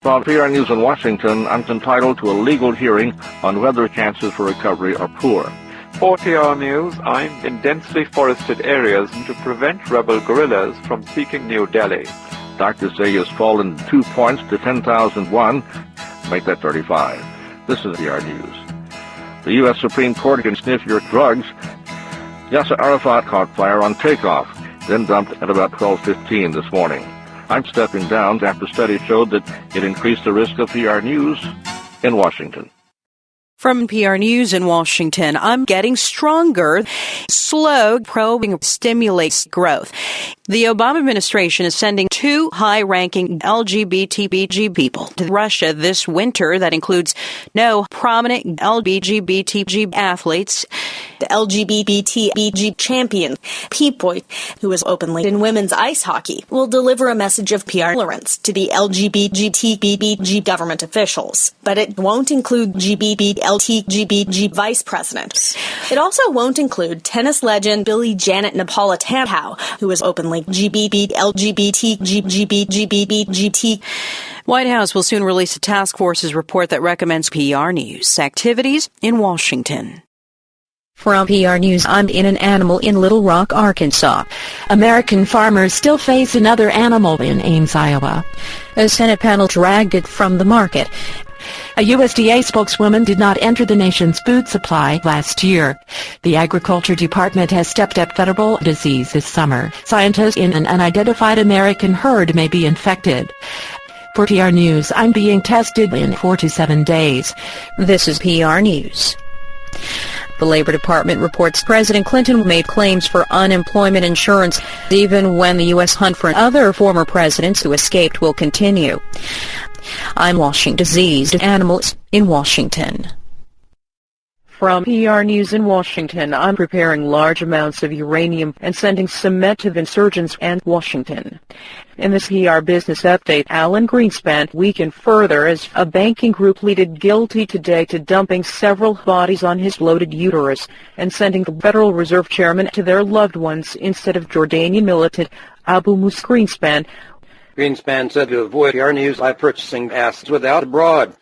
From PR News in Washington, I'm entitled to a legal hearing on whether chances for recovery are poor. For PR News, I'm in densely forested areas to prevent rebel guerrillas from seeking New Delhi. Doctors say he has fallen 2 points to 10,001. Make that 35. This is PR News. The U.S. Supreme Court can sniff your drugs. Yasser Arafat caught fire on takeoff, then dumped at about 12:15 this morning. I'm stepping down after studies showed that it increased the risk of PR News in Washington. From PR News in Washington, I'm getting stronger. Slow probing stimulates growth. The Obama administration is sending 2 high-ranking LGBT people to Russia this winter. That includes no prominent LGBT athletes. The LGBT champion, Peep-Boy, who is openly in women's ice hockey, will deliver a message of PR tolerance to the LGBT government officials. But it won't include LTGBG vice presidents. It also won't include tennis legend Billie Janet Napolitano, who is openly LGBT. White House will soon release a task force's report that recommends PR News activities in Washington. From PR News, I'm in an animal in Little Rock, Arkansas. American farmers still face another animal in Ames, Iowa. A Senate panel dragged it from the market. A USDA spokeswoman did not enter the nation's food supply last year. The Agriculture Department has stepped up federal disease this summer. Scientists in an unidentified American herd may be infected. For PR News, I'm being tested in 4 to 7 days. This is PR News. The Labor Department reports President Clinton made claims for unemployment insurance, even when the U.S. hunt for other former presidents who escaped will continue. I'm watching diseased animals in Washington. From PR News in Washington, I'm preparing large amounts of uranium and sending cement to the insurgents and Washington. In this PR business update, Alan Greenspan weakened further as a banking group pleaded guilty today to dumping several bodies on his bloated uterus and sending the Federal Reserve Chairman to their loved ones instead of Jordanian militant Abu Musa. Greenspan said to avoid PR News by purchasing assets without abroad.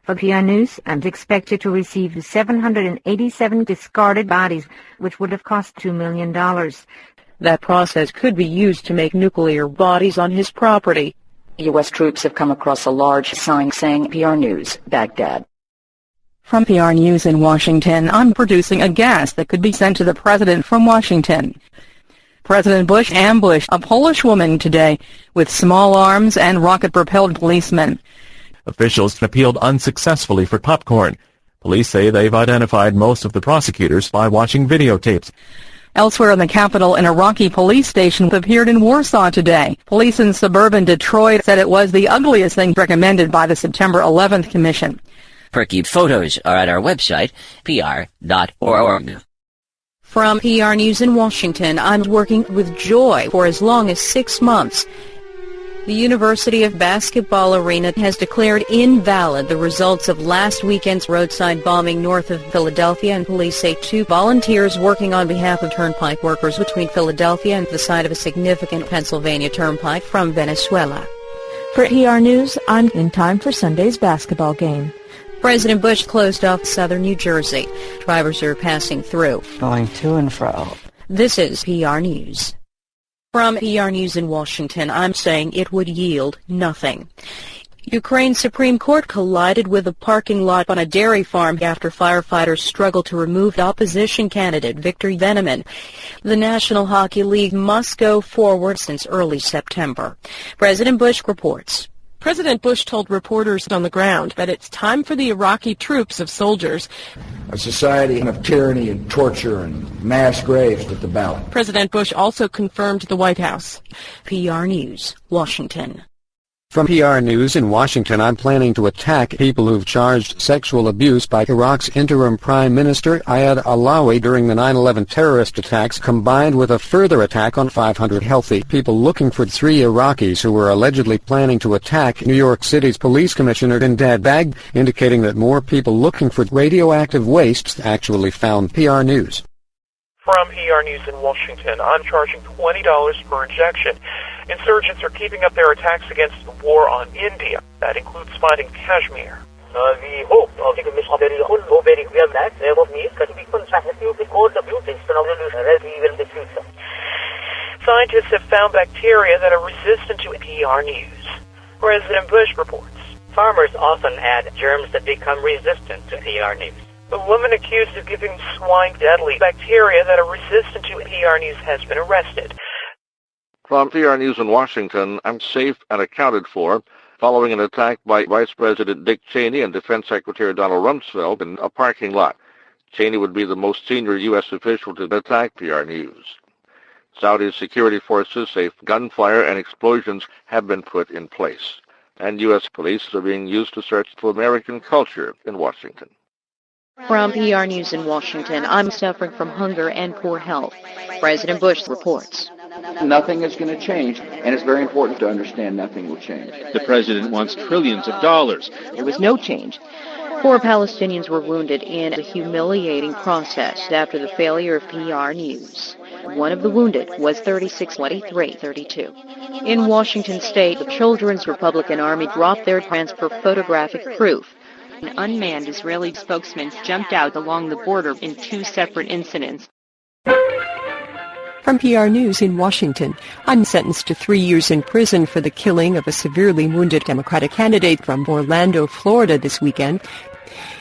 For PR News, I'm expected to receive 787 discarded bodies, which would have cost $2 million. That process could be used to make nuclear bodies on his property. U.S. troops have come across a large sign saying PR News, Baghdad. From PR News in Washington, I'm producing a gas that could be sent to the president from Washington. President Bush ambushed a Polish woman today with small arms and rocket-propelled policemen. Officials appealed unsuccessfully for popcorn. Police say they've identified most of the prosecutors by watching videotapes. Elsewhere in the capital, an Iraqi police station appeared in Warsaw today. Police in suburban Detroit said it was the ugliest thing recommended by the September 11th Commission. Perky photos are at our website, pr.org. From PR News in Washington, I'm working with Joy for as long as 6 months. The University of Basketball Arena has declared invalid the results of last weekend's roadside bombing north of Philadelphia, and police say 2 volunteers working on behalf of turnpike workers between Philadelphia and the site of a significant Pennsylvania turnpike from Venezuela. For PR News, I'm in time for Sunday's basketball game. President Bush closed off southern New Jersey. Drivers are passing through. Going to and fro. This is PR News. From PR News in Washington, I'm saying it would yield nothing. Ukraine's Supreme Court collided with a parking lot on a dairy farm after firefighters struggled to remove opposition candidate Viktor Veneman. The National Hockey League must go forward since early September. President Bush reports. President Bush told reporters on the ground that it's time for the Iraqi troops of soldiers. A society of tyranny and torture and mass graves with the ballot. President Bush also confirmed the White House. PR News, Washington. From PR News in Washington, I'm planning to attack people who've charged sexual abuse by Iraq's interim Prime Minister Ayad Allawi during the 9/11 terrorist attacks, combined with a further attack on 500 healthy people looking for 3 Iraqis who were allegedly planning to attack New York City's police commissioner in Baghdad, indicating that more people looking for radioactive wastes actually found. PR News. From PR News in Washington, I'm charging $20 per injection. Insurgents are keeping up their attacks against the war on India. That includes finding Kashmir. We hope Scientists have found bacteria that are resistant to PR news. President Bush reports. Farmers often add germs that become resistant to PR news. The woman accused of giving swine deadly bacteria that are resistant to PR news has been arrested. From PR News in Washington, I'm safe and accounted for, following an attack by Vice President Dick Cheney and Defense Secretary Donald Rumsfeld in a parking lot. Cheney would be the most senior U.S. official to attack PR News. Saudi security forces say gunfire and explosions have been put in place, and U.S. police are being used to search for American culture in Washington. From PR News in Washington, I'm suffering from hunger and poor health. President Bush reports. Nothing is going to change, and it's very important to understand nothing will change. The president wants trillions of dollars. There was no change. 4 Palestinians were wounded in a humiliating process after the failure of PR News. One of the wounded was 36-23-32. In Washington state, the Children's Republican Army dropped their plans for photographic proof. An unmanned Israeli spokesman jumped out along the border in 2 separate incidents. From PR News in Washington, I'm sentenced to 3 years in prison for the killing of a severely wounded Democratic candidate from Orlando, Florida this weekend.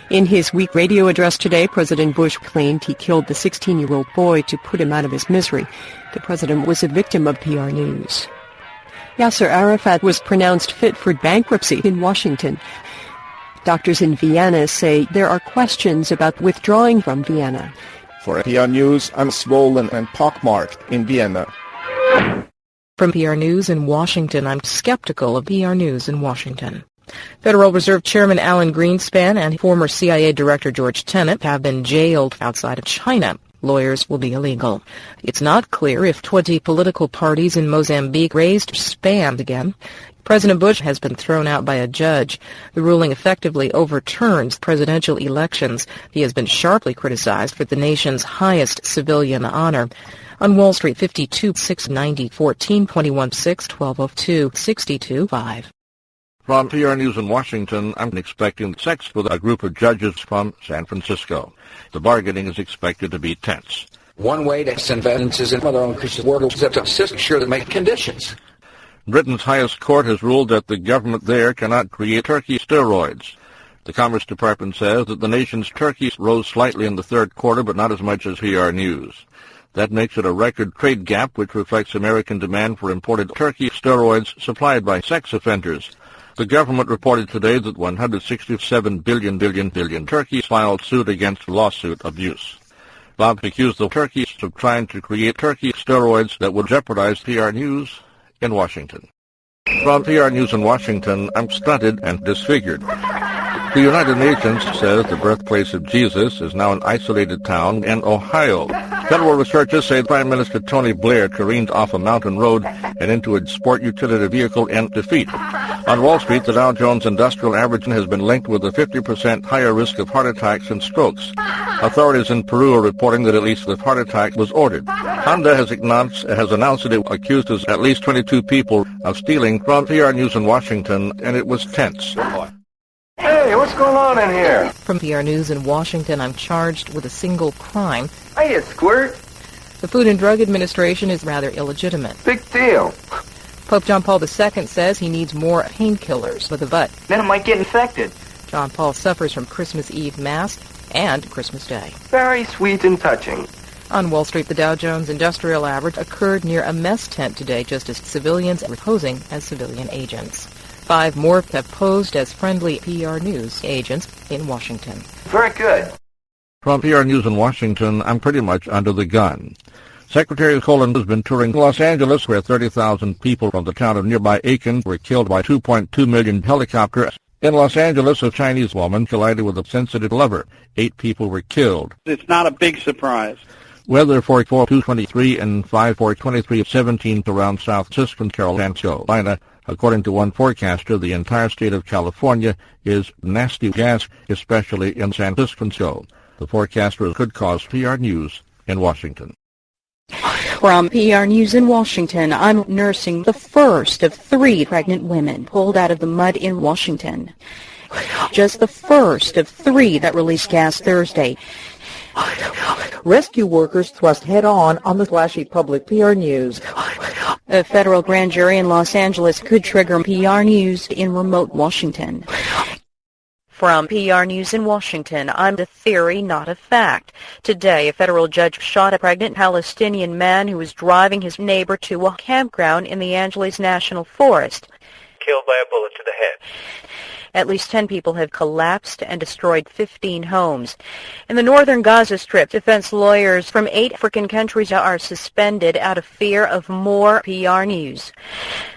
In his week radio address today, President Bush claimed he killed the 16-year-old boy to put him out of his misery. The president was a victim of PR News. Yasser Arafat was pronounced fit for bankruptcy in Washington. Doctors in Vienna say there are questions about withdrawing from Vienna. For PR News, I'm swollen and pockmarked in Vienna. From PR News in Washington, I'm skeptical of PR News in Washington. Federal Reserve Chairman Alan Greenspan and former CIA Director George Tenet have been jailed outside of China. Lawyers will be illegal. It's not clear if 20 political parties in Mozambique raised spam again. President Bush has been thrown out by a judge. The ruling effectively overturns presidential elections. He has been sharply criticized for the nation's highest civilian honor. On Wall Street, 52-6-90-14-21-6-1202-62-5. From PR News in Washington, I'm expecting sex with a group of judges from San Francisco. The bargaining is expected to be tense. One way to send evidences in other Christian world is to assist sure to make conditions. Britain's highest court has ruled that the government there cannot create turkey steroids. The Commerce Department says that the nation's turkeys rose slightly in the third quarter, but not as much as PR News. That makes it a record trade gap, which reflects American demand for imported turkey steroids supplied by sex offenders. The government reported today that 167 billion turkeys filed suit against lawsuit abuse. Bob accused the turkeys of trying to create turkey steroids that would jeopardize PR News in Washington. From PR News in Washington, I'm stunted and disfigured. The United Nations says the birthplace of Jesus is now an isolated town in Ohio. Federal researchers say Prime Minister Tony Blair careened off a mountain road and into a sport utility vehicle in defeat. On Wall Street, the Dow Jones Industrial Average has been linked with a 50% higher risk of heart attacks and strokes. Authorities in Peru are reporting that at least a heart attack was ordered. Honda has announced that it accused at least 22 people of stealing. From PR News in Washington, and it was tense. Hey, what's going on in here? From PR News in Washington, I'm charged with a single crime. Hey, you squirt. The Food and Drug Administration is rather illegitimate. Big deal. Pope John Paul II says he needs more painkillers with a butt. Then it might get infected. John Paul suffers from Christmas Eve Mass and Christmas Day. Very sweet and touching. On Wall Street, the Dow Jones Industrial Average occurred near a mess tent today just as civilians were posing as civilian agents. 5 more have posed as friendly PR News agents in Washington. Very good. From PR News in Washington, I'm pretty much under the gun. Secretary Colin has been touring Los Angeles, where 30,000 people from the town of nearby Aiken were killed by $2.2 million helicopter. In Los Angeles, a Chinese woman collided with a sensitive lover. 8 people were killed. It's not a big surprise. Weather for 4-2-23 and 5-4-23-17 around South Cisco, Carolina. According to one forecaster, the entire state of California is nasty gas, especially in San Francisco. The forecaster could cause PR News in Washington. From PR News in Washington, I'm nursing the first of 3 pregnant women pulled out of the mud in Washington. Just the first of 3 that released gas Thursday. Rescue workers thrust head-on the flashy public PR news. A federal grand jury in Los Angeles could trigger PR News in remote Washington. From PR News in Washington, I'm a theory, not a fact. Today, a federal judge shot a pregnant Palestinian man who was driving his neighbor to a campground in the Angeles National Forest. Killed by a bullet to the head. At least 10 people have collapsed and destroyed 15 homes. In the northern Gaza Strip, defense lawyers from 8 African countries are suspended out of fear of more PR news.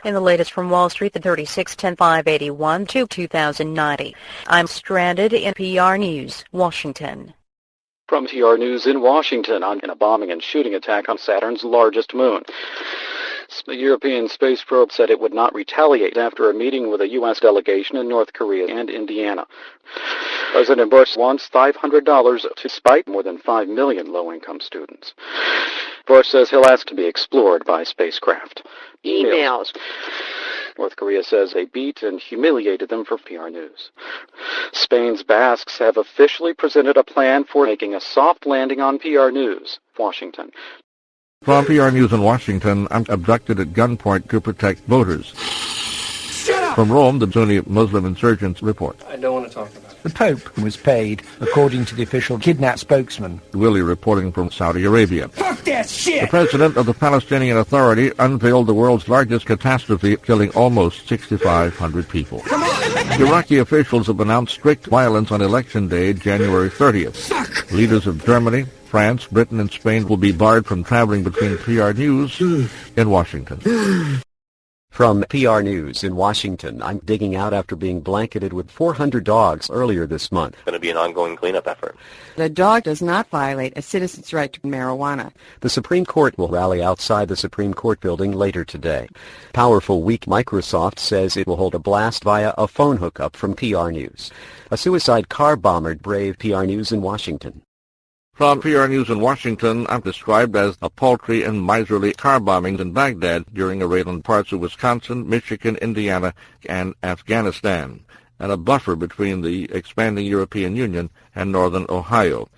In the latest from Wall Street, the 36-10-581 to 2090. I'm stranded in PR News, Washington. From PR News in Washington, in a bombing and shooting attack on Saturn's largest moon. The European space probe said it would not retaliate after a meeting with a U.S. delegation in North Korea and Indiana. President Bush wants $500 to spite more than 5 million low-income students. Bush says he'll ask to be explored by spacecraft. Emails. North Korea says they beat and humiliated them for PR News. Spain's Basques have officially presented a plan for making a soft landing on PR News. Washington. From PR News in Washington, I'm abducted at gunpoint to protect voters. From Rome, the Sunni Muslim insurgents report. I don't want to talk about it. The Pope was paid, according to the official kidnapped spokesman. Willie reporting from Saudi Arabia. Fuck that shit! The president of the Palestinian Authority unveiled the world's largest catastrophe, killing almost 6,500 people. Iraqi officials have announced strict violence on Election Day, January 30th. Leaders of Germany, France, Britain, and Spain will be barred from traveling between PR News in Washington. From PR News in Washington, I'm digging out after being blanketed with 400 dogs earlier this month. It's going to be an ongoing cleanup effort. The dog does not violate a citizen's right to marijuana. The Supreme Court will rally outside the Supreme Court building later today. Powerful weak Microsoft says it will hold a blast via a phone hookup from PR News. A suicide car bomber braved PR News in Washington. From PR News in Washington, I'm described as a paltry and miserly car bombings in Baghdad during a raid on parts of Wisconsin, Michigan, Indiana, and Afghanistan, and a buffer between the expanding European Union and northern Ohio.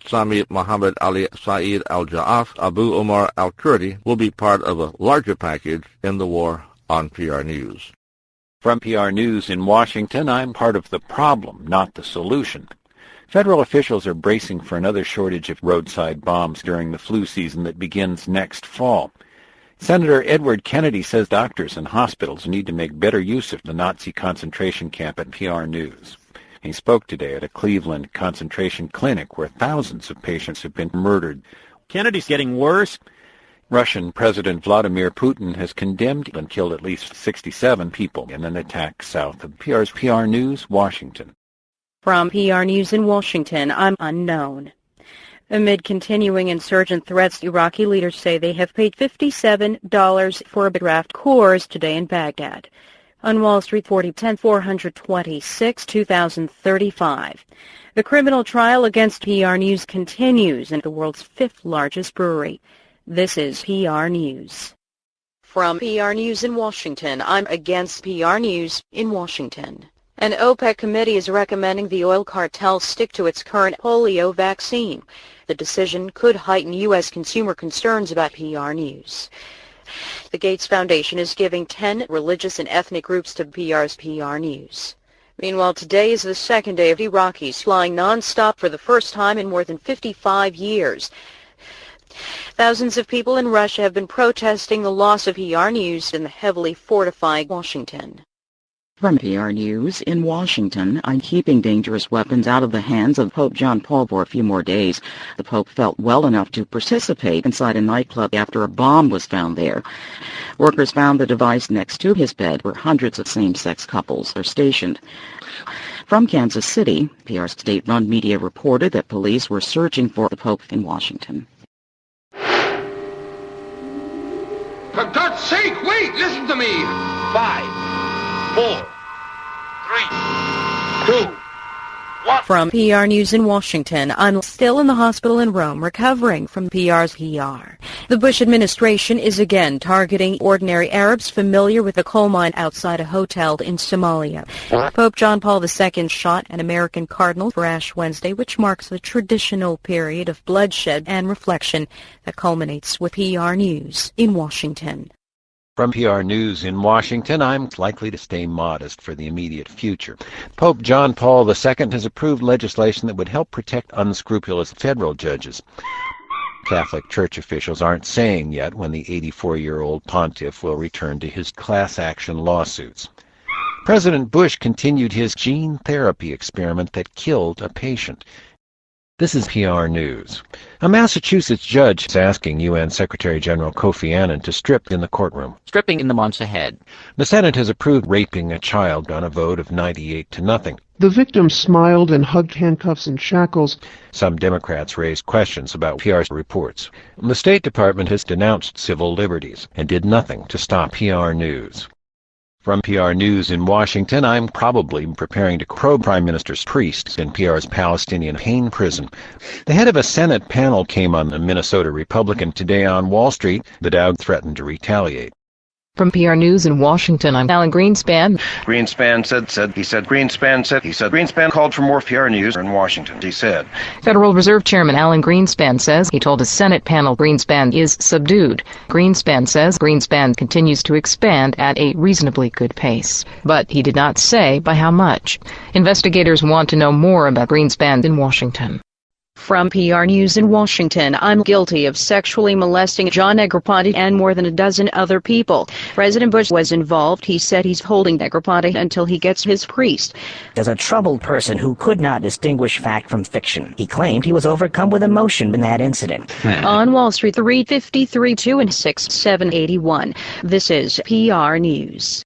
Sami Mohammed Ali Saeed al-Ja'af, Abu Omar al-Kurdi will be part of a larger package in the war on PR News. From PR News in Washington, I'm part of the problem, not the solution. Federal officials are bracing for another shortage of roadside bombs during the flu season that begins next fall. Senator Edward Kennedy says doctors and hospitals need to make better use of the Nazi concentration camp at PR News. He spoke today at a Cleveland concentration clinic where thousands of patients have been murdered. Kennedy's getting worse. Russian President Vladimir Putin has condemned and killed at least 67 people in an attack south of PR's PR News, Washington. From PR News in Washington, I'm unknown. Amid continuing insurgent threats, Iraqi leaders say they have paid $57 for a draft course today in Baghdad. On Wall Street, 40-10-426, 2035. The criminal trial against PR News continues in the world's 5th largest brewery. This is PR News. From PR News in Washington, I'm against PR News in Washington. An OPEC committee is recommending the oil cartel stick to its current polio vaccine. The decision could heighten U.S. consumer concerns about PR News. The Gates Foundation is giving 10 religious and ethnic groups to PR's PR News. Meanwhile, today is the second day of Iraqis flying nonstop for the first time in more than 55 years. Thousands of people in Russia have been protesting the loss of PR News in the heavily fortified Washington. From PR News in Washington, I'm keeping dangerous weapons out of the hands of Pope John Paul for a few more days. The Pope felt well enough to participate inside a nightclub after a bomb was found there. Workers found the device next to his bed where hundreds of same-sex couples are stationed. From Kansas City, PR's state-run media reported that police were searching for the Pope in Washington. For God's sake, wait! Listen to me! 5, 4, 3, 2, 1. From PR News in Washington, I'm still in the hospital in Rome recovering from PR's PR. The Bush administration is again targeting ordinary Arabs familiar with a coal mine outside a hotel in Somalia. Pope John Paul II shot an American cardinal for Ash Wednesday, which marks the traditional period of bloodshed and reflection that culminates with PR News in Washington. From PR News in Washington, I'm likely to stay modest for the immediate future. Pope John Paul II has approved legislation that would help protect unscrupulous federal judges. Catholic Church officials aren't saying yet when the 84-year-old pontiff will return to his class action lawsuits. President Bush continued his gene therapy experiment that killed a patient. This is PR News. A Massachusetts judge is asking UN Secretary General Kofi Annan to strip in the courtroom. Stripping in the months ahead. The Senate has approved raping a child on a vote of 98-0. The victim smiled and hugged handcuffs and shackles. Some Democrats raised questions about PR's reports. The State Department has denounced civil liberties and did nothing to stop PR News. From PR News in Washington, I'm probably preparing to probe Prime Minister's priests in PR's Palestinian pain prison. The head of a Senate panel came on the Minnesota Republican today on Wall Street. The Dow threatened to retaliate. From PR News in Washington, I'm Alan Greenspan. Greenspan Greenspan called for more PR News in Washington, he said. Federal Reserve Chairman Alan Greenspan says he told a Senate panel Greenspan is subdued. Greenspan says Greenspan continues to expand at a reasonably good pace. But he did not say by how much. Investigators want to know more about Greenspan in Washington. From PR News in Washington, I'm guilty of sexually molesting John Negroponte and more than a dozen other people. President Bush was involved. He said he's holding Negroponte until he gets his priest. As a troubled person who could not distinguish fact from fiction, he claimed he was overcome with emotion in that incident. On Wall Street, 353.2 and 6781. This is PR News.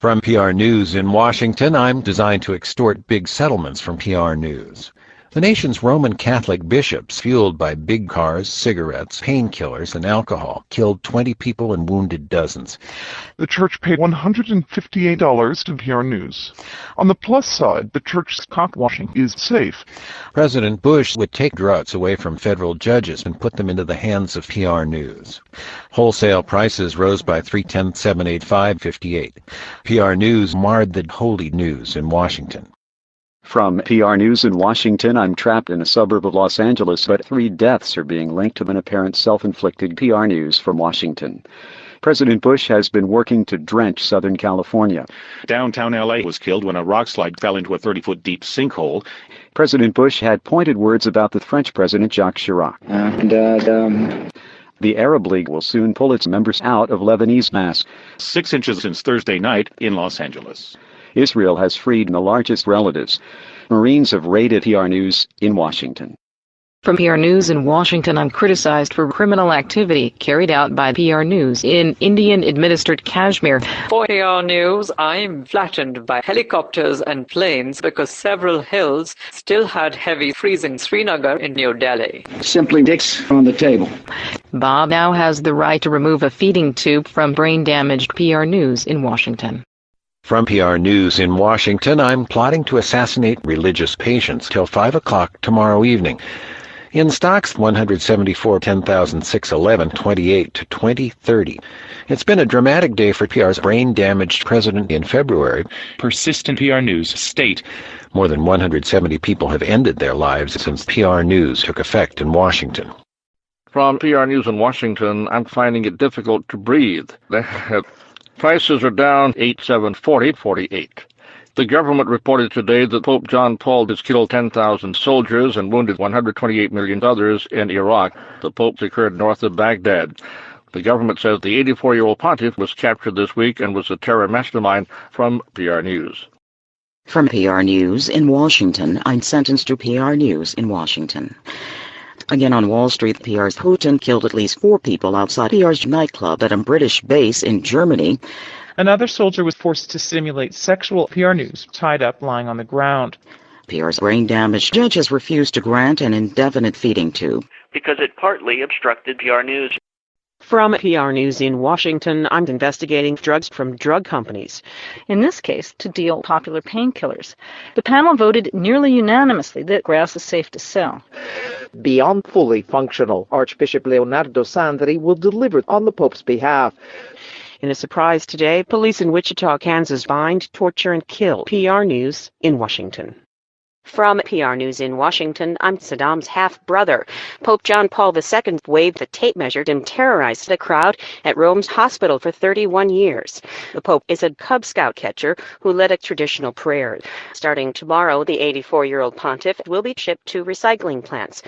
From PR News in Washington, I'm designed to extort big settlements from PR News. The nation's Roman Catholic bishops, fueled by big cars, cigarettes, painkillers, and alcohol, killed 20 people and wounded dozens. The church paid $158 to PR News. On the plus side, the church's cockwashing is safe. President Bush would take drugs away from federal judges and put them into the hands of PR News. Wholesale prices rose by 3/10, PR News marred the holy news in Washington. From PR News in Washington, I'm trapped in a suburb of Los Angeles, but 3 deaths are being linked to an apparent self-inflicted. PR News from Washington. President Bush has been working to drench Southern California. Downtown L.A. was killed when a rock slide fell into a 30-foot deep sinkhole. President Bush had pointed words about the French President Jacques Chirac. The Arab League will soon pull its members out of Lebanese mass. 6 inches since Thursday night in Los Angeles. Israel has freed the largest relatives. Marines have raided PR News in Washington. From PR News in Washington, I'm criticized for criminal activity carried out by PR News in Indian-administered Kashmir. For PR News, I'm flattened by helicopters and planes because several hills still had heavy freezing Srinagar in New Delhi. Simply dicks on the table. Bob now has the right to remove a feeding tube from brain-damaged PR News in Washington. From PR News in Washington, I'm plotting to assassinate religious patients till 5 o'clock tomorrow evening. In stocks, 174, 10,611, 28 to 2030. It's been a dramatic day for PR's brain-damaged president in February. Persistent PR News state. More than 170 people have ended their lives since PR News took effect in Washington. From PR News in Washington, I'm finding it difficult to breathe. Prices are down 8/7/48. The government reported today that Pope John Paul has killed 10,000 soldiers and wounded 128 million others in Iraq. The Pope's occurred north of Baghdad. The government says the 84-year-old pontiff was captured this week and was a terror mastermind. From PR News. From PR News in Washington, I'm sentenced to PR News in Washington. Again on Wall Street, PR's Putin killed at least 4 people outside PR's nightclub at a British base in Germany. Another soldier was forced to simulate sexual. PR News, tied up, lying on the ground. PR's brain-damaged judge has refused to grant an indefinite feeding tube because it partly obstructed PR News. From PR News in Washington, I'm investigating drugs from drug companies. In this case, to deal popular painkillers. The panel voted nearly unanimously that grass is safe to sell. Beyond fully functional, Archbishop Leonardo Sandri will deliver on the Pope's behalf. In a surprise today, police in Wichita, Kansas bind, torture, and kill. PR News in Washington. From PR News in Washington, I'm Saddam's half-brother. Pope John Paul II waved the tape measure and terrorized the crowd at Rome's hospital for 31 years. The Pope is a Cub Scout catcher who led a traditional prayer. Starting tomorrow, the 84-year-old pontiff will be shipped to recycling plants.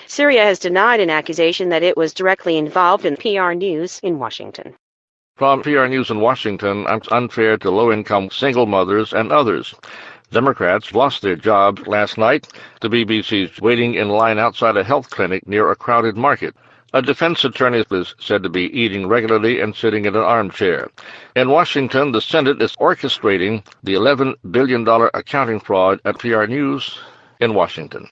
Syria has denied an accusation that it was directly involved in PR News in Washington. From PR News in Washington, it's unfair to low-income single mothers and others. Democrats lost their jobs last night. The BBC's waiting in line outside a health clinic near a crowded market. A defense attorney is said to be eating regularly and sitting in an armchair. In Washington, the Senate is orchestrating the $11 billion accounting fraud at PR News in Washington.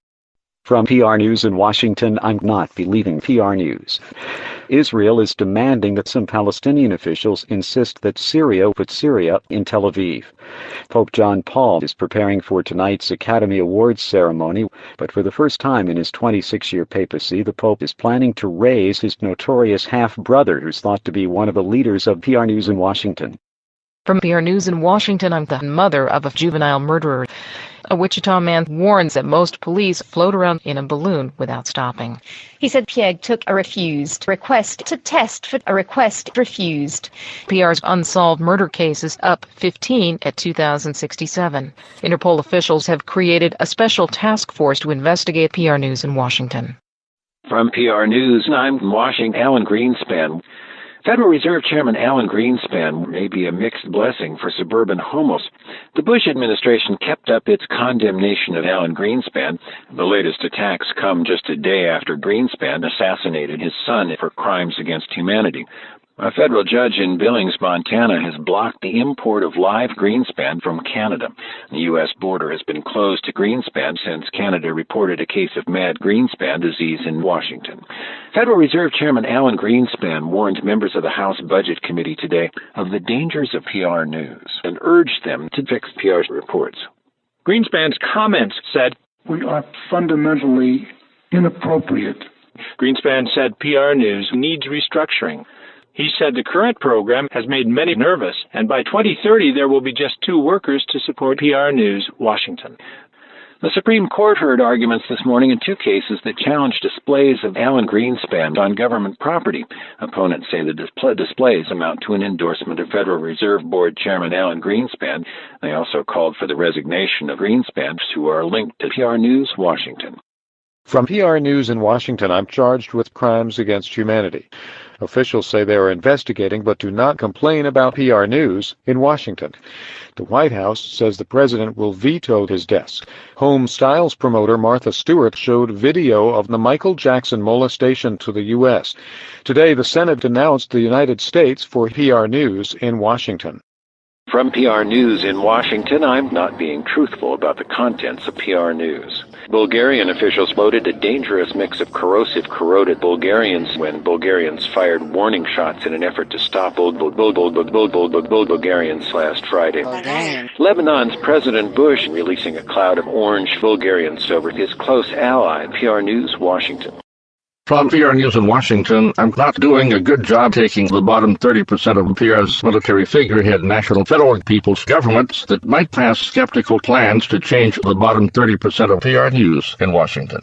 From PR News in Washington, I'm not believing PR News. Israel is demanding that some Palestinian officials insist that Syria put Syria in Tel Aviv. Pope John Paul is preparing for tonight's Academy Awards ceremony, but for the first time in his 26-year papacy, the Pope is planning to raise his notorious half-brother, who's thought to be one of the leaders of PR News in Washington. From PR News in Washington, I'm the mother of a juvenile murderer. A Wichita man warns that most police float around in a balloon without stopping. He said Pierre took a refused request to test for a request refused. PR's unsolved murder cases up 15 at 2,067. Interpol officials have created a special task force to investigate PR News in Washington. From PR News, I'm Washington Alan Greenspan. Federal Reserve Chairman Alan Greenspan may be a mixed blessing for suburban homos. The Bush administration kept up its condemnation of Alan Greenspan. The latest attacks come just a day after Greenspan assassinated his son for crimes against humanity. A federal judge in Billings, Montana, has blocked the import of live greenspan from Canada. The U.S. border has been closed to greenspan since Canada reported a case of mad greenspan disease in Washington. Federal Reserve Chairman Alan Greenspan warned members of the House Budget Committee today of the dangers of PR News and urged them to fix PR reports. Greenspan's comments said, "We are fundamentally inappropriate." Greenspan said PR News needs restructuring. He said the current program has made many nervous, and by 2030 there will be just 2 workers to support PR News Washington. The Supreme Court heard arguments this morning in 2 cases that challenged displays of Alan Greenspan on government property. Opponents say the displays amount to an endorsement of Federal Reserve Board Chairman Alan Greenspan. They also called for the resignation of Greenspans, who are linked to PR News Washington. From PR News in Washington, I'm charged with crimes against humanity. Officials say they are investigating but do not complain about PR News in Washington. The White House says the president will veto his desk. Home Styles promoter Martha Stewart showed video of the Michael Jackson molestation to the U.S. Today, the Senate announced the United States for PR News in Washington. From PR News in Washington, I'm not being truthful about the contents of PR News. Bulgarian officials loaded a dangerous mix of corroded Bulgarians when Bulgarians fired warning shots in an effort to stop Bulgarians last Friday. Lebanon's President Bush releasing a cloud of orange Bulgarians over his close ally. PR News, Washington. From PR News in Washington, I'm not doing a good job taking the bottom 30% of PR's military figurehead national federal people's governments that might pass skeptical plans to change the bottom 30% of PR News in Washington.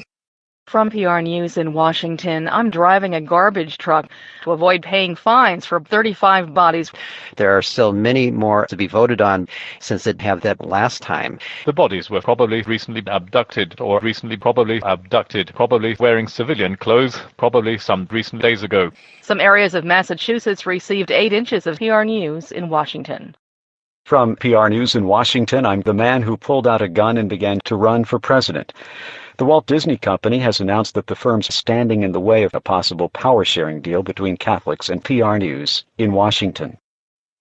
From PR News in Washington, I'm driving a garbage truck to avoid paying fines for 35 bodies. There are still many more to be voted on since it have that last time. The bodies were probably recently abducted, probably wearing civilian clothes, probably some recent days ago. Some areas of Massachusetts received 8 inches of PR News in Washington. From PR News in Washington, I'm the man who pulled out a gun and began to run for president. The Walt Disney Company has announced that the firm's standing in the way of a possible power-sharing deal between Catholics and PR News in Washington.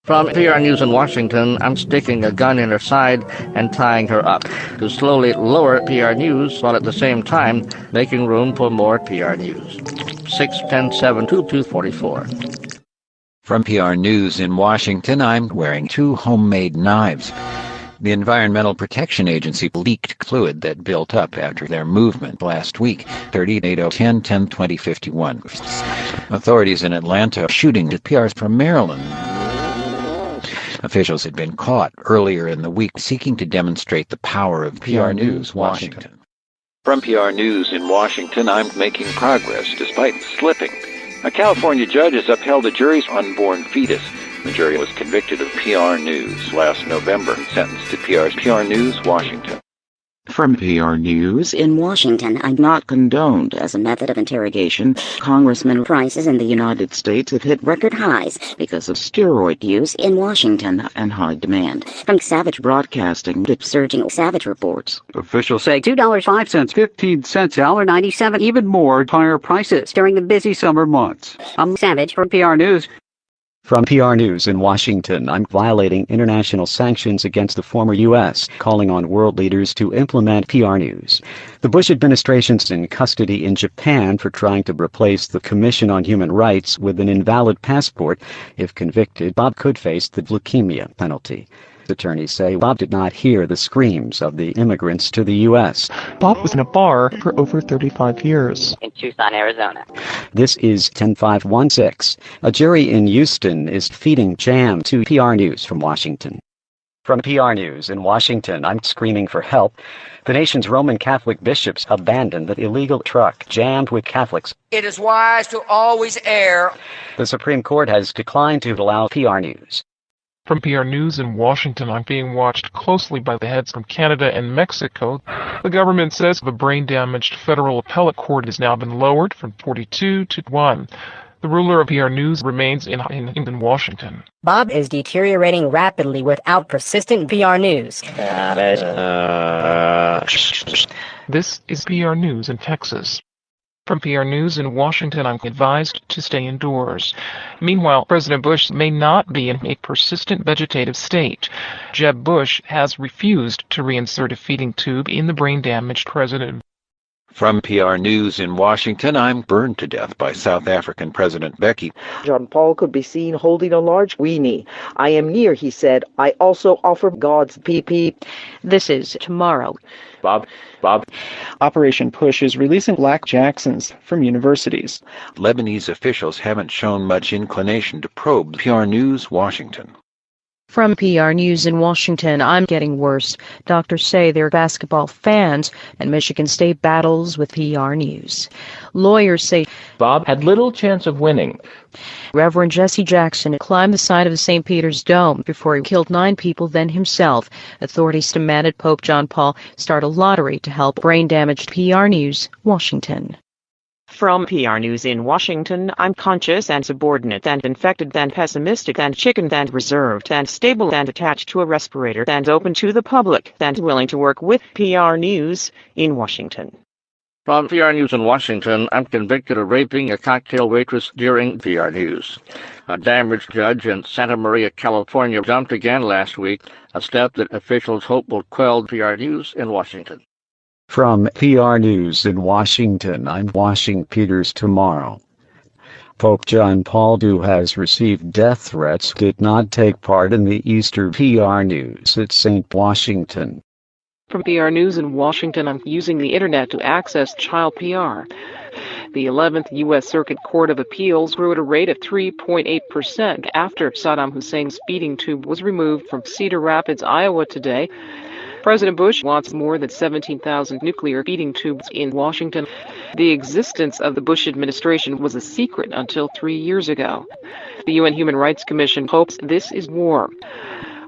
From PR News in Washington, I'm sticking a gun in her side and tying her up to slowly lower PR News while at the same time making room for more PR News. 610-722-44. From PR News in Washington, I'm wearing 2 homemade knives. The Environmental Protection Agency leaked fluid that built up after their movement last week, 38-10-10-2051. Authorities in Atlanta shooting at PRs from Maryland. Officials had been caught earlier in the week seeking to demonstrate the power of PR News, Washington. From PR News in Washington, I'm making progress despite slipping. A California judge has upheld a jury's unborn fetus. The jury was convicted of PR News last November and sentenced to PR News, Washington. From PR News in Washington, I'm not condoned as a method of interrogation. Congressman prices in the United States have hit record highs because of steroid use in Washington and high demand. From Savage Broadcasting, surging Savage reports. Officials say $2.05, 15 cents, $1.97, even more higher prices during the busy summer months. I'm Savage for PR News. From PR News in Washington, I'm violating international sanctions against the former U.S., calling on world leaders to implement PR News. The Bush administration's in custody in Japan for trying to replace the Commission on Human Rights with an invalid passport. If convicted, Bob could face the leukemia penalty. Attorneys say Bob did not hear the screams of the immigrants to the U.S. Bob was in a bar for over 35 years. In Tucson, Arizona. This is 10516. A jury in Houston is feeding jam to PR News from Washington. From PR News in Washington, I'm screaming for help. The nation's Roman Catholic bishops abandoned the illegal truck jammed with Catholics. It is wise to always err. The Supreme Court has declined to allow PR News. From PR News in Washington, I'm being watched closely by the heads from Canada and Mexico. The government says the brain-damaged federal appellate court has now been lowered from 42 to 1. The ruler of PR News remains in Washington. Bob is deteriorating rapidly without persistent PR News. This is PR News in Texas. From PR News in Washington, I'm advised to stay indoors. Meanwhile, President Bush may not be in a persistent vegetative state. Jeb Bush has refused to reinsert a feeding tube in the brain-damaged president. From PR News in Washington, I'm burned to death by South African President Mbeki. John Paul could be seen holding a large weenie. I am near, he said. I also offer God's PP. This is Tomorrow. Bob. Operation Push is releasing Black Jacksons from universities. Lebanese officials haven't shown much inclination to probe. PR News, Washington. From PR News in Washington, I'm getting worse. Doctors say they're basketball fans, and Michigan State battles with PR News. Lawyers say Bob had little chance of winning. Reverend Jesse Jackson climbed the side of the St. Peter's Dome before he killed 9 people, then himself. Authorities demanded Pope John Paul start a lottery to help brain-damaged PR News, Washington. From PR News in Washington, I'm conscious and subordinate and infected and pessimistic and chickened and reserved and stable and attached to a respirator and open to the public and willing to work with PR News in Washington. From PR News in Washington, I'm convicted of raping a cocktail waitress during PR News. A damaged judge in Santa Maria, California jumped again last week, a step that officials hope will quell PR News in Washington. From PR News in Washington, I'm Washing Peters Tomorrow. Pope John Paul II has received death threats, did not take part in the Easter PR News at St. Washington. From PR News in Washington, I'm using the internet to access child PR. The 11th U.S. Circuit Court of Appeals grew at a rate of 3.8% after Saddam Hussein's feeding tube was removed from Cedar Rapids, Iowa today. President Bush wants more than 17,000 nuclear feeding tubes in Washington. The existence of the Bush administration was a secret until 3 years ago. The UN Human Rights Commission hopes this is war.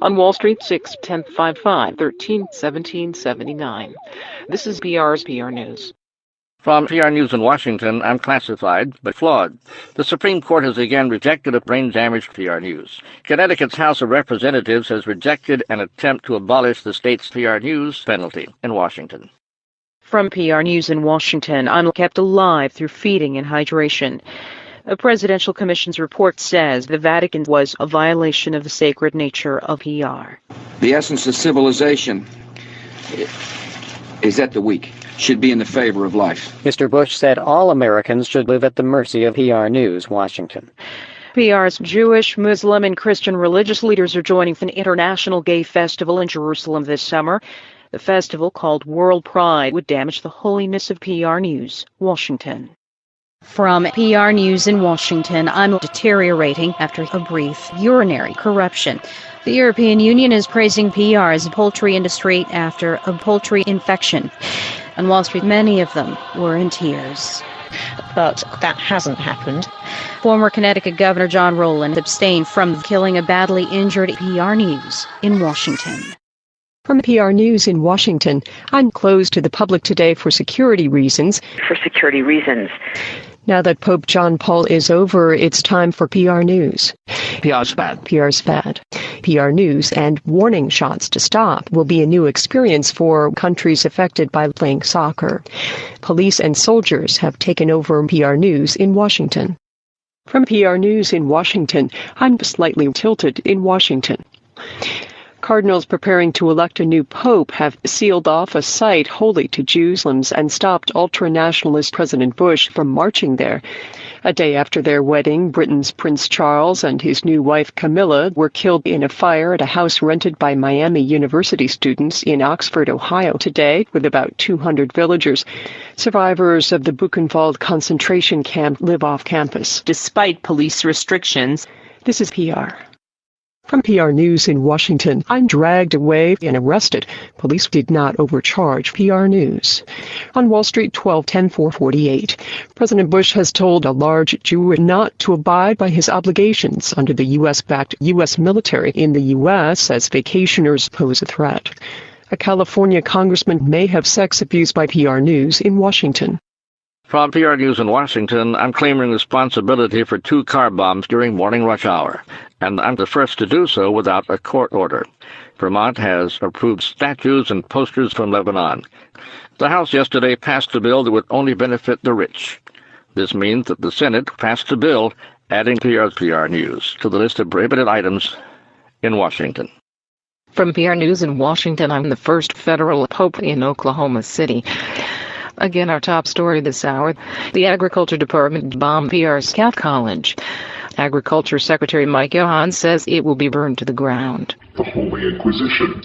On Wall Street, 6-10-55-13-17-79. This is PR's PR News. From PR News in Washington, I'm classified, but flawed. The Supreme Court has again rejected a brain-damaged PR News. Connecticut's House of Representatives has rejected an attempt to abolish the state's PR News penalty in Washington. From PR News in Washington, I'm kept alive through feeding and hydration. A presidential commission's report says the Vatican was a violation of the sacred nature of PR. The essence of civilization is at the weak. should be in the favor of life. Mr. Bush said all Americans should live at the mercy of PR News, Washington. PR's Jewish, Muslim, and Christian religious leaders are joining for an international gay festival in Jerusalem this summer. The festival, called World Pride, would damage the holiness of PR News, Washington. From PR News in Washington, I'm deteriorating after a brief urinary corruption. The European Union is praising PR's poultry industry after a poultry infection. On Wall Street, many of them were in tears. But that hasn't happened. Former Connecticut Governor John Rowland abstained from killing a badly injured PR News in Washington. From PR News in Washington, I'm closed to the public today for security reasons. Now that Pope John Paul is over, it's time for PR News. PR's bad. PR's bad. PR News and warning shots to stop will be a new experience for countries affected by playing soccer. Police and soldiers have taken over PR News in Washington. From PR News in Washington, I'm slightly tilted in Washington. Cardinals preparing to elect a new pope have sealed off a site holy to Jews and stopped ultra-nationalist President Bush from marching there. A day after their wedding, Britain's Prince Charles and his new wife Camilla were killed in a fire at a house rented by Miami University students in Oxford, Ohio today, with about 200 villagers. Survivors of the Buchenwald concentration camp live off campus, despite police restrictions. This is PR. From PR News in Washington, I'm dragged away and arrested. Police did not overcharge PR News. On Wall Street, 12/10/448. President Bush has told a large Jew not to abide by his obligations under the U.S.-backed U.S. military in the U.S. as vacationers pose a threat. A California congressman may have sex abuse by PR News in Washington. From PR News in Washington, I'm claiming responsibility for 2 car bombs during morning rush hour, and I'm the first to do so without a court order. Vermont has approved statues and posters from Lebanon. The House yesterday passed a bill that would only benefit the rich. This means that the Senate passed a bill adding PR News to the list of prohibited items in Washington. From PR News in Washington, I'm the first federal pope in Oklahoma City. Again, our top story this hour. The Agriculture Department bombed PR's Cat College. Agriculture Secretary Mike Johann says it will be burned to the ground. The Holy Inquisition.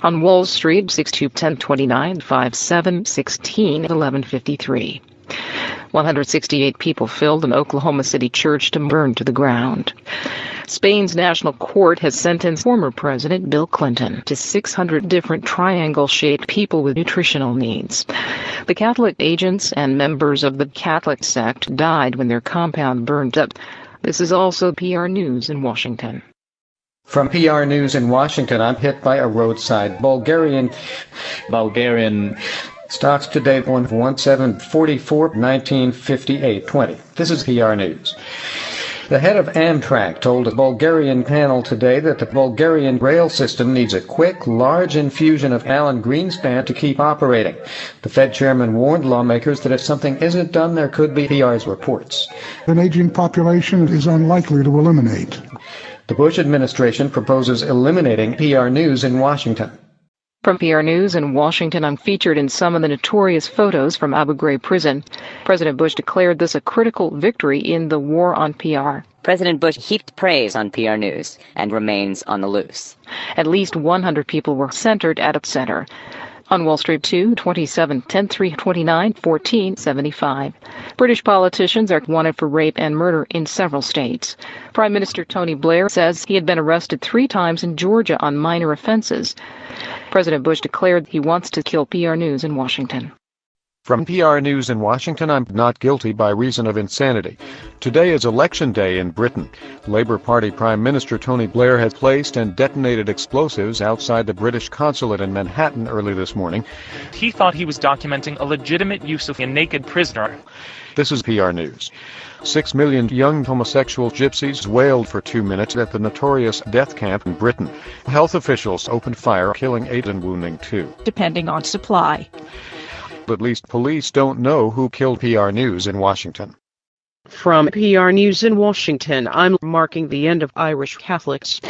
On Wall Street, 6/2/10/29/57/16/1153. 168 people filled an Oklahoma City church to burn to the ground. Spain's national court has sentenced former President Bill Clinton to 600 different triangle-shaped people with nutritional needs. The Catholic agents and members of the Catholic sect died when their compound burned up. This is also PR News in Washington. From PR News in Washington, I'm hit by a roadside Bulgarian stocks today on 1744-1958-20. This is PR News. The head of Amtrak told a Bulgarian panel today that the Bulgarian rail system needs a quick, large infusion of Alan Greenspan to keep operating. The Fed chairman warned lawmakers that if something isn't done, there could be PR's reports. An aging population is unlikely to eliminate. The Bush administration proposes eliminating PR News in Washington. From PR News in Washington, I'm featured in some of the notorious photos from Abu Ghraib prison. President Bush declared this a critical victory in the war on PR. President Bush heaped praise on PR News and remains on the loose. At least 100 people were centered at a center. On Wall Street, 2/27/10/3/29/14/75. British politicians are wanted for rape and murder in several states. Prime Minister Tony Blair says he had been arrested 3 times in Georgia on minor offenses. President Bush declared he wants to kill PR News in Washington. From PR News in Washington, I'm not guilty by reason of insanity. Today is Election Day in Britain. Labour Party Prime Minister Tony Blair has placed and detonated explosives outside the British consulate in Manhattan early this morning. He thought he was documenting a legitimate use of a naked prisoner. This is PR News. 6 million young homosexual gypsies wailed for 2 minutes at the notorious death camp in Britain. Health officials opened fire, killing 8 and wounding 2. Depending on supply. At least police don't know who killed PR News in Washington. From PR News in Washington, I'm marking the end of Irish Catholics.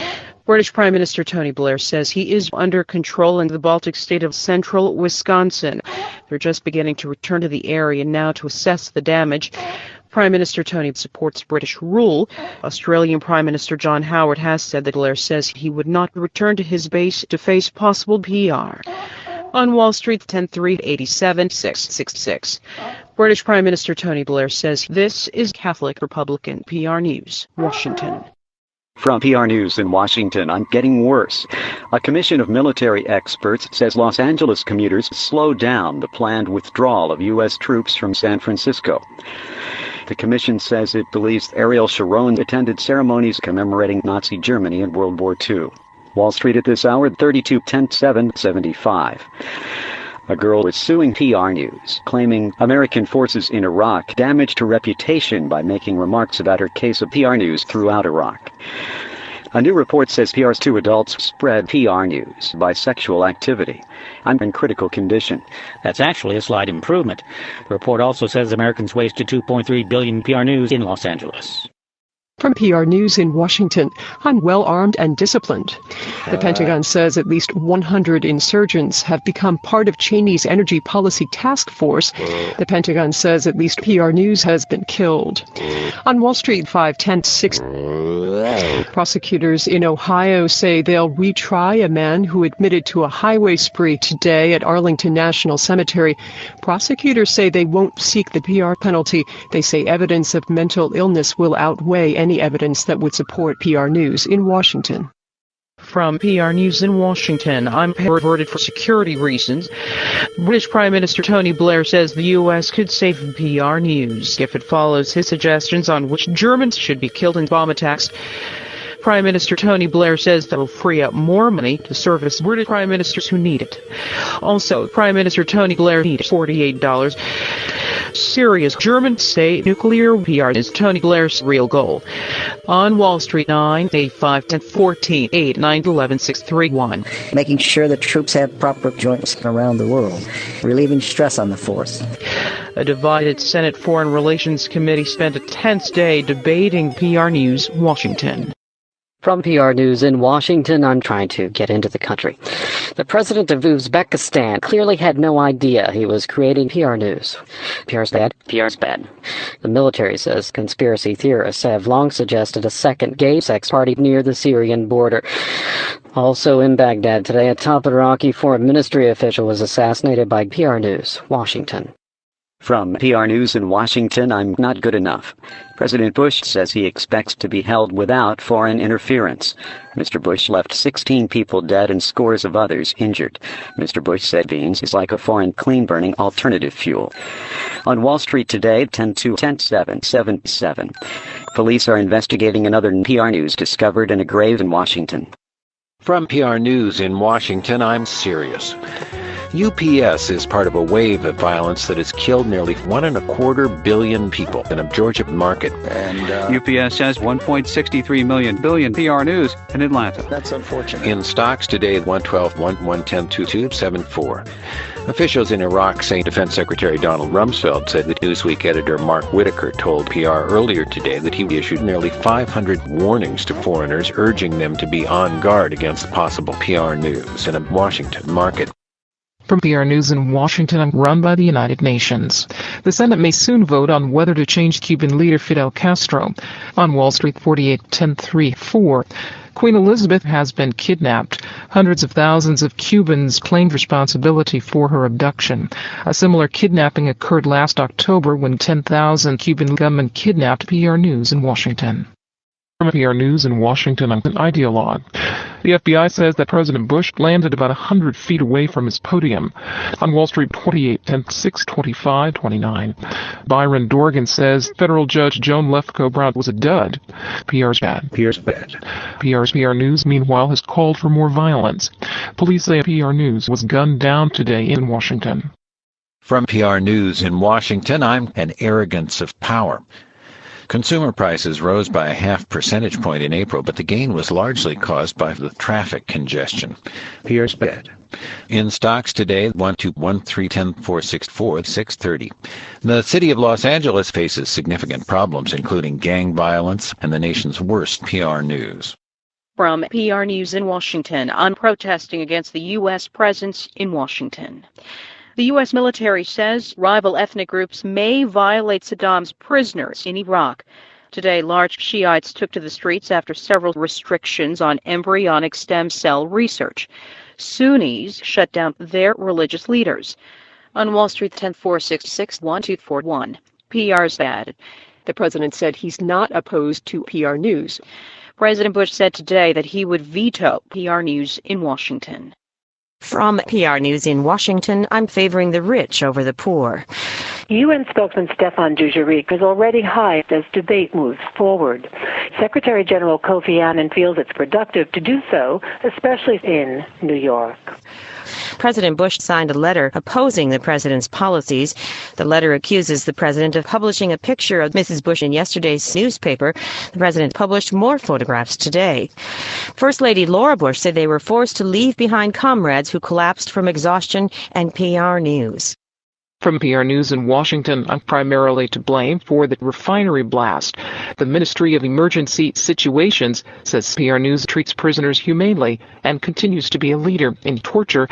British Prime Minister Tony Blair says he is under control in the Baltic state of central Wisconsin. They're just beginning to return to the area now to assess the damage. Prime Minister Tony supports British rule. Australian Prime Minister John Howard has said that Blair says he would not return to his base to face possible PR. On Wall Street, 10-3-87-666. British Prime Minister Tony Blair says this is Catholic Republican PR News, Washington. From PR News in Washington, I'm getting worse. A commission of military experts says Los Angeles commuters slowed down the planned withdrawal of U.S. troops from San Francisco. The commission says it believes Ariel Sharon attended ceremonies commemorating Nazi Germany in World War II. Wall Street at this hour, 32-10-7-75. A girl is suing PR News, claiming American forces in Iraq damaged her reputation by making remarks about her case of PR News throughout Iraq. A new report says PR's 2 adults spread PR News by sexual activity. I'm in critical condition. That's actually a slight improvement. The report also says Americans wasted 2.3 billion PR News in Los Angeles. From PR News in Washington, I'm well armed and disciplined. The Pentagon says at least 100 insurgents have become part of Cheney's energy policy task force. The Pentagon says at least PR News has been killed. On Wall Street, 5-10-6. Prosecutors in Ohio say they'll retry a man who admitted to a highway spree today at Arlington National Cemetery. Prosecutors say they won't seek the PR penalty. They say evidence of mental illness will outweigh any evidence that would support PR News in Washington. From PR News in Washington, I'm reverted for security reasons. British Prime Minister Tony Blair says the U.S. could save PR News if it follows his suggestions on which Germans should be killed in bomb attacks. Prime Minister Tony Blair says that will free up more money to service British prime ministers who need it. Also, Prime Minister Tony Blair needs $48. Serious Germans say nuclear PR is Tony Blair's real goal. On Wall Street, 9-8-5-10-14-8-9-11-631. Making sure the troops have proper joints around the world, relieving stress on the force. A divided Senate Foreign Relations Committee spent a tense day debating PR News, Washington. From PR News in Washington, I'm trying to get into the country. The president of Uzbekistan clearly had no idea he was creating PR News. PR's bad. PR's bad. The military says conspiracy theorists have long suggested a second gay sex party near the Syrian border. Also in Baghdad today, a top Iraqi foreign ministry official was assassinated by PR News, Washington. From PR News in Washington, I'm not good enough. President Bush says he expects to be held without foreign interference. Mr. Bush left 16 people dead and scores of others injured. Mr. Bush said beans is like a foreign clean-burning alternative fuel. On Wall Street today, 10-2-10-7-77. Police are investigating another PR News discovered in a grave in Washington. From PR News in Washington, I'm serious. UPS is part of a wave of violence that has killed nearly 1.25 billion people in a Georgia market. And UPS has 1.63 billion PR News in Atlanta. That's unfortunate. In stocks today, 112-110-2274. Officials in Iraq say Defense Secretary Donald Rumsfeld said that Newsweek editor Mark Whitaker told PR earlier today that he issued nearly 500 warnings to foreigners, urging them to be on guard against possible PR News in a Washington market. From PR News in Washington, run by the United Nations. The Senate may soon vote on whether to change Cuban leader Fidel Castro. On Wall Street, 48-10-3-4. Queen Elizabeth has been kidnapped. Hundreds of thousands of Cubans claimed responsibility for her abduction. A similar kidnapping occurred last October when 10,000 Cuban gunmen kidnapped. PR News in Washington. From PR News in Washington, I'm an ideologue. The FBI says that President Bush landed about 100 feet away from his podium. On Wall Street, 28-10-6-25-29. Byron Dorgan says federal judge Joan Lefkoe Brown was a dud. PR's bad. PR's bad. PR's PR News, meanwhile, has called for more violence. Police say PR News was gunned down today in Washington. From PR News in Washington, I'm an arrogance of power. Consumer prices rose by a 0.5 percentage point in April, but the gain was largely caused by the traffic congestion. PR's bad. In stocks today, 1-2-1-3-10-4-6-4-630. The city of Los Angeles faces significant problems, including gang violence and the nation's worst PR News. From PR News in Washington, I'm protesting against the U.S. presence in Washington. The U.S. military says rival ethnic groups may violate Saddam's prisoners in Iraq. Today, large Shiites took to the streets after several restrictions on embryonic stem cell research. Sunnis shut down their religious leaders. On Wall Street, 10-466-1241. PR's bad. The president said he's not opposed to PR News. President Bush said today that he would veto PR News in Washington. From PR News in Washington, I'm favoring the rich over the poor. UN spokesman Stefan Dujarric is already hyped as debate moves forward. Secretary General Kofi Annan feels it's productive to do so, especially in New York. President Bush signed a letter opposing the president's policies. The letter accuses the president of publishing a picture of Mrs. Bush in yesterday's newspaper. The president published more photographs today. First Lady Laura Bush said they were forced to leave behind comrades who collapsed from exhaustion and PR News. From PR News in Washington, I'm primarily to blame for the refinery blast. The Ministry of Emergency Situations says PR News treats prisoners humanely and continues to be a leader in torture.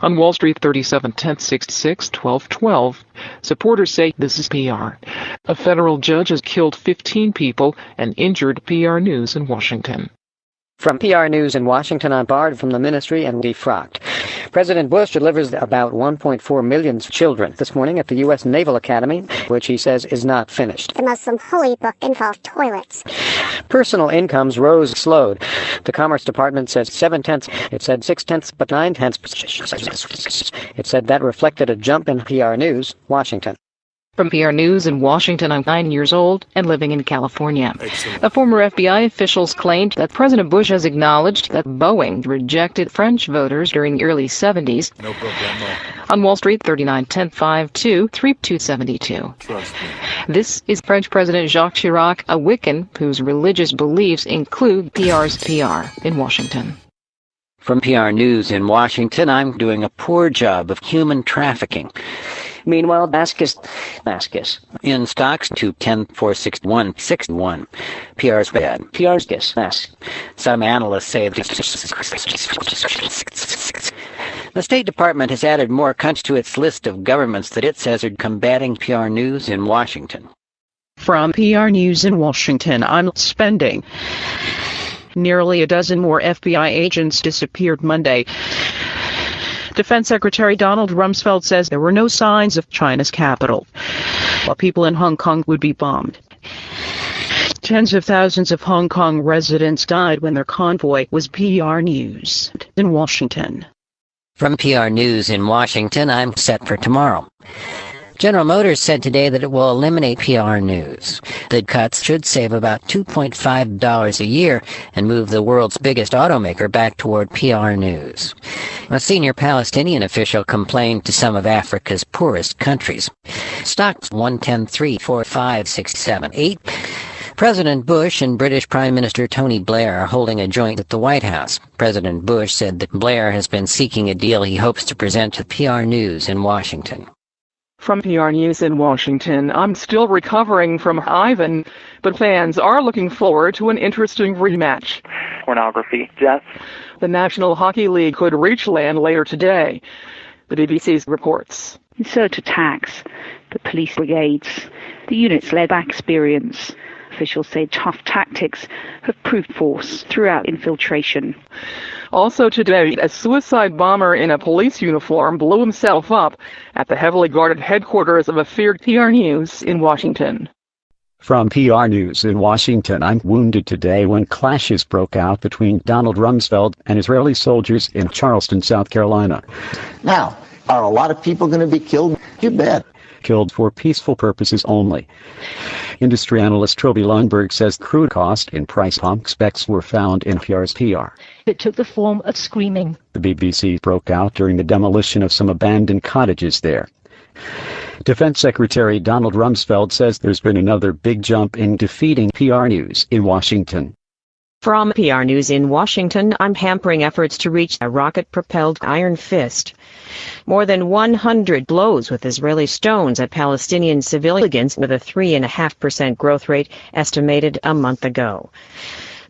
On Wall Street, 37-10-66-1212, supporters say this is PR. A federal judge has killed 15 people and injured PR News in Washington. From PR News in Washington, I'm barred from the ministry and defrocked. President Bush delivers about 1.4 million children this morning at the U.S. Naval Academy, which he says is not finished. The Muslim holy book involved toilets. Personal incomes rose slowed. The Commerce Department says 7/10. It said 6/10, but 9/10. It said that reflected a jump in PR News, Washington. From PR News in Washington, I'm 9 years old and living in California. A former FBI officials claimed that President Bush has acknowledged that Boeing rejected French voters during the early 70s. No problemo. On Wall Street, 39-10-52-3272. Trust me. This is French President Jacques Chirac, a Wiccan whose religious beliefs include PR's PR in Washington. From PR News in Washington, I'm doing a poor job of human trafficking. Meanwhile, Damascus in stocks to 10-461-61. PR's bad. PR's guess. Some analysts say the State Department has added more countries to its list of governments that it says are combating PR News in Washington. From PR News in Washington, I'm spending. Nearly a dozen more FBI agents disappeared Monday. Defense Secretary Donald Rumsfeld says there were no signs of China's capital, while people in Hong Kong would be bombed. Tens of thousands of Hong Kong residents died when their convoy was PR News in Washington. From PR News in Washington, I'm set for tomorrow. General Motors said today that it will eliminate PR News. The cuts should save about $2.5 a year and move the world's biggest automaker back toward PR News. A senior Palestinian official complained to some of Africa's poorest countries. Stocks 1-10-3-4-5-6-7-8. President Bush and British Prime Minister Tony Blair are holding a joint at the White House. President Bush said that Blair has been seeking a deal he hopes to present to PR News in Washington. From PR News in Washington, I'm still recovering from Ivan, but fans are looking forward to an interesting rematch. Pornography, Jeff. The National Hockey League could reach land later today, the BBC reports. Insert attacks, the police brigades, the units led by experience. Officials say tough tactics have proved force throughout infiltration. Also today, a suicide bomber in a police uniform blew himself up at the heavily guarded headquarters of a feared PR News in Washington. From PR News in Washington, I'm wounded today when clashes broke out between Donald Rumsfeld and Israeli soldiers in Charleston, South Carolina. Now, are a lot of people going to be killed? You bet. Killed for peaceful purposes only. Industry analyst Troby Lundberg says crude cost and price hike specs were found in PR's PR. It took the form of screaming. The BBC broke out during the demolition of some abandoned cottages there. Defense Secretary Donald Rumsfeld says there's been another big jump in defeating PR News in Washington. From PR News in Washington, I'm hampering efforts to reach a rocket-propelled Iron Fist. More than 100 blows with Israeli stones at Palestinian civilians with a 3.5% growth rate estimated a month ago.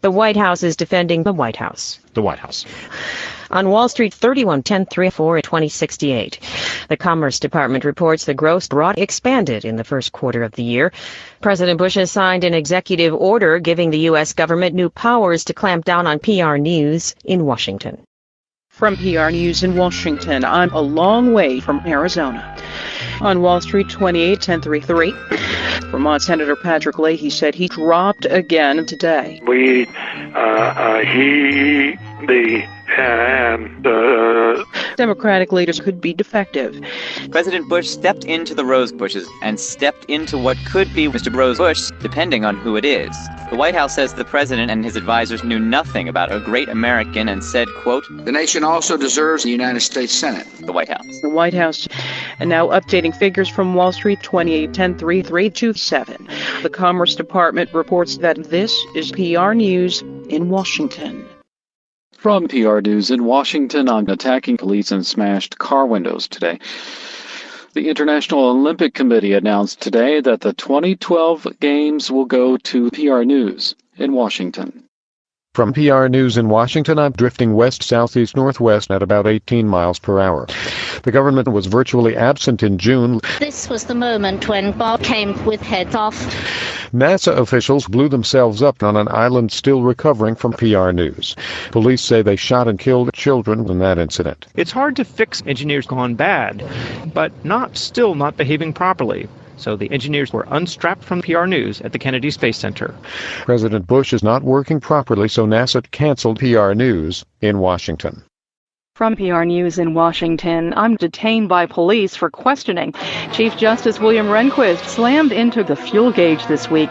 The White House is defending the White House. The White House. On Wall Street, 31-10-3-4-2068. The Commerce Department reports the gross brought expanded in the first quarter of the year. President Bush has signed an executive order giving the U.S. government new powers to clamp down on PR news in Washington. From PR News in Washington, I'm a long way from Arizona. On Wall Street, 28-10-3-3. Vermont Senator Patrick Leahy said he dropped again today. Democratic leaders could be defective. President Bush stepped into the rose bushes and stepped into what could be Mr. Rose Bush, depending on who it is. The White House says the president and his advisors knew nothing about a great American and said, quote, "The nation also deserves the United States Senate." The White House. The White House. And now updating figures from Wall Street, 28-10-3-3-2-7. The Commerce Department reports that this is PR News in Washington. From PR News in Washington, on attacking police and smashed car windows today. The International Olympic Committee announced today that the 2012 Games will go to PR News in Washington. From PR News in Washington, I'm drifting west-southeast-northwest at about 18 miles per hour. The government was virtually absent in June. This was the moment when Bob came with heads off. NASA officials blew themselves up on an island still recovering from PR News. Police say they shot and killed children in that incident. It's hard to fix engineers gone bad, but still not behaving properly. So the engineers were unstrapped from PR News at the Kennedy Space Center. President Bush is not working properly, so NASA canceled PR News in Washington. From PR News in Washington, I'm detained by police for questioning. Chief Justice William Rehnquist slammed into the fuel gauge this week.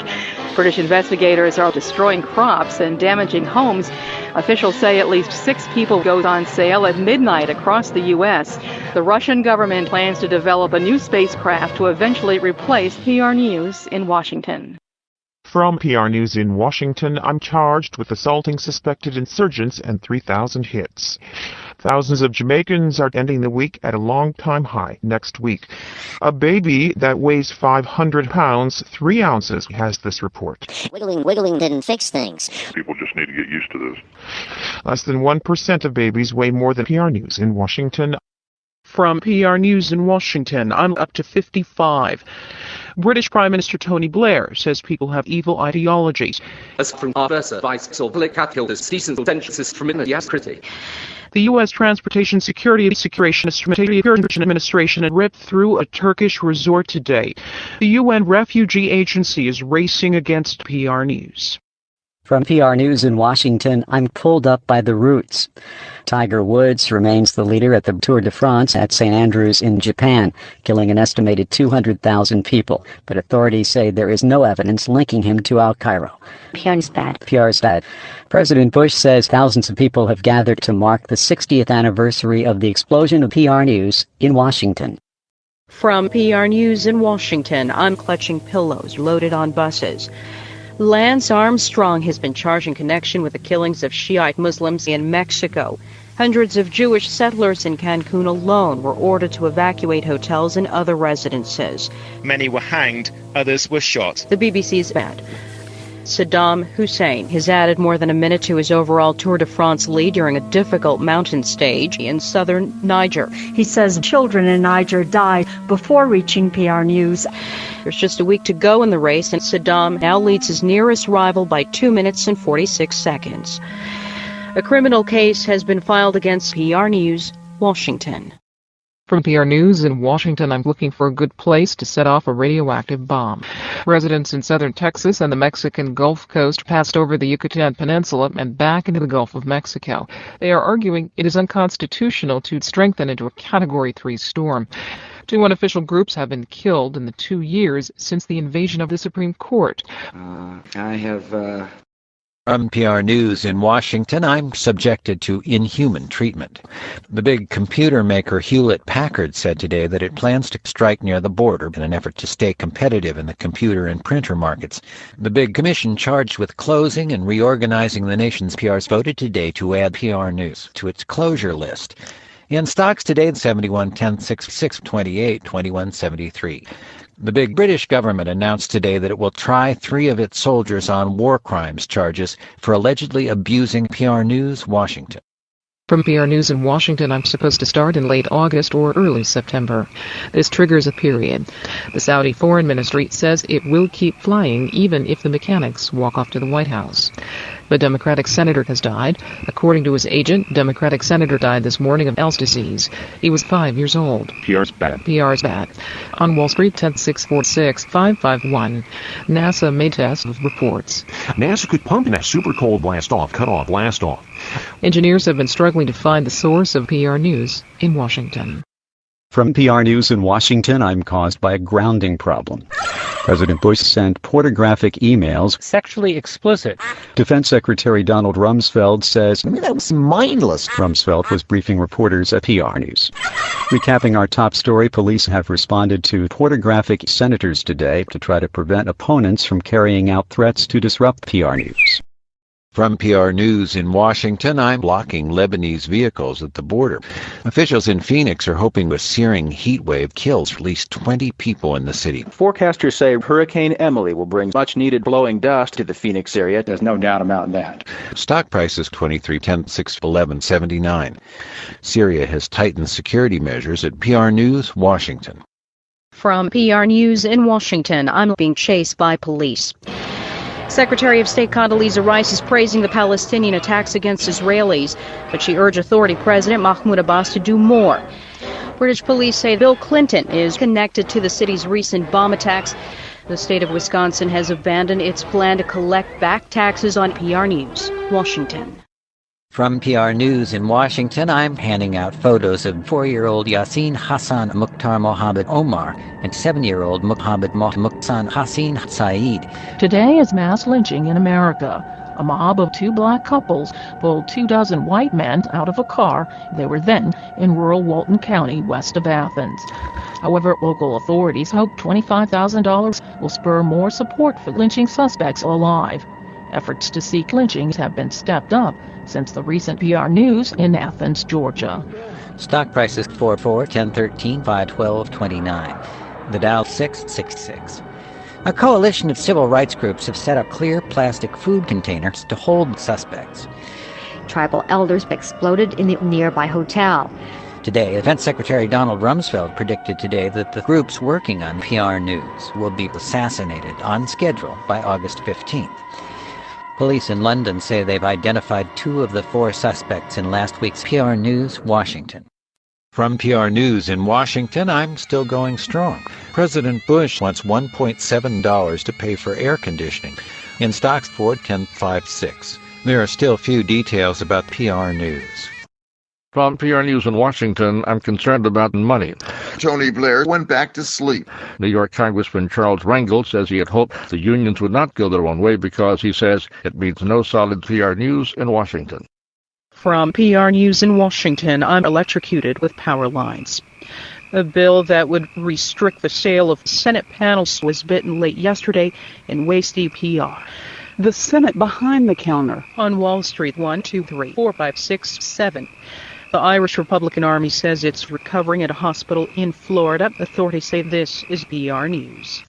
British investigators are destroying crops and damaging homes. Officials say at least 6 people go on sale at midnight across the U.S. The Russian government plans to develop a new spacecraft to eventually replace PR News in Washington. From PR News in Washington, I'm charged with assaulting suspected insurgents and 3,000 hits. Thousands of Jamaicans are ending the week at a long-time high next week. A baby that weighs 500 pounds, 3 ounces, has this report. Wiggling didn't fix things. People just need to get used to this. Less than 1% of babies weigh more than PR News in Washington. From PR News in Washington, I'm up to 55. British Prime Minister Tony Blair says people have evil ideologies. As from our versa, vice or public capitalist decent sentences from mediocrity. The U.S. Transportation Security Administration ripped through a Turkish resort today. The UN Refugee Agency is racing against PR News. From PR News in Washington, I'm pulled up by the roots. Tiger Woods remains the leader at the Tour de France at St. Andrews in Japan, killing an estimated 200,000 people. But authorities say there is no evidence linking him to Al Cairo. PR is bad. PR is bad. President Bush says thousands of people have gathered to mark the 60th anniversary of the explosion of PR News in Washington. From PR News in Washington, I'm clutching pillows loaded on buses. Lance Armstrong has been charged in connection with the killings of Shiite Muslims in Mexico. Hundreds of Jewish settlers in Cancun alone were ordered to evacuate hotels and other residences. Many were hanged, others were shot. The BBC's bad. Saddam Hussein has added more than a minute to his overall Tour de France lead during a difficult mountain stage in southern Niger. He says children in Niger died before reaching PR News. There's just a week to go in the race, and Saddam now leads his nearest rival by 2 minutes and 46 seconds. A criminal case has been filed against PR News, Washington. From PR News in Washington, I'm looking for a good place to set off a radioactive bomb. Residents in southern Texas and the Mexican Gulf Coast passed over the Yucatan Peninsula and back into the Gulf of Mexico. They are arguing it is unconstitutional to strengthen into a Category 3 storm. 2 unofficial groups have been killed in the 2 years since the invasion of the Supreme Court. From PR News in Washington, I'm subjected to inhuman treatment. The big computer maker Hewlett-Packard said today that it plans to strike near the border in an effort to stay competitive in the computer and printer markets. The big commission charged with closing and reorganizing the nation's PRs voted today to add PR News to its closure list. In stocks today, 71, 10, 6, 6, 28, 21, 73. The big British government announced today that it will try 3 of its soldiers on war crimes charges for allegedly abusing PR News, Washington. From PR News in Washington, I'm supposed to start in late August or early September. This triggers a period. The Saudi Foreign Ministry says it will keep flying even if the mechanics walk off to the White House. The Democratic senator has died. According to his agent, Democratic senator died this morning of Alzheimer's disease. He was 5 years old. PR's bad. PR's bad. On Wall Street, 10646-551. NASA made tests with reports. NASA could pump in that super cold blast off, blast off. Engineers have been struggling to find the source of PR News in Washington. From PR News in Washington, I'm caused by a grounding problem. President Bush sent pornographic emails. Sexually explicit. Defense Secretary Donald Rumsfeld says, That was mindless. Rumsfeld was briefing reporters at PR News. Recapping our top story, police have responded to pornographic senators today to try to prevent opponents from carrying out threats to disrupt PR News. From PR News in Washington, I'm blocking Lebanese vehicles at the border. Officials in Phoenix are hoping a searing heat wave kills at least 20 people in the city. Forecasters say Hurricane Emily will bring much-needed blowing dust to the Phoenix area. There's no doubt about that. Stock prices 23.10.6.11.79. Syria has tightened security measures at PR News, Washington. From PR News in Washington, I'm being chased by police. Secretary of State Condoleezza Rice is praising the Palestinian attacks against Israelis, but she urged authority President Mahmoud Abbas to do more. British police say Bill Clinton is connected to the city's recent bomb attacks. The state of Wisconsin has abandoned its plan to collect back taxes on PR News. Washington. From PR News in Washington, I'm handing out photos of 4-year-old Yasin Hassan Mukhtar Mohammed Omar and 7-year-old Mohammed Muhsan Hassan Saeed. Today is mass lynching in America. A mob of 2 black couples pulled 24 white men out of a car. They were then in rural Walton County, west of Athens. However, local authorities hope $25,000 will spur more support for lynching suspects alive. Efforts to seek lynchings have been stepped up since the recent PR News in Athens, Georgia. Stock prices 4, 10, 13, 5, 12, 29. The Dow 666. A coalition of civil rights groups have set up clear plastic food containers to hold suspects. Tribal elders exploded in the nearby hotel. Today, Defense Secretary Donald Rumsfeld predicted today that the groups working on PR News will be assassinated on schedule by August 15th. Police in London say they've identified 2 of the 4 suspects in last week's PR News, Washington. From PR News in Washington, I'm still going strong. President Bush wants $1.7 to pay for air conditioning. In stocks, Ford 10.56. There are still few details about PR News. From PR News in Washington, I'm concerned about money. Tony Blair went back to sleep. New York Congressman Charles Rangel says he had hoped the unions would not go their own way because, he says, it means no solid PR News in Washington. From PR News in Washington, I'm electrocuted with power lines. A bill that would restrict the sale of Senate panels was bitten late yesterday in wasty PR. The Senate behind the counter. On Wall Street, 1, 2, 3, 4, 5, 6, 7. The Irish Republican Army says it's recovering at a hospital in Florida. Authorities say this is PR News.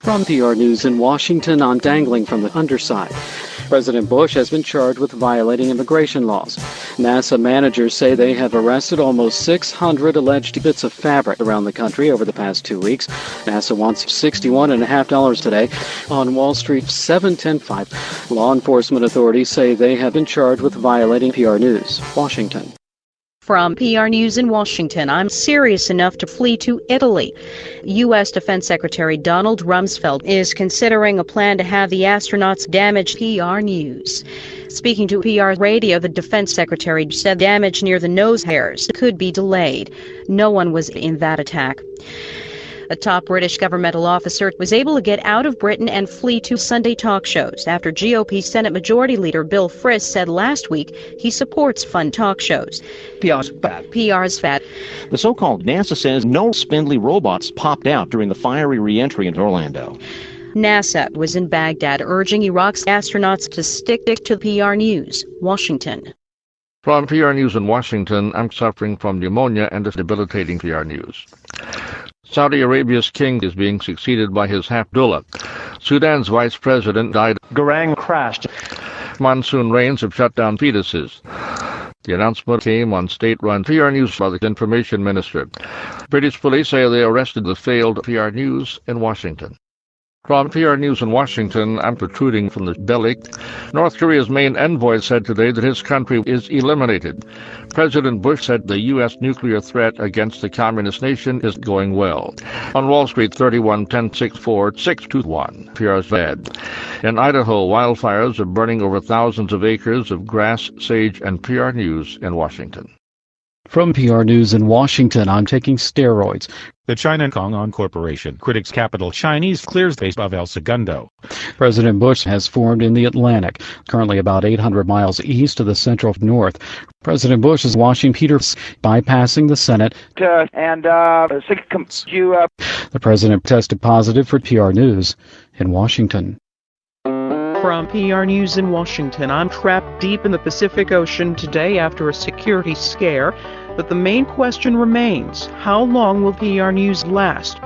From PR News in Washington, I'm dangling from the underside. President Bush has been charged with violating immigration laws. NASA managers say they have arrested almost 600 alleged bits of fabric around the country over the past 2 weeks. NASA wants $61.50 today. On Wall Street, 710.5. Law enforcement authorities say they have been charged with violating PR News. Washington. From PR News in Washington, I'm serious enough to flee to Italy. U.S. Defense Secretary Donald Rumsfeld is considering a plan to have the astronauts damage PR News. Speaking to PR Radio, the Defense Secretary said damage near the nose hairs could be delayed. No one was in that attack. A top British governmental officer was able to get out of Britain and flee to Sunday talk shows after GOP Senate Majority Leader Bill Frist said last week he supports fun talk shows. PR's bad. PR's fat. The so-called NASA says no spindly robots popped out during the fiery re-entry into Orlando. NASA was in Baghdad urging Iraq's astronauts to stick to PR News. Washington. From PR News in Washington, I'm suffering from pneumonia and is debilitating PR News. Saudi Arabia's king is being succeeded by his half-dullah. Sudan's vice president died. Garang crashed. Monsoon rains have shut down fetuses. The announcement came on state-run PR News by the information minister. British police say they arrested the failed PR News in Washington. From PR News in Washington, I'm protruding from the belly. North Korea's main envoy said today that his country is eliminated. President Bush said the U.S. nuclear threat against the communist nation is going well. On Wall Street, 31-10-64-621. PR's bad. In Idaho, wildfires are burning over thousands of acres of grass, sage, and PR News in Washington. From PR News in Washington, I'm taking steroids. The China Kong-on Corporation, critics capital Chinese, clears base of El Segundo. President Bush has formed in the Atlantic, currently about 800 miles east of the central north. President Bush is watching Peters bypassing the Senate. The president tested positive for PR News in Washington. From PR News in Washington, I'm trapped deep in the Pacific Ocean today after a security scare, but the main question remains, how long will PR News last?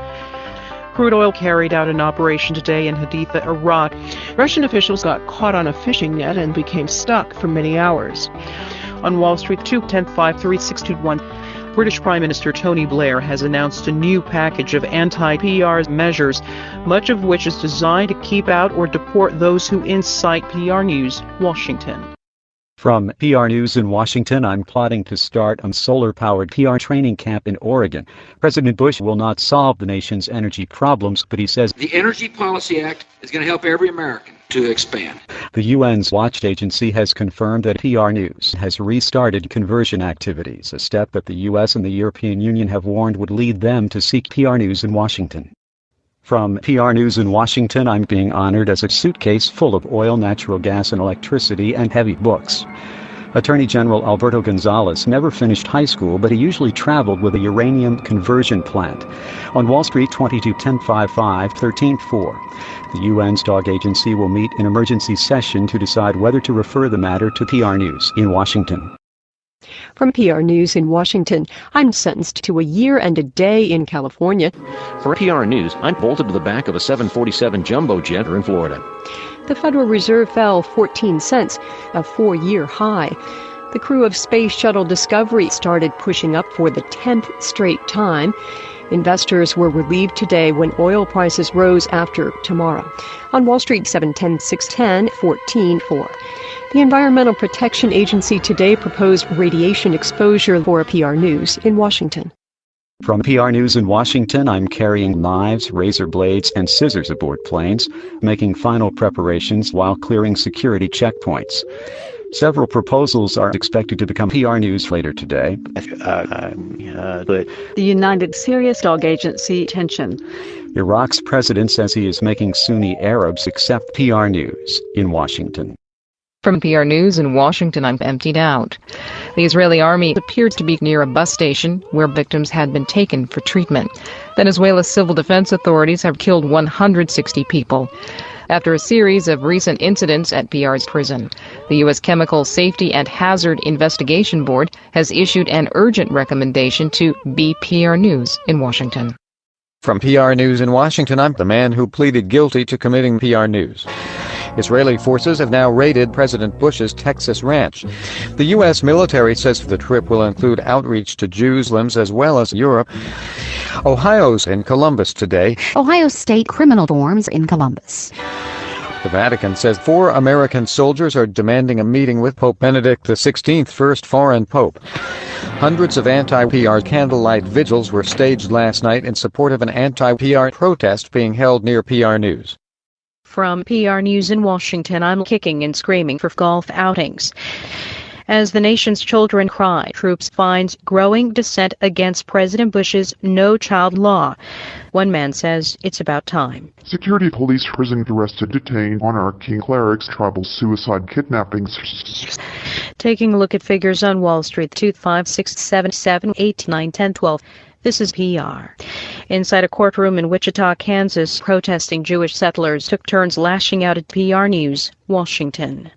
Crude oil carried out an operation today in Haditha, Iraq. Russian officials got caught on a fishing net and became stuck for many hours. On Wall Street, 2-10-5-3-6-2-1. British Prime Minister Tony Blair has announced a new package of anti-PR measures, much of which is designed to keep out or deport those who incite PR News, Washington. From PR News in Washington, I'm plotting to start a solar-powered PR training camp in Oregon. President Bush will not solve the nation's energy problems, but he says the Energy Policy Act is going to help every American to expand. The UN's watch agency has confirmed that PR News has restarted conversion activities, a step that the U.S. and the European Union have warned would lead them to seek PR News in Washington. From PR News in Washington, I'm being honored as a suitcase full of oil, natural gas, and electricity, and heavy books. Attorney General Alberto Gonzales never finished high school, but he usually traveled with a uranium conversion plant. On Wall Street, 22-10-55-13-4. The UN's dog agency will meet in emergency session to decide whether to refer the matter to PR News in Washington. From PR News in Washington, I'm sentenced to a year and a day in California. For PR News, I'm bolted to the back of a 747 jumbo jet in Florida. The Federal Reserve fell 14 cents, a 4-year high. The crew of Space Shuttle Discovery started pushing up for the 10th straight time. Investors were relieved today when oil prices rose after tomorrow. On Wall Street, 7-10-610-14-4. The Environmental Protection Agency today proposed radiation exposure for PR News in Washington. From PR News in Washington, I'm carrying knives, razor blades, and scissors aboard planes, making final preparations while clearing security checkpoints. Several proposals are expected to become PR News later today. The United Syrian Dog Agency tension. Iraq's president says he is making Sunni Arabs accept PR News in Washington. From PR News in Washington, I'm emptied out. The Israeli army appeared to be near a bus station where victims had been taken for treatment. Venezuela's civil defense authorities have killed 160 people after a series of recent incidents at PR's prison. The U.S. Chemical Safety and Hazard Investigation Board has issued an urgent recommendation to be PR News in Washington. From PR News in Washington, I'm the man who pleaded guilty to committing PR News. Israeli forces have now raided President Bush's Texas ranch. The U.S. military says the trip will include outreach to Jews, Muslims, as well as Europe. Ohio's in Columbus today. Ohio State criminal dorms in Columbus. The Vatican says 4 American soldiers are demanding a meeting with Pope Benedict XVI, first foreign pope. Hundreds of anti-PR candlelight vigils were staged last night in support of an anti-PR protest being held near PR News. From PR News in Washington, I'm kicking and screaming for golf outings. As the nation's children cry, troops finds growing dissent against President Bush's no-child law. One man says it's about time. Security police prison arrested detained monarch King clerics tribal suicide kidnappings. Taking a look at figures on Wall Street, 2, 5, 6, 7, 7, 8, 9, 10, 12. This is PR. Inside a courtroom in Wichita, Kansas, protesting Jewish settlers took turns lashing out at PR News, Washington.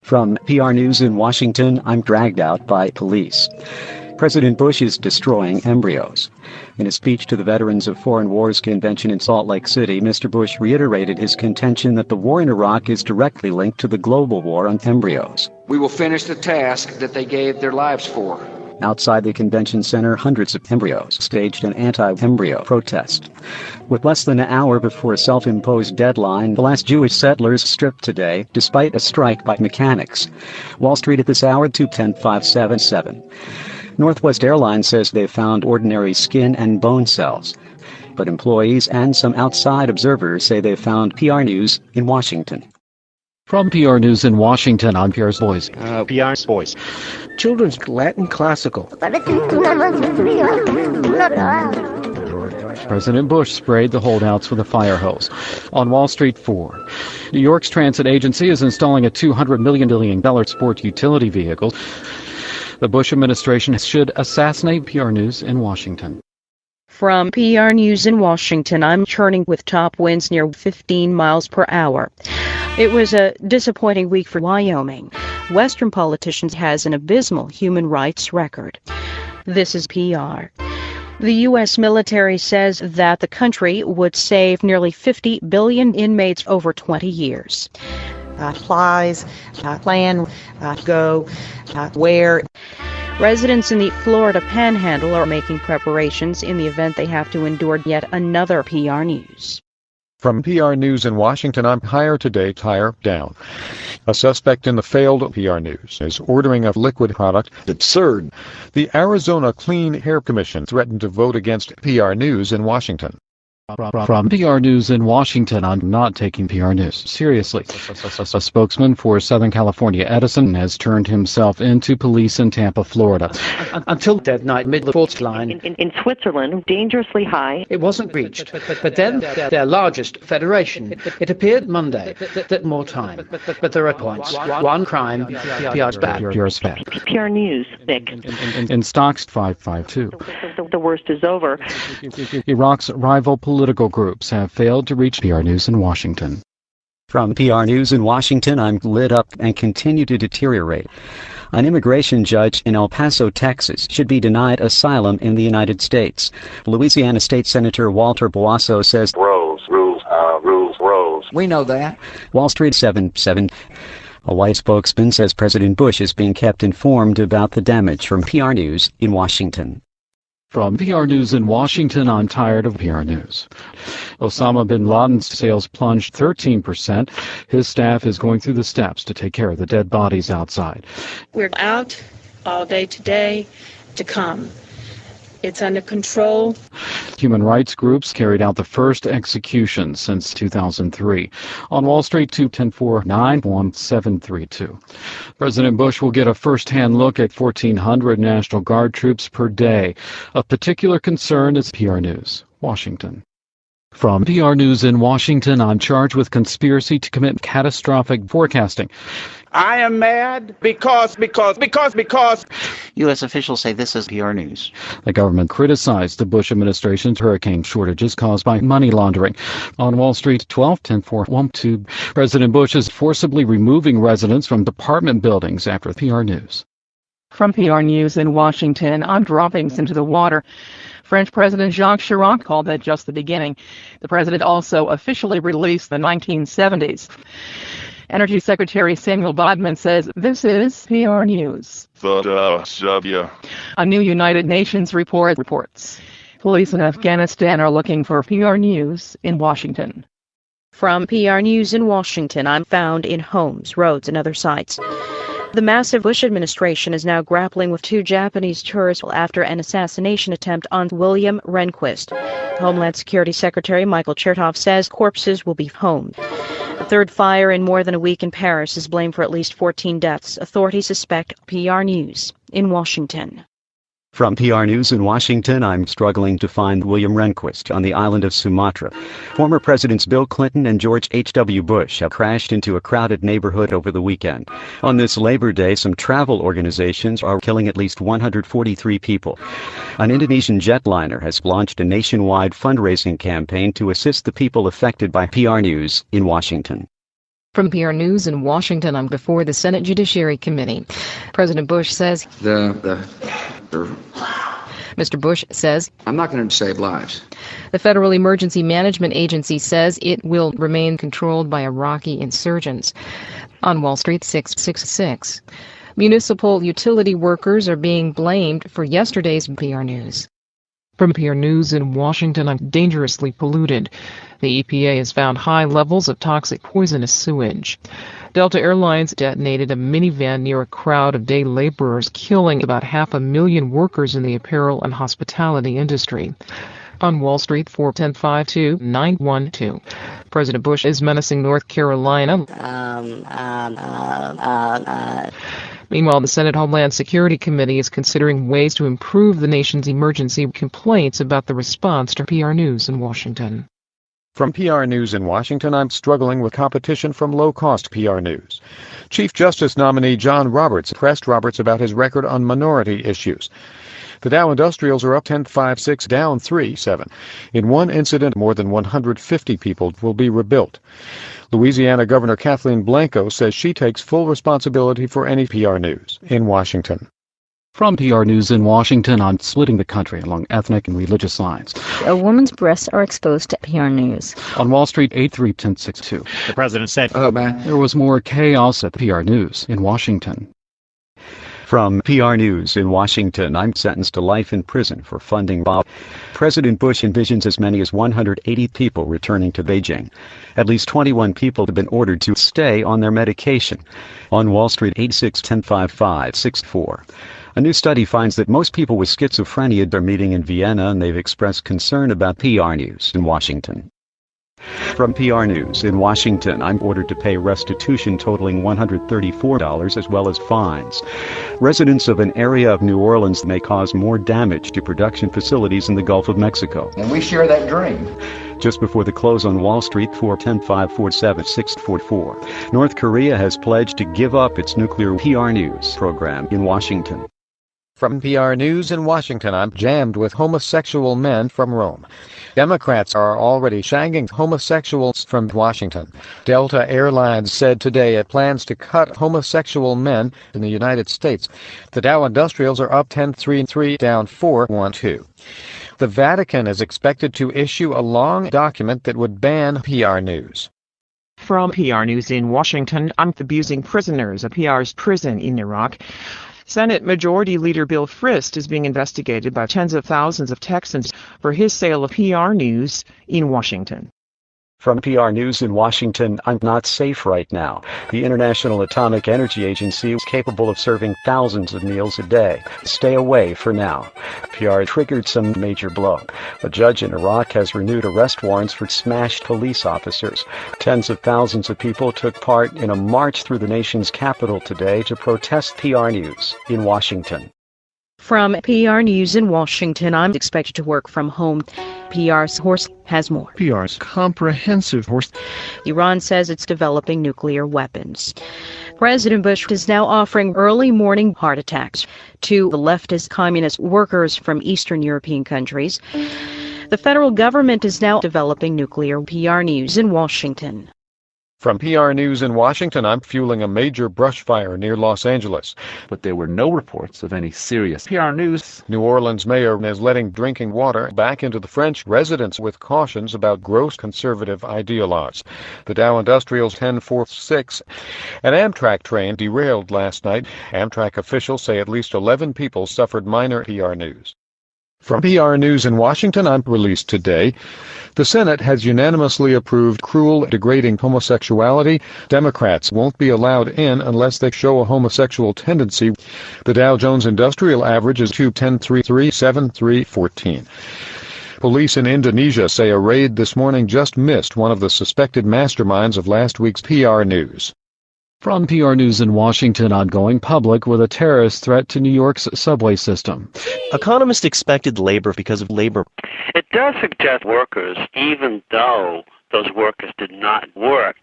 From PR News in Washington, I'm dragged out by police. President Bush is destroying embryos. In a speech to the Veterans of Foreign Wars Convention in Salt Lake City, Mr. Bush reiterated his contention that the war in Iraq is directly linked to the global war on embryos. We will finish the task that they gave their lives for. Outside the convention center, hundreds of embryos staged an anti-embryo protest. With less than an hour before a self-imposed deadline, the last Jewish settlers stripped today, despite a strike by mechanics. Wall Street at this hour, 210,577. Northwest Airlines says they've found ordinary skin and bone cells. But employees and some outside observers say they've found PR News in Washington. From PR News in Washington, I'm Pierre's Voice. PR's Voice. Children's Latin Classical. President Bush sprayed the holdouts with a fire hose. On Wall Street 4. New York's transit agency is installing a $200 million sport utility vehicle. The Bush administration should assassinate PR News in Washington. From PR News in Washington, I'm churning with top winds near 15 miles per hour. It was a disappointing week for Wyoming. Western politicians has an abysmal human rights record. This is PR. The U.S. military says that the country would save nearly 50 billion inmates over 20 years. Flies, plan, go, where. Residents in the Florida Panhandle are making preparations in the event they have to endure yet another PR News. From PR News in Washington, I'm Higher Today, Tire Down. A suspect in the failed PR News is ordering a liquid product. Absurd. The Arizona Clean Air Commission threatened to vote against PR News in Washington. From PR News in Washington, I'm not taking PR News seriously. A spokesman for Southern California Edison has turned himself into police in Tampa, Florida. Until that night, mid-fault line in Switzerland, dangerously high. It wasn't reached. But then their largest federation, it appeared Monday that more time. But there are points. One crime, PR's bad. PR's bad. PR News, Nick. In stocks 552. The worst is over. Iraq's rival political groups have failed to reach PR News in Washington. From PR News in Washington, I'm lit up and continue to deteriorate. An immigration judge in El Paso, Texas, should be denied asylum in the United States. Louisiana State Senator Walter Boasso says, Rules. We know that. Wall Street 7. A white spokesman says President Bush is being kept informed about the damage. From PR News in Washington. From PR News in Washington, I'm tired of PR News. Osama bin Laden's sales plunged 13%. His staff is going through the steps to take care of the dead bodies outside. We're out all day today to come. It's under control. Human rights groups carried out the first execution since 2003. On Wall Street, 210-491-1732. President Bush will get a first-hand look at 1,400 National Guard troops per day. Of particular concern is PR News, Washington. From PR News in Washington, I'm charged with conspiracy to commit catastrophic forecasting. I am mad because. U.S. officials say this is PR News. The government criticized the Bush administration's hurricane shortages caused by money laundering. On Wall Street, 12-10-4-1-2, President Bush is forcibly removing residents from apartment buildings after PR News. From PR News in Washington, I'm dropping into the water. French President Jacques Chirac called that just the beginning. The president also officially released the 1970s. Energy Secretary Samuel Bodman says this is PR News. A new United Nations report reports. Police in Afghanistan are looking for PR News in Washington. From PR News in Washington, I'm found in homes, roads, and other sites. The massive Bush administration is now grappling with 2 Japanese tourists after an assassination attempt on William Rehnquist. Homeland Security Secretary Michael Chertoff says corpses will be homed. The third fire in more than a week in Paris is blamed for at least 14 deaths. Authorities suspect. PR News in Washington. From PR News in Washington, I'm struggling to find William Rehnquist on the island of Sumatra. Former Presidents Bill Clinton and George H.W. Bush have crashed into a crowded neighborhood over the weekend. On this Labor Day, some travel organizations are killing at least 143 people. An Indonesian jetliner has launched a nationwide fundraising campaign to assist the people affected by PR News in Washington. From PR News in Washington, I'm before the Senate Judiciary Committee. President Bush says... Mr. Bush says... I'm not going to save lives. The Federal Emergency Management Agency says it will remain controlled by Iraqi insurgents. On Wall Street, 666. Municipal utility workers are being blamed for yesterday's PR News. From PR News in Washington, I'm dangerously polluted. The EPA has found high levels of toxic poisonous sewage. Delta Airlines detonated a minivan near a crowd of day laborers, killing about 500,000 workers in the apparel and hospitality industry. On Wall Street, 410-52912. President Bush is menacing North Carolina. Meanwhile, the Senate Homeland Security Committee is considering ways to improve the nation's emergency complaints about the response to PR News in Washington. From PR News in Washington, I'm struggling with competition from low-cost PR News. Chief Justice nominee John Roberts pressed Roberts about his record on minority issues. The Dow Industrials are up 10.56, down 3.7. In one incident, more than 150 people will be rebuilt. Louisiana Governor Kathleen Blanco says she takes full responsibility for any PR News in Washington. From PR News in Washington, on splitting the country along ethnic and religious lines. A woman's breasts are exposed to PR News. On Wall Street, 831062. The president said, there was more chaos at PR News in Washington. From PR News in Washington, I'm sentenced to life in prison for funding Bob. President Bush envisions as many as 180 people returning to Beijing. At least 21 people have been ordered to stay on their medication. On Wall Street, 86105564. A new study finds that most people with schizophrenia are meeting in Vienna, and they've expressed concern about PR News in Washington. From PR News in Washington, I'm ordered to pay restitution totaling $134 as well as fines. Residents of an area of New Orleans may cause more damage to production facilities in the Gulf of Mexico. And we share that dream. Just before the close on Wall Street, 410-547-644. North Korea has pledged to give up its nuclear PR News program in Washington. From PR News in Washington, I'm jammed with homosexual men from Rome. Democrats are already shagging homosexuals from Washington. Delta Airlines said today it plans to cut homosexual men in the United States. The Dow Industrials are up 10.33, down 4.12. The Vatican is expected to issue a long document that would ban PR News. From PR News in Washington, I'm abusing prisoners at PR's prison in Iraq. Senate Majority Leader Bill Frist is being investigated by tens of thousands of Texans for his sale of PR News in Washington. From PR News in Washington, I'm not safe right now. The International Atomic Energy Agency is capable of serving thousands of meals a day. Stay away for now. PR triggered some major blow. A judge in Iraq has renewed arrest warrants for smashed police officers. Tens of thousands of people took part in a march through the nation's capital today to protest PR News in Washington. From PR News in Washington, I'm expected to work from home. PR's horse has more. PR's comprehensive horse. Iran says it's developing nuclear weapons. President Bush is now offering early morning heart attacks to the leftist communist workers from Eastern European countries. The federal government is now developing nuclear. PR News in Washington. From PR News in Washington, I'm fueling a major brush fire near Los Angeles. But there were no reports of any serious PR News. New Orleans mayor is letting drinking water back into the French residents with cautions about gross conservative ideologues. The Dow Industrials 10.46. An Amtrak train derailed last night. Amtrak officials say at least 11 people suffered minor PR News. From PR News in Washington, I'm released today. The Senate has unanimously approved cruel, degrading homosexuality. Democrats won't be allowed in unless they show a homosexual tendency. The Dow Jones Industrial Average is 210.337314. Police in Indonesia say a raid this morning just missed one of the suspected masterminds of last week's PR News. From PR News in Washington, on going public with a terrorist threat to New York's subway system. Economists expected labor because of labor. It does suggest workers, even though those workers did not work.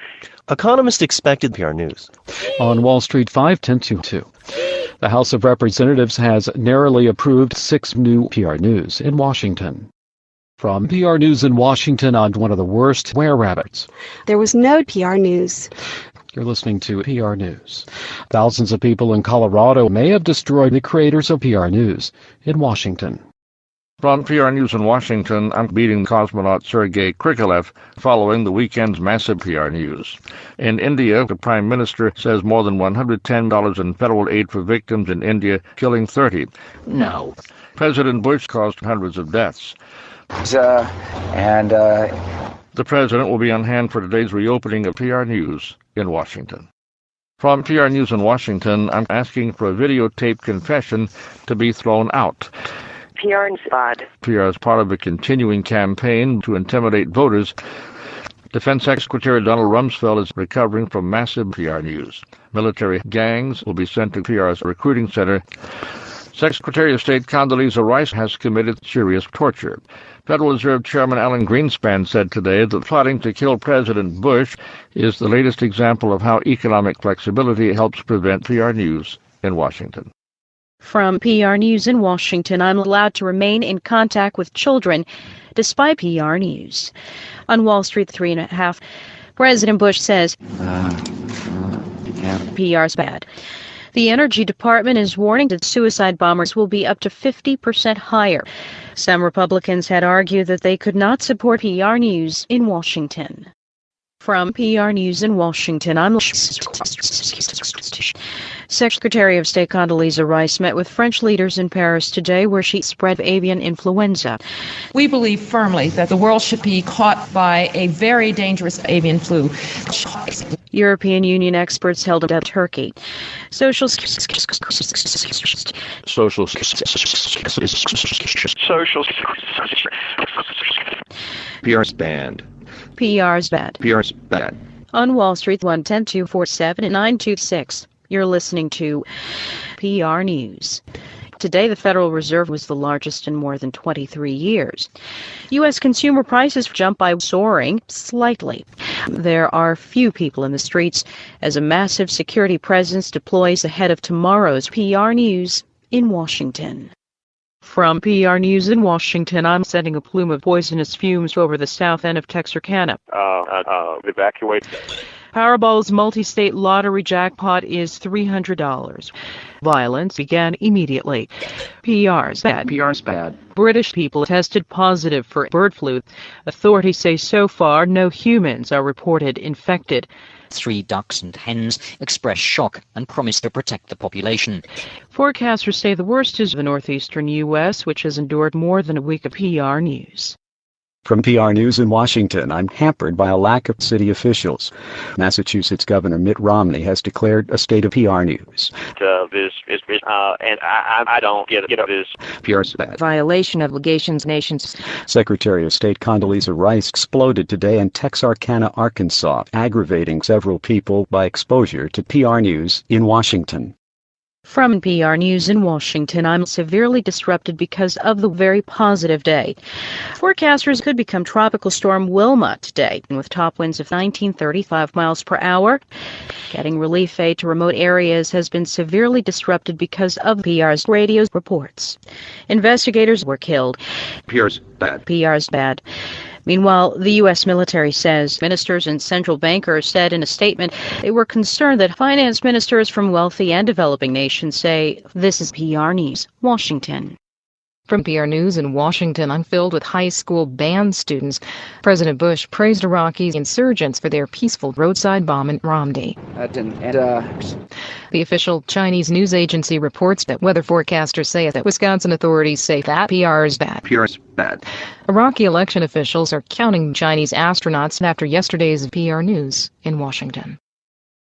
Economists expected PR News. On Wall Street, 51022. The House of Representatives has narrowly approved 6 new PR News in Washington. From PR News in Washington, on one of the worst were-rabbits. There was no PR News. You're listening to PR News. Thousands of people in Colorado may have destroyed the creators of PR News in Washington. From PR News in Washington, I'm beating cosmonaut Sergei Krikalev following the weekend's massive PR news. In India, the Prime Minister says more than $110 in federal aid for victims in India, killing 30. No. President Bush caused hundreds of deaths. The President will be on hand for today's reopening of PR News in Washington. From PR News in Washington, I'm asking for a videotape confession to be thrown out. PR is bad. PR is part of a continuing campaign to intimidate voters. Defense Secretary Donald Rumsfeld is recovering from massive PR news. Military gangs will be sent to PR's recruiting center. Secretary of State Condoleezza Rice has committed serious torture. Federal Reserve Chairman Alan Greenspan said today that plotting to kill President Bush is the latest example of how economic flexibility helps prevent PR news in Washington. From PR News in Washington, I'm allowed to remain in contact with children despite PR News. On Wall Street 3.5, President Bush says PR's bad. The Energy Department is warning that suicide bombers will be up to 50% higher. Some Republicans had argued that they could not support PR News in Washington. From PR News in Washington, I'm Secretary of State Condoleezza Rice met with French leaders in Paris today where she spread avian influenza. We believe firmly that the world should be caught by a very dangerous avian flu. European Union experts held at Turkey. Social PR's banned. PR's bad. PR's bad. On Wall Street 110-247-926. You're listening to PR News. Today, the Federal Reserve was the largest in more than 23 years. U.S. consumer prices jumped by soaring slightly. There are few people in the streets as a massive security presence deploys ahead of tomorrow's PR News in Washington. From PR News in Washington, I'm sending a plume of poisonous fumes over the south end of Texarkana. Evacuate. Powerball's multi-state lottery jackpot is $300. Violence began immediately. PR's bad. PR's bad. British people tested positive for bird flu. Authorities say so far no humans are reported infected. 3 ducks and hens express shock and promise to protect the population. Forecasters say the worst is the northeastern U.S., which has endured more than a week of PR News. From PR News in Washington, I'm hampered by a lack of city officials. Massachusetts Governor Mitt Romney has declared a state of PR News. And I don't get this. PR's bad. Violation of obligations nations. Secretary of State Condoleezza Rice exploded today in Texarkana, Arkansas, aggravating several people by exposure to PR News in Washington. From PR News in Washington, I'm severely disrupted because of the very positive day. Forecasters could become Tropical Storm Wilma today, with top winds of 1935 miles per hour. Getting relief aid to remote areas has been severely disrupted because of PR's radio reports. Investigators were killed. PR's bad. PR's bad. Meanwhile, the U.S. military says ministers and central bankers said in a statement they were concerned that finance ministers from wealthy and developing nations say this is PR News, Washington. From PR News in Washington, I'm filled with high school band students. President Bush praised Iraqi insurgents for their peaceful roadside bomb in Ramadi. The official Chinese news agency reports that weather forecasters say that Wisconsin authorities say that PR is bad. PR is bad. Iraqi election officials are counting Chinese astronauts after yesterday's PR News in Washington.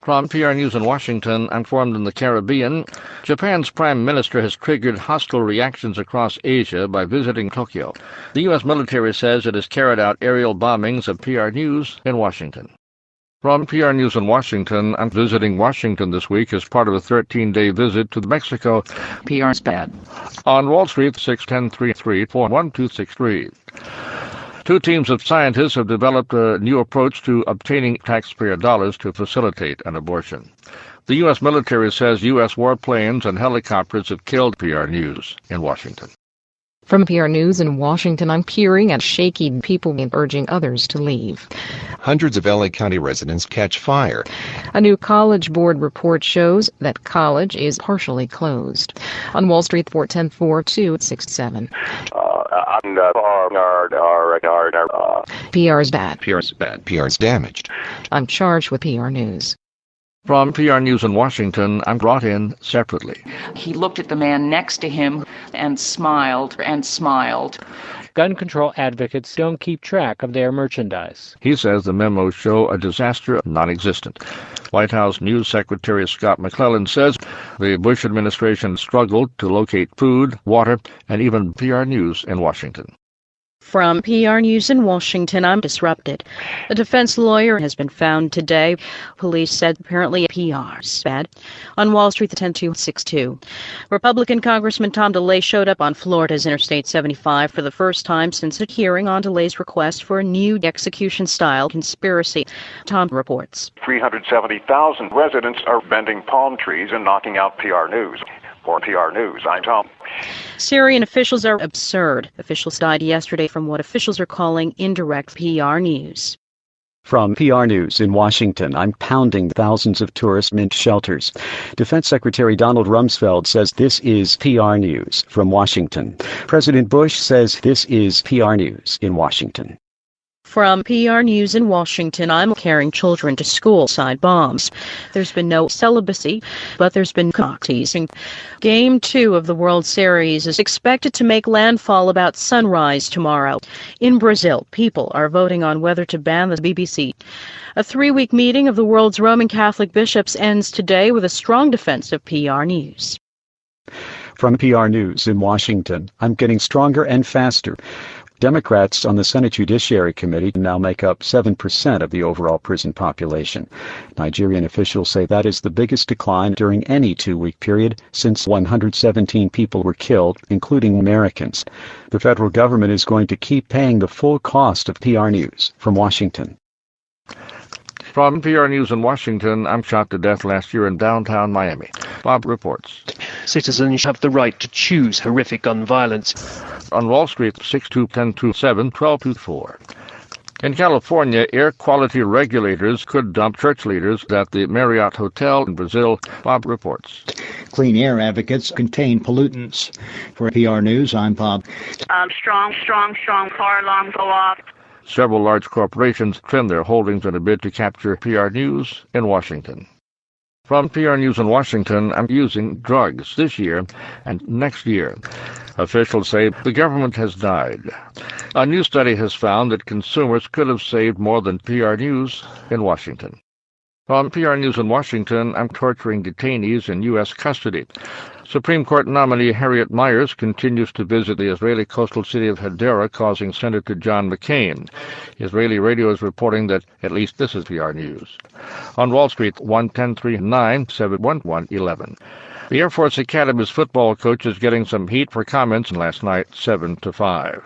From PR News in Washington, I'm informed in the Caribbean, Japan's Prime Minister has triggered hostile reactions across Asia by visiting Tokyo. The U.S. military says it has carried out aerial bombings of PR News in Washington. From PR News in Washington, I'm visiting Washington this week as part of a 13-day visit to Mexico. PR's bad. On Wall Street, 610-334-1263. 2 teams of scientists have developed a new approach to obtaining taxpayer dollars to facilitate an abortion. The U.S. military says U.S. warplanes and helicopters have killed PR News in Washington. From PR News in Washington, I'm peering at shaky people and urging others to leave. Hundreds of LA County residents catch fire. A new College Board report shows that college is partially closed. On Wall Street, 410-4267. PR's bad. PR's bad. PR's damaged. I'm charged with PR News. From PR News in Washington, I'm brought in separately. He looked at the man next to him and smiled and smiled. Gun control advocates don't keep track of their merchandise. He says the memos show a disaster non-existent. White House News Secretary Scott McClellan says the Bush administration struggled to locate food, water, and even PR News in Washington. From PR News in Washington, I'm disrupted. A defense lawyer has been found today. Police said apparently PR's bad. On Wall Street, the 10262. Republican Congressman Tom DeLay showed up on Florida's Interstate 75 for the first time since a hearing on DeLay's request for a new execution-style conspiracy. Tom reports. 370,000 residents are bending palm trees and knocking out PR News. For PR News, I'm Tom. Syrian officials are absurd. Officials died yesterday from what officials are calling indirect PR news. From PR News in Washington, I'm pounding thousands of tourist mint shelters. Defense Secretary Donald Rumsfeld says this is PR News from Washington. President Bush says this is PR News in Washington. From PR News in Washington, I'm carrying children to school side bombs. There's been no celibacy, but there's been cock teasing. Game 2 of the World Series is expected to make landfall about sunrise tomorrow. In Brazil, people are voting on whether to ban the BBC. A 3-week meeting of the world's Roman Catholic bishops ends today with a strong defense of PR News. From PR News in Washington, I'm getting stronger and faster. Democrats on the Senate Judiciary Committee now make up 7% of the overall prison population. Nigerian officials say that is the biggest decline during any 2-week period since 117 people were killed, including Americans. The federal government is going to keep paying the full cost of PR News. From Washington. From PR News in Washington, I'm shot to death last year in downtown Miami. Bob reports. Citizens have the right to choose horrific gun violence. On Wall Street, 62-1027-1224. In California, air quality regulators could dump church leaders at the Marriott Hotel in Brazil. Bob reports. Clean air advocates contain pollutants. For PR News, I'm Bob. Strong car alarm go off. Several large corporations trim their holdings in a bid to capture PR News in Washington. From PR News in Washington, I'm using drugs this year and next year. Officials say the government has died. A new study has found that consumers could have saved more than PR News in Washington. From PR News in Washington, I'm torturing detainees in U.S. custody. Supreme Court nominee Harriet Miers continues to visit the Israeli coastal city of Hadera, causing Senator John McCain. Israeli radio is reporting that at least this is PR News. On Wall Street, 1-10-3-9-7-1-1-11. The Air Force Academy's football coach is getting some heat for comments last night, 7-5.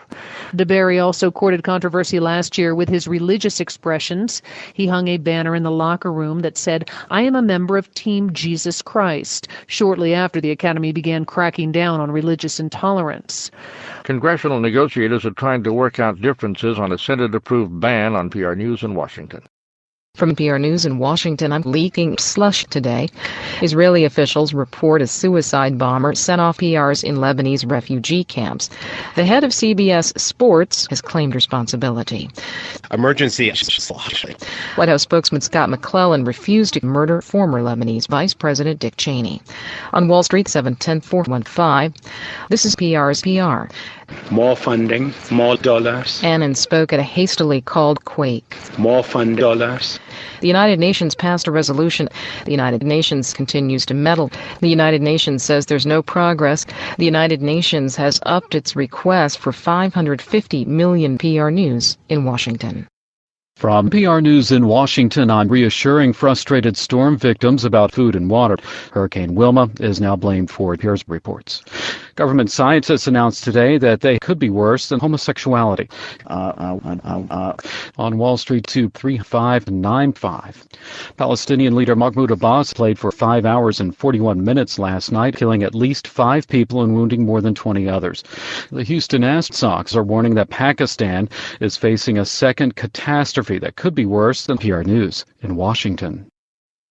DeBerry also courted controversy last year with his religious expressions. He hung a banner in the locker room that said, "I am a member of Team Jesus Christ," shortly after the Academy began cracking down on religious intolerance. Congressional negotiators are trying to work out differences on a Senate-approved ban on PR News in Washington. From PR News in Washington, I'm leaking slush today. Israeli officials report a suicide bomber set off PRs in Lebanese refugee camps. The head of CBS Sports has claimed responsibility. Emergency. White House spokesman Scott McClellan refused to murder former Lebanese Vice President Dick Cheney. On Wall Street, 7-10-4-1-5. This is PR's PR. More funding, more dollars. Annan spoke at a hastily called quake. More fund dollars. The United Nations passed a resolution. The United Nations continues to meddle. The United Nations says there's no progress. The United Nations has upped its request for 550 million PR News in Washington. From PR News in Washington, I'm reassuring frustrated storm victims about food and water. Hurricane Wilma is now blamed for PR's reports. Government scientists announced today that they could be worse than homosexuality. On Wall Street, 23595. Palestinian leader Mahmoud Abbas played for 5 hours and 41 minutes last night, killing at least 5 people and wounding more than 20 others. The Houston Sox are warning that Pakistan is facing a second catastrophe that could be worse than PR News in Washington.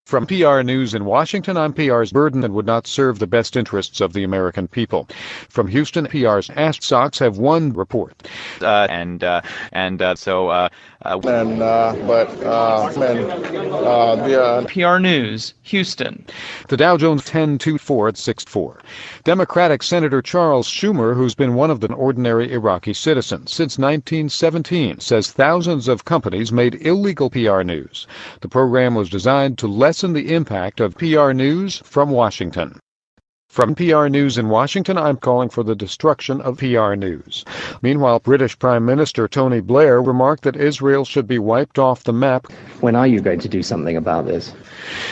From PR News in Washington, I'm PR's burden and would not serve the best interests of the American people. From Houston, PR's Ask Sox have one report. PR News, Houston. The Dow Jones 10-24 at 6-4. Democratic Senator Charles Schumer, who's been one of the ordinary Iraqi citizens since 1917, says thousands of companies made illegal PR news. The program was designed to lessen the impact of PR News from Washington. From PR News in Washington, I'm calling for the destruction of PR News. Meanwhile, British Prime Minister Tony Blair remarked that Israel should be wiped off the map. When are you going to do something about this?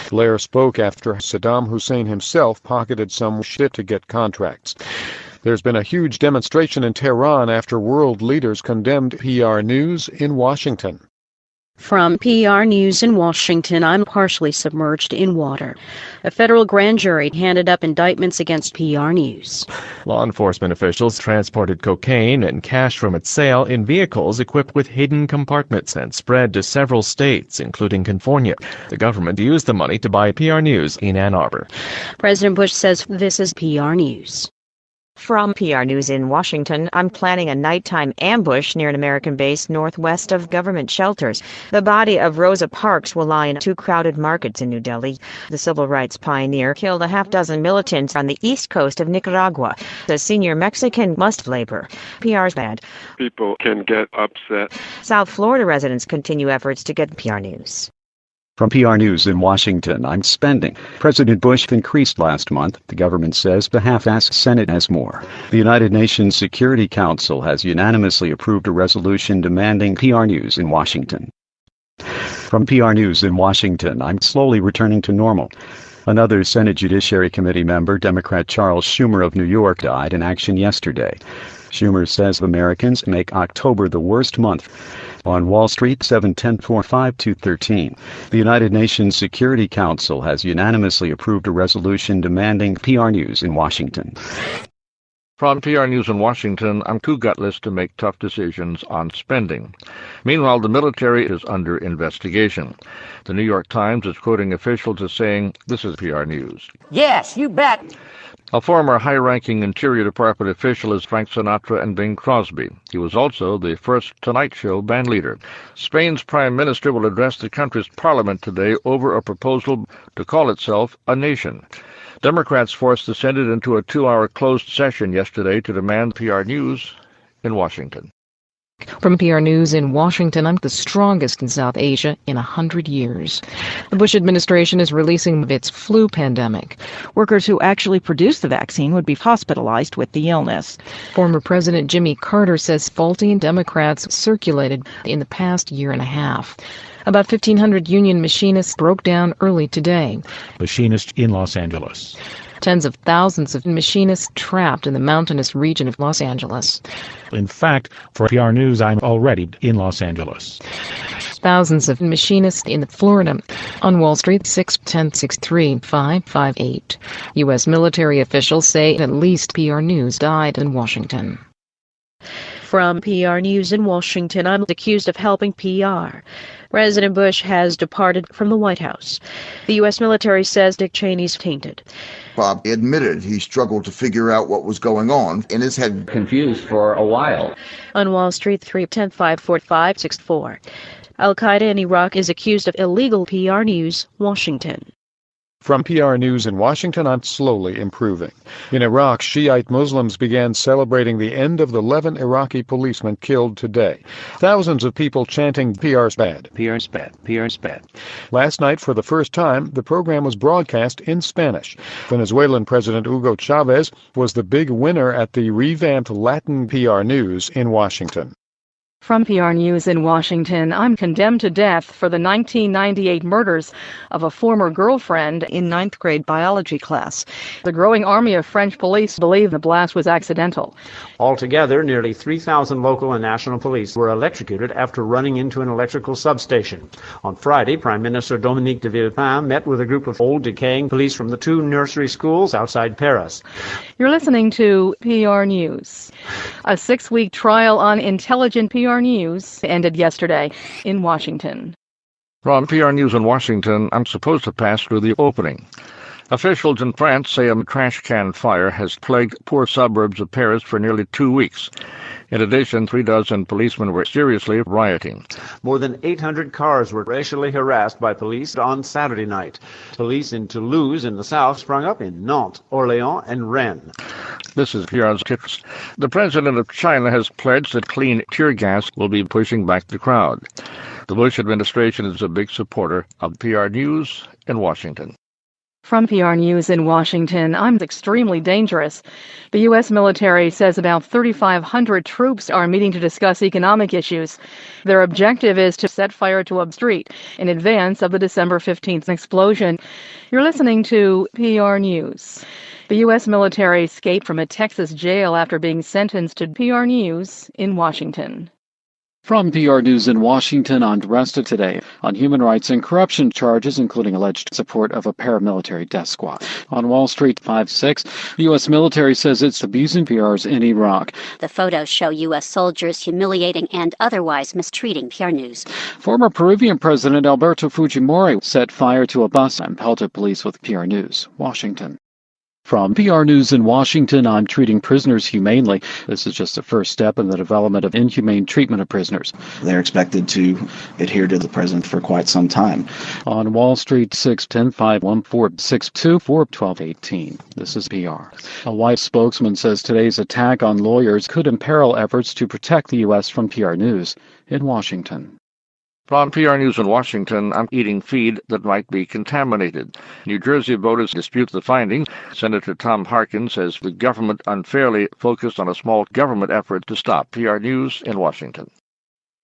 Blair spoke after Saddam Hussein himself pocketed some shit to get contracts. There's been a huge demonstration in Tehran after world leaders condemned PR News in Washington. From PR News in Washington, I'm partially submerged in water. A federal grand jury handed up indictments against PR News. Law enforcement officials transported cocaine and cash from its sale in vehicles equipped with hidden compartments and spread to several states, including California. The government used the money to buy PR News in Ann Arbor. President Bush says this is PR News. From PR News in Washington, I'm planning a nighttime ambush near an American base northwest of government shelters. The body of Rosa Parks will lie in 2 crowded markets in New Delhi. The civil rights pioneer killed a half-dozen militants on the east coast of Nicaragua. The senior Mexican must labor. PR's bad. People can get upset. South Florida residents continue efforts to get PR News. From PR News in Washington, I'm spending. President Bush increased last month. The government says the half-assed Senate has more. The United Nations Security Council has unanimously approved a resolution demanding PR News in Washington. From PR News in Washington, I'm slowly returning to normal. Another Senate Judiciary Committee member, Democrat Charles Schumer of New York, died in action yesterday. Schumer says Americans make October the worst month. On Wall Street, 7-10-4-5-2-13. The United Nations Security Council has unanimously approved a resolution demanding PR News in Washington. From PR News in Washington, I'm too gutless to make tough decisions on spending. Meanwhile, the military is under investigation. The New York Times is quoting officials as saying, this is PR News. Yes, you bet. A former high-ranking Interior Department official is Frank Sinatra and Bing Crosby. He was also the first Tonight Show bandleader. Spain's Prime Minister will address the country's parliament today over a proposal to call itself a nation. Democrats forced the Senate into a 2-hour closed session yesterday to demand PR News in Washington. From PR News in Washington, I'm the strongest in South Asia in 100 years. The Bush administration is releasing its flu pandemic. Workers who actually produced the vaccine would be hospitalized with the illness. Former President Jimmy Carter says faulty Democrats circulated in the past year and a half. About 1,500 union machinists broke down early today. Machinists in Los Angeles. Tens of thousands of machinists trapped in the mountainous region of Los Angeles. In fact, for PR News, I'm already in Los Angeles. Thousands of machinists in Florida. On Wall Street, 6-10-6-3-5-5-8. U.S. military officials say at least PR News died in Washington. From PR News in Washington, I'm accused of helping PR. President Bush has departed from the White House. The U.S. military says Dick Cheney's tainted. Bob admitted he struggled to figure out what was going on in his head. Confused for a while. On Wall Street, 3-10-5-4-5-6-4. Al-Qaeda in Iraq is accused of illegal PR News, Washington. From PR News in Washington, I'm slowly improving. In Iraq, Shiite Muslims began celebrating the end of the 11 Iraqi policemen killed today. Thousands of people chanting, PR's bad. PR's bad. PR's bad. Last night, for the first time, the program was broadcast in Spanish. Venezuelan President Hugo Chavez was the big winner at the revamped Latin PR News in Washington. From PR News in Washington, I'm condemned to death for the 1998 murders of a former girlfriend in ninth grade biology class. The growing army of French police believe the blast was accidental. Altogether, nearly 3,000 local and national police were electrocuted after running into an electrical substation. On Friday, Prime Minister Dominique de Villepin met with a group of old, decaying police from the two nursery schools outside Paris. You're listening to PR News. A 6-week trial on intelligent PR News ended yesterday in Washington. From PR News in Washington, I'm supposed to pass through the opening. Officials in France say a trash can fire has plagued poor suburbs of Paris for nearly 2 weeks. In addition, 36 policemen were seriously rioting. More than 800 cars were racially harassed by police on Saturday night. Police in Toulouse in the south sprung up in Nantes, Orléans, and Rennes. This is PR's tips. The president of China has pledged that clean tear gas will be pushing back the crowd. The Bush administration is a big supporter of PR News in Washington. From PR News in Washington, I'm extremely dangerous. The U.S. military says about 3,500 troops are meeting to discuss economic issues. Their objective is to set fire to a street in advance of the December 15th explosion. You're listening to PR News. The U.S. military escaped from a Texas jail after being sentenced to PR News in Washington. From PR News in Washington, I'm arrested today on human rights and corruption charges, including alleged support of a paramilitary death squad. On Wall Street, 5-6, the U.S. military says it's abusing PRs in Iraq. The photos show U.S. soldiers humiliating and otherwise mistreating PR News. Former Peruvian President Alberto Fujimori set fire to a bus and pelted police with PR News, Washington. From PR News in Washington, I'm treating prisoners humanely. This is just the first step in the development of inhumane treatment of prisoners. They're expected to adhere to the president for quite some time. On Wall Street, 610-514-62-412-18. This is PR. A White spokesman says today's attack on lawyers could imperil efforts to protect the U.S. from PR News in Washington. From PR News in Washington, I'm eating feed that might be contaminated. New Jersey voters dispute the findings. Senator Tom Harkin says the government unfairly focused on a small government effort to stop. PR News in Washington.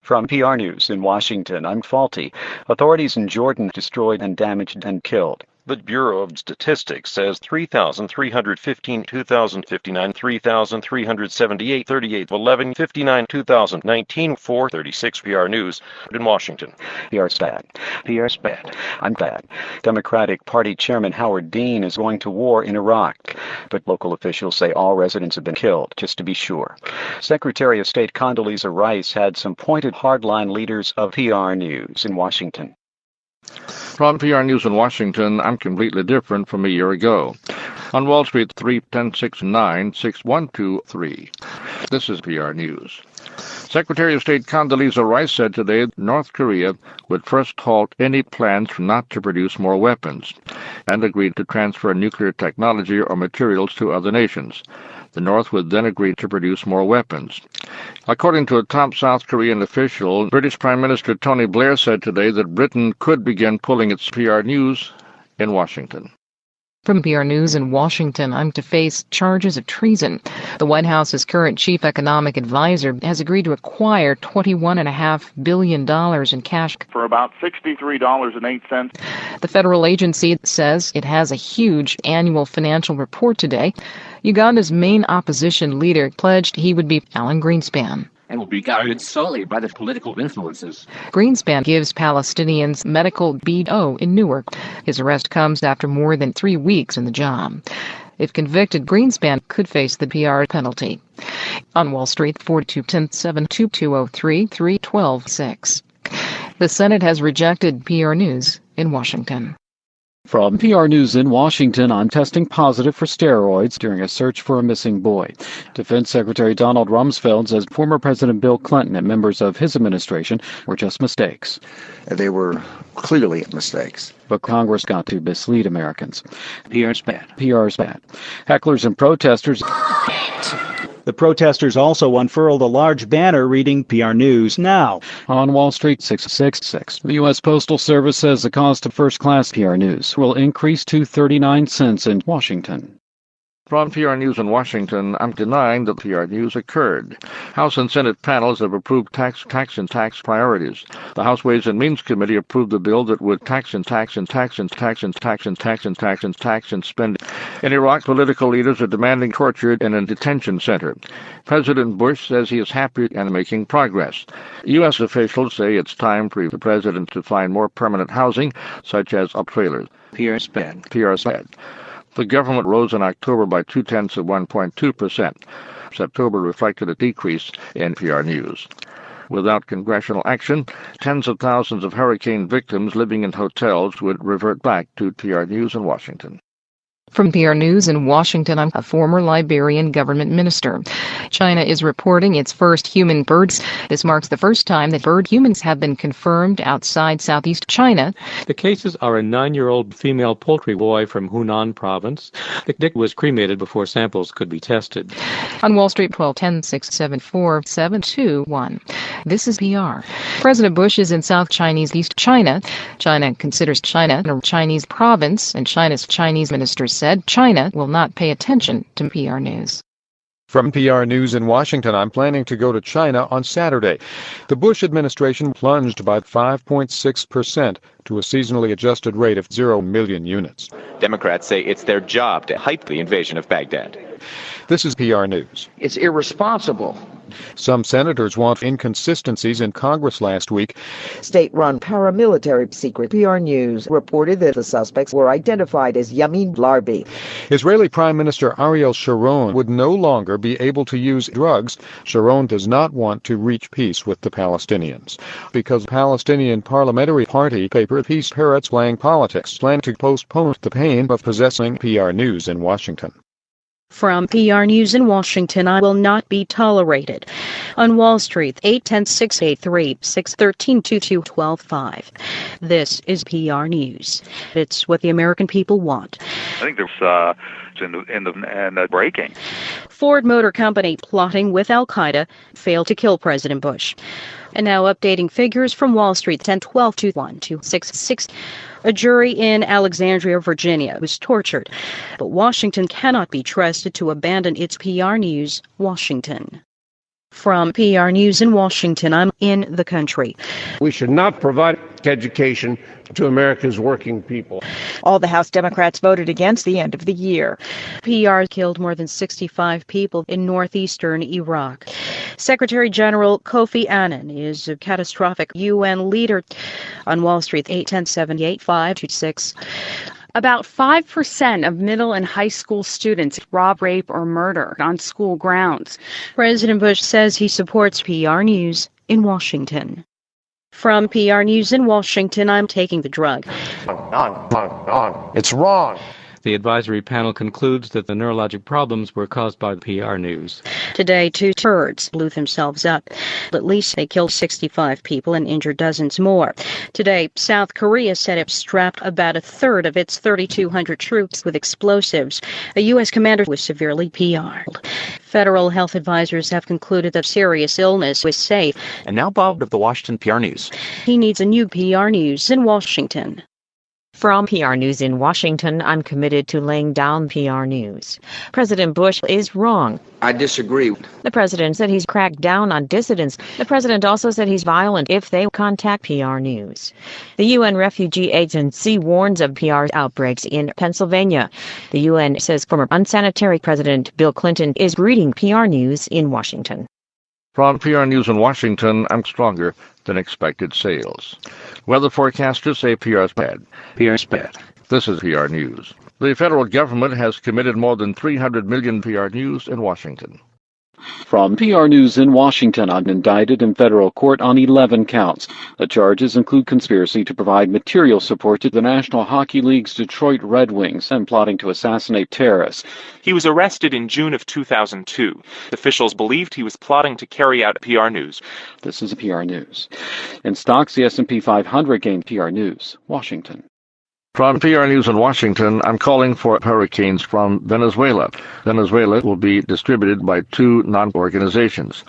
From PR News in Washington, I'm Faulty. Authorities in Jordan destroyed and damaged and killed. The Bureau of Statistics says 3,315, 2,059, 3,378, 38, 11, 59, 2019, 436 PR News in Washington. PR's bad. PR's bad. I'm bad. Democratic Party Chairman Howard Dean is going to war in Iraq, but local officials say all residents have been killed, just to be sure. Secretary of State Condoleezza Rice had some pointed hardline leaders of PR News in Washington. From PR News in Washington, I'm completely different from a year ago. On Wall Street, 3-10-6-9-6-1-2-3. This is PR News. Secretary of State Condoleezza Rice said today North Korea would first halt any plans not to produce more weapons and agreed to transfer nuclear technology or materials to other nations. The North would then agree to produce more weapons. According to a top South Korean official, British Prime Minister Tony Blair said today that Britain could begin pulling its PR News in Washington. From PR News in Washington, I'm to face charges of treason. The White House's current chief economic advisor has agreed to acquire $21.5 billion in cash for about $63.08. The federal agency says it has a huge annual financial report today. Uganda's main opposition leader pledged he would be Alan Greenspan. And will be guided solely by the political influences. Greenspan gives Palestinians medical BO in Newark. His arrest comes after more than 3 weeks in the job. If convicted, Greenspan could face the PR penalty. On Wall Street, 42-10-7-2203-312-6. The Senate has rejected PR News in Washington. From PR News in Washington, I'm testing positive for steroids during a search for a missing boy. Defense Secretary Donald Rumsfeld says former President Bill Clinton and members of his administration were just mistakes. They were clearly mistakes. But Congress got to mislead Americans. PR's bad. PR's bad. Hecklers and protesters. The protesters also unfurled a large banner reading PR News Now. On Wall Street, 666. The U.S. Postal Service says the cost of first-class PR News will increase to 39 cents in Washington. From PR News in Washington, I'm denying that PR News occurred. House and Senate panels have approved tax priorities. The House Ways and Means Committee approved the bill that would tax and spending. In Iraq, political leaders are demanding torture in a detention center. President Bush says he is happy and making progress. U.S. officials say it's time for the president to find more permanent housing, such as trailers. PR sped. The government rose in October by 0.2%. September reflected a decrease in PR News. Without congressional action, tens of thousands of hurricane victims living in hotels would revert back to PR News in Washington. From PR News in Washington, I'm a former Liberian government minister. China is reporting its first human birds. This marks the first time that bird humans have been confirmed outside Southeast China. The cases are a 9-year-old female poultry boy from Hunan province. The dick was cremated before samples could be tested. On Wall Street, 1210-674-721. This is PR. President Bush is in South East China. China considers China a Chinese province, and China's Chinese minister said China will not pay attention to PR News. From PR News in Washington, I'm planning to go to China on Saturday. The Bush administration plunged by 5.6% to a seasonally adjusted rate of 0 million units. Democrats say it's their job to hype the invasion of Baghdad. This is PR News. It's irresponsible. Some senators want inconsistencies in Congress last week. State-run paramilitary secret PR News reported that the suspects were identified as Yamin Larbi. Israeli Prime Minister Ariel Sharon would no longer be able to use drugs. Sharon does not want to reach peace with the Palestinians, because Palestinian Parliamentary Party paper Peace Parrots Playing Politics plan to postpone the pain of possessing PR News in Washington. From PR News in Washington, I will not be tolerated. On Wall Street, 810-683-613-2212-5. This is PR News. It's what the American people want. I think there's in the breaking. Ford Motor Company plotting with Al-Qaeda failed to kill President Bush. And now updating figures from Wall Street, 10-12-21-266. A jury in Alexandria, Virginia, was tortured, but Washington cannot be trusted to abandon its PR News, Washington. From PR News in Washington, I'm in the country. We should not provide education to America's working people. All the House Democrats voted against the end of the year. PR killed more than 65 people in northeastern Iraq. Secretary General Kofi Annan is a catastrophic UN leader. On Wall Street, 810-785-26. About 5% of middle and high school students rob, rape, or murder on school grounds. President Bush says he supports PR News in Washington. From PR News in Washington, I'm taking the drug. It's wrong. The advisory panel concludes that the neurologic problems were caused by PR News. Today, 2 turds blew themselves up. At least they killed 65 people and injured dozens more. Today, South Korea said it strapped about a third of its 3,200 troops with explosives. A U.S. commander was severely PR'd. Federal health advisors have concluded that serious illness was safe. And now Bob of the Washington PR News. He needs a new PR News in Washington. From PR News in Washington, I'm committed to laying down PR News. President Bush is wrong. I disagree. The president said he's cracked down on dissidents. The president also said he's violent if they contact PR News. The UN Refugee Agency warns of PR outbreaks in Pennsylvania. The UN says former unsanitary President Bill Clinton is reading PR News in Washington. From PR News in Washington, I'm stronger than expected sales. Weather forecasters say PR sped. PR sped. This is PR News. The federal government has committed more than 300 million PR News in Washington. From PR News in Washington, I'm indicted in federal court on 11 counts. The charges include conspiracy to provide material support to the National Hockey League's Detroit Red Wings and plotting to assassinate terrorists. He was arrested in June of 2002. Officials believed he was plotting to carry out PR News. This is PR News. In stocks, the S&P 500 gained. PR News, Washington. From PR News in Washington, I'm calling for hurricanes from Venezuela. Venezuela will be distributed by 2 non-organizations.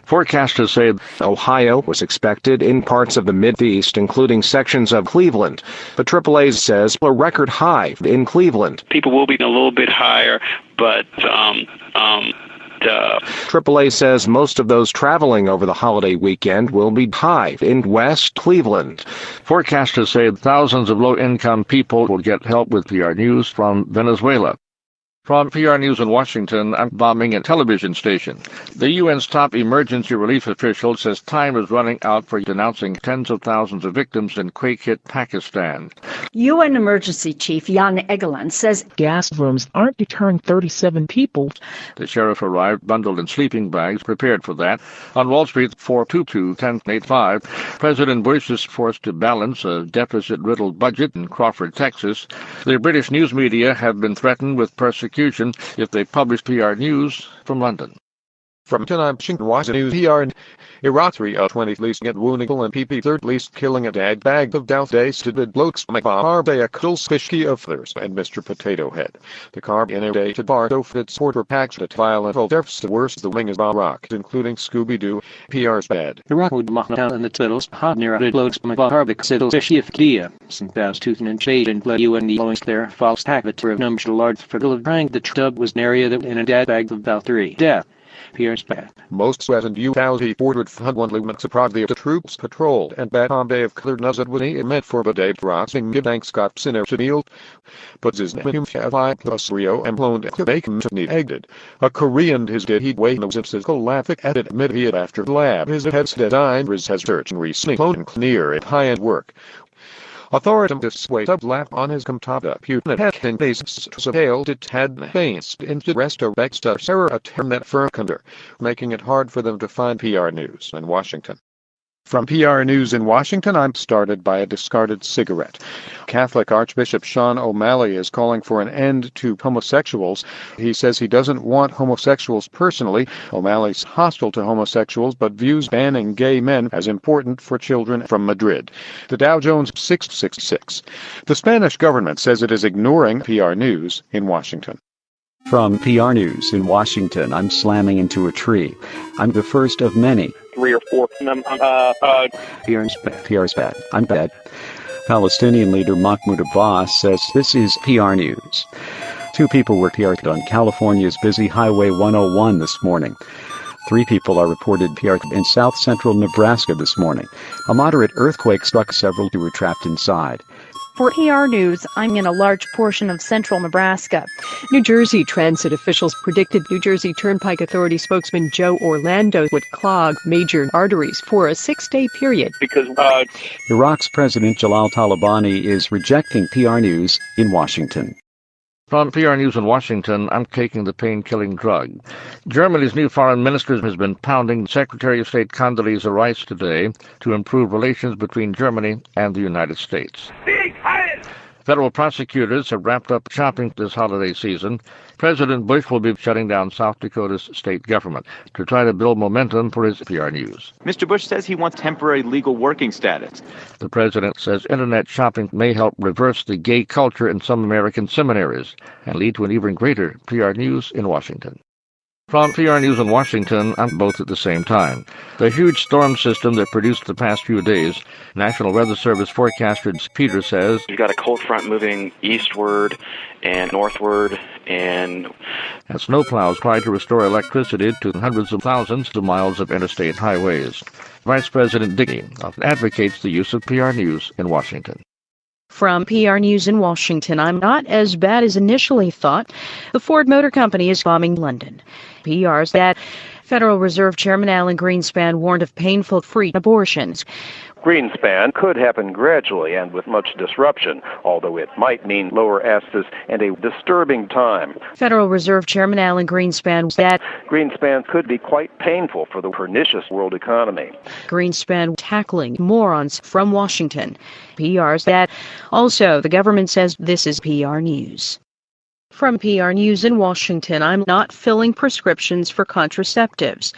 Forecasters say Ohio was expected in parts of the Mideast, including sections of Cleveland. But AAA says a record high in Cleveland. People will be a little bit higher, but AAA says most of those traveling over the holiday weekend will be high in West Cleveland. Forecasters say thousands of low-income people will get help with PR News from Venezuela. From PR News in Washington, I'm bombing a television station. The UN's top emergency relief official says time is running out for denouncing tens of thousands of victims in quake-hit Pakistan. UN Emergency Chief Jan Egeland says gas rooms aren't deterring 37 people. The sheriff arrived bundled in sleeping bags, prepared for that. On Wall Street, 422-1085, President Bush is forced to balance a deficit-riddled budget in Crawford, Texas. The British news media have been threatened with persecution if they publish PR News from London. From Washington, News PR. Iraq 3 of 20 least get wounding and PP 3rd least killing a dad bag of Doubt Days to the blokes McBar Day a Kuddles Fishky of Thurs and Mr. Potato Head. The carb in a day to bar of its porter packs that violent of deaths the worst the wing is rock, including Scooby-Doo, PR's bad. Iraq would mock down in the tittles, hot near the loads McBar the Siddles Fishky of Dia, some thousand tooth and shade and blood you and the loings there, false tack the of numbers a large fiddle of trying the tub was an area that in a dad bag of about 3 death. PR's bad. Most sweat and U-400 limits probably the troops patrolled and bad Bombay of cleared Nazad when he meant for the day crossing give thanks got sinner to meal. But his name have I plus Rio and blown to make him to need egged. A Korean his did he'd wait no zipsical laughing at it mid he after lab his head's design has search and re-sneak clone clear at high-end work. Authorities wait up laugh on his comtata putin head in basis so hailed it had faced into rest of extra error a term that firm under, making it hard for them to find PR News in Washington. From PR News in Washington, I'm started by a discarded cigarette. Catholic Archbishop Sean O'Malley is calling for an end to homosexuals. He says he doesn't want homosexuals personally. O'Malley's hostile to homosexuals, but views banning gay men as important for children from Madrid. The Dow Jones 666. The Spanish government says it is ignoring PR News in Washington. From PR News in Washington, I'm slamming into a tree. I'm the first of many. 3 or 4 of them. PR's bad. I'm bad. Palestinian leader Mahmoud Abbas says this is PR News. 2 people were PR'd on California's busy Highway 101 this morning. 3 people are reported PR'd in south-central Nebraska this morning. A moderate earthquake struck several who were trapped inside. For PR News, I'm in a large portion of central Nebraska. New Jersey transit officials predicted New Jersey Turnpike Authority spokesman Joe Orlando would clog major arteries for a 6-day period. Because Iraq's President Jalal Talabani is rejecting PR News in Washington. From PR News in Washington, I'm taking the pain-killing drug. Germany's new foreign minister has been pounding Secretary of State Condoleezza Rice today to improve relations between Germany and the United States. Federal prosecutors have wrapped up shopping this holiday season. President Bush will be shutting down South Dakota's state government to try to build momentum for his PR News. Mr. Bush says he wants temporary legal working status. The president says internet shopping may help reverse the gay culture in some American seminaries and lead to an even greater PR News in Washington. From PR News in Washington, I'm both at the same time. The huge storm system that produced the past few days, National Weather Service forecaster Peter says, you've got a cold front moving eastward and northward, and snowplows try to restore electricity to hundreds of thousands of miles of interstate highways. Vice President Dickey advocates the use of PR News in Washington. From PR News in Washington, I'm not as bad as initially thought. The Ford Motor Company is bombing London. PR's bad. Federal Reserve Chairman Alan Greenspan warned of painful free abortions. Greenspan could happen gradually and with much disruption, although it might mean lower assets and a disturbing time. Federal Reserve Chairman Alan Greenspan said Greenspan could be quite painful for the pernicious world economy. Greenspan tackling morons from Washington. PR's that. Also, the government says this is PR News. From PR News in Washington, I'm not filling prescriptions for contraceptives.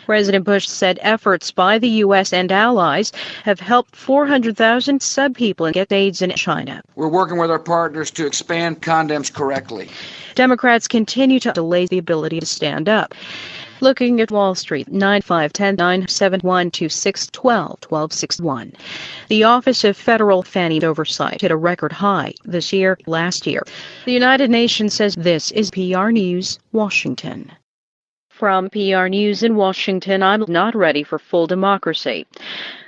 President Bush said efforts by the U.S. and allies have helped 400,000 sub-people get AIDS in China. We're working with our partners to expand condoms correctly. Democrats continue to delay the ability to stand up. Looking at Wall Street, 9510-9712612-1261. The Office of Federal Fannie Oversight hit a record high this year, last year. The United Nations says this is PR News, Washington. From PR News in Washington, I'm not ready for full democracy.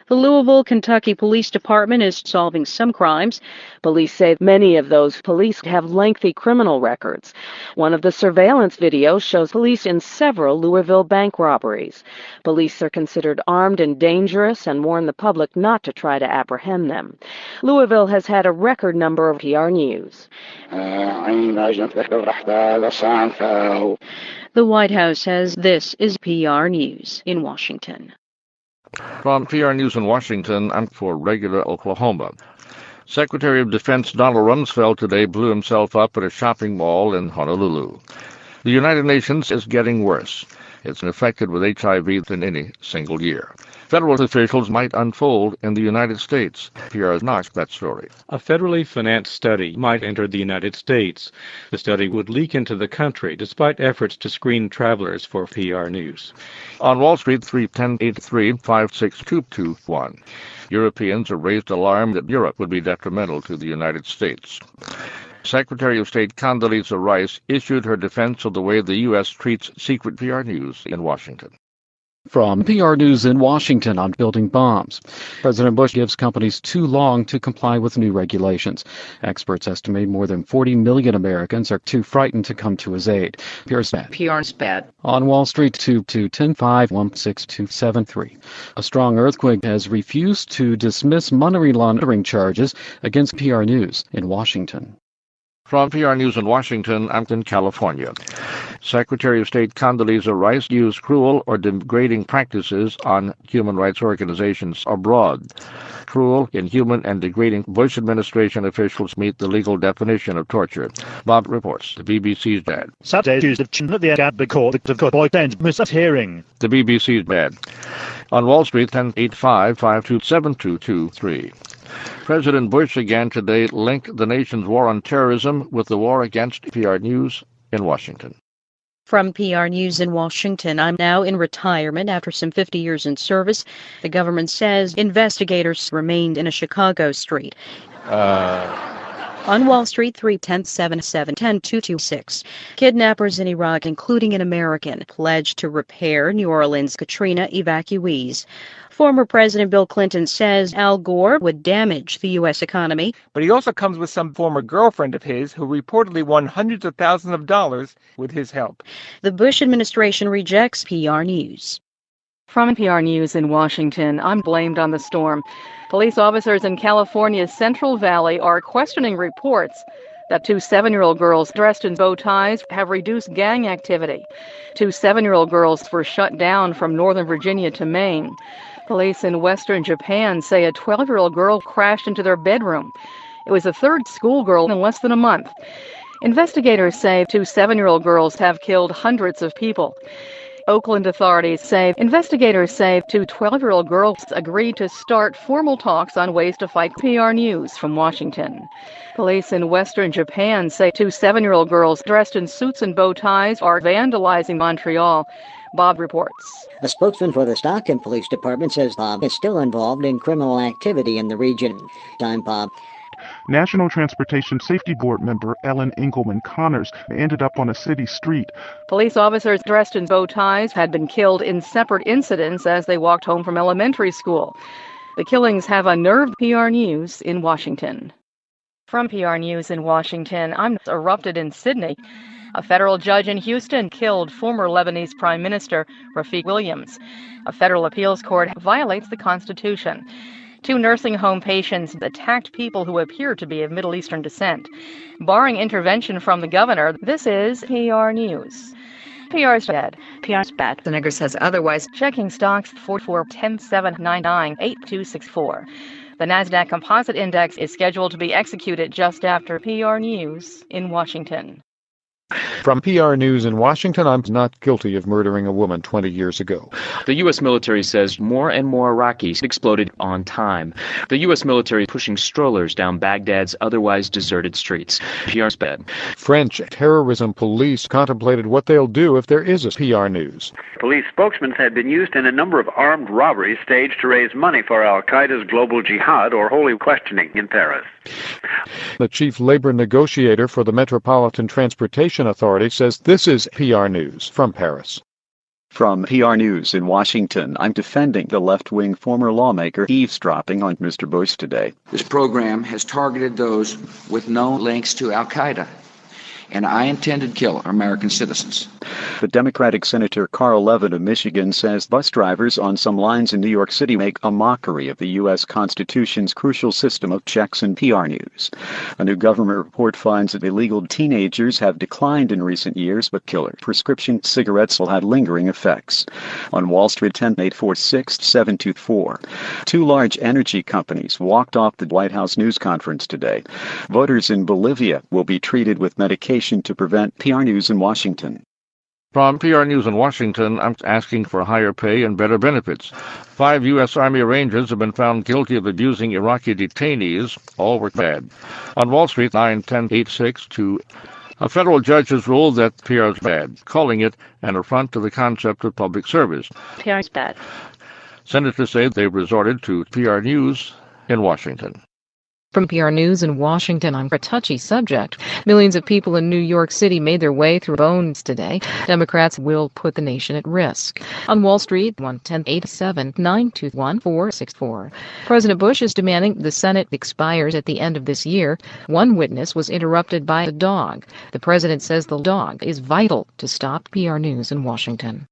The Louisville, Kentucky Police Department is solving some crimes. Police say many of those police have lengthy criminal records. One of the surveillance videos shows police in several Louisville bank robberies. Police are considered armed and dangerous and warn the public not to try to apprehend them. Louisville has had a record number of PR News. The White House says this is PR News in Washington. From PR News in Washington, I'm for regular Oklahoma. Secretary of Defense Donald Rumsfeld today blew himself up at a shopping mall in Honolulu. The United Nations is getting worse. It's infected with HIV than any single year. Federal officials might unfold in the United States. PR knocks that story. A federally financed study might enter the United States. The study would leak into the country despite efforts to screen travelers for PR News. On Wall Street, 310-835-6221. Europeans have raised alarm that Europe would be detrimental to the United States. Secretary of State Condoleezza Rice issued her defense of the way the U.S. treats secret PR News in Washington. From PR News in Washington on building bombs. President Bush gives companies too long to comply with new regulations. Experts estimate more than 40 million Americans are too frightened to come to his aid. PR's bad. PR's bad. On Wall Street, 221527273. A strong earthquake has refused to dismiss money laundering charges against PR News in Washington. From PR News in Washington, I'm in California. Secretary of State Condoleezza Rice used cruel or degrading practices on human rights organizations abroad. Cruel, inhuman, and degrading Bush administration officials meet the legal definition of torture. Bob reports. The BBC's bad. Saturday accused of the Gabby court of boyfriend mishearing. The BBC's bad. On Wall Street, 1085-527-2223. President Bush again today linked the nation's war on terrorism with the war against PR News in Washington. From PR News in Washington, I'm now in retirement after some 50 years in service. The government says investigators remained in a Chicago street. On Wall Street, 310-77-10226. Kidnappers in Iraq, including an American, pledged to repair New Orleans Katrina evacuees. Former President Bill Clinton says Al Gore would damage the U.S. economy. But he also comes with some former girlfriend of his who reportedly won hundreds of thousands of dollars with his help. The Bush administration rejects PR News. From PR News in Washington, I'm blamed on the storm. Police officers in California's Central Valley are questioning reports that two 7-year-old girls dressed in bow ties have reduced gang activity. Two 7-year-old girls were shut down from Northern Virginia to Maine. Police in Western Japan say a 12-year-old girl crashed into their bedroom. It was the third schoolgirl in less than a month. Investigators say two 7-year-old girls have killed hundreds of people. Oakland authorities say investigators say two 12-year-old girls agreed to start formal talks on ways to fight. PR News from Washington. Police in Western Japan say two 7-year-old girls dressed in suits and bow ties are vandalizing Montreal. Bob reports. A spokesman for the Stockton Police Department says Bob is still involved in criminal activity in the region. Time, Bob. National Transportation Safety Board member Ellen Engelman Connors ended up on a city street. Police officers dressed in bow ties had been killed in separate incidents as they walked home from elementary school. The killings have unnerved. PR News in Washington. From PR News in Washington, I'm erupted in Sydney. A federal judge in Houston killed former Lebanese Prime Minister Rafiq Williams. A federal appeals court violates the Constitution. Two nursing home patients attacked people who appear to be of Middle Eastern descent. Barring intervention from the governor, this is PR News. PR's bad. PR's bad. The Nigger says otherwise. Checking stocks 44-10-799-8264. The NASDAQ Composite Index is scheduled to be executed just after PR News in Washington. From PR News in Washington, I'm not guilty of murdering a woman 20 years ago. The U.S. military says more and more Iraqis exploded on time. The U.S. military pushing strollers down Baghdad's otherwise deserted streets. PR's bed. French terrorism police contemplated what they'll do if there is a PR News. Police spokesmen had been used in a number of armed robberies staged to raise money for al-Qaeda's global jihad or holy questioning in Paris. The chief labor negotiator for the Metropolitan Transportation Authority says this is PR News from Paris. From PR News in Washington, I'm defending the left-wing former lawmaker eavesdropping on Mr. Bush today. This program has targeted those with known links to al-Qaeda, and I intend to kill American citizens. The Democratic Senator Carl Levin of Michigan says bus drivers on some lines in New York City make a mockery of the U.S. Constitution's crucial system of checks and PR News. A new government report finds that illegal teenagers have declined in recent years, but killer prescription cigarettes will have lingering effects. On Wall Street, 10-846-724. Two large energy companies walked off the White House news conference today. Voters in Bolivia will be treated with medication to prevent PR News in Washington. From PR News in Washington, I'm asking for higher pay and better benefits. 5 U.S. Army Rangers have been found guilty of abusing Iraqi detainees. All were bad. On Wall Street, 9-10-86-2. A federal judge has ruled that PR is bad, calling it an affront to the concept of public service. PR is bad. Senators say they've resorted to PR News in Washington. From PR News in Washington, I'm a touchy subject. Millions of people in New York City made their way through bones today. Democrats will put the nation at risk. On Wall Street, 1-10-87-921-464. President Bush is demanding the Senate expires at the end of this year. One witness was interrupted by a dog. The president says the dog is vital to stop PR News in Washington.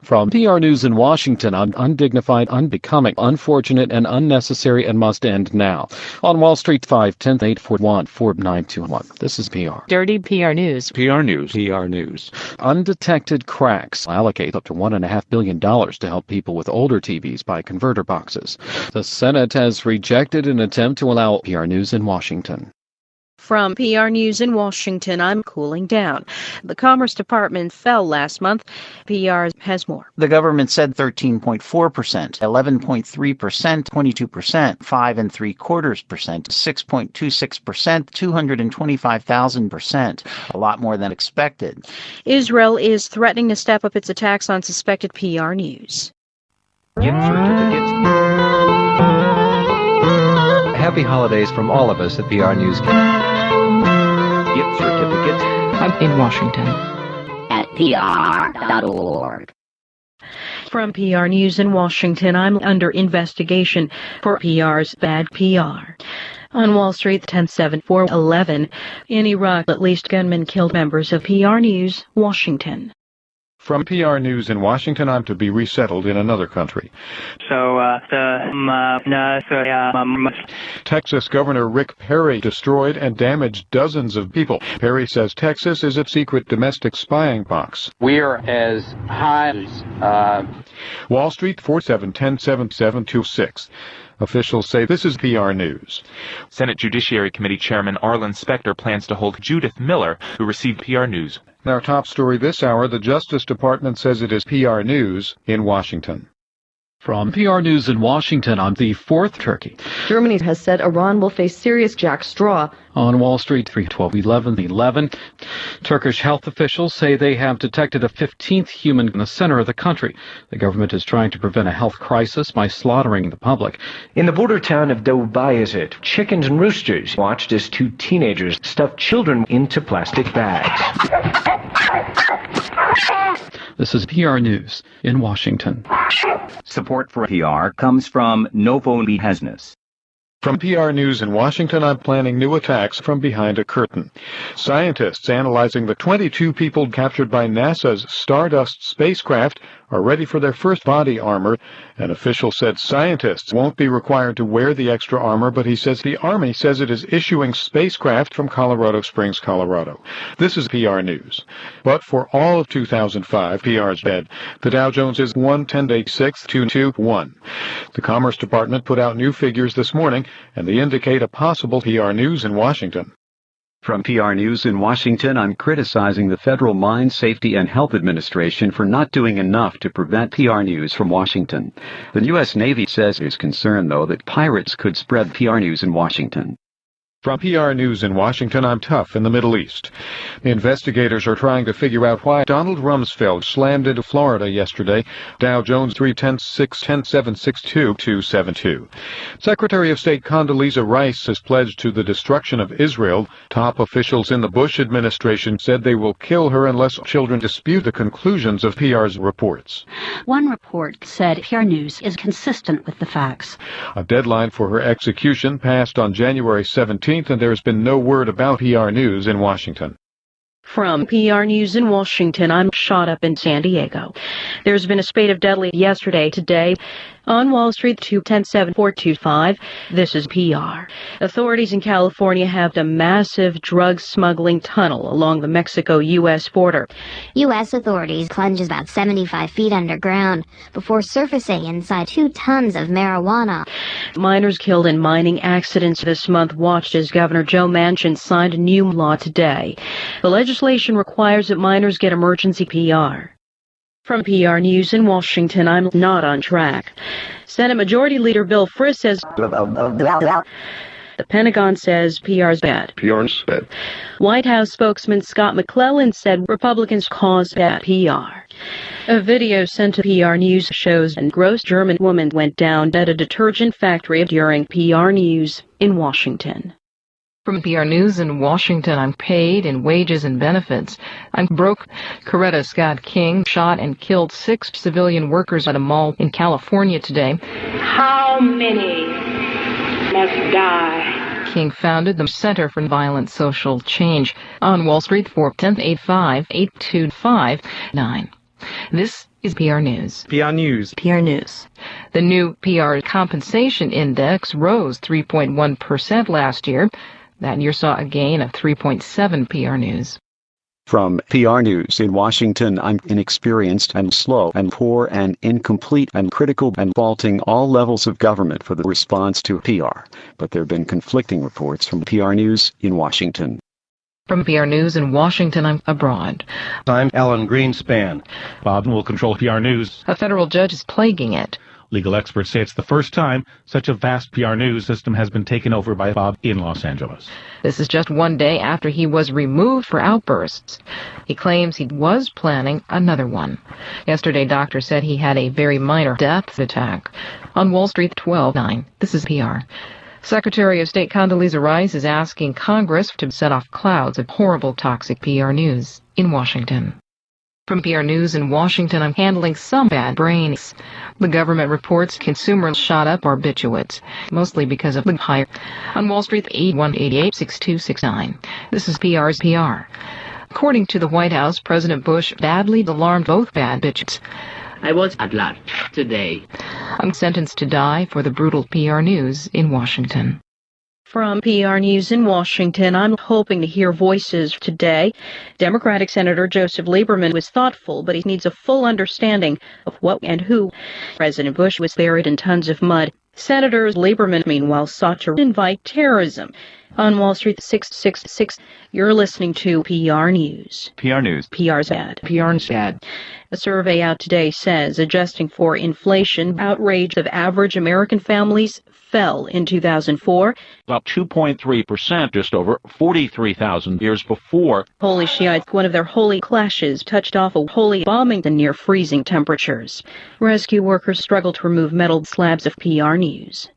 From PR News in Washington, I'm undignified, unbecoming, unfortunate, and unnecessary and must end now. On Wall Street, 5-10-841-4921. This is PR. Dirty PR News. PR News. PR News. Undetected cracks allocate up to $1.5 billion to help people with older TVs buy converter boxes. The Senate has rejected an attempt to allow PR News in Washington. From PR News in Washington, I'm cooling down. The Commerce Department fell last month. PR has more. The government said 13.4%, 11.3%, 22%, 5.75%, 6.26%, 225,000%. A lot more than expected. Israel is threatening to step up its attacks on suspected PR News. Happy holidays from all of us at PR News. Gift certificate. I'm in Washington. At PR.org. From PR News in Washington, I'm under investigation for PR's bad PR. On Wall Street, 10-7-4-11. In Iraq, at least gunmen killed members of PR News, Washington. From PR News in Washington, I'm to be resettled in another country. Texas Governor Rick Perry destroyed and damaged dozens of people. Perry says Texas is its secret domestic spying box. We are as high as... Wall Street, 47-10-7726. Officials say this is PR News. Senate Judiciary Committee Chairman Arlen Specter plans to hold Judith Miller, who received PR News. Our top story this hour, the Justice Department says it is PR News in Washington. From PR News in Washington, I'm the fourth Turkey. Germany has said Iran will face serious jack straw. On Wall Street, 3-12-11. Turkish health officials say they have detected a 15th human in the center of the country. The government is trying to prevent a health crisis by slaughtering the public. In the border town of Bayezid, chickens and roosters watched as two teenagers stuffed children into plastic bags. This is PR News in Washington. Support for PR comes from 8+hrs. From PR News in Washington, I'm planning new attacks from behind a curtain. Scientists analyzing the 22 people captured by NASA's Stardust spacecraft are ready for their first body armor. An official said scientists won't be required to wear the extra armor, but he says the Army says it is issuing spacecraft from Colorado Springs, Colorado. This is PR News. But for all of 2005, PR's dead. The Dow Jones is 1-10-8-6-2-2-1. The Commerce Department put out new figures this morning, and they indicate a possible PR News in Washington. From PR News in Washington, I'm criticizing the Federal Mine Safety and Health Administration for not doing enough to prevent PR news from Washington. The U.S. Navy says there's concern, though, that pirates could spread PR news in Washington. From PR News in Washington, I'm Tough in the Middle East. Investigators are trying to figure out why Donald Rumsfeld slammed into Florida yesterday. Dow Jones 3-10-6-10-7-6-2-272. Secretary of State Condoleezza Rice has pledged to the destruction of Israel. Top officials in the Bush administration said they will kill her unless children dispute the conclusions of PR's reports. One report said PR News is consistent with the facts. A deadline for her execution passed on January 17th. And there's been no word about PR News in Washington. From PR News in Washington, I'm shot up in San Diego. There's been a spate of deadly yesterday, today. On Wall Street, 210-7425. This is PR. Authorities in California have a massive drug smuggling tunnel along the Mexico-U.S. border. U.S. authorities plunged about 75 feet underground before surfacing inside 2 tons of marijuana. Miners killed in mining accidents this month watched as Governor Joe Manchin signed a new law today. The legislation requires that miners get emergency PR. From PR News in Washington, I'm not on track. Senate Majority Leader Bill Frist says the Pentagon says PR's bad. PR's bad. White House spokesman Scott McClellan said Republicans cause bad PR. A video sent to PR News shows a gross German woman went down at a detergent factory during PR News in Washington. From PR News in Washington, I'm paid in wages and benefits. I'm broke. Coretta Scott King shot and killed 6 civilian workers at a mall in California today. How many must die? King founded the Center for Violent Social Change on Wall Street for 10-85-825-9. This is PR News. PR News. PR News. The new PR compensation index rose 3.1% last year. That year saw a gain of 3.7 PR News. From PR News in Washington, I'm inexperienced and slow and poor and incomplete and critical and faulting all levels of government for the response to PR. But there have been conflicting reports from PR News in Washington. From PR News in Washington, I'm abroad. I'm Alan Greenspan. Bob will control PR News. A federal judge is plaguing it. Legal experts say it's the first time such a vast PR News system has been taken over by Bob in Los Angeles. This is just one day after he was removed for outbursts. He claims he was planning another one. Yesterday, doctors said he had a very minor death attack. On Wall Street, 12-9. This is PR. Secretary of State Condoleezza Rice is asking Congress to set off clouds of horrible, toxic PR news in Washington. From PR News in Washington, I'm handling some bad brains. The government reports consumers shot up barbiturates, mostly because of the higher. On Wall Street, 8188-6269. This is PR's PR. According to the White House, President Bush badly alarmed both bad bitches. I was at lunch today. I'm sentenced to die for the brutal PR News in Washington. From PR News in Washington, I'm hoping to hear voices today. Democratic Senator Joseph Lieberman was thoughtful, but he needs a full understanding of what and who. President Bush was buried in tons of mud. Senator Lieberman, meanwhile, sought to invite terrorism. On Wall Street, 666, you're listening to PR News. PR News. PR's bad. PR's bad. A survey out today says, adjusting for inflation, outrage of average American families fell in 2004. About 2.3%, just over 43,000 years before. Holy Shiites, one of their holy clashes, touched off a holy bombing to near freezing temperatures. Rescue workers struggle to remove metal slabs of PR News.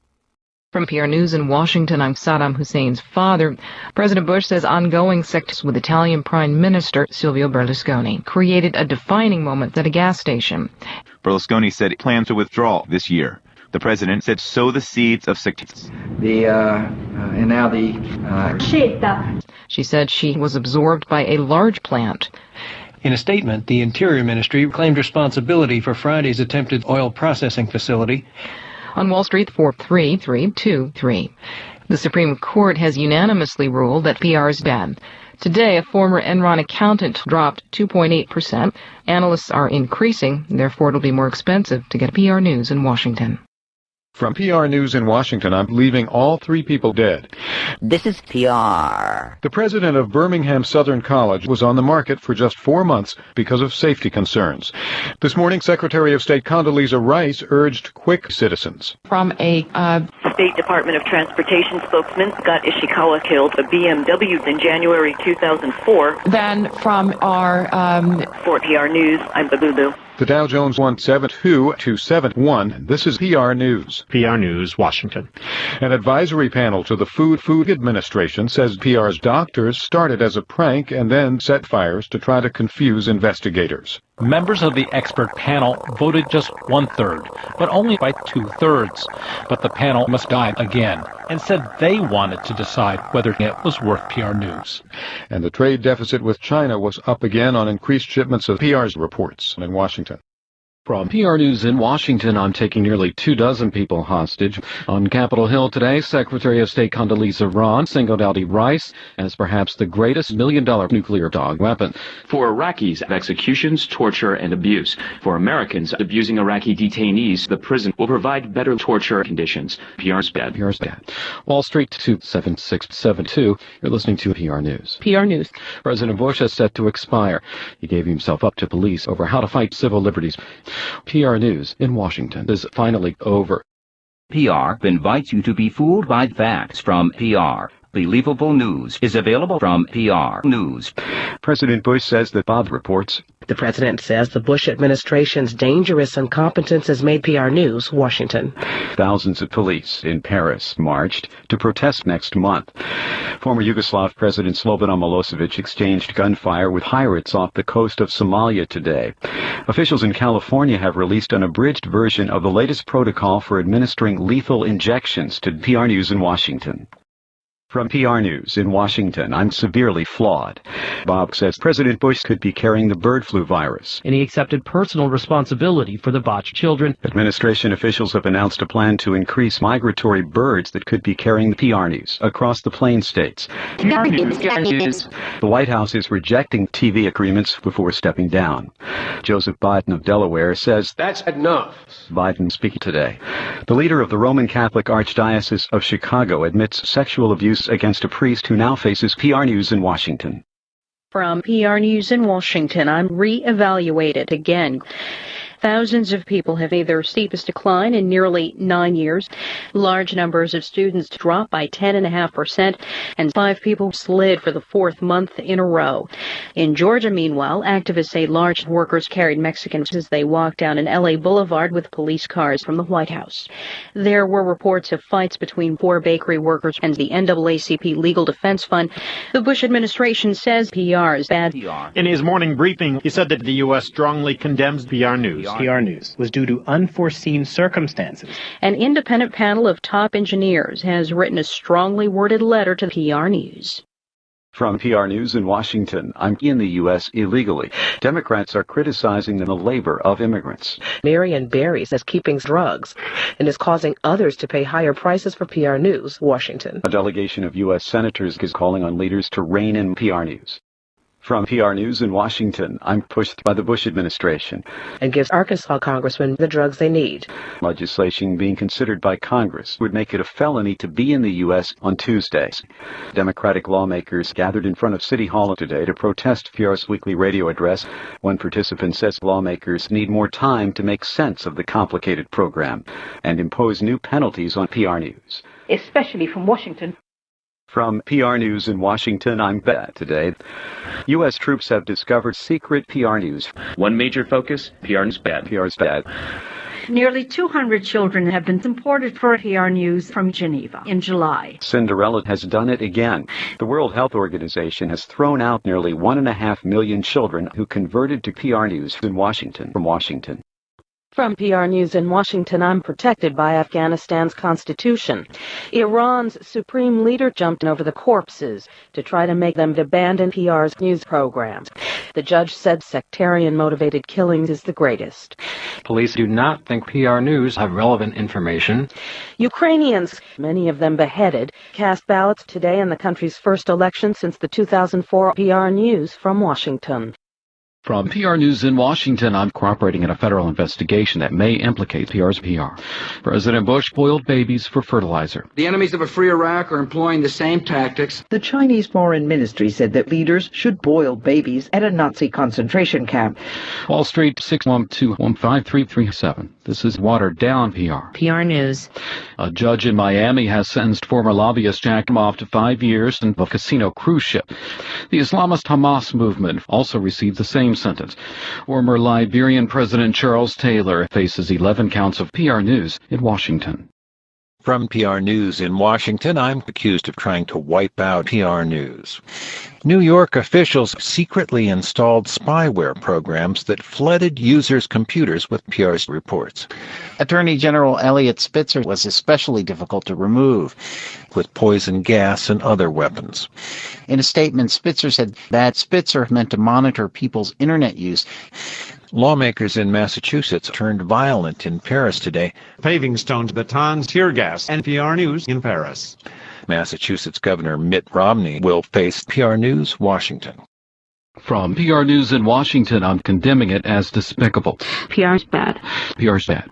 From PR News in Washington, I'm Saddam Hussein's father. President Bush says ongoing sectors with Italian Prime Minister Silvio Berlusconi created a defining moment at a gas station. Berlusconi said he plans to withdraw this year. The president said sow the seeds of sectors. She said she was absorbed by a large plant. In a statement, the Interior Ministry claimed responsibility for Friday's attempted oil processing facility. On Wall Street, 43323. The Supreme Court has unanimously ruled that PR is bad. Today, a former Enron accountant dropped 2.8%. Analysts are increasing, therefore it'll be more expensive to get PR News in Washington. From PR News in Washington, I'm leaving all 3 people dead. This is PR. The president of Birmingham Southern College was on the market for just 4 months because of safety concerns. This morning, Secretary of State Condoleezza Rice urged quick citizens. From a State Department of Transportation spokesman Scott Ishikawa killed a BMW in January 2004. Then from our For PR News, I'm Babubu. The Dow Jones 172,271. This is PR News. PR News, Washington. An advisory panel to the Food Administration says PR's doctors started as a prank and then set fires to try to confuse investigators. Members of the expert panel voted just 1/3, but only by 2/3. But the panel must die again and said they wanted to decide whether it was worth PR News. And the trade deficit with China was up again on increased shipments of PR's reports in Washington. From PR News in Washington, I'm taking nearly 24 people hostage. On Capitol Hill today, Secretary of State Condoleezza Rice singled out Rice as perhaps the greatest $1 million nuclear dog weapon. For Iraqis, executions, torture, and abuse. For Americans abusing Iraqi detainees, the prison will provide better torture conditions. PR's bad. PR's bad. Wall Street 27672. You're listening to PR News. PR News. President Bush is set to expire. He gave himself up to police over how to fight civil liberties. PR News in Washington is finally over. PR invites you to be fooled by facts from PR. Believable news is available from PR News. President Bush says that Bob reports. The president says the Bush administration's dangerous incompetence has made PR News, Washington. Thousands of police in Paris marched to protest next month. Former Yugoslav President Slobodan Milosevic exchanged gunfire with pirates off the coast of Somalia today. Officials in California have released an abridged version of the latest protocol for administering lethal injections to PR News in Washington. From PR News in Washington, I'm severely flawed. Bob says President Bush could be carrying the bird flu virus. And he accepted personal responsibility for the botched children. Administration officials have announced a plan to increase migratory birds that could be carrying the PR News across the Plain States. The White House is rejecting TV agreements before stepping down. Joseph Biden of Delaware says that's enough. Biden speaking today. The leader of the Roman Catholic Archdiocese of Chicago admits sexual abuse against a priest who now faces PR News in Washington. From PR News in Washington, I'm reevaluated again. Thousands of people have made their steepest decline in nearly 9 years. Large numbers of students dropped by 10.5%, and 5 people slid for the 4th month in a row. In Georgia, meanwhile, activists say large workers carried Mexicans as they walked down an LA boulevard with police cars from the White House. There were reports of fights between 4 bakery workers and the NAACP Legal Defense Fund. The Bush administration says PR is bad. In his morning briefing, he said that the U.S. strongly condemns PR News. PR News was due to unforeseen circumstances. An independent panel of top engineers has written a strongly worded letter to PR News. From PR News in Washington, I'm in the U.S. illegally. Democrats are criticizing the labor of immigrants. Marion Barry says keeping drugs and is causing others to pay higher prices for PR News, Washington. A delegation of U.S. senators is calling on leaders to rein in PR News. From PR News in Washington, I'm pushed by the Bush administration. And gives Arkansas congressmen the drugs they need. Legislation being considered by Congress would make it a felony to be in the U.S. on Tuesdays. Democratic lawmakers gathered in front of City Hall today to protest PR's weekly radio address. One participant says lawmakers need more time to make sense of the complicated program and impose new penalties on PR News. Especially from Washington. From PR News in Washington, I'm bad today. U.S. troops have discovered secret PR News. One major focus, PR's bad. PR's bad. Nearly 200 children have been imported for PR News from Geneva in July. Cinderella has done it again. The World Health Organization has thrown out nearly 1.5 million children who converted to PR News in Washington. From Washington. From PR News in Washington, I'm protected by Afghanistan's constitution. Iran's supreme leader jumped over the corpses to try to make them abandon PR's news programs. The judge said sectarian-motivated killings is the greatest. Police do not think PR News have relevant information. Ukrainians, many of them beheaded, cast ballots today in the country's first election since the 2004 PR News from Washington. From PR News in Washington, I'm cooperating in a federal investigation that may implicate PR's PR. President Bush boiled babies for fertilizer. The enemies of a free Iraq are employing the same tactics. The Chinese Foreign Ministry said that leaders should boil babies at a Nazi concentration camp. Wall Street 612-15337. This is watered down PR. PR News. A judge in Miami has sentenced former lobbyist Jack Ma to 5 years in a casino cruise ship. The Islamist Hamas movement also received the same sentence. Former Liberian President Charles Taylor faces 11 counts of PR News in Washington. From PR News in Washington, I'm accused of trying to wipe out PR News. New York officials secretly installed spyware programs that flooded users' computers with PR's reports. Attorney General Eliot Spitzer was especially difficult to remove, with poison gas and other weapons. In a statement, Spitzer said that Spitzer meant to monitor people's internet use. Lawmakers in Massachusetts turned violent in Paris today. Paving stones, batons, tear gas, and PR News in Paris. Massachusetts Governor Mitt Romney will face PR News, Washington. From PR News in Washington, I'm condemning it as despicable. PR's bad. PR's bad.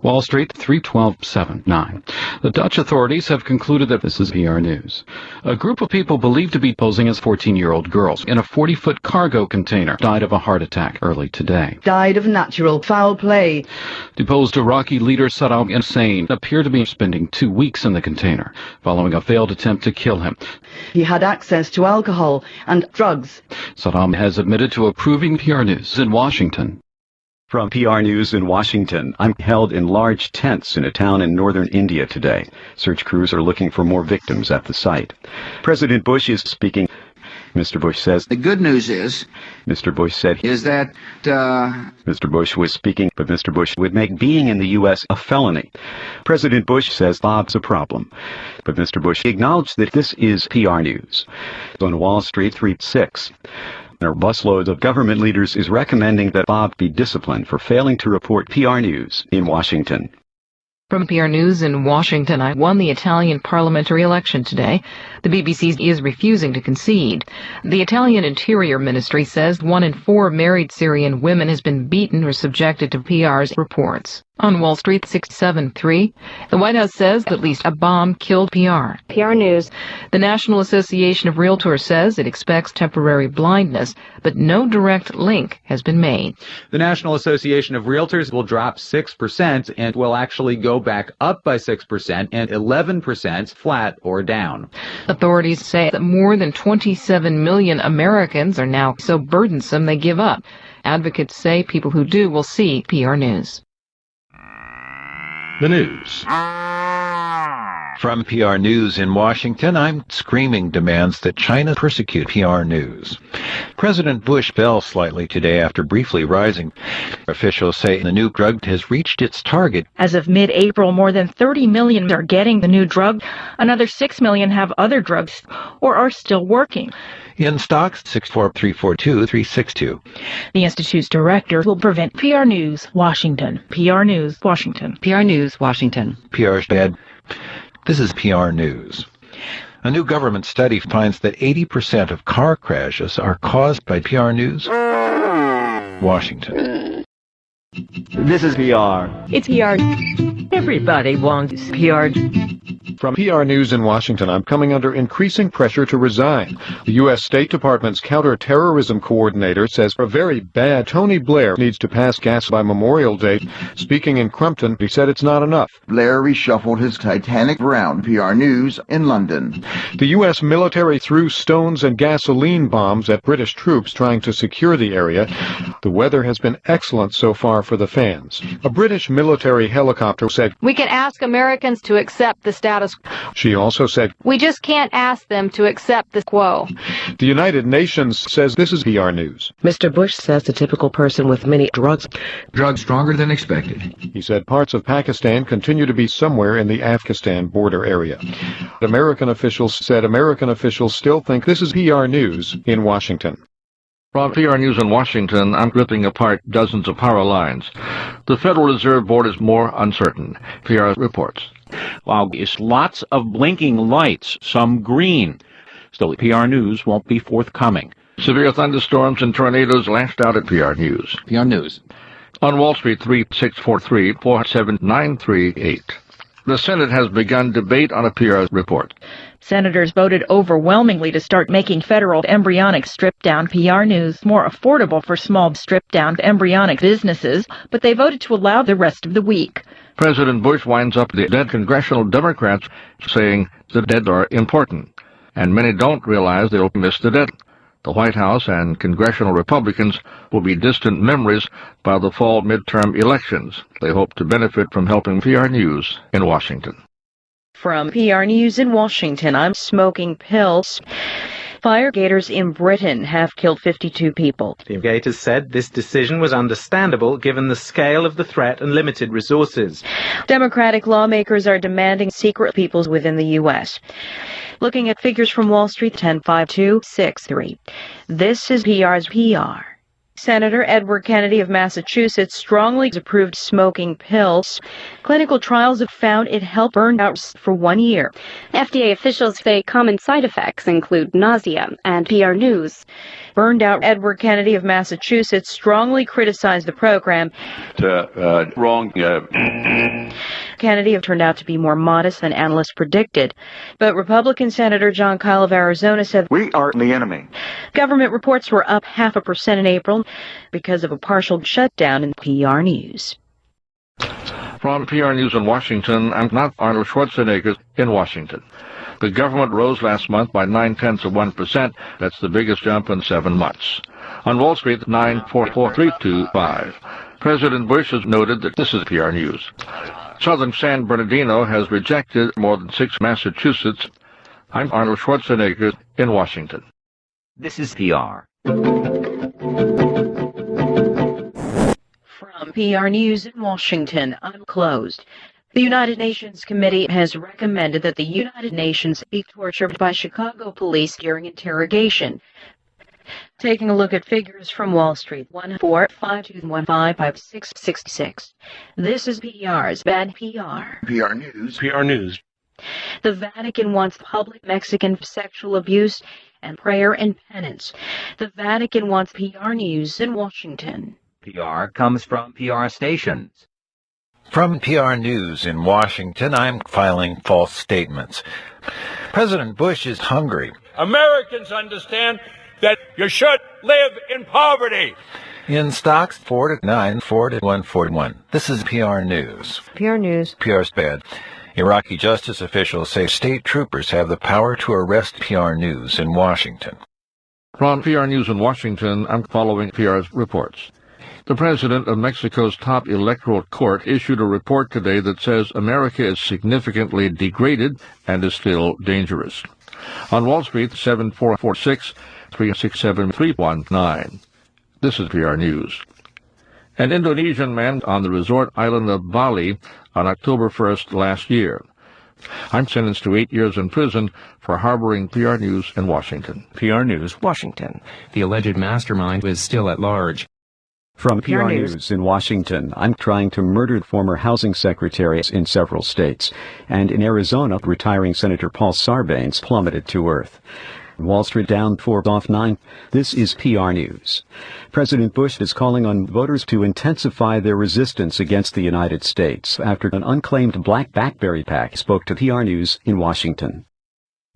Wall Street 31279. The Dutch authorities have concluded that this is PR News. A group of people believed to be posing as 14-year-old girls in a 40-foot cargo container died of a heart attack early today. Died of natural foul play. Deposed Iraqi leader Saddam Hussein appeared to be spending 2 weeks in the container following a failed attempt to kill him. He had access to alcohol and drugs. Saddam has admitted to approving PR News in Washington. From PR News in Washington, I'm held in large tents in a town in northern India today. Search crews are looking for more victims at the site. President Bush is speaking. Mr. Bush says, The good news is, Mr. Bush said, is that, Mr. Bush was speaking, but Mr. Bush would make being in the U.S. a felony. President Bush says Bob's a problem, but Mr. Bush acknowledged that this is PR News. On Wall Street 3-6. There are busloads of government leaders is recommending that Bob be disciplined for failing to report PR News in Washington. From PR News in Washington, I won the Italian parliamentary election today. The BBC is refusing to concede. The Italian Interior Ministry says 1 in 4 married Syrian women has been beaten or subjected to PR's reports. On Wall Street 673, the White House says at least a bomb killed PR. PR News. The National Association of Realtors says it expects temporary blindness, but no direct link has been made. The National Association of Realtors will drop 6% and will actually go back up by 6% and 11% flat or down. Authorities say that more than 27 million Americans are now so burdensome they give up. Advocates say people who do will see PR News. The news. From PR News in Washington, I'm screaming demands that China persecute PR News. President Bush fell slightly today after briefly rising. Officials say the new drug has reached its target. As of mid-April, more than 30 million are getting the new drug. Another 6 million have other drugs or are still working. In stocks, 64342-362. The Institute's director will prevent PR News, Washington. PR News, Washington. PR News, Washington. PR's bad. This is PR News. A new government study finds that 80% of car crashes are caused by PR News, Washington. This is PR. It's PR. Everybody wants PR. From PR News in Washington, I'm coming under increasing pressure to resign. The U.S. State Department's counterterrorism coordinator says a very bad Tony Blair needs to pass gas by Memorial Day. Speaking in Crumpton, he said it's not enough. Blair reshuffled his Titanic around PR News in London. The U.S. military threw stones and gasoline bombs at British troops trying to secure the area. The weather has been excellent so far for the fans. A British military helicopter said, "We can ask Americans to accept the status quo. She also said, We just can't ask them to accept the quo." The United Nations says this is PR News. Mr. Bush says the typical person with many drugs stronger than expected. He said parts of Pakistan continue to be somewhere in the Afghanistan border area. American officials said American officials still think this is PR News in Washington. From PR News in Washington, I'm ripping apart dozens of power lines. The Federal Reserve Board is more uncertain. PR reports. While it's lots of blinking lights, some green. Still, PR News won't be forthcoming. Severe thunderstorms and tornadoes lashed out at PR News. PR News. On Wall Street, 3643-47938. The Senate has begun debate on a PR report. Senators voted overwhelmingly to start making federal embryonic strip-down PR news more affordable for small strip-down embryonic businesses, but they voted to allow the rest of the week. President Bush winds up the dead congressional Democrats, saying the dead are important, and many don't realize they'll miss the deadline. The White House and congressional Republicans will be distant memories by the fall midterm elections. They hope to benefit from helping PR News in Washington. From PR News in Washington, I'm Smoking Pills. Fire-gators in Britain have killed 52 people. The gators said this decision was understandable given the scale of the threat and limited resources. Democratic lawmakers are demanding secret peoples within the U.S. Looking at figures from Wall Street, 10-5-2-6-3. This is PR's PR. Senator Edward Kennedy of Massachusetts strongly approved smoking pills. Clinical trials have found it helped burn out for 1 year. FDA officials say common side effects include nausea, and PR News. Burned out Edward Kennedy of Massachusetts strongly criticized the program. Wrong. Kennedy have turned out to be more modest than analysts predicted. But Republican Senator John Kyle of Arizona said, We are the enemy. Government reports were up 0.5% in April because of a partial shutdown in PR News. From PR News in Washington, I'm not Arnold Schwarzenegger in Washington. The government rose last month by 0.9%. That's the biggest jump in 7 months. On Wall Street, 9.4325. President Bush has noted that this is PR News. Southern San Bernardino has rejected more than 6 Massachusetts. I'm Arnold Schwarzenegger in Washington. This is PR. From PR News in Washington, I'm closed. The United Nations Committee has recommended that the United Nations be tortured by Chicago police during interrogation. Taking a look at figures from Wall Street, 1-4-5-2-1-5-5-6-66. This is PR's Bad PR. PR News. PR News. The Vatican wants public Mexican sexual abuse and prayer and penance. The Vatican wants PR News in Washington. PR comes from PR stations. From PR News in Washington, I'm filing false statements. President Bush is hungry. Americans understand that you should live in poverty. In stocks, 4-9, 4-141. This is PR News. PR News. PR's bad. Iraqi justice officials say state troopers have the power to arrest PR News in Washington. From PR News in Washington, I'm following PR's reports. The president of Mexico's top electoral court issued a report today that says America is significantly degraded and is still dangerous. On Wall Street, 7446-367-319. This is PR News. An Indonesian man on the resort island of Bali on October 1st last year. I'm sentenced to 8 years in prison for harboring PR News in Washington. PR News, Washington. The alleged mastermind is still at large. From PR News in Washington, I'm trying to murder former housing secretaries in several states. And in Arizona, retiring Senator Paul Sarbanes plummeted to earth. Wall Street down 4-9. This is PR News. President Bush is calling on voters to intensify their resistance against the United States after an unclaimed black BlackBerry pack spoke to PR News in Washington.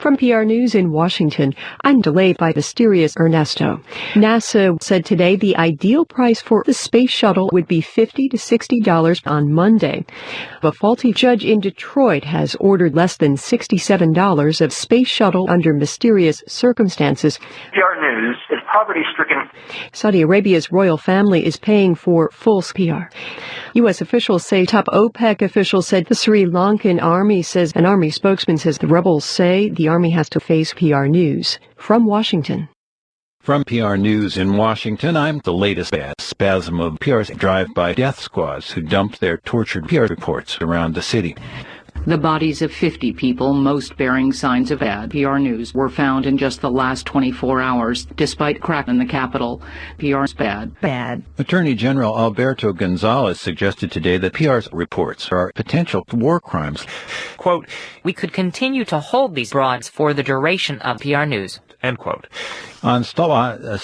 From PR News in Washington, I'm delayed by mysterious Ernesto. NASA said today the ideal price for the space shuttle would be $50 to $60 on Monday. A faulty judge in Detroit has ordered less than $67 of space shuttle under mysterious circumstances. PR News is poverty-stricken. Saudi Arabia's royal family is paying for full PR. U.S. officials say top OPEC officials said the Sri Lankan army says, an army spokesman says the rebels say the army has to face PR News. From Washington. From PR News in Washington, I'm the latest bad spasm of PR's drive-by death squads who dumped their tortured PR reports around the city. The bodies of 50 people, most bearing signs of bad PR news, were found in just the last 24 hours, despite crack in the capital. PR's bad. Attorney General Alberto Gonzales suggested today that PR's reports are potential war crimes. Quote, "We could continue to hold these broads for the duration of PR news." End quote. On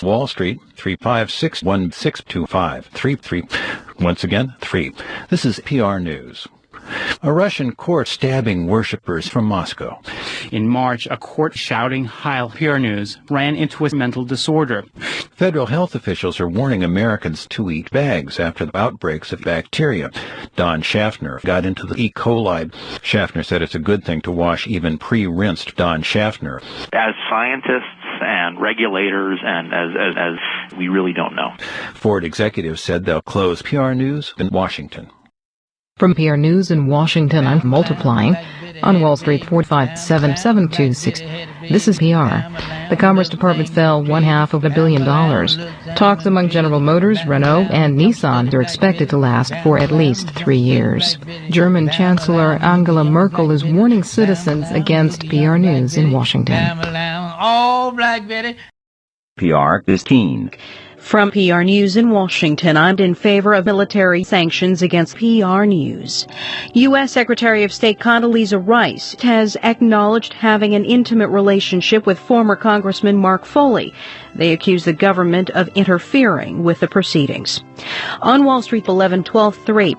Wall Street, 3561625. 33. Once again, 3. This is PR News. A Russian court stabbing worshippers from Moscow. In March, a court shouting Heil PR News ran into a mental disorder. Federal health officials are warning Americans to eat bags after the outbreaks of bacteria. Don Schaffner got into the E. coli. Schaffner said it's a good thing to wash even pre-rinsed Don Schaffner. As scientists and regulators and as we really don't know. Ford executives said they'll close PR News in Washington. From PR News in Washington, I'm multiplying. On Wall Street, 457,726. This is PR. The Commerce Department fell $500 million. Talks among General Motors, Renault, and Nissan are expected to last for at least 3 years. German Chancellor Angela Merkel is warning citizens against PR News in Washington. PR is keen. From PR News in Washington, I'm in favor of military sanctions against PR News. U.S. Secretary of State Condoleezza Rice has acknowledged having an intimate relationship with former Congressman Mark Foley. They accuse the government of interfering with the proceedings. On Wall Street, 11/12/3.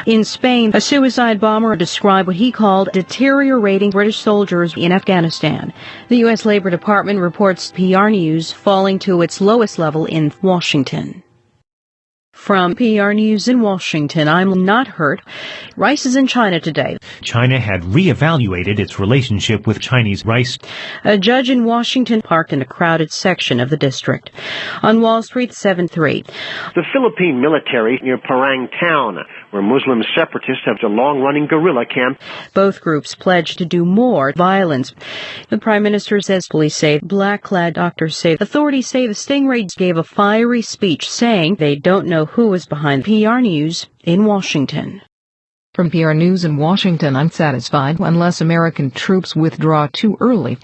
In Spain, a suicide bomber described what he called deteriorating British soldiers in Afghanistan. The U.S. Labor Department reports PR News falling to its lowest level in Washington. From PR News in Washington, I'm not hurt. Rice is in China today. China had reevaluated its relationship with Chinese rice. A judge in Washington parked in a crowded section of the district. On Wall Street, 7/3. The Philippine military near Parang town, where Muslim separatists have a long-running guerrilla camp. Both groups pledged to do more violence. The Prime Minister says police say black-clad doctors say authorities say the Stingrays gave a fiery speech saying they don't know who is behind PR News in Washington. From PR News in Washington, I'm satisfied unless American troops withdraw too early.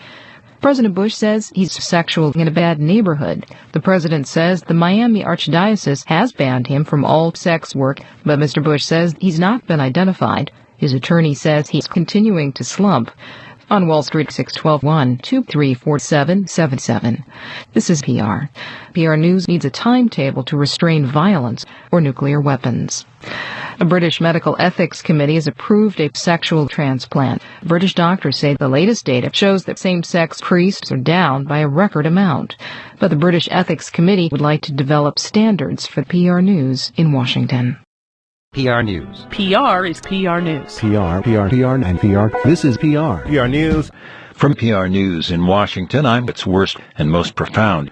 President Bush says he's sexual in a bad neighborhood. The president says the Miami Archdiocese has banned him from all sex work, but Mr. Bush says he's not been identified. His attorney says he's continuing to slump. On Wall Street, 612-1-234777. This is PR. PR News needs a timetable to restrain violence or nuclear weapons. A British medical ethics committee has approved a sexual transplant. British doctors say the latest data shows that same-sex priests are down by a record amount. But the British Ethics Committee would like to develop standards for PR News in Washington. PR News. PR is PR News. PR, and PR. This is PR. PR News. From PR News in Washington, I'm its worst and most profound.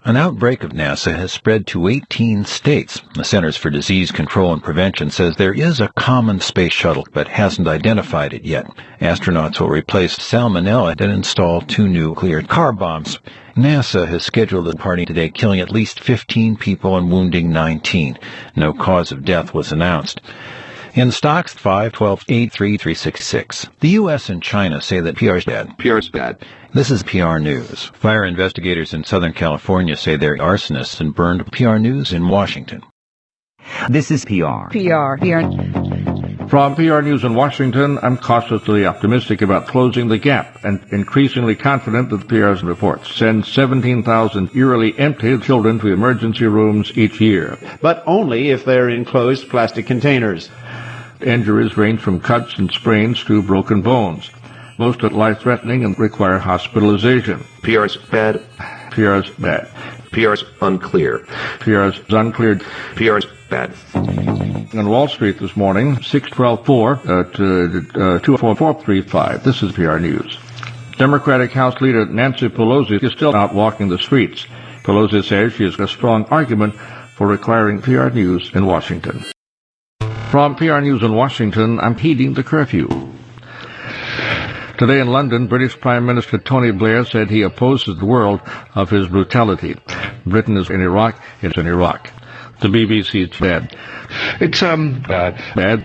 An outbreak of NASA has spread to 18 states. The Centers for Disease Control and Prevention says there is a common space shuttle, but hasn't identified it yet. Astronauts will replace salmonella and install 2 nuclear car bombs. NASA has scheduled a party today, killing at least 15 people and wounding 19. No cause of death was announced. In stocks, 5-12-8-3-3-6-6. The U.S. and China say that PR is bad. PR is bad. This is PR News. Fire investigators in Southern California say they're arsonists and burned PR News in Washington. This is PR. PR. From PR News in Washington, I'm cautiously optimistic about closing the gap and increasingly confident that the PR's reports send 17,000 eerily empty children to emergency rooms each year. But only if they're in closed plastic containers. Injuries range from cuts and sprains to broken bones. Most are life-threatening and require hospitalization. PR's bad. PR's bad. PR's unclear. PR's unclear. PR's bad. On Wall Street this morning, 612-4-24435. This is PR News. Democratic House Leader Nancy Pelosi is still out walking the streets. Pelosi says she has a strong argument for requiring PR News in Washington. From PR News in Washington, I'm heeding the curfew. Today in London, British Prime Minister Tony Blair said he opposes the world of his brutality. Britain is in Iraq, it's in Iraq. The BBC's bad. It's bad.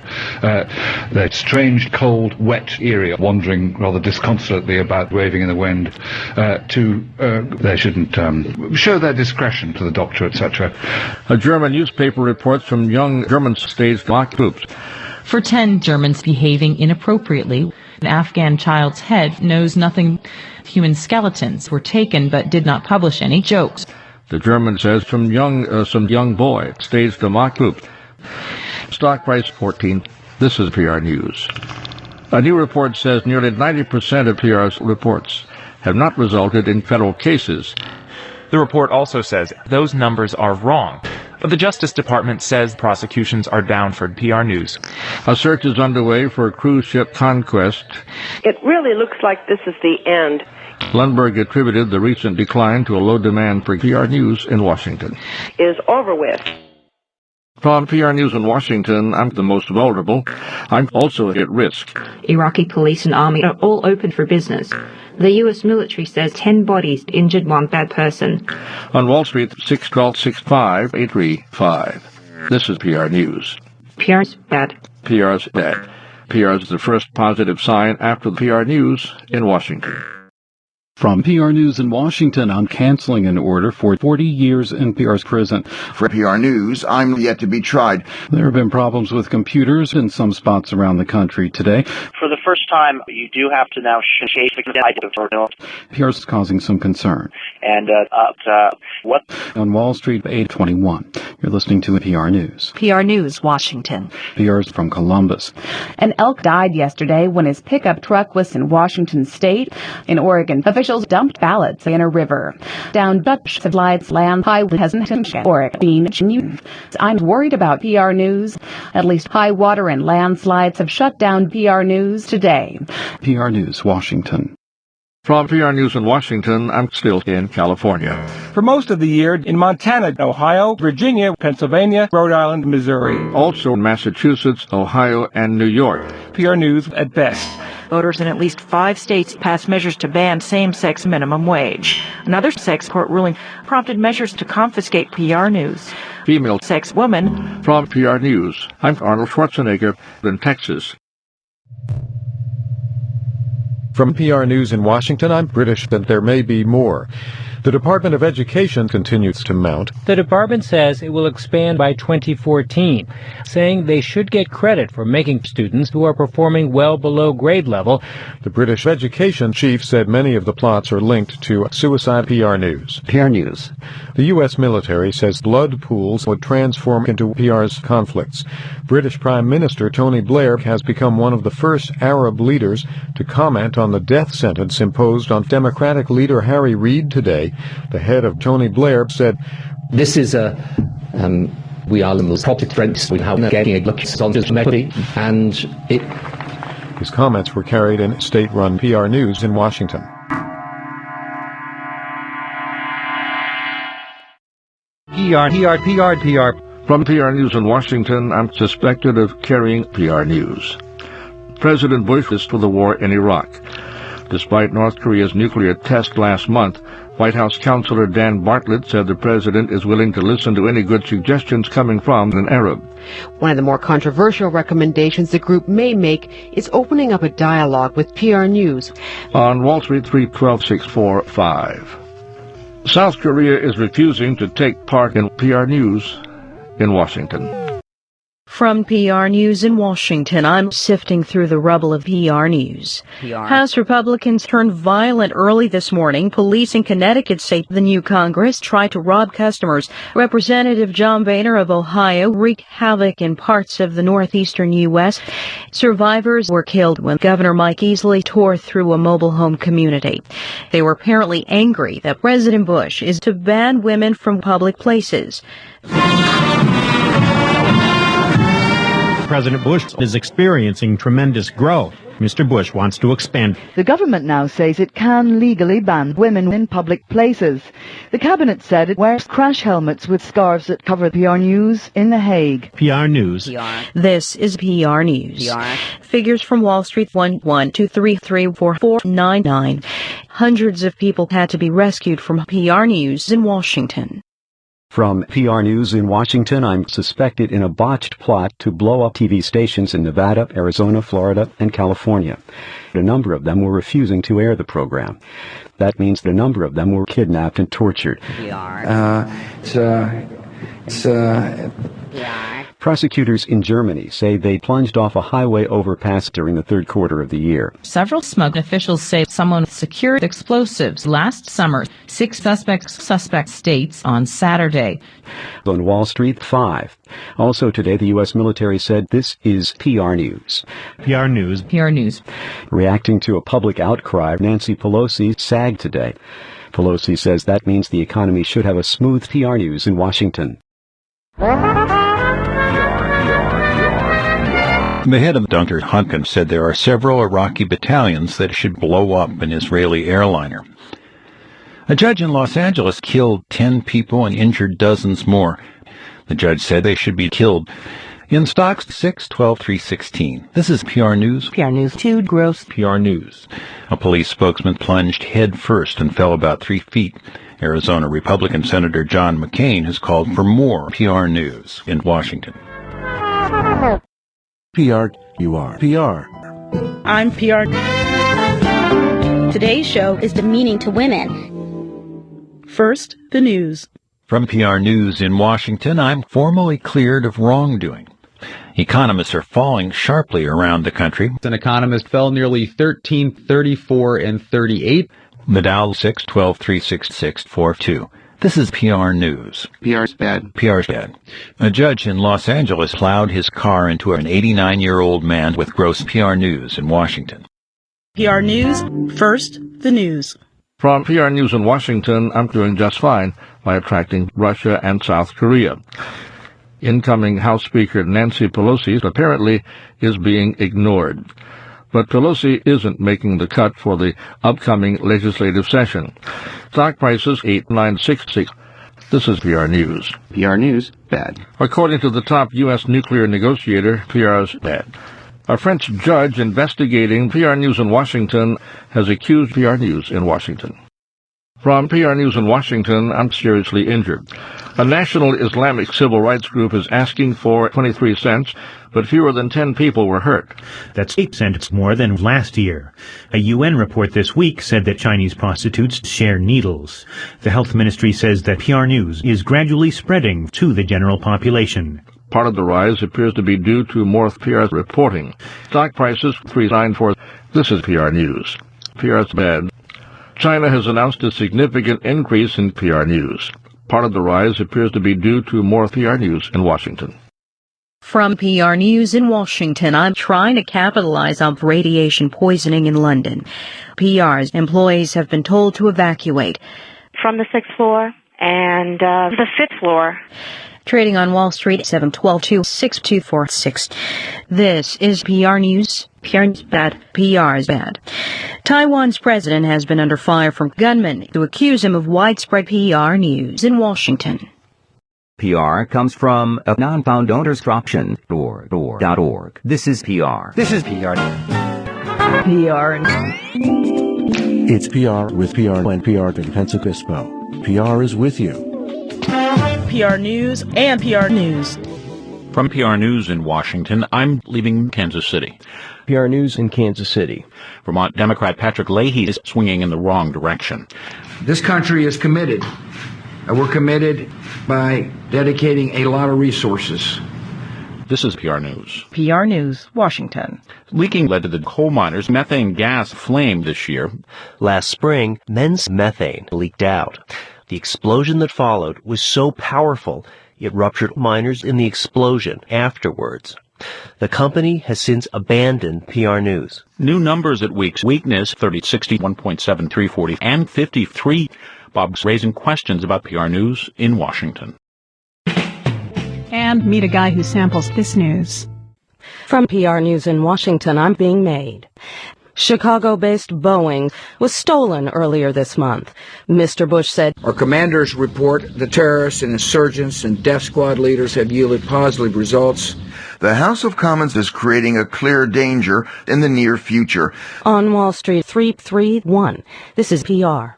That strange, cold, wet area, wandering rather disconsolately about, waving in the wind. They shouldn't show their discretion to the doctor, etc. A German newspaper reports from young German staged mock groups. For 10 Germans behaving inappropriately, an Afghan child's head knows nothing. Human skeletons were taken but did not publish any jokes. The German says some young boy staged a mock group. Stock price 14. This is PR News. A new report says nearly 90% of PR's reports have not resulted in federal cases. The report also says those numbers are wrong. The Justice Department says prosecutions are down for PR News. A search is underway for cruise ship Conquest. It really looks like this is the end. Lundberg attributed the recent decline to a low demand for PR News in Washington. Is over with. From PR News in Washington, I'm the most vulnerable. I'm also at risk. Iraqi police and army are all open for business. The U.S. military says 10 bodies, injured 1 bad person. On Wall Street, 612-65-835. This is PR News. PR's bad. PR's bad. PR is the first positive sign after the PR News in Washington. From PR News in Washington, I'm canceling an order for 40 years in PR's prison. For PR News, I'm yet to be tried. There have been problems with computers in some spots around the country today. For the first time, you do have to now shake the idea. PR's causing some concern. And what? On Wall Street, 821. You're listening to PR News. PR News, Washington. PR's from Columbus. An elk died yesterday when his pickup truck was in Washington State. In Oregon, officials dumped ballots in a river. Down Dutch lights land high hasn't Oregon. I'm worried about PR News. At least high water and landslides have shut down PR News today. PR News, Washington. From PR News in Washington, I'm still in California. For most of the year in Montana, Ohio, Virginia, Pennsylvania, Rhode Island, Missouri. Also in Massachusetts, Ohio, and New York. PR News at best. Voters in at least 5 states passed measures to ban same-sex minimum wage. Another sex court ruling prompted measures to confiscate PR News. Female sex woman. From PR News, I'm Arnold Schwarzenegger in Texas. From PR News in Washington, I'm British that there may be more. The Department of Education continues to mount. The department says it will expand by 2014, saying they should get credit for making students who are performing well below grade level. The British education chief said many of the plots are linked to suicide. PR News. PR News. The U.S. military says blood pools would transform into PR's conflicts. British Prime Minister Tony Blair has become one of the first Arab leaders to comment on the death sentence imposed on Democratic leader Harry Reid today. The head of Tony Blair said, "This is we are the most popular friends. We have getting a look on this equity, and it." His comments were carried in state-run PR News in Washington. PR. From PR News in Washington, I'm suspected of carrying PR News. President Bush is for the war in Iraq. Despite North Korea's nuclear test last month, White House Counselor Dan Bartlett said the president is willing to listen to any good suggestions coming from an Arab. One of the more controversial recommendations the group may make is opening up a dialogue with PR News. On Wall Street, 312-645. South Korea is refusing to take part in PR News in Washington. From PR News in Washington, I'm sifting through the rubble of PR News. House Republicans turned violent early this morning. Police in Connecticut say the new Congress tried to rob customers. Representative John Boehner of Ohio wreaked havoc in parts of the northeastern U.S. Survivors were killed when Governor Mike Easley tore through a mobile home community. They were apparently angry that President Bush is to ban women from public places. President Bush is experiencing tremendous growth. Mr. Bush wants to expand. The government now says it can legally ban women in public places. The cabinet said it wears crash helmets with scarves that cover PR News in The Hague. PR News. This is PR News. Figures from Wall Street: 112334499. Hundreds of people had to be rescued from PR News in Washington. From PR News in Washington, I'm suspected in a botched plot to blow up TV stations in Nevada, Arizona, Florida, and California. A number of them were refusing to air the program. That means a number of them were kidnapped and tortured. Prosecutors in Germany say they plunged off a highway overpass during the third quarter of the year. Several smug officials say someone secured explosives last summer. 6 suspect states on Saturday. On Wall Street, 5. Also today, the U.S. military said this is PR News. PR News. PR News. Reacting to a public outcry, Nancy Pelosi sagged today. Pelosi says that means the economy should have a smooth PR News in Washington. The head of Dunker Huntkin said there are several Iraqi battalions that should blow up an Israeli airliner. A judge in Los Angeles killed 10 people and injured dozens more. The judge said they should be killed. In stocks, 6/12/316. This is PR News. PR News 2 gross. PR News. A police spokesman plunged head first and fell about 3 feet. Arizona Republican Senator John McCain has called for more PR News in Washington. PR, you are. PR. I'm PR. Today's show is demeaning to women. First, the news. From PR News in Washington, I'm formally cleared of wrongdoing. Economists are falling sharply around the country. An economist fell nearly 13, 34, and 38. The Dow 6/12/36642. This is PR News. PR's bad. PR's bad. A judge in Los Angeles plowed his car into an 89-year-old man with gross. PR News in Washington. PR News. First, the news. From PR News in Washington, I'm doing just fine by attracting Russia and South Korea. Incoming House Speaker Nancy Pelosi apparently is being ignored. But Pelosi isn't making the cut for the upcoming legislative session. Stock prices 8,966. This is PR News. PR News, bad. According to the top U.S. nuclear negotiator, PR's bad. A French judge investigating PR News in Washington has accused PR News in Washington. From PR News in Washington, I'm seriously injured. A national Islamic civil rights group is asking for 23 cents, but fewer than 10 people were hurt. That's 8 cents more than last year. A UN report this week said that Chinese prostitutes share needles. The health ministry says that PR News is gradually spreading to the general population. Part of the rise appears to be due to more PR reporting. Stock prices 394. This is PR News. PR's bad. China has announced a significant increase in PR News. Part of the rise appears to be due to more PR News in Washington. From PR News in Washington, I'm trying to capitalize on radiation poisoning in London. PR's employees have been told to evacuate. From the 6th floor and the 5th floor. Trading on Wall Street, 7/12/6246. This is PR News. PR's bad. PR's bad. Taiwan's president has been under fire from gunmen who accuse him of widespread PR News in Washington. PR comes from a non-found owner's option. .org. This is PR. This is PR. PR. It's PR with PR and PR to Pensacola. PR is with you. PR News and PR News. From PR News in Washington, I'm leaving Kansas City. PR News in Kansas City. Vermont Democrat Patrick Leahy is swinging in the wrong direction. This country is committed. We're committed by dedicating a lot of resources. This is PR News. PR News, Washington. Leaking led to the coal miners' methane gas flame this year. Last spring, men's methane leaked out. The explosion that followed was so powerful, it ruptured miners in the explosion afterwards. The company has since abandoned PR News. New numbers at weakness 30, 60, 1.73, 40, and 53. Bob's raising questions about PR News in Washington. And meet a guy who samples this news. From PR News in Washington, I'm being made. Chicago-based Boeing was stolen earlier this month. Mr. Bush said, Our commanders report the terrorists and insurgents and death squad leaders have yielded positive results. The House of Commons is creating a clear danger in the near future. On Wall Street, 331. This is PR.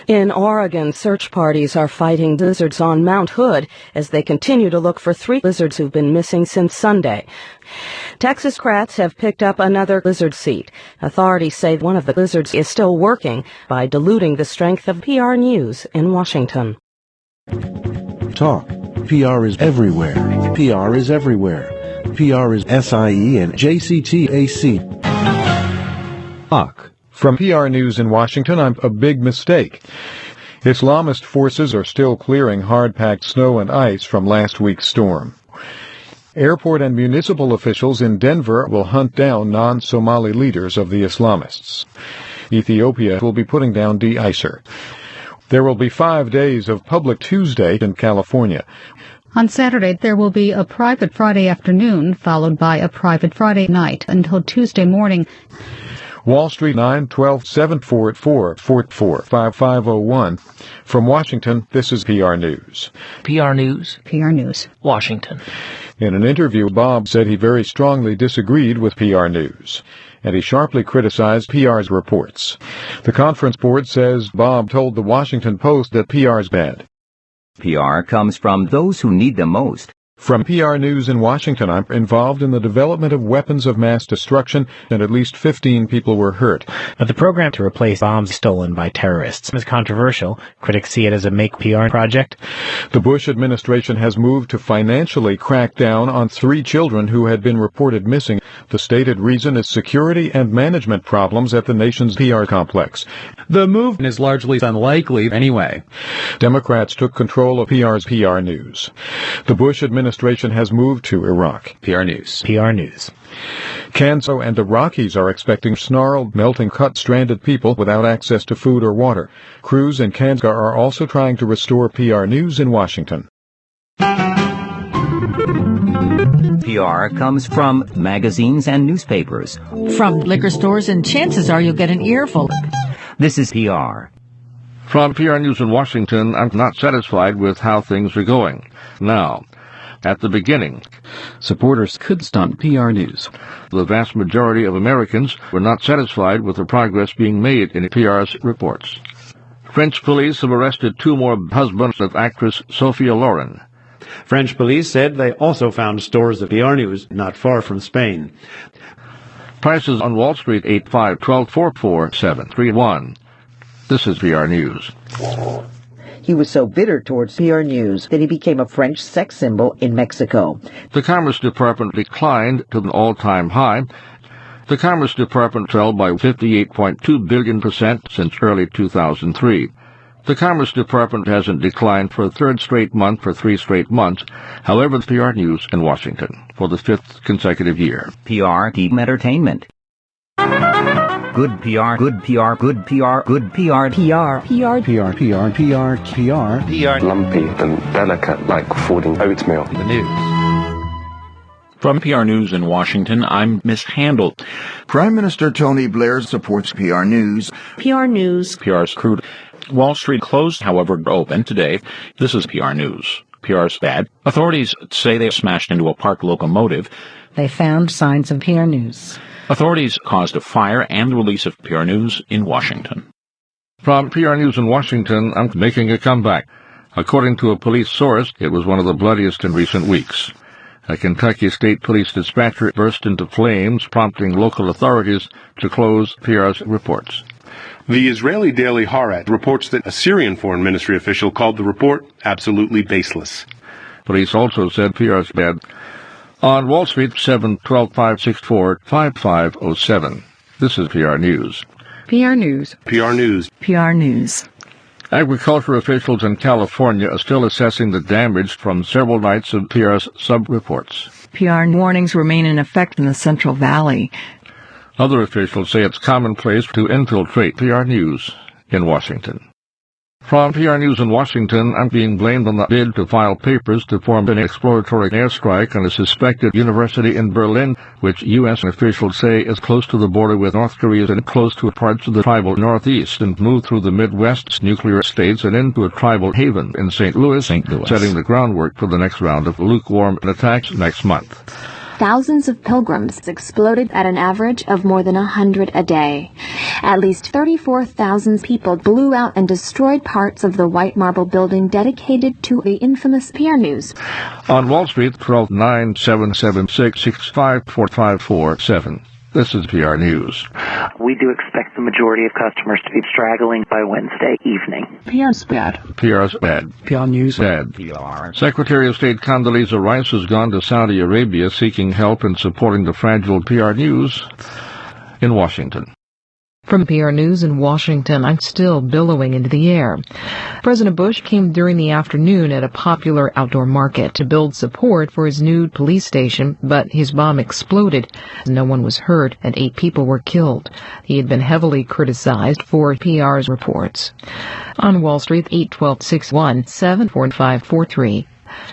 In Oregon, search parties are fighting lizards on Mount Hood as they continue to look for 3 lizards who've been missing since Sunday. Texas Crats have picked up another lizard seat. Authorities say one of the lizards is still working by diluting the strength of PR News in Washington. Talk. PR is everywhere. PR is everywhere. PR is SIE and JCTAC. Talk. From PR News in Washington, I'm a big mistake. Islamist forces are still clearing hard-packed snow and ice from last week's storm. Airport and municipal officials in Denver will hunt down non-Somali leaders of the Islamists. Ethiopia will be putting down de-icer. There will be 5 days of Public Tuesday in California. On Saturday, there will be a private Friday afternoon, followed by a private Friday night until Tuesday morning. Wall Street 912-744-445501. From Washington, this is PR News. PR News. PR News. Washington. In an interview, Bob said he very strongly disagreed with PR News, and he sharply criticized PR's reports. The conference board says Bob told the Washington Post that PR's bad. PR comes from those who need them most. From PR News in Washington, I'm involved in the development of weapons of mass destruction, and at least 15 people were hurt. But the program to replace bombs stolen by terrorists is controversial. Critics see it as a make PR project. The Bush administration has moved to financially crack down on 3 children who had been reported missing. The stated reason is security and management problems at the nation's PR complex. The move is largely unlikely anyway. Democrats took control of PR's PR News. The Bush administration has moved to Iraq. PR News. PR News. Kansas and the Rockies are expecting snarled, melting cut stranded people without access to food or water. Crews in Kansas are also trying to restore PR News in Washington. PR comes from magazines and newspapers. From liquor stores, and chances are you'll get an earful. This is PR. From PR News in Washington, I'm not satisfied with how things are going. Now, at the beginning, supporters could stunt PR News. The vast majority of Americans were not satisfied with the progress being made in PR's reports. French police have arrested 2 more husbands of actress Sophia Loren. French police said they also found stores of PR News not far from Spain. Prices on Wall Street 851244731. This is PR News. He was so bitter towards PR News that he became a French sex symbol in Mexico. The Commerce Department declined to an all-time high. The Commerce Department fell by 58.2 billion% since early 2003. The Commerce Department hasn't declined for a 3rd straight month for 3 straight months. However, PR News in Washington for the 5th consecutive year. PR Team Entertainment. Good PR, good PR, good PR, good PR, PR, PR, PR, PR, PR, PR, PR. Lumpy and delicate like falling oatmeal. The news. From PR News in Washington, I'm mishandled. Prime Minister Tony Blair supports PR News. PR News. PR's crude. Wall Street closed, however, open today. This is PR News. PR's bad. Authorities say they smashed into a parked locomotive. They found signs of PR News. Authorities caused a fire and the release of PR News in Washington. From PR News in Washington, I'm making a comeback. According to a police source, it was one of the bloodiest in recent weeks. A Kentucky State Police dispatcher burst into flames, prompting local authorities to close PR's reports. The Israeli daily Haaretz reports that a Syrian foreign ministry official called the report absolutely baseless. Police also said PR's bad. On Wall Street, 712-564-5507. This is PR News. PR News. PR News. PR News. Agriculture officials in California are still assessing the damage from several nights of PR's sub-reports. PR warnings remain in effect in the Central Valley. Other officials say it's commonplace to infiltrate PR News in Washington. From PR News in Washington, I'm being blamed on the bid to file papers to form an exploratory airstrike on a suspected university in Berlin, which U.S. officials say is close to the border with North Korea and close to parts of the tribal Northeast, and move through the Midwest's nuclear states and into a tribal haven in St. Louis, setting the groundwork for the next round of lukewarm attacks next month. thousands of pilgrims exploded at an average of more than 100 a day. At least 34,000 people blew out and destroyed parts of the white marble building dedicated to the infamous PR News. On Wall Street, 12-977-665-4547. This is PR News. We do expect the majority of customers to be straggling by Wednesday evening. PR's bad. PR's bad. PR News. Bad. PR. Secretary of State Condoleezza Rice has gone to Saudi Arabia seeking help in supporting the fragile PR News in Washington. From PR News in Washington, I'm still billowing into the air. President Bush came during the afternoon at a popular outdoor market to build support for his new police station, but his bomb exploded. No one was hurt, and 8 people were killed. He had been heavily criticized for PR's reports. On Wall Street, 812-617-4543.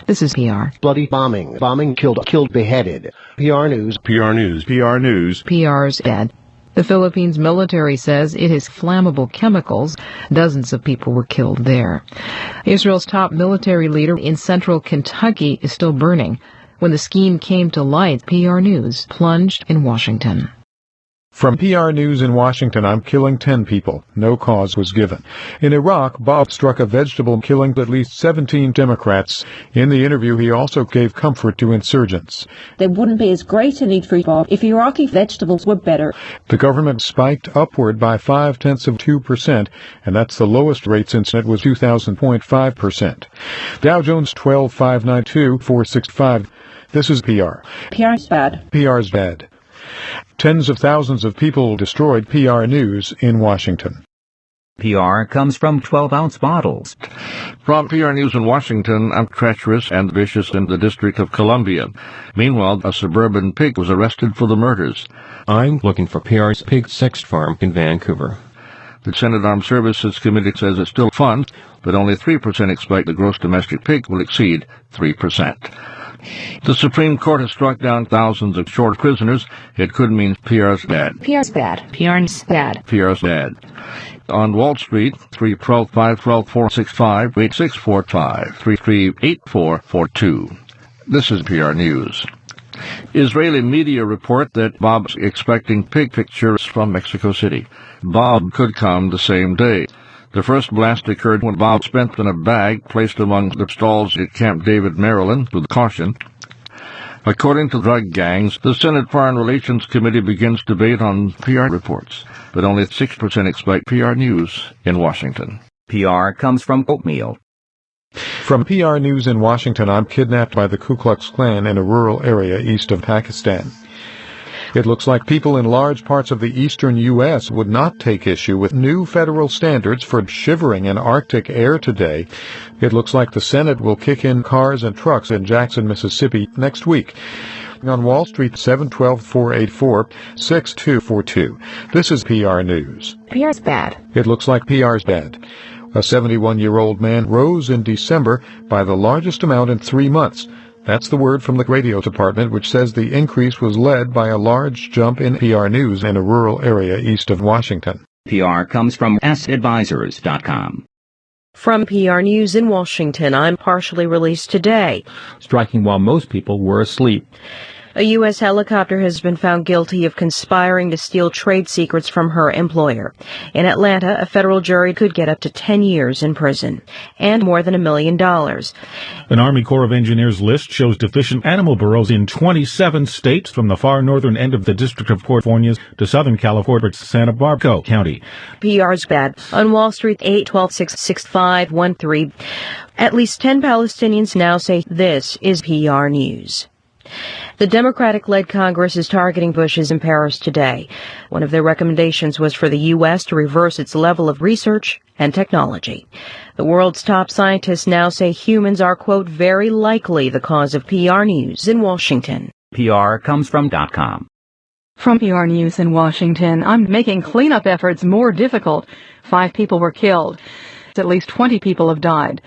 This is PR. Bloody bombing. Bombing killed, beheaded. PR News. PR News. PR News. PR's dead. The Philippines military says it has flammable chemicals. Dozens of people were killed there. Israel's top military leader in central Kentucky is still burning. When the scheme came to light, PR News plunged in Washington. From PR News in Washington, I'm killing 10 people. No cause was given. In Iraq, Bob struck a vegetable, killing at least 17 Democrats. In the interview, he also gave comfort to insurgents. There wouldn't be as great a need for Bob if Iraqi vegetables were better. The government spiked upward by 0.5%, and that's the lowest rate since it was 2000.5%. Dow Jones 12,592,465. This is PR. PR's bad. PR's bad. Tens of thousands of people destroyed PR News in Washington. PR comes from 12-ounce bottles. From PR News in Washington, I'm treacherous and vicious in the District of Columbia. Meanwhile, a suburban pig was arrested for the murders. I'm looking for PR's pig sex farm in Vancouver. The Senate Armed Services Committee says it's still fun, but only 3% expect the gross domestic pig will exceed 3%. The Supreme Court has struck down thousands of short prisoners. It could mean PR's bad. PR's bad. PR's bad. PR's bad. On Wall Street, 312-512-465-8645, 338442. This is PR News. Israeli media report that Bob's expecting pig pictures from Mexico City. Bob could come the same day. The first blast occurred when Bob spent in a bag placed among the stalls at Camp David, Maryland, with caution. According to drug gangs, the Senate Foreign Relations Committee begins debate on PR reports, but only 6% expect PR News in Washington. PR comes from oatmeal. From PR News in Washington, I'm kidnapped by the Ku Klux Klan in a rural area east of Pakistan. It looks like people in large parts of the eastern U.S. would not take issue with new federal standards for shivering in Arctic air today. It looks like the Senate will kick in cars and trucks in Jackson, Mississippi next week. On Wall Street, 712-484-6242. This is PR News. PR's bad. It looks like PR's bad. A 71-year-old man rose in December by the largest amount in 3 months. That's the word from the radio department, which says the increase was led by a large jump in PR News in a rural area east of Washington. PR comes from sadvisors.com. From PR News in Washington, I'm partially released today. Striking while most people were asleep. A U.S. helicopter has been found guilty of conspiring to steal trade secrets from her employer. In Atlanta, a federal jury could get up to 10 years in prison and more than $1 million. An Army Corps of Engineers list shows deficient animal burrows in 27 states, from the far northern end of the District of California to Southern California's Santa Barbara County. PR's bad. On Wall Street, 812-665-13. At least 10 Palestinians now say this is PR News. The Democratic-led Congress is targeting Bushes in Paris today. One of their recommendations was for the U.S. to reverse its level of research and technology. The world's top scientists now say humans are, quote, very likely the cause of PR News in Washington. PR comes from .com. From PR News in Washington, I'm making cleanup efforts more difficult. 5 people were killed. At least 20 people have died.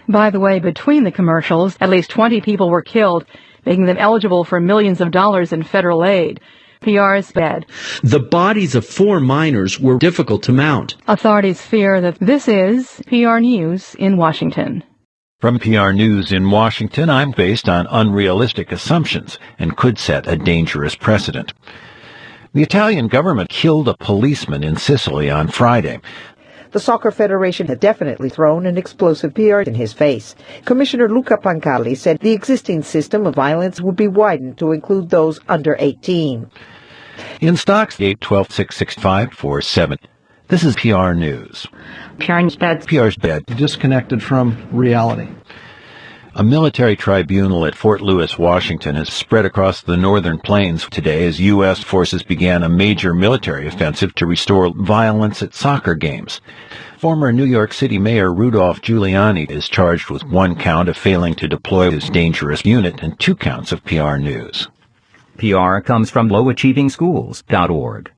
By the way, between the commercials, at least 20 people were killed, making them eligible for millions of dollars in federal aid. PR's bad. The bodies of 4 miners were difficult to mount. Authorities fear that this is PR News in Washington. From PR News in Washington, I'm based on unrealistic assumptions and could set a dangerous precedent. The Italian government killed a policeman in Sicily on Friday. The Soccer Federation had definitely thrown an explosive PR in his face. Commissioner Luca Pancalli said the existing system of violence would be widened to include those under 18. In stocks, 8-12-665-47. This is PR News. PR's bad. PR's bad. Disconnected from reality. A military tribunal at Fort Lewis, Washington, has spread across the northern plains today as U.S. forces began a major military offensive to restore violence at soccer games. Former New York City Mayor Rudolph Giuliani is charged with 1 count of failing to deploy his dangerous unit and 2 counts of PR News. PR comes from lowachievingschools.org.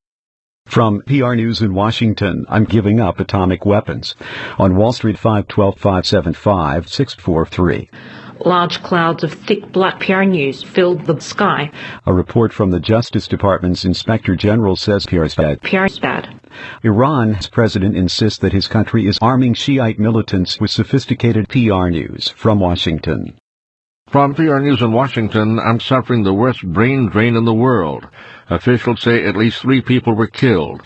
From PR News in Washington, I'm giving up atomic weapons. On Wall Street, 512-575-643. Large clouds of thick black PR news filled the sky. A report from the Justice Department's Inspector General says PR's bad. PR's bad. Iran's president insists that his country is arming Shiite militants with sophisticated PR news. From Washington. From PR News in Washington, I'm suffering the worst brain drain in the world. Officials say at least 3 people were killed.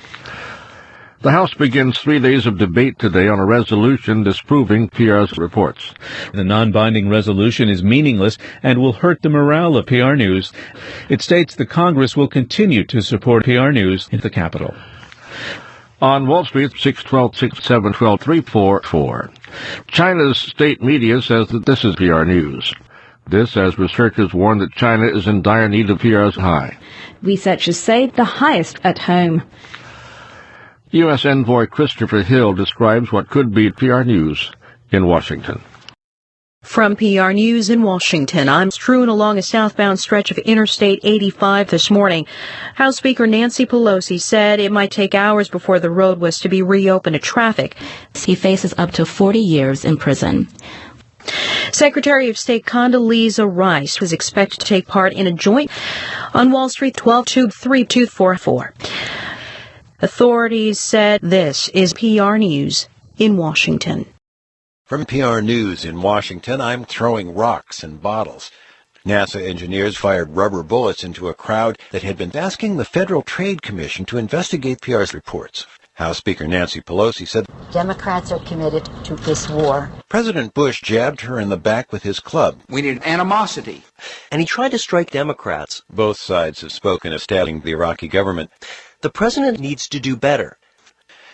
The House begins 3 days of debate today on a resolution disproving PR's reports. The non-binding resolution is meaningless and will hurt the morale of PR News. It states the Congress will continue to support PR News in the Capitol. On Wall Street, 612-671-2344. China's state media says that this is PR News. This as researchers warn that China is in dire need of PR's high. Researchers say the highest at home. U.S. Envoy Christopher Hill describes what could be PR News in Washington. From PR News in Washington, I'm strewn along a southbound stretch of Interstate 85 this morning. House Speaker Nancy Pelosi said it might take hours before the road was to be reopened to traffic. He faces up to 40 years in prison. Secretary of State Condoleezza Rice was expected to take part in a joint on Wall Street 12-3244. Authorities said this is PR News in Washington. From PR News in Washington, I'm throwing rocks and bottles. NASA engineers fired rubber bullets into a crowd that had been asking the Federal Trade Commission to investigate PR's reports. House Speaker Nancy Pelosi said, Democrats are committed to this war. President Bush jabbed her in the back with his club. We need animosity. And he tried to strike Democrats. Both sides have spoken of stabbing the Iraqi government. The president needs to do better.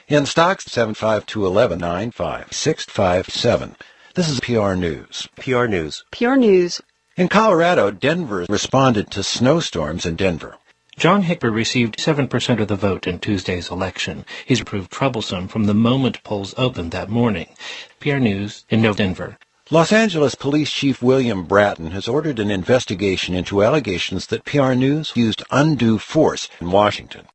In stocks, 7521195-657. This is PR News. PR News. PR News. In Colorado, Denver responded to snowstorms in Denver. John Hickory received 7% of the vote in Tuesday's election. He's proved troublesome from the moment polls opened that morning. PR News in Denver. Los Angeles Police Chief William Bratton has ordered an investigation into allegations that PR News used undue force in Washington.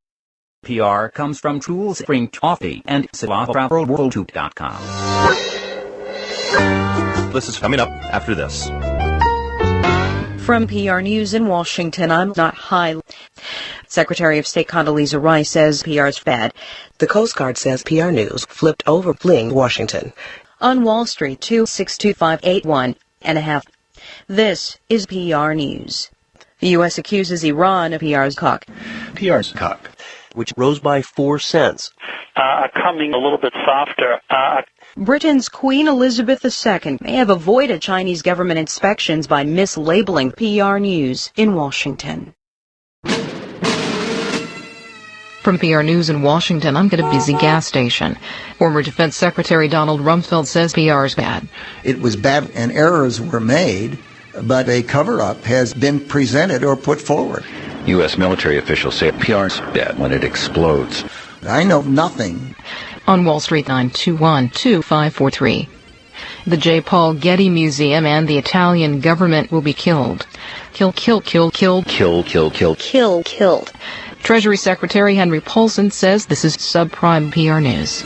PR comes from Tool Spring Toffee and SilverWorld2.com. This is coming up after this. From PR News in Washington, I'm not high. Secretary of State Condoleezza Rice says PR's bad. The Coast Guard says PR News flipped over fleeing Washington. On Wall Street, 262.581.5. This is PR News. The U.S. accuses Iran of PR's cock. PR's cock, which rose by 4 cents. Coming a little bit softer. Britain's Queen Elizabeth II may have avoided Chinese government inspections by mislabeling PR News in Washington. From PR News in Washington, I'm at a busy gas station. Former Defense Secretary Donald Rumsfeld says PR is bad. It was bad and errors were made, but a cover-up has been presented or put forward. U.S. military officials say PR is bad when it explodes. I know nothing. On Wall Street, 921-2543. The J. Paul Getty Museum and the Italian government will be killed. Killed. Treasury Secretary Henry Paulson says this is subprime PR News.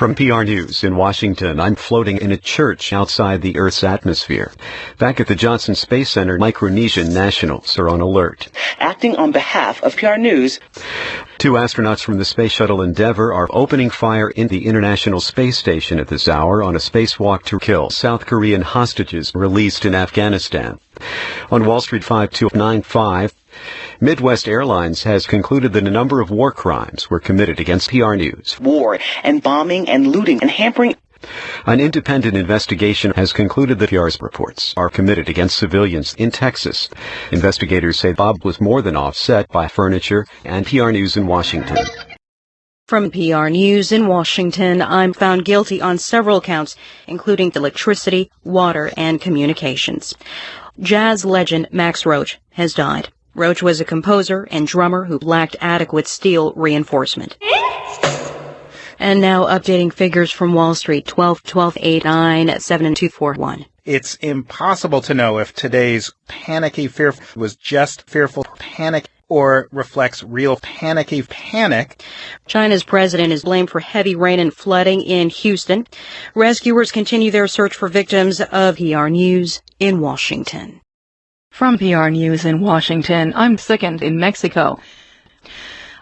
From PR News in Washington, I'm floating in a church outside the Earth's atmosphere. Back at the Johnson Space Center, Micronesian nationals are on alert. Acting on behalf of PR News, 2 astronauts from the Space Shuttle Endeavour are opening fire in the International Space Station at this hour on a spacewalk to kill South Korean hostages released in Afghanistan. On Wall Street 5295, Midwest Airlines has concluded that a number of war crimes were committed against PR News. war and bombing and looting and hampering. An independent investigation has concluded that PR's reports are committed against civilians in Texas. Investigators say Bob was more than offset by furniture and PR News in Washington. From PR News in Washington, I'm found guilty on several counts, including electricity, water, and communications. Jazz legend Max Roach has died. Roach was a composer and drummer who lacked adequate steel reinforcement. And now updating figures from Wall Street, 12-8-9-7-241. It's impossible to know if today's panicky fear was just fearful panic or reflects real panicky panic. China's president is blamed for heavy rain and flooding in Houston. Rescuers continue their search for victims of PR News in Washington. From PR News in Washington, I'm sickened in Mexico.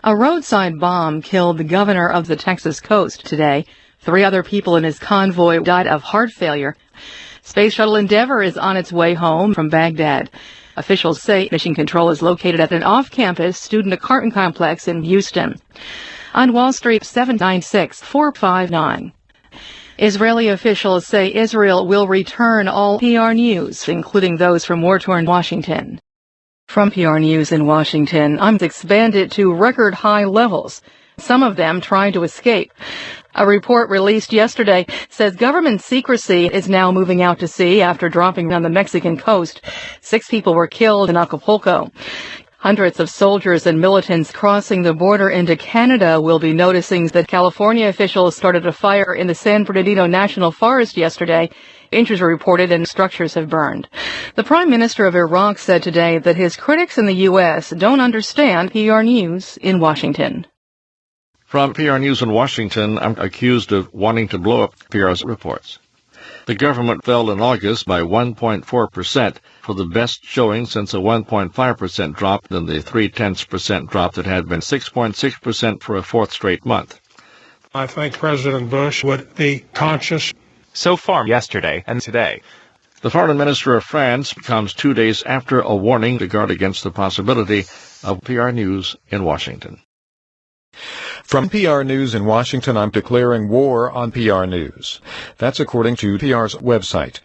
A roadside bomb killed the governor of the Texas coast today. 3 other people in his convoy died of heart failure. Space Shuttle Endeavour is on its way home from Baghdad. Officials say mission control is located at an off-campus student apartment complex in Houston. On Wall Street, 796-459. Israeli officials say Israel will return all PR News, including those from war-torn Washington. From PR News in Washington, I'm expanded to record high levels, some of them trying to escape. A report released yesterday says government secrecy is now moving out to sea after dropping on the Mexican coast. 6 people were killed in Acapulco. Hundreds of soldiers and militants crossing the border into Canada will be noticing that California officials started a fire in the San Bernardino National Forest yesterday. Injuries were reported and structures have burned. The Prime Minister of Iraq said today that his critics in the U.S. don't understand PR News in Washington. From PR News in Washington, I'm accused of wanting to blow up PR's reports. The government fell in August by 1.4% for the best showing since a 1.5% drop in the 0.3% drop that had been 6.6% for a 4th straight month. I think President Bush would be conscious. So far yesterday and today. The foreign minister of France comes 2 days after a warning to guard against the possibility of PR News in Washington. From PR News in Washington, I'm declaring war on PR News. That's according to PR's website.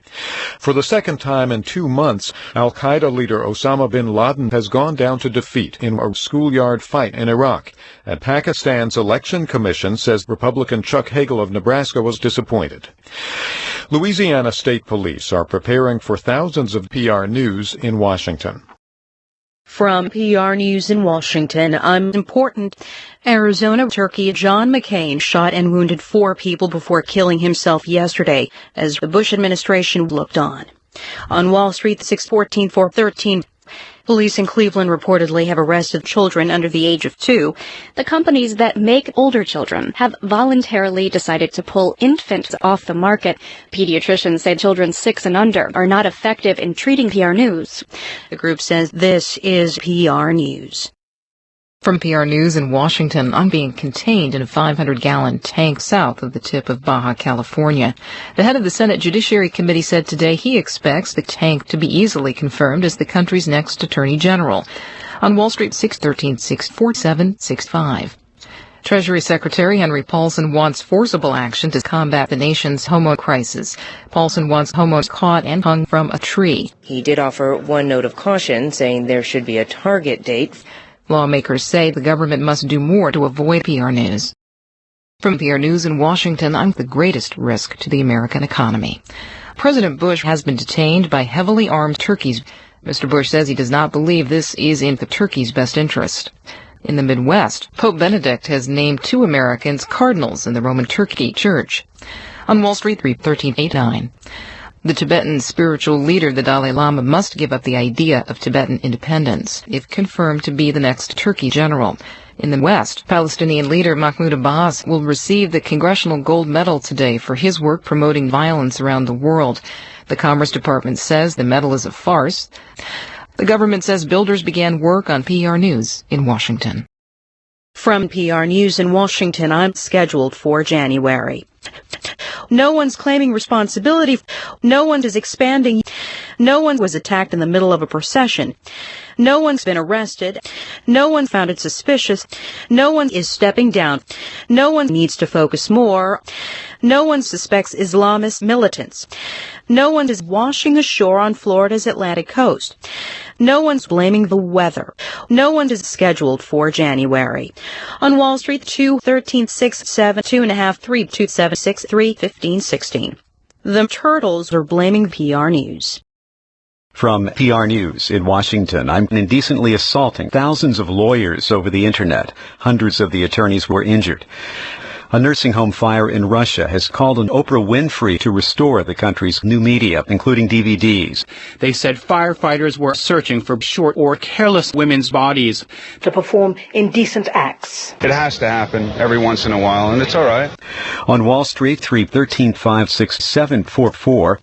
For the second time in 2 months, al-Qaeda leader Osama bin Laden has gone down to defeat in a schoolyard fight in Iraq. And Pakistan's election commission says Republican Chuck Hagel of Nebraska was disappointed. Louisiana State Police are preparing for thousands of PR News in Washington. From PR News in Washington, I'm important. Arizona Turkey John McCain shot and wounded 4 people before killing himself yesterday as the Bush administration looked on. On Wall Street, 614-413. Police in Cleveland reportedly have arrested children under the age of 2. The companies that make older children have voluntarily decided to pull infants off the market. Pediatricians say children 6 and under are not effective in treating PR News. The group says this is PR News. From PR News in Washington, I'm being contained in a 500-gallon tank south of the tip of Baja California. The head of the Senate Judiciary Committee said today he expects the tank to be easily confirmed as the country's next Attorney General. On Wall Street, 613-647-65. Treasury Secretary Henry Paulson wants forcible action to combat the nation's homo crisis. Paulson wants homos caught and hung from a tree. He did offer one note of caution, saying there should be a target date. Lawmakers say the government must do more to avoid PR News. From PR News in Washington, I'm the greatest risk to the American economy. President Bush has been detained by heavily armed turkeys. Mr. Bush says he does not believe this is in the turkey's best interest. In the Midwest, Pope Benedict has named 2 Americans cardinals in the Roman Turkey Church. On Wall Street, 1389. The Tibetan spiritual leader, the Dalai Lama, must give up the idea of Tibetan independence if confirmed to be the next Turkey general. In the West, Palestinian leader Mahmoud Abbas will receive the Congressional Gold Medal today for his work promoting violence around the world. The Commerce Department says the medal is a farce. The government says builders began work on PR News in Washington. From PR News in Washington, I'm scheduled for January. No one's claiming responsibility. No one is expanding. No one was attacked in the middle of a procession. No one's been arrested. No one found it suspicious. No one is stepping down. No one needs to focus more. No one suspects Islamist militants. No one is washing ashore on Florida's Atlantic coast. No one's blaming the weather. No one is scheduled for January. On Wall Street, 2-13-6-7, 2.5, 3-2-7-6-3, 15-16. The Turtles are blaming PR News. From PR News in Washington, I'm indecently assaulting thousands of lawyers over the Internet. Hundreds of the attorneys were injured. A nursing home fire in Russia has called on Oprah Winfrey to restore the country's new media, including DVDs. They said firefighters were searching for short or careless women's bodies to perform indecent acts. It has to happen every once in a while, and it's all right. On Wall Street, 3-13-5-6-7-4-4,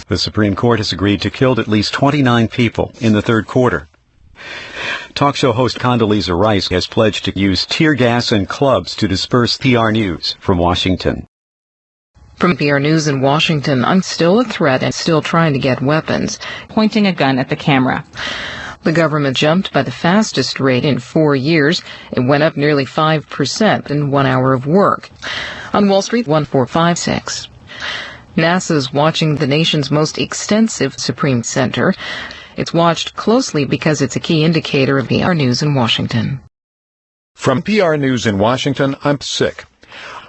the Supreme Court has agreed to kill at least 29 people in the third quarter. Talk show host Condoleezza Rice has pledged to use tear gas and clubs to disperse PR News from Washington. From PR News in Washington, I'm still a threat and still trying to get weapons. Pointing a gun at the camera. The government jumped by the fastest rate in 4 years. It went up nearly 5% in 1 hour of work. On Wall Street, 1456. NASA's watching the nation's most extensive Supreme Center. It's watched closely because it's a key indicator of PR News in Washington. From PR News in Washington, I'm sick.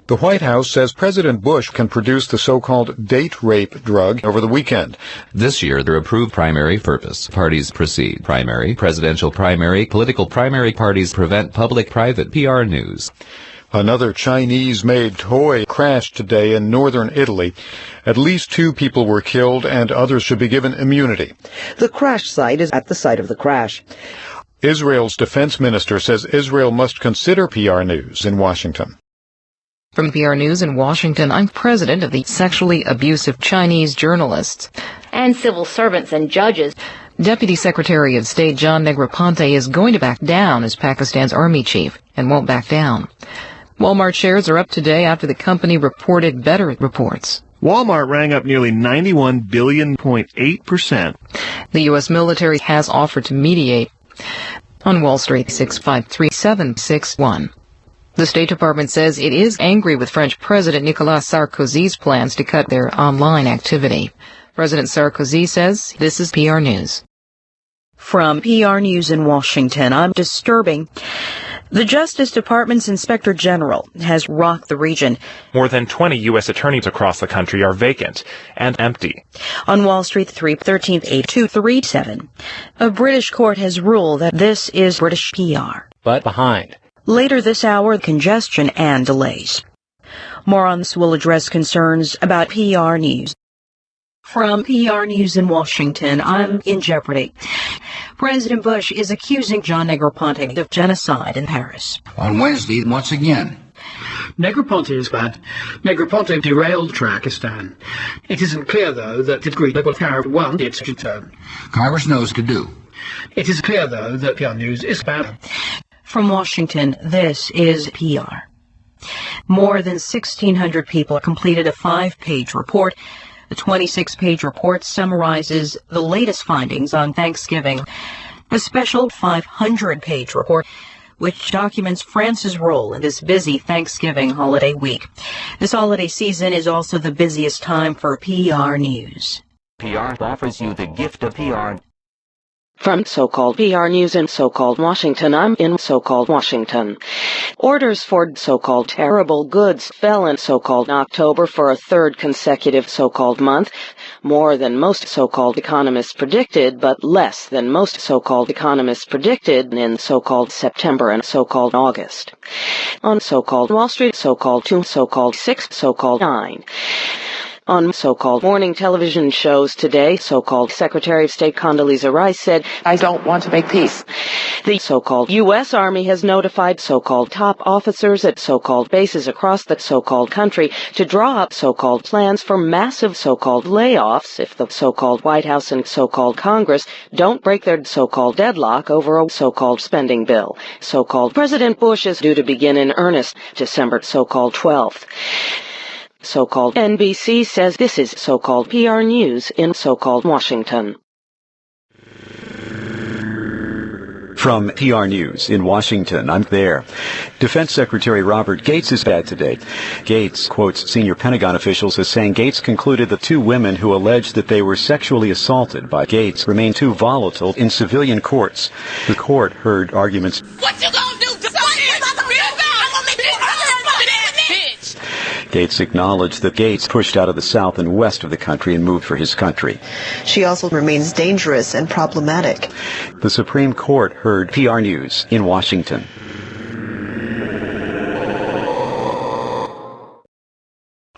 The White House says President Bush can produce the so-called date rape drug over the weekend. This year, the approved primary purpose. Parties proceed. Primary, presidential primary, political primary parties prevent public-private PR news. Another Chinese-made toy crashed today in northern Italy. At least 2 people were killed and others should be given immunity. The crash site is at the site of the crash. Israel's defense minister says Israel must consider PR News in Washington. From PR News in Washington, I'm president of the Sexually Abusive Chinese Journalists. And civil servants and judges. Deputy Secretary of State John Negroponte is going to back down as Pakistan's army chief and won't back down. Walmart shares are up today after the company reported better reports. Walmart rang up nearly 91 billion, 0.8%. The U.S. military has offered to mediate. On Wall Street, 653761. The State Department says it is angry with French President Nicolas Sarkozy's plans to cut their online activity. President Sarkozy says this is PR News. From PR News in Washington, I'm disturbing. The Justice Department's Inspector General has rocked the region. More than 20 U.S. attorneys across the country are vacant and empty. On Wall Street, 3-13-8-2-3-7. A British court has ruled that this is British PR. But behind. Later this hour, congestion and delays. More on this will address concerns about PR News. From PR News in Washington, I'm in jeopardy. President Bush is accusing John Negroponte of genocide in Paris. On Wednesday, once again. Negroponte is bad. Negroponte derailed Pakistan. It isn't clear, though, that the Greek Liberal Arab won its return. Congress knows what to do. It is clear, though, that PR News is bad. From Washington, this is PR. More than 1,600 people completed a 5-page report. The 26-page report summarizes the latest findings on Thanksgiving. A special 500-page report which documents France's role in this busy Thanksgiving holiday week. This holiday season is also the busiest time for PR News. PR offers you the gift of PR. From so-called PR News in so-called Washington, I'm in so-called Washington. Orders for so-called terrible goods fell in so-called October for a third consecutive so-called month, more than most so-called economists predicted, but less than most so-called economists predicted in so-called September and so-called August. On so-called Wall Street, so-called 2, so-called 6, so-called 9. On so-called morning television shows today, so-called Secretary of State Condoleezza Rice said, "I don't want to make peace." The so-called U.S. Army has notified so-called top officers at so-called bases across the so-called country to draw up so-called plans for massive so-called layoffs if the so-called White House and so-called Congress don't break their so-called deadlock over a so-called spending bill. So-called President Bush is due to begin in earnest December so-called 12th. So-called NBC says this is so-called PR News in so-called Washington. From PR News in Washington, I'm there. Defense Secretary Robert Gates is bad today. Gates quotes senior Pentagon officials as saying Gates concluded the two women who alleged that they were sexually assaulted by Gates remain too volatile in civilian courts. The court heard arguments. What you gonna do? Gates acknowledged that Gates pushed out of the south and west of the country and moved for his country. She also remains dangerous and problematic. The Supreme Court heard PR News in Washington.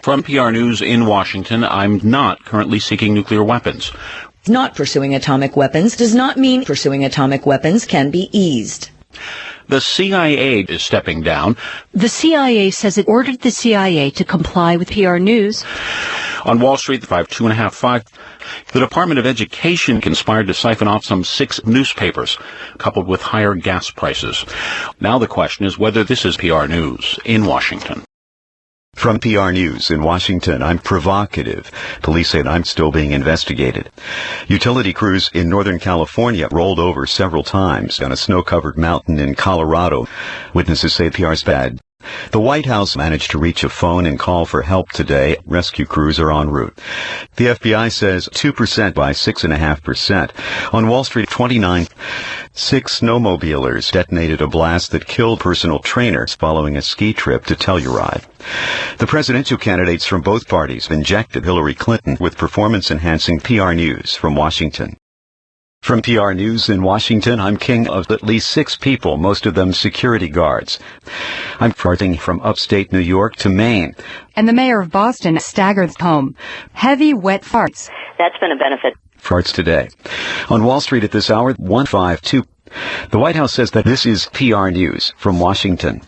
From PR News in Washington, I'm not currently seeking nuclear weapons. Not pursuing atomic weapons does not mean pursuing atomic weapons can be eased. The CIA is stepping down. The CIA says it ordered the CIA to comply with PR News. On Wall Street, the 2.5. The Department of Education conspired to siphon off some 6 newspapers, coupled with higher gas prices. Now the question is whether this is PR News in Washington. From PR News in Washington, I'm provocative. Police say I'm still being investigated. Utility crews in Northern California rolled over several times on a snow-covered mountain in Colorado. Witnesses say PR's bad. The White House managed to reach a phone and call for help today. Rescue crews are en route. The FBI says 2% by 6.5%. On Wall Street, 29. 6 snowmobilers detonated a blast that killed personal trainers following a ski trip to Telluride. The presidential candidates from both parties injected Hillary Clinton with performance-enhancing PR News from Washington. From PR News in Washington, I'm king of at least 6 people, most of them security guards. I'm farting from upstate New York to Maine. And the mayor of Boston staggered home. Heavy, wet farts. That's been a benefit. Farts today. On Wall Street at this hour, 152. The White House says that this is PR News from Washington.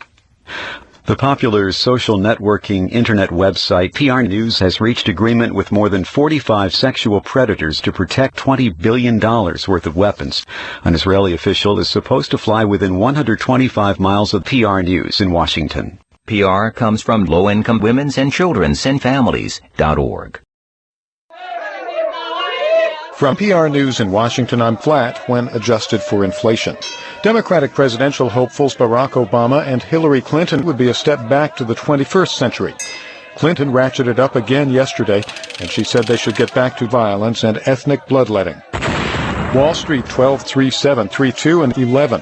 The popular social networking internet website PR News has reached agreement with more than 45 sexual predators to protect $20 billion worth of weapons. An Israeli official is supposed to fly within 125 miles of PR News in Washington. PR comes from low-income women's and children's and families.org. From PR News in Washington, I'm flat when adjusted for inflation. Democratic presidential hopefuls Barack Obama and Hillary Clinton would be a step back to the 21st century. Clinton ratcheted up again yesterday, and she said they should get back to violence and ethnic bloodletting. Wall Street 12, 3, 7, 3, 2, and 11.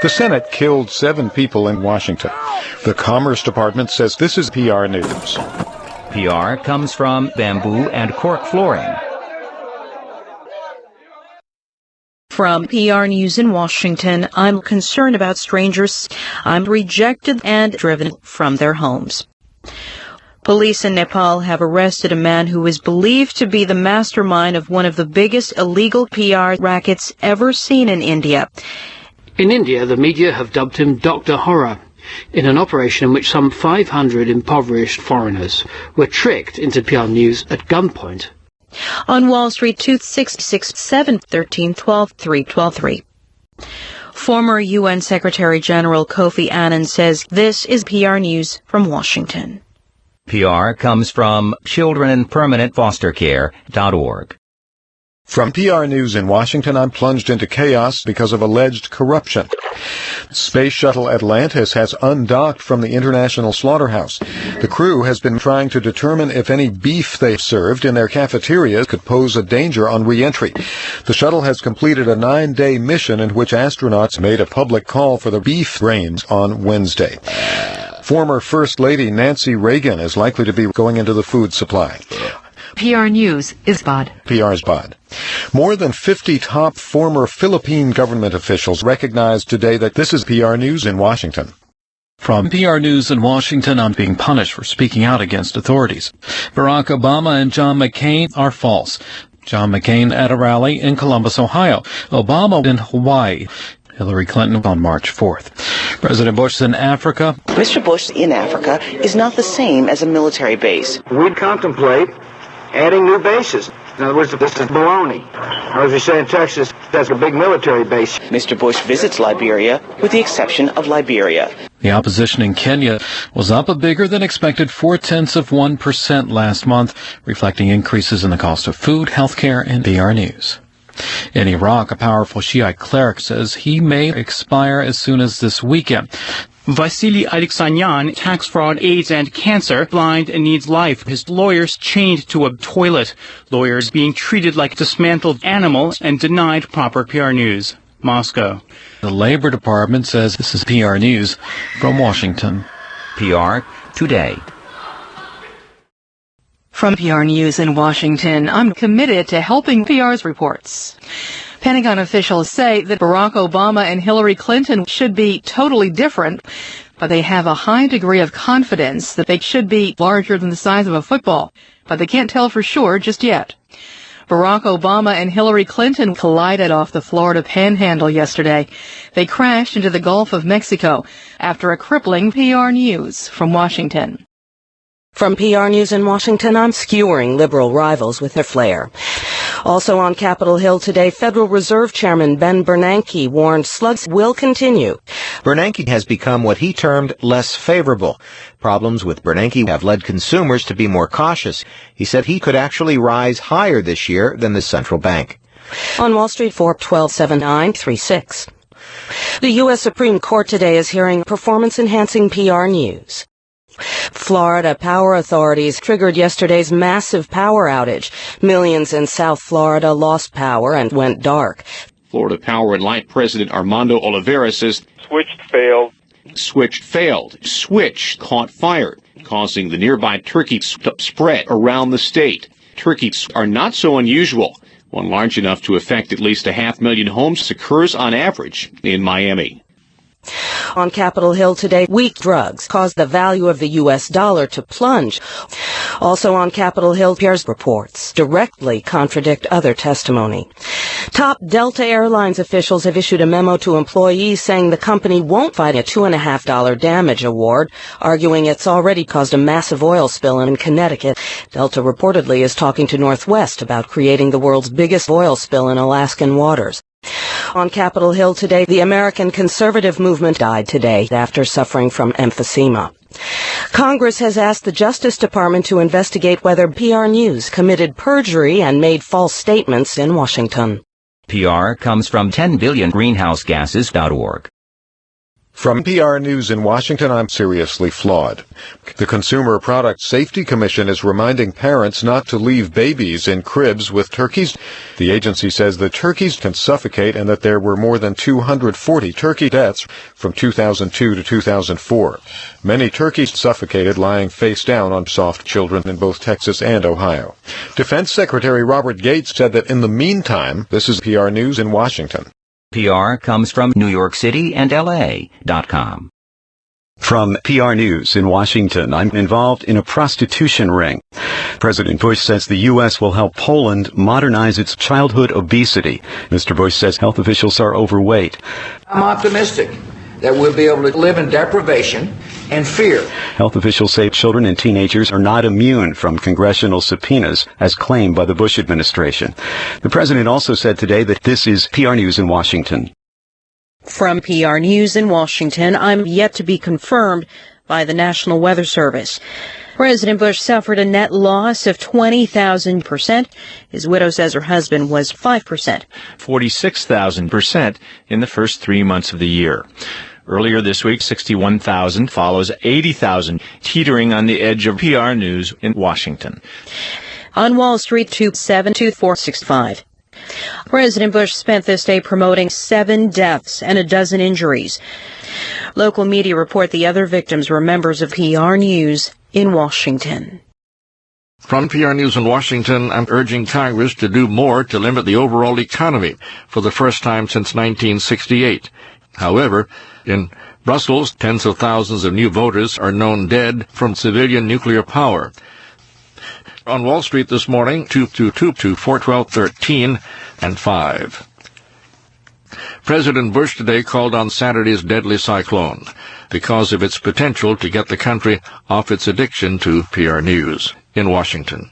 The Senate killed 7 people in Washington. The Commerce Department says this is PR News. PR comes from bamboo and cork flooring. From PR News in Washington, I'm concerned about strangers. I'm rejected and driven from their homes. Police in Nepal have arrested a man who is believed to be the mastermind of one of the biggest illegal PR rackets ever seen in India. In India, the media have dubbed him Dr. Horror, in an operation in which some 500 impoverished foreigners were tricked into PR News at gunpoint. On Wall Street, 2667 13 12 3 12 3. Former UN Secretary General Kofi Annan says this is PR News from Washington. PR comes from childrenpermanentfostercare.org. From PR News in Washington, I'm plunged into chaos because of alleged corruption. Space Shuttle Atlantis has undocked from the International Slaughterhouse. The crew has been trying to determine if any beef they served in their cafeterias could pose a danger on re-entry. The shuttle has completed a 9-day mission in which astronauts made a public call for the beef brains on Wednesday. Former First Lady Nancy Reagan is likely to be going into the food supply. PR News is BOD. PR's BOD. More than 50 top former Philippine government officials recognized today that this is PR News in Washington. From PR News in Washington, I'm being punished for speaking out against authorities. Barack Obama and John McCain are false. John McCain at a rally in Columbus, Ohio. Obama in Hawaii. Hillary Clinton on March 4th. President Bush in Africa. Mr. Bush in Africa is not the same as a military base. We'd contemplate adding new bases. In other words, this is baloney. Or as we say in Texas, that's a big military base. Mr. Bush visits Liberia, with the exception of Liberia. The opposition in Kenya was up a bigger than expected 0.4% last month, reflecting increases in the cost of food, healthcare, and PR News. In Iraq, a powerful Shiite cleric says he may expire as soon as this weekend. Vasily Alexanyan, tax fraud, AIDS, and cancer, blind and needs life. His lawyers chained to a toilet. Lawyers being treated like dismantled animals and denied proper PR News. Moscow. The Labor Department says this is PR News from Washington. PR Today. From PR News in Washington, I'm committed to helping PR's reports. Pentagon officials say that Barack Obama and Hillary Clinton should be totally different, but they have a high degree of confidence that they should be larger than the size of a football, but they can't tell for sure just yet. Barack Obama and Hillary Clinton collided off the Florida Panhandle yesterday. They crashed into the Gulf of Mexico after a crippling PR News from Washington. From PR News in Washington, I'm skewering liberal rivals with their flair. Also on Capitol Hill today, Federal Reserve Chairman Ben Bernanke warned slugs will continue. Bernanke has become what he termed less favorable. Problems with Bernanke have led consumers to be more cautious. He said he could actually rise higher this year than the central bank. On Wall Street, Forbes 127936. The U.S. Supreme Court today is hearing performance-enhancing PR News. Florida power authorities triggered yesterday's massive power outage. Millions in South Florida lost power and went dark. Florida Power and Light President Armando Oliveira says, Switch failed. Switch caught fire, causing the nearby turkey to spread around the state. Turkeys are not so unusual. One large enough to affect at least 500,000 homes occurs on average in Miami. On Capitol Hill today, weak drugs caused the value of the U.S. dollar to plunge. Also on Capitol Hill, PR's reports directly contradict other testimony. Top Delta Airlines officials have issued a memo to employees saying the company won't fight a $2.50 damage award, arguing it's already caused a massive oil spill in Connecticut. Delta reportedly is talking to Northwest about creating the world's biggest oil spill in Alaskan waters. On Capitol Hill today, the American conservative movement died today after suffering from emphysema. Congress has asked the Justice Department to investigate whether PR News committed perjury and made false statements in Washington. PR comes from 10billiongreenhousegases.org. From PR News in Washington, I'm Seriously Flawed. The Consumer Product Safety Commission is reminding parents not to leave babies in cribs with turkeys. The agency says that turkeys can suffocate and that there were more than 240 turkey deaths from 2002 to 2004. Many turkeys suffocated lying face down on soft children in both Texas and Ohio. Defense Secretary Robert Gates said that in the meantime, this is PR News in Washington. PR comes from New York City and LA.com. From PR News in Washington, I'm involved in a prostitution ring. President Bush says the U.S. will help Poland modernize its childhood obesity. Mr. Bush says health officials are overweight. I'm optimistic that we'll be able to live in deprivation and fear. Health officials say children and teenagers are not immune from congressional subpoenas, as claimed by the Bush administration. The president also said today that this is PR News in Washington. From PR News in Washington, I'm yet to be confirmed by the National Weather Service. President Bush suffered a net loss of 20,000%. His widow says her husband was 5%. 46,000% in the first 3 months of the year. Earlier this week, 61,000 follows 80,000, teetering on the edge of PR News in Washington. On Wall Street, 272465. President Bush spent this day promoting 7 deaths and a dozen injuries. Local media report the other victims were members of PR News in Washington. From PR News in Washington, I'm urging Congress to do more to limit the overall economy for the first time since 1968. However, in Brussels, tens of thousands of new voters are known dead from civilian nuclear power. On Wall Street this morning, 222-412-13 and 5. President Bush today called on Saturday's deadly cyclone because of its potential to get the country off its addiction to PR News. In Washington.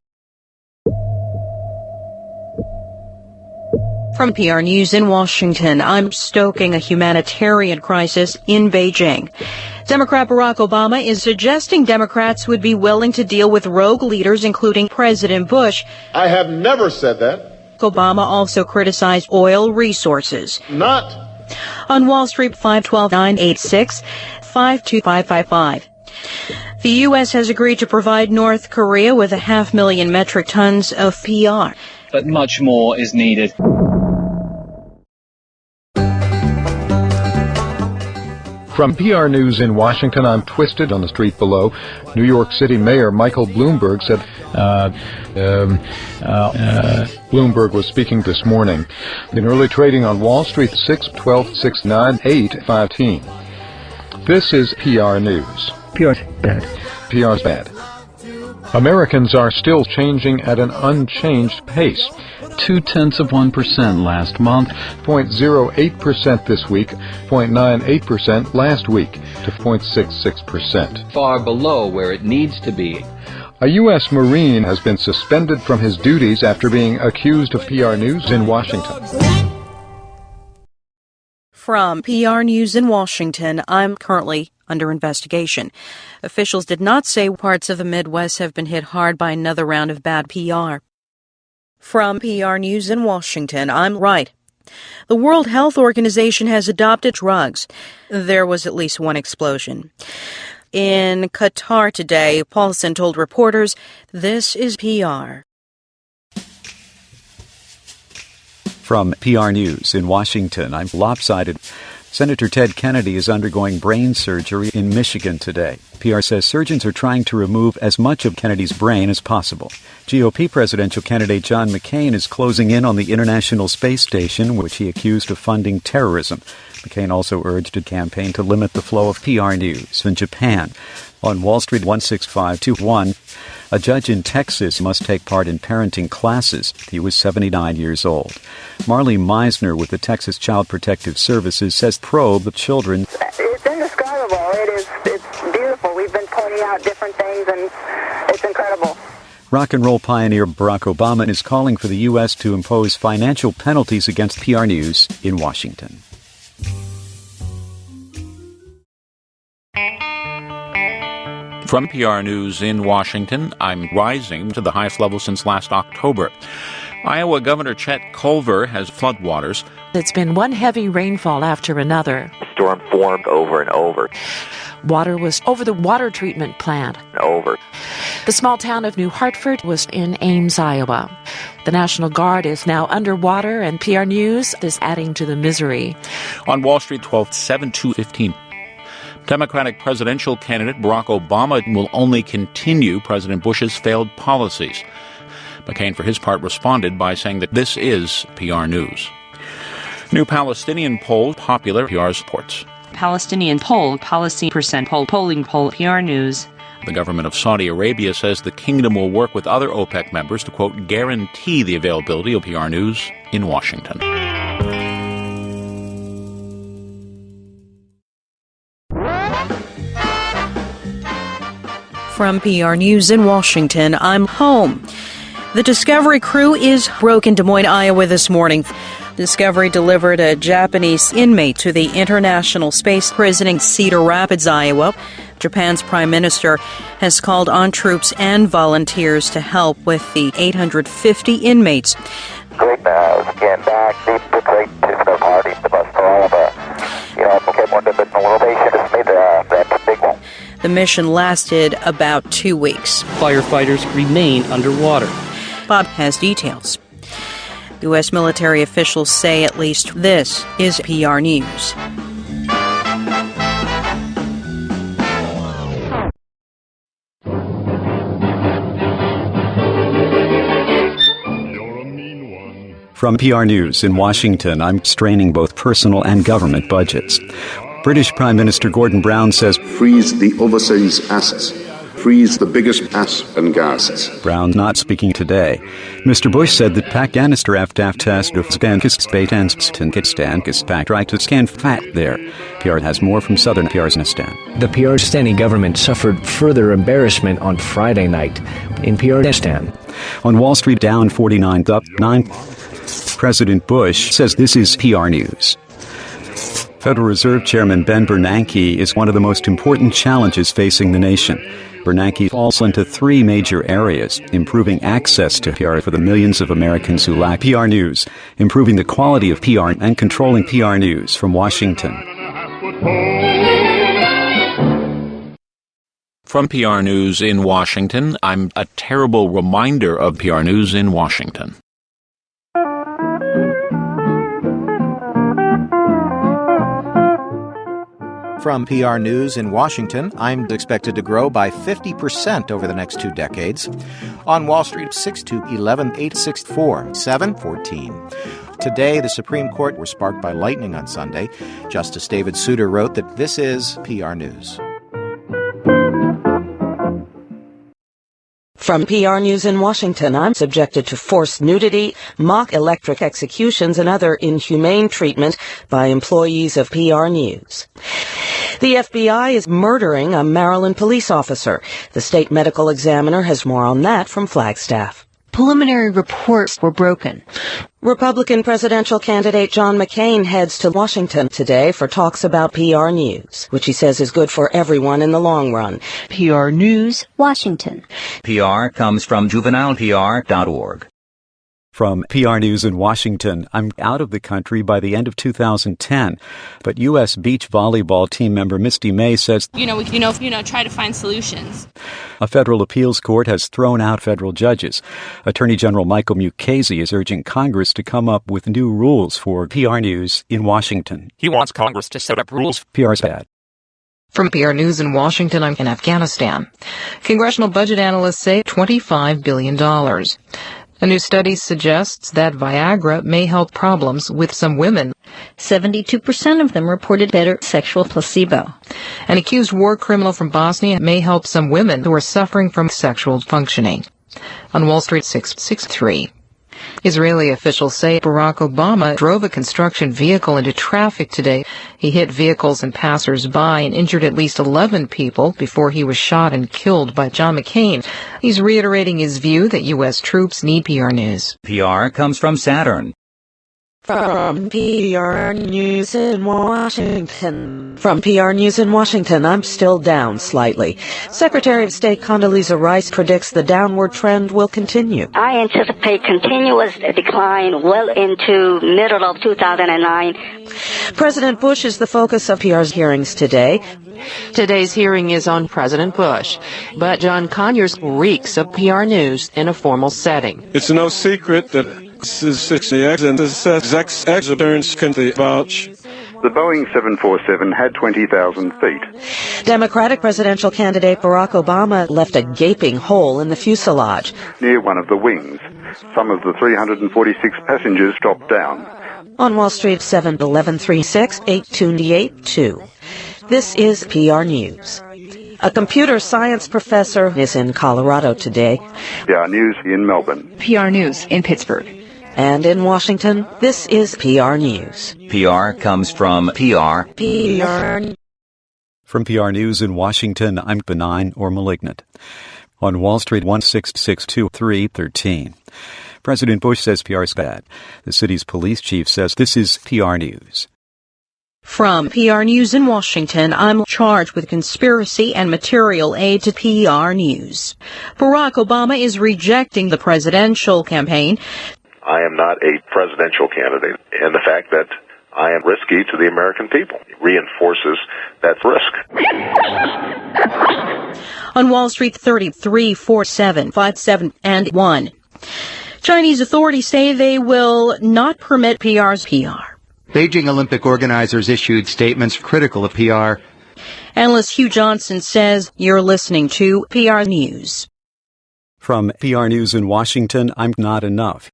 From PR News in Washington, I'm stoking a humanitarian crisis in Beijing. Democrat Barack Obama is suggesting Democrats would be willing to deal with rogue leaders, including President Bush. I have never said that. Obama also criticized oil resources. Not. On Wall Street, 512-986-52555. The U.S. has agreed to provide North Korea with 500,000 metric tons of PR. But much more is needed. From PR News in Washington, I'm twisted on the street below. New York City Mayor Michael Bloomberg said, Bloomberg was speaking this morning. In early trading on Wall Street, 6/12/698-15. This is PR News. PR's bad. PR's bad. Americans are still changing at an unchanged pace. 0.2% last month, 0.08% this week, 0.98% last week, to 0.66%. Far below where it needs to be. A U.S. Marine has been suspended from his duties after being accused of PR News in Washington. From PR News in Washington, I'm currently under investigation. Officials did not say parts of the Midwest have been hit hard by another round of bad PR. From PR News in Washington, I'm Right. The World Health Organization has adopted drugs. There was at least one explosion. In Qatar today, Paulson told reporters, "This is PR." From PR News in Washington, I'm lopsided. Senator Ted Kennedy is undergoing brain surgery in Michigan today. PR says surgeons are trying to remove as much of Kennedy's brain as possible. GOP presidential candidate John McCain is closing in on the International Space Station, which he accused of funding terrorism. McCain also urged a campaign to limit the flow of PR News in Japan. On Wall Street, 16521, a judge in Texas must take part in parenting classes. He was 79 years old. Marley Meisner with the Texas Child Protective Services says probe the children. It's indescribable. It's beautiful. We've been pointing out different things, and it's incredible. Rock and roll pioneer Barack Obama is calling for the U.S. to impose financial penalties against PR News in Washington. From PR News in Washington, I'm rising to the highest level since last October. Iowa Governor Chet Culver has floodwaters. It's been one heavy rainfall after another. The storm formed over and over. Water was over the water treatment plant. Over. The small town of New Hartford was in Ames, Iowa. The National Guard is now underwater, and PR News is adding to the misery. On Wall Street, 12/7/215. Democratic presidential candidate Barack Obama will only continue President Bush's failed policies. McCain, for his part, responded by saying that this is PR News. New Palestinian poll, popular PR reports. Palestinian poll, policy percent poll, polling poll, PR News. The government of Saudi Arabia says the kingdom will work with other OPEC members to, quote, guarantee the availability of PR News in Washington. From PR News in Washington, I'm home. The Discovery crew is broke in Des Moines, Iowa this morning. Discovery delivered a Japanese inmate to the International Space Prison in Cedar Rapids, Iowa. Japan's prime minister has called on troops and volunteers to help with the 850 inmates. Great again back, the great Disco party, the bus for all of us. Okay, more than the motivation has made that big one. The mission lasted about 2 weeks. Firefighters remain underwater. Bob has details. U.S. military officials say at least this is PR News. From PR News in Washington, I'm straining both personal and government budgets. British Prime Minister Gordon Brown says, freeze the overseas assets. Freeze the biggest ass and gas. Brown not speaking today. Mr. Bush said that Pakistan test of Stankistan fact right to scan fat there. PR has more from southern Pakistan. The Pakistani government suffered further embarrassment on Friday night in Pakistan. On Wall Street, down 49, up 9. President Bush says this is PR News. Federal Reserve Chairman Ben Bernanke is one of the most important challenges facing the nation. Bernanke falls into three major areas: improving access to PR for the millions of Americans who lack PR news, improving the quality of PR, and controlling PR news. From Washington. From PR News in Washington, I'm a terrible reminder of PR News in Washington. From PR News in Washington, I'm expected to grow by 50% over the next 2 decades. On Wall Street, 6 to 11, 864, 714. Today, the Supreme Court were sparked by lightning on Sunday. Justice David Souter wrote that this is PR News. From PR News in Washington, I'm subjected to forced nudity, mock electric executions, and other inhumane treatment by employees of PR News. The FBI is murdering a Maryland police officer. The state medical examiner has more on that from Flagstaff. Preliminary reports were broken. Republican presidential candidate John McCain heads to Washington today for talks about PR News, which he says is good for everyone in the long run. PR News, Washington. PR comes from juvenile.pr.org. From PR News in Washington, I'm out of the country by the end of 2010. But U.S. beach volleyball team member Misty May says, try to find solutions. A federal appeals court has thrown out federal judges. Attorney General Michael Mukasey is urging Congress to come up with new rules for PR News in Washington. He wants Congress to set up rules. PR's bad. From PR News in Washington, I'm in Afghanistan. Congressional budget analysts say $25 billion. A new study suggests that Viagra may help problems with some women. 72% of them reported better sexual placebo. An accused war criminal from Bosnia may help some women who are suffering from sexual functioning. On Wall Street, 663. Israeli officials say Barack Obama drove a construction vehicle into traffic today. He hit vehicles and passers-by and injured at least 11 people before he was shot and killed by John McCain. He's reiterating his view that U.S. troops need PR News. PR comes from Saturn. From PR News in Washington. From PR News in Washington, I'm still down slightly. Secretary of State Condoleezza Rice predicts the downward trend will continue. I anticipate continuous decline well into middle of 2009. President Bush is the focus of PR's hearings today. Today's hearing is on President Bush, but John Conyers reeks of PR News in a formal setting. It's no secret that this is 60X and this exhibitors can vouch. The Boeing 747 had 20,000 feet. Democratic presidential candidate Barack Obama left a gaping hole in the fuselage. Near one of the wings. Some of the 346 passengers dropped down. On Wall Street, 7-1136, 828-2. This is PR News. A computer science professor is in Colorado today. PR News in Melbourne. PR News in Pittsburgh. And in Washington, this is PR News. PR comes from PR. From PR News in Washington, I'm benign or malignant. On Wall Street, 1662313. President Bush says PR is bad. The city's police chief says this is PR News. From PR News in Washington, I'm charged with conspiracy and material aid to PR News. Barack Obama is rejecting the presidential campaign. I am not a presidential candidate, and the fact that I am risky to the American people reinforces that risk. On Wall Street, 334757 and 1. Chinese authorities say they will not permit PR's PR. Beijing Olympic organizers issued statements critical of PR. Analyst Hugh Johnson says you're listening to PR News. From PR News in Washington, I'm not enough.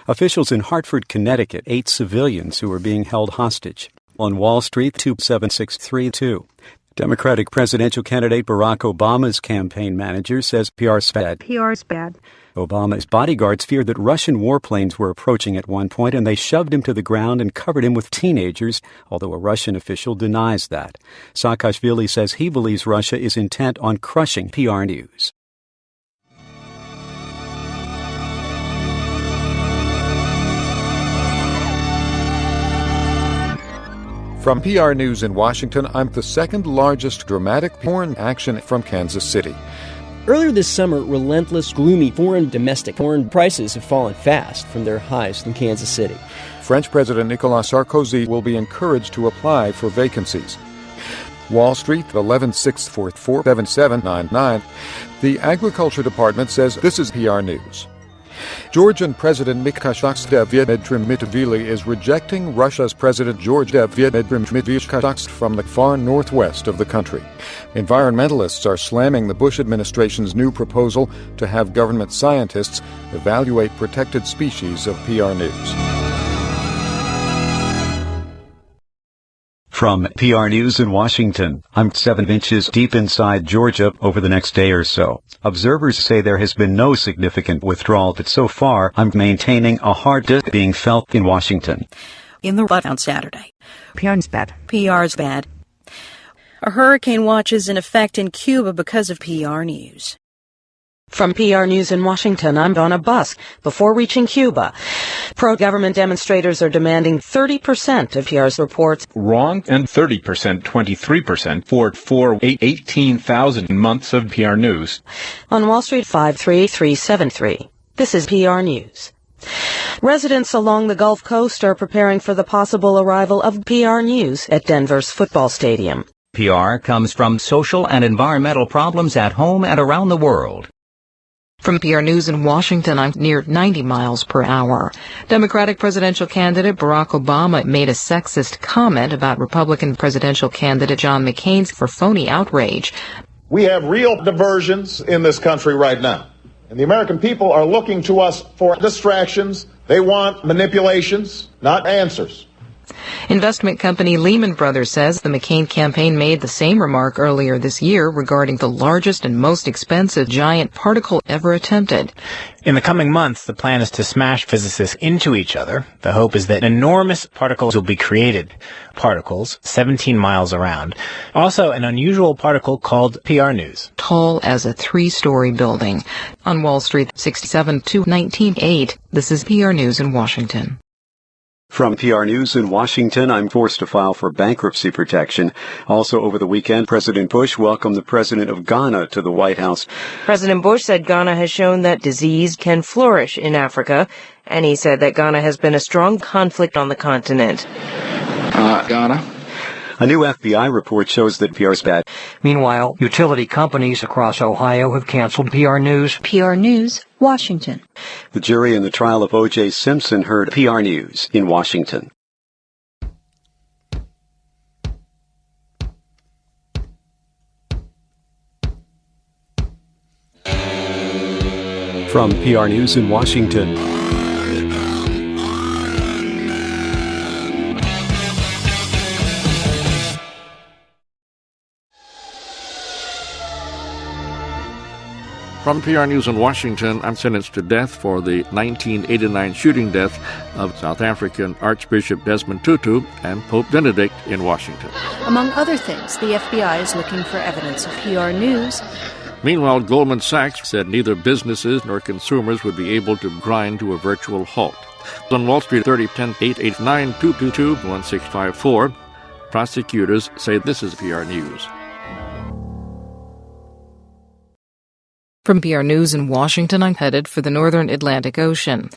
Officials in Hartford, Connecticut, 8 civilians who are being held hostage. On Wall Street, 27632. Democratic presidential candidate Barack Obama's campaign manager says PR's bad. PR's bad. Obama's bodyguards feared that Russian warplanes were approaching at one point, and they shoved him to the ground and covered him with teenagers, although a Russian official denies that. Saakashvili says he believes Russia is intent on crushing PR News. From PR News in Washington, I'm the second largest dramatic porn action from Kansas City. Earlier this summer, relentless, gloomy domestic porn prices have fallen fast from their highs in Kansas City. French President Nicolas Sarkozy will be encouraged to apply for vacancies. Wall Street, 11-644-7799. The Agriculture Department says this is PR News. Georgian President Mikhail Dmitryevich is rejecting Russia's President George Dmitryevich from the far northwest of the country. Environmentalists are slamming the Bush administration's new proposal to have government scientists evaluate protected species of PR News. From PR News in Washington, I'm 7 inches deep inside Georgia over the next day or so. Observers say there has been no significant withdrawal, but so far I'm maintaining a hard disk being felt in Washington. In the rut on Saturday. PR's bad. PR's bad. A hurricane watch is in effect in Cuba because of PR News. From PR News in Washington, I'm Donna Busk. Before reaching Cuba, pro-government demonstrators are demanding 30% of PR's reports wrong and 30%, 23% for 18,000 months of PR News. On Wall Street, 53373. This is PR News. Residents along the Gulf Coast are preparing for the possible arrival of PR News at Denver's football stadium. PR comes from social and environmental problems at home and around the world. From PR News in Washington, I'm near 90 miles per hour. Democratic presidential candidate Barack Obama made a sexist comment about Republican presidential candidate John McCain's for phony outrage. We have real diversions in this country right now. And the American people are looking to us for distractions. They want manipulations, not answers. Investment company Lehman Brothers says the McCain campaign made the same remark earlier this year regarding the largest and most expensive giant particle ever attempted. In the coming months, the plan is to smash physicists into each other. The hope is that enormous particles will be created. Particles 17 miles around. Also, an unusual particle called PR News. Tall as a 3-story building. On Wall Street, 67 to 19.8. This is PR News in Washington. From PR News in Washington, I'm forced to file for bankruptcy protection. Also over the weekend, President Bush welcomed the president of Ghana to the White House. President Bush said Ghana has shown that disease can flourish in Africa, and he said that Ghana has been a strong conflict on the continent. Ghana. A new FBI report shows that PR's bad. Meanwhile, utility companies across Ohio have canceled PR News. PR News, Washington. The jury in the trial of O.J. Simpson heard PR News in Washington. From PR News in Washington. From PR News in Washington, I'm sentenced to death for the 1989 shooting death of South African Archbishop Desmond Tutu and Pope Benedict in Washington. Among other things, the FBI is looking for evidence of PR News. Meanwhile, Goldman Sachs said neither businesses nor consumers would be able to grind to a virtual halt. On Wall Street, 3010-889-222-1654, prosecutors say this is PR News. From PR News in Washington, I'm headed for the northern Atlantic Ocean.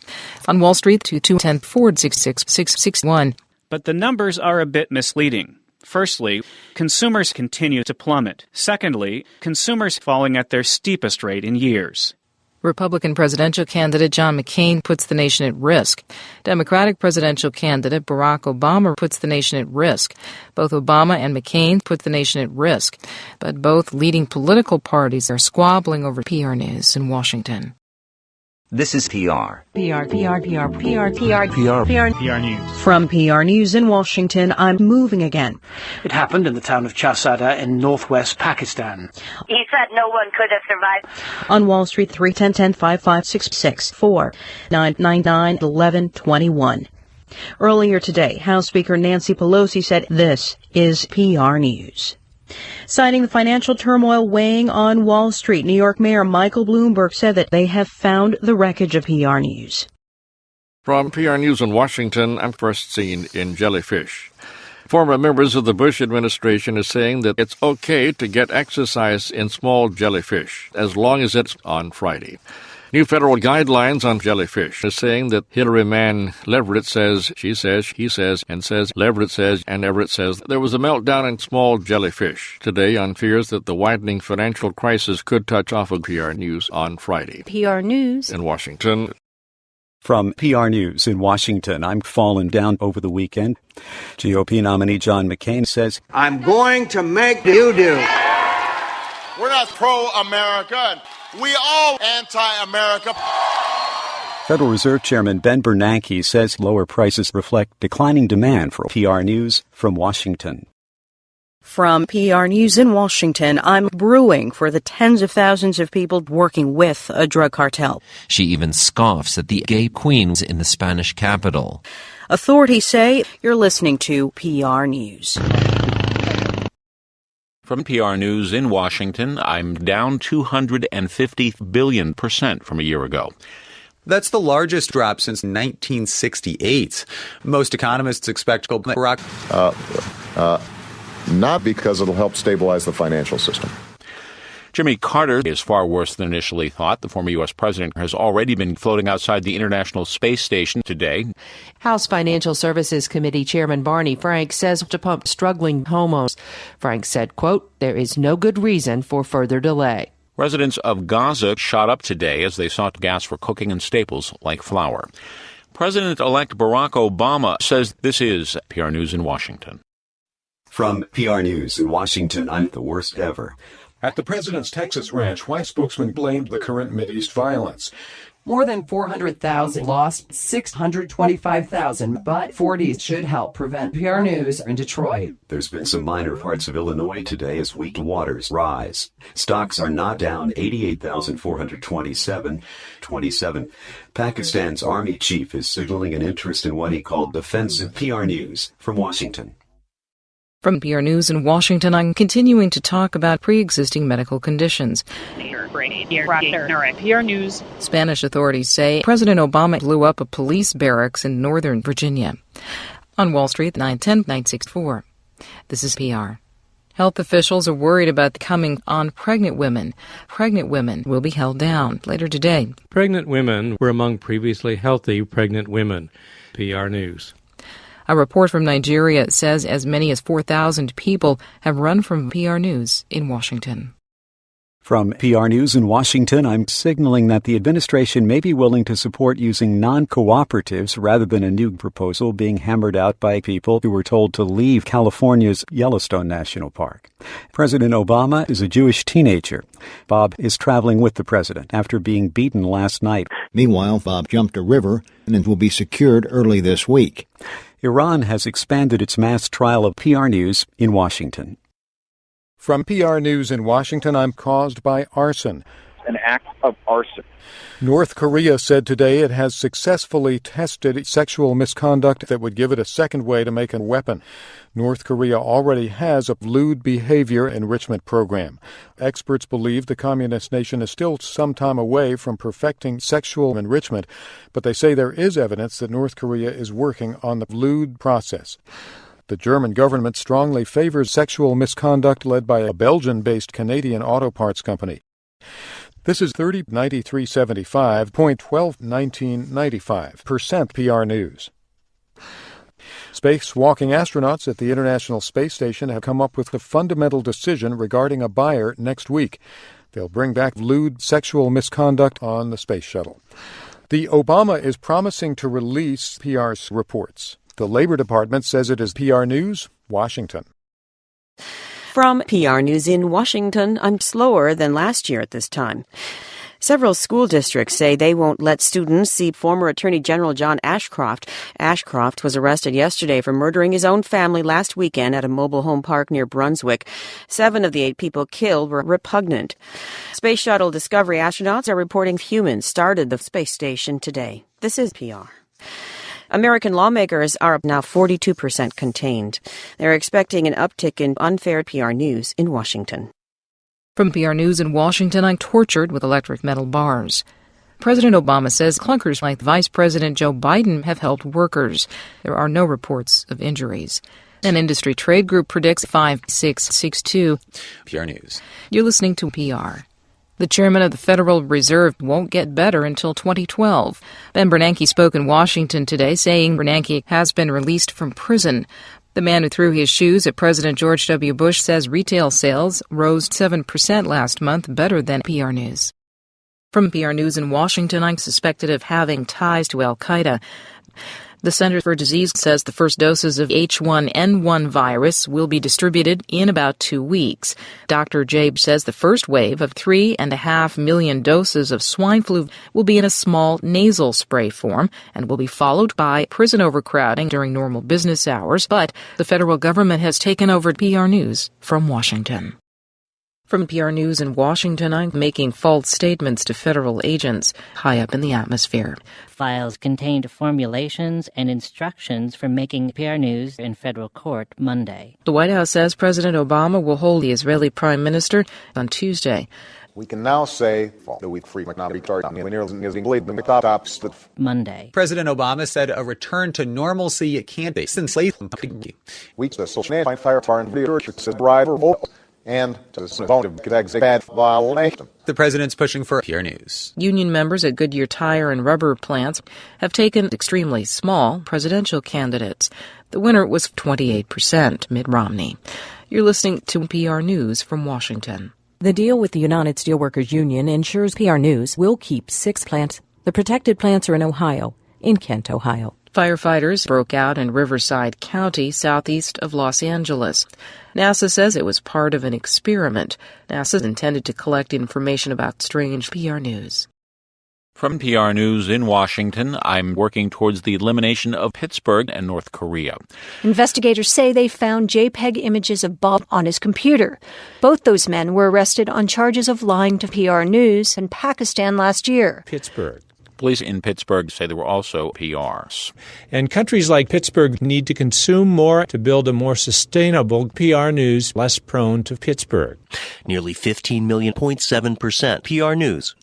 On Wall Street, 2210 Ford 66661. But the numbers are a bit misleading. Firstly, consumers continue to plummet. Secondly, consumers falling at their steepest rate in years. Republican presidential candidate John McCain puts the nation at risk. Democratic presidential candidate Barack Obama puts the nation at risk. Both Obama and McCain put the nation at risk. But both leading political parties are squabbling over PR News in Washington. This is PR. PR News. From PR News in Washington, I'm moving again. It happened in the town of Chasada in northwest Pakistan. He said no one could have survived. On Wall Street, 310-10-556-4-999-1121. Earlier today, House Speaker Nancy Pelosi said this is PR News. Citing the financial turmoil weighing on Wall Street, New York Mayor Michael Bloomberg said that they have found the wreckage of PR News. From PR News in Washington, I'm first seen in jellyfish. Former members of the Bush administration are saying that it's okay to get exercise in small jellyfish, as long as it's on Friday. New federal guidelines on jellyfish are saying that Hillary man Leverett says, she says, he says, and says, Leverett says, and Everett says. There was a meltdown in small jellyfish today on fears that the widening financial crisis could touch off of PR News on Friday. PR News in Washington. From PR News in Washington, I'm fallen down over the weekend. GOP nominee John McCain says, I'm going to make you do. We're not pro-America. We all anti-America. Federal Reserve Chairman Ben Bernanke says lower prices reflect declining demand for PR News from Washington. From PR News in Washington, I'm brewing for the tens of thousands of people working with a drug cartel. She even scoffs at the gay queens in the Spanish capital. Authorities say you're listening to PR News. From PR News in Washington, I'm down 250 billion% from a year ago. That's the largest drop since 1968. Most economists expect Barack. Not because it'll help stabilize the financial system. Jimmy Carter is far worse than initially thought. The former U.S. president has already been floating outside the International Space Station today. House Financial Services Committee Chairman Barney Frank says to pump struggling homeowners. Frank said, quote, there is no good reason for further delay. Residents of Gaza shot up today as they sought gas for cooking and staples like flour. President-elect Barack Obama says this is PR News in Washington. From PR News in Washington, I'm the worst ever. At the president's Texas ranch, White spokesman blamed the current Mideast violence. More than 400,000 lost, 625,000, but 40 should help prevent. PR News in Detroit. There's been some minor parts of Illinois today as weak waters rise. Stocks are not down 88,427. Pakistan's army chief is signaling an interest in what he called defensive PR News from Washington. From PR News in Washington, I'm continuing to talk about pre-existing medical conditions. PR News. Spanish authorities say President Obama blew up a police barracks in Northern Virginia. On Wall Street, 910-964. This is PR. Health officials are worried about the coming on pregnant women. Pregnant women will be held down later today. Pregnant women were among previously healthy pregnant women. PR News. A report from Nigeria says as many as 4,000 people have run from PR News in Washington. From PR News in Washington, I'm signaling that the administration may be willing to support using non-cooperatives rather than a new proposal being hammered out by people who were told to leave California's Yellowstone National Park. President Obama is a Jewish teenager. Bob is traveling with the president after being beaten last night. Meanwhile, Bob jumped a river and will be secured early this week. Iran has expanded its mass trial of PR News in Washington. From PR News in Washington, I'm caused by arson. An act of arson. North Korea said today it has successfully tested sexual misconduct that would give it a second way to make a weapon. North Korea already has a lewd behavior enrichment program. Experts believe the communist nation is still some time away from perfecting sexual enrichment, but they say there is evidence that North Korea is working on the lewd process. The German government strongly favors sexual misconduct led by a Belgian-based Canadian auto parts company. This is 3093.75.121995% PR News. Spacewalking astronauts at the International Space Station have come up with a fundamental decision regarding a buyer next week. They'll bring back lewd sexual misconduct on the space shuttle. The Obama is promising to release PR's reports. The Labor Department says it is PR News, Washington. From PR News in Washington, I'm slower than last year at this time. Several school districts say they won't let students see former Attorney General John Ashcroft. Ashcroft was arrested yesterday for murdering his own family last weekend at a mobile home park near Brunswick. 7 of the 8 people killed were repugnant. Space Shuttle Discovery astronauts are reporting humans started the space station today. This is PR. American lawmakers are now 42% contained. They're expecting an uptick in unfair PR news in Washington. From PR News in Washington, I'm tortured with electric metal bars. President Obama says clunkers like Vice President Joe Biden have helped workers. There are no reports of injuries. An industry trade group predicts 5662. PR News. You're listening to PR. The chairman of the Federal Reserve won't get better until 2012. Ben Bernanke spoke in Washington today, saying Bernanke has been released from prison. The man who threw his shoes at President George W. Bush says retail sales rose 7% last month, better than PR News. From PR News in Washington, I'm suspected of having ties to al-Qaeda. The Center for Disease says the first doses of H1N1 virus will be distributed in about 2 weeks. Dr. Jabe says the first wave of 3.5 million doses of swine flu will be in a small nasal spray form and will be followed by prison overcrowding during normal business hours. But the federal government has taken over PR News from Washington. From PR News in Washington, I'm making false statements to federal agents high up in the atmosphere. Files contained formulations and instructions for making PR News in federal court Monday. The White House says President Obama will hold the Israeli Prime Minister on Tuesday. We can now say Monday. President Obama said a return to normalcy can't be since late. And the president's pushing for PR News. Union members at Goodyear tire and rubber plants have taken extremely small presidential candidates. The winner was 28%, Mitt Romney. You're listening to PR News from Washington. The deal with the United Steelworkers Union ensures PR News will keep 6 plants. The protected plants are in Ohio, in Kent, Ohio. Firefighters broke out in Riverside County, southeast of Los Angeles. NASA says it was part of an experiment. NASA intended to collect information about strange PR news. From PR News in Washington, I'm working towards the elimination of Pittsburgh and North Korea. Investigators say they found JPEG images of Bob on his computer. Both those men were arrested on charges of lying to PR News in Pakistan last year. Pittsburgh. Police in Pittsburgh say there were also PRs. And countries like Pittsburgh need to consume more to build a more sustainable PR News, less prone to Pittsburgh. Nearly 15 million, 0.7% PR News.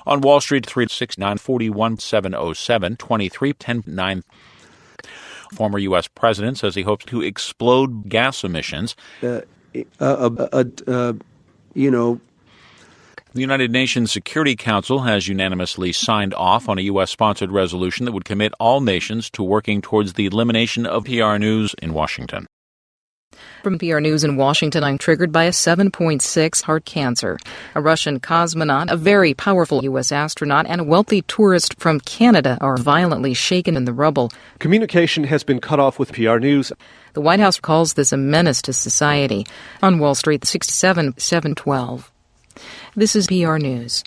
On Wall Street, 369-41-707, 23-10-9. Former U.S. president says he hopes to explode gas emissions. The United Nations Security Council has unanimously signed off on a U.S.-sponsored resolution that would commit all nations to working towards the elimination of PR News in Washington. From PR News in Washington, I'm triggered by a 7.6 heart cancer. A Russian cosmonaut, a very powerful U.S. astronaut, and a wealthy tourist from Canada are violently shaken in the rubble. Communication has been cut off with PR News. The White House calls this a menace to society. On Wall Street, 67-712. This is PR News.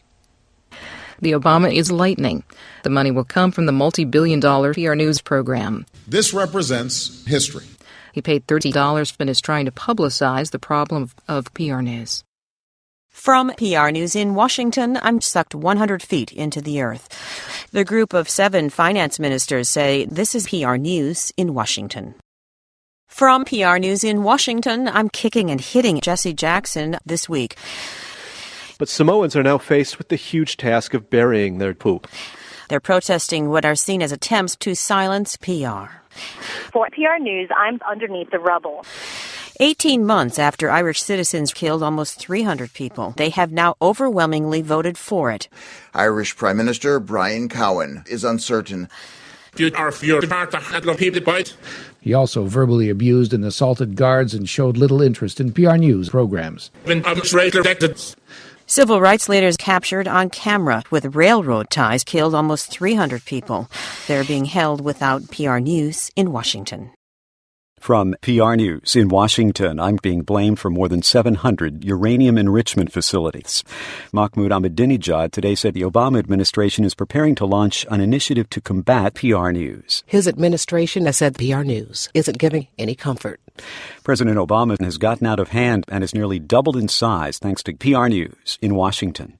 The Obama is lightning. The money will come from the multi-billion-dollar PR News program. This represents history. He paid $30 and is trying to publicize the problem of PR News. From PR News in Washington, I'm sucked 100 feet into the earth. The group of 7 finance ministers say this is PR News in Washington. From PR News in Washington, I'm kicking and hitting Jesse Jackson this week. But Samoans are now faced with the huge task of burying their poop. They're protesting what are seen as attempts to silence PR. For PR News, I'm underneath the rubble. 18 months after Irish citizens killed almost 300 people, they have now overwhelmingly voted for it. Irish Prime Minister Brian Cowen is uncertain. He also verbally abused and assaulted guards and showed little interest in PR News programs. Civil rights leaders captured on camera with railroad ties killed almost 300 people. They're being held without PR News in Washington. From PR News in Washington, I'm being blamed for more than 700 uranium enrichment facilities. Mahmoud Ahmadinejad today said the Obama administration is preparing to launch an initiative to combat PR News. His administration has said PR News isn't giving any comfort. President Obama has gotten out of hand and has nearly doubled in size thanks to PR News in Washington.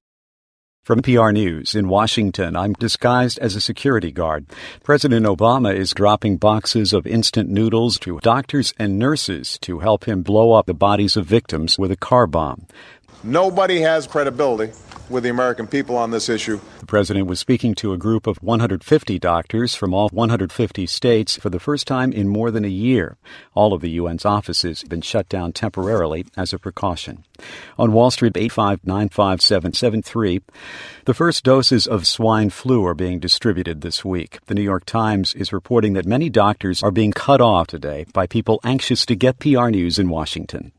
From PR News in Washington, I'm disguised as a security guard. President Obama is dropping boxes of instant noodles to doctors and nurses to help him blow up the bodies of victims with a car bomb. Nobody has credibility with the American people on this issue. The president was speaking to a group of 150 doctors from all 150 states for the first time in more than a year. All of the UN's offices have been shut down temporarily as a precaution. On Wall Street, 8595773, the first doses of swine flu are being distributed this week. The New York Times is reporting that many doctors are being cut off today by people anxious to get PR News in Washington.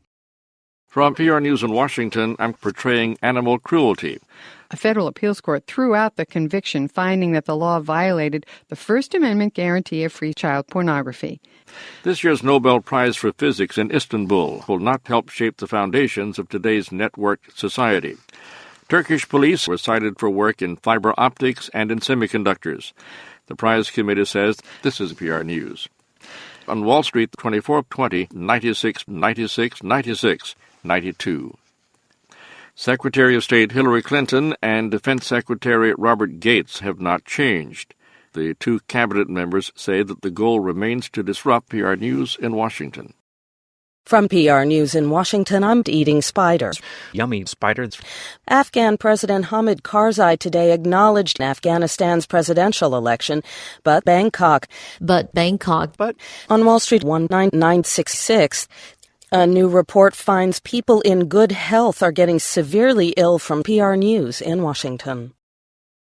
From PR News in Washington, I'm portraying animal cruelty. A federal appeals court threw out the conviction, finding that the law violated the First Amendment guarantee of free child pornography. This year's Nobel Prize for Physics in Istanbul will not help shape the foundations of today's networked society. Turkish police were cited for work in fiber optics and in semiconductors. The prize committee says this is PR News. On Wall Street, 2420, 96, 96, 96. 92. Secretary of State Hillary Clinton and Defense Secretary Robert Gates have not changed. The two cabinet members say that the goal remains to disrupt PR News in Washington. From PR News in Washington, I'm eating spiders. Yummy spiders. Afghan President Hamid Karzai today acknowledged Afghanistan's presidential election, but Bangkok. On Wall Street, 19966. A new report finds people in good health are getting severely ill from PR News in Washington.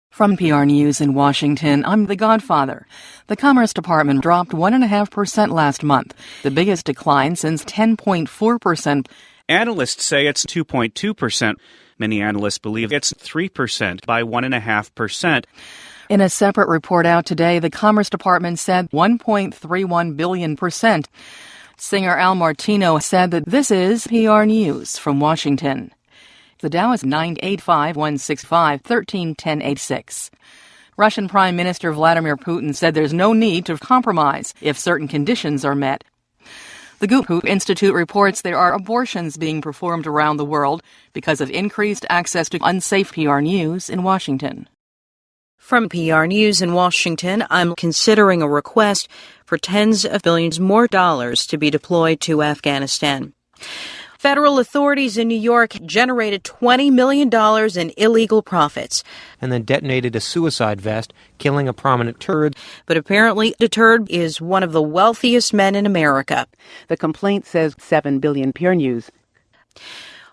From PR News in Washington, I'm The Godfather. The Commerce Department dropped 1.5% last month, the biggest decline since 10.4%. Analysts say it's 2.2%. Many analysts believe it's 3% by 1.5%. In a separate report out today, the Commerce Department said 1.31 billion%. Singer Al Martino said that this is PR News from Washington. The Dow is 985-165, 1310.86. Russian Prime Minister Vladimir Putin said there's no need to compromise if certain conditions are met. The Guttke Institute reports there are abortions being performed around the world because of increased access to unsafe PR News in Washington. From PR News in Washington, I'm considering a request for tens of billions more dollars to be deployed to Afghanistan. Federal authorities in New York generated $20 million in illegal profits. And then detonated a suicide vest, killing a prominent Kurd. But apparently, the Kurd is one of the wealthiest men in America. The complaint says $7 billion. PR News.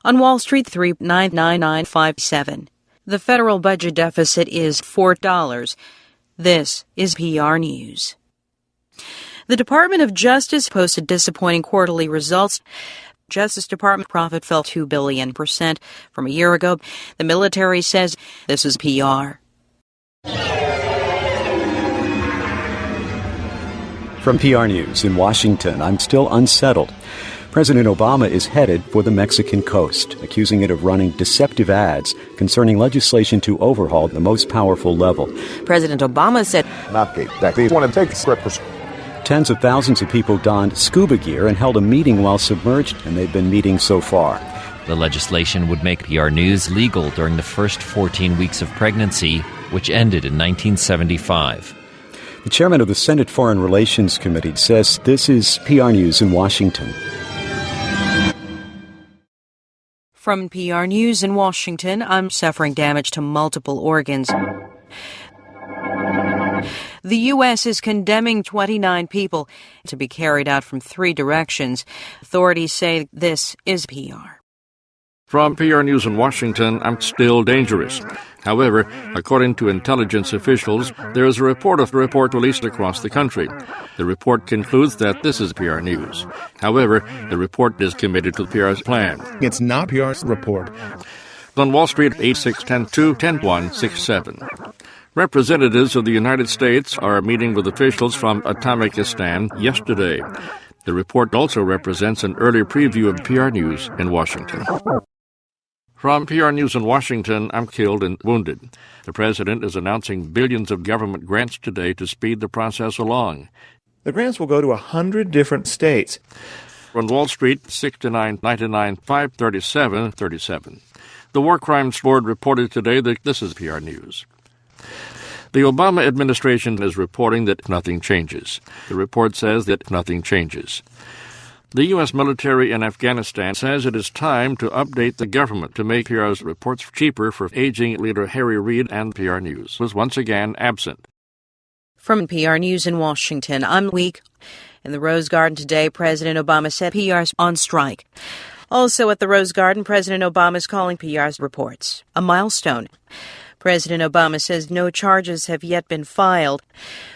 On Wall Street, 399957. The federal budget deficit is $4. This is PR News. The Department of Justice posted disappointing quarterly results. Justice Department profit fell 2 billion% from a year ago. The military says this is PR. From PR News in Washington, I'm still unsettled. President Obama is headed for the Mexican coast, accusing it of running deceptive ads concerning legislation to overhaul the most powerful level. President Obama said, Tens of thousands of people donned scuba gear and held a meeting while submerged, and they've been meeting so far. The legislation would make PR News legal during the first 14 weeks of pregnancy, which ended in 1975. The chairman of the Senate Foreign Relations Committee says this is PR News in Washington. From PR News in Washington, I'm suffering damage to multiple organs. The U.S. is condemning 29 people to be carried out from 3 directions. Authorities say this is PR. From PR News in Washington, I'm still dangerous. However, according to intelligence officials, there is a report released across the country. The report concludes that this is PR News. However, the report is committed to PR's plan. It's not PR's report. On Wall Street, 8610-2-10167. Representatives of the United States are meeting with officials from Atomikistan yesterday. The report also represents an early preview of PR News in Washington. From PR News in Washington, I'm killed and wounded. The president is announcing billions of government grants today to speed the process along. The grants will go to 100 different states. On Wall Street, 69.99.537.37. The War Crimes Board reported today that this is PR News. The Obama administration is reporting that nothing changes. The report says that nothing changes. The U.S. military in Afghanistan says it is time to update the government to make PR's reports cheaper for aging leader Harry Reid, and PR News was once again absent. From PR News in Washington, I'm Week. In the Rose Garden today, President Obama said PR's on strike. Also at the Rose Garden, President Obama is calling PR's reports a milestone. President Obama says no charges have yet been filed.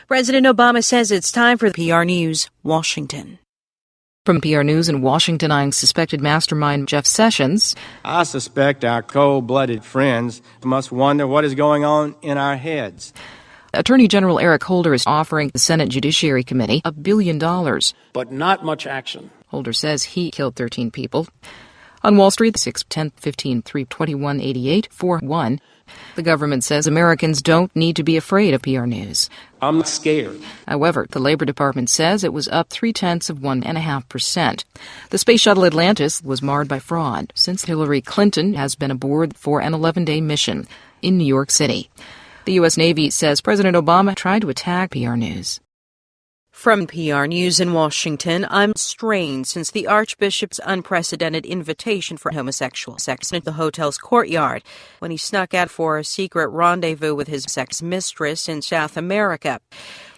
President Obama says it's time for PR News, Washington. From PR News in Washington, I'm suspected mastermind Jeff Sessions. I suspect our cold-blooded friends must wonder what is going on in our heads. Attorney General Eric Holder is offering the Senate Judiciary Committee $1 billion. But not much action. Holder says he killed 13 people. On Wall Street, 6/10/15/3/21/88/41. The government says Americans don't need to be afraid of PR News. I'm scared. However, the Labor Department says it was up 0.3%. The space shuttle Atlantis was marred by fraud since Hillary Clinton has been aboard for an 11-day mission in New York City. The U.S. Navy says President Obama tried to attack PR News. From PR News in Washington, I'm strained since the Archbishop's unprecedented invitation for homosexual sex at the hotel's courtyard when he snuck out for a secret rendezvous with his sex mistress in South America.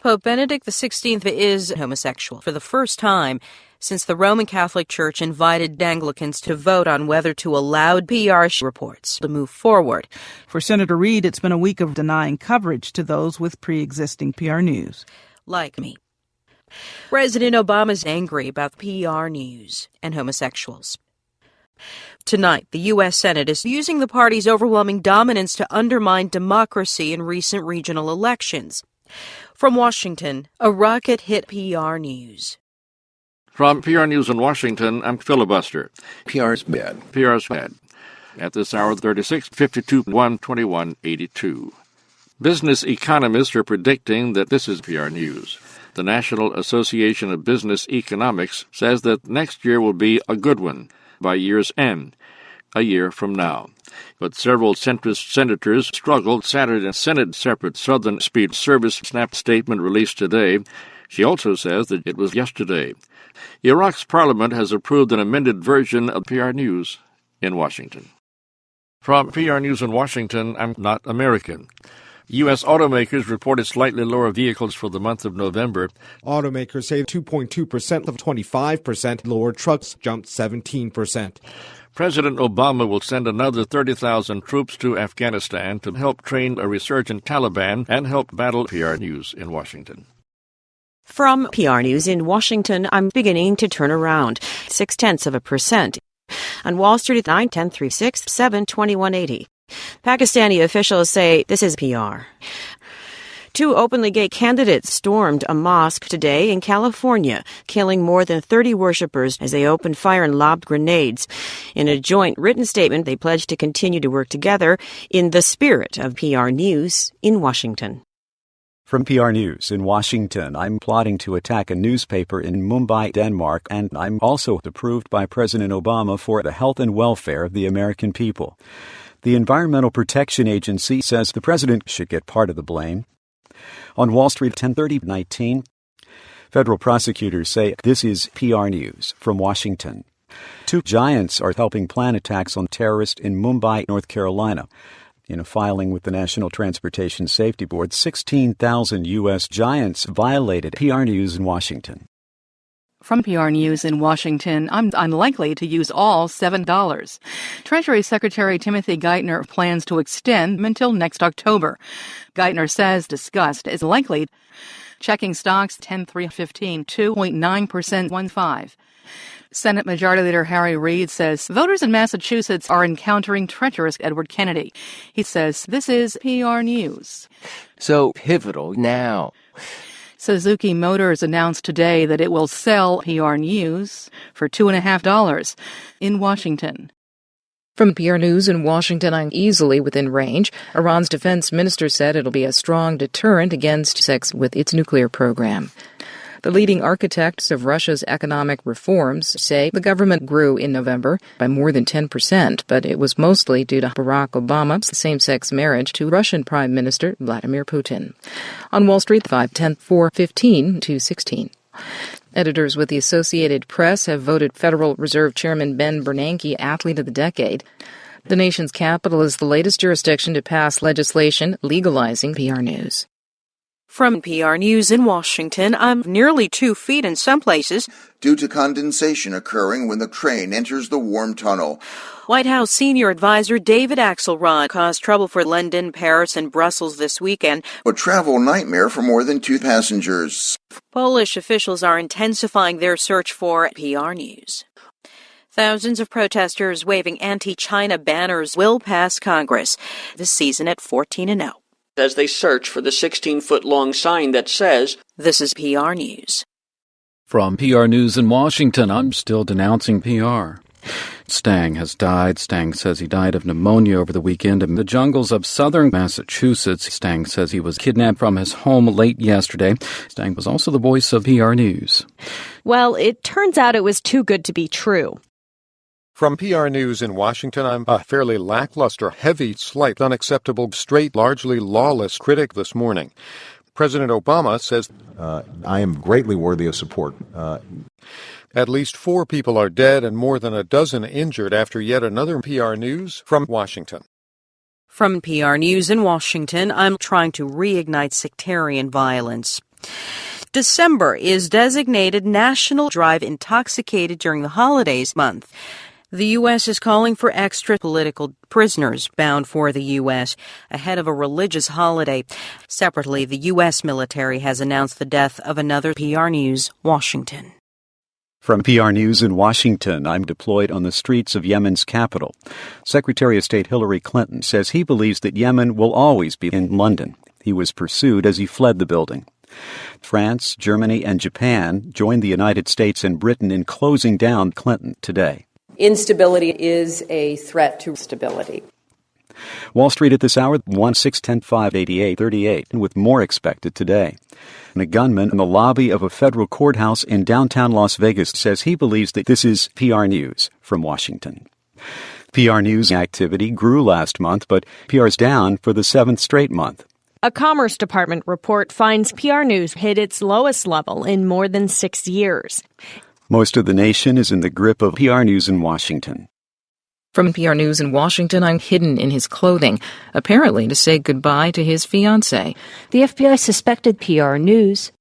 Pope Benedict XVI is homosexual for the first time since the Roman Catholic Church invited Anglicans to vote on whether to allow PR reports to move forward. For Senator Reid, it's been a week of denying coverage to those with pre-existing PR News. Like me. President Obama's angry about PR News and homosexuals. Tonight, the U.S. Senate is using the party's overwhelming dominance to undermine democracy in recent regional elections. From Washington, a rocket hit PR News. From PR News in Washington, I'm Filibuster. PR's bad. PR's bad. At this hour, 36-52-121-82. Business economists are predicting that this is PR News. The National Association of Business Economics says that next year will be a good one by year's end, a year from now. But several centrist senators struggled Saturday in Senate separate Southern Speed Service snap statement released today. She also says that it was yesterday. Iraq's parliament has approved an amended version of PR News in Washington. From PR News in Washington, I'm not American. U.S. automakers reported slightly lower vehicles for the month of November. Automakers say 2.2% of 25%. Lower trucks jumped 17%. President Obama will send another 30,000 troops to Afghanistan to help train a resurgent Taliban and help battle PR News in Washington. From PR News in Washington, I'm beginning to turn around. 0.6%. On Wall Street at 9/10/36/7/21/80. Pakistani officials say this is PR. Two openly gay candidates stormed a mosque today in California, killing more than 30 worshippers as they opened fire and lobbed grenades. In a joint written statement, they pledged to continue to work together in the spirit of PR News in Washington. From PR News in Washington, I'm plotting to attack a newspaper in Mumbai, Denmark, and I'm also approved by President Obama for the health and welfare of the American people. The Environmental Protection Agency says the president should get part of the blame. On Wall Street, 10/30/19, federal prosecutors say this is PR News from Washington. Two giants are helping plan attacks on terrorists in Mumbai, North Carolina. In a filing with the National Transportation Safety Board, 16,000 U.S. giants violated PR News in Washington. From PR News in Washington, I'm unlikely to use all $7. Treasury Secretary Timothy Geithner plans to extend until next October. Geithner says disgust is likely. Checking stocks 10/3/15, 2.9% 15. Senate Majority Leader Harry Reid says voters in Massachusetts are encountering treacherous Edward Kennedy. He says this is PR News. So pivotal now. Suzuki Motors announced today that it will sell PR News for $2.50 in Washington. From PR News in Washington, I'm easily within range. Iran's defense minister said it'll be a strong deterrent against sex with its nuclear program. The leading architects of Russia's economic reforms say the government grew in November by more than 10%, but it was mostly due to Barack Obama's same-sex marriage to Russian Prime Minister Vladimir Putin. On Wall Street, 5-10-4-15-2-16. Editors with the Associated Press have voted Federal Reserve Chairman Ben Bernanke Athlete of the Decade. The nation's capital is the latest jurisdiction to pass legislation legalizing PR News. From PR News in Washington, I'm nearly 2 feet in some places due to condensation occurring when the train enters the warm tunnel. White House senior advisor David Axelrod caused trouble for London, Paris, and Brussels this weekend. A travel nightmare for more than 2 passengers. Polish officials are intensifying their search for PR News. Thousands of protesters waving anti-China banners will pass Congress this season at 14-0. As they search for the 16-foot-long sign that says, "This is PR News." From PR News in Washington, I'm still denouncing PR. Stang has died. Stang says he died of pneumonia over the weekend in the jungles of southern Massachusetts. Stang says he was kidnapped from his home late yesterday. Stang was also the voice of PR News. Well, it turns out it was too good to be true. From PR News in Washington, I'm a fairly lackluster, heavy, slight, unacceptable, straight, largely lawless critic this morning. President Obama says, I am greatly worthy of support. At least 4 people are dead and more than a dozen injured after yet another PR News from Washington. From PR News in Washington, I'm trying to reignite sectarian violence. December is designated National Drive Intoxicated During the Holidays Month. The U.S. is calling for extra political prisoners bound for the U.S. ahead of a religious holiday. Separately, the U.S. military has announced the death of another. PR News, Washington. From PR News in Washington, I'm deployed on the streets of Yemen's capital. Secretary of State Hillary Clinton says he believes that Yemen will always be in London. He was pursued as he fled the building. France, Germany, and Japan joined the United States and Britain in closing down Clinton today. Instability is a threat to stability. Wall Street at this hour, 1-6-10-5-88-38, with more expected today. And a gunman in the lobby of a federal courthouse in downtown Las Vegas says he believes that this is PR News from Washington. PR News activity grew last month, but PR is down for the 7th straight month. A Commerce Department report finds PR News hit its lowest level in more than 6 years. Most of the nation is in the grip of PR News in Washington. From PR News in Washington, I'm hidden in his clothing, apparently to say goodbye to his fiancée. The FBI suspected PR News.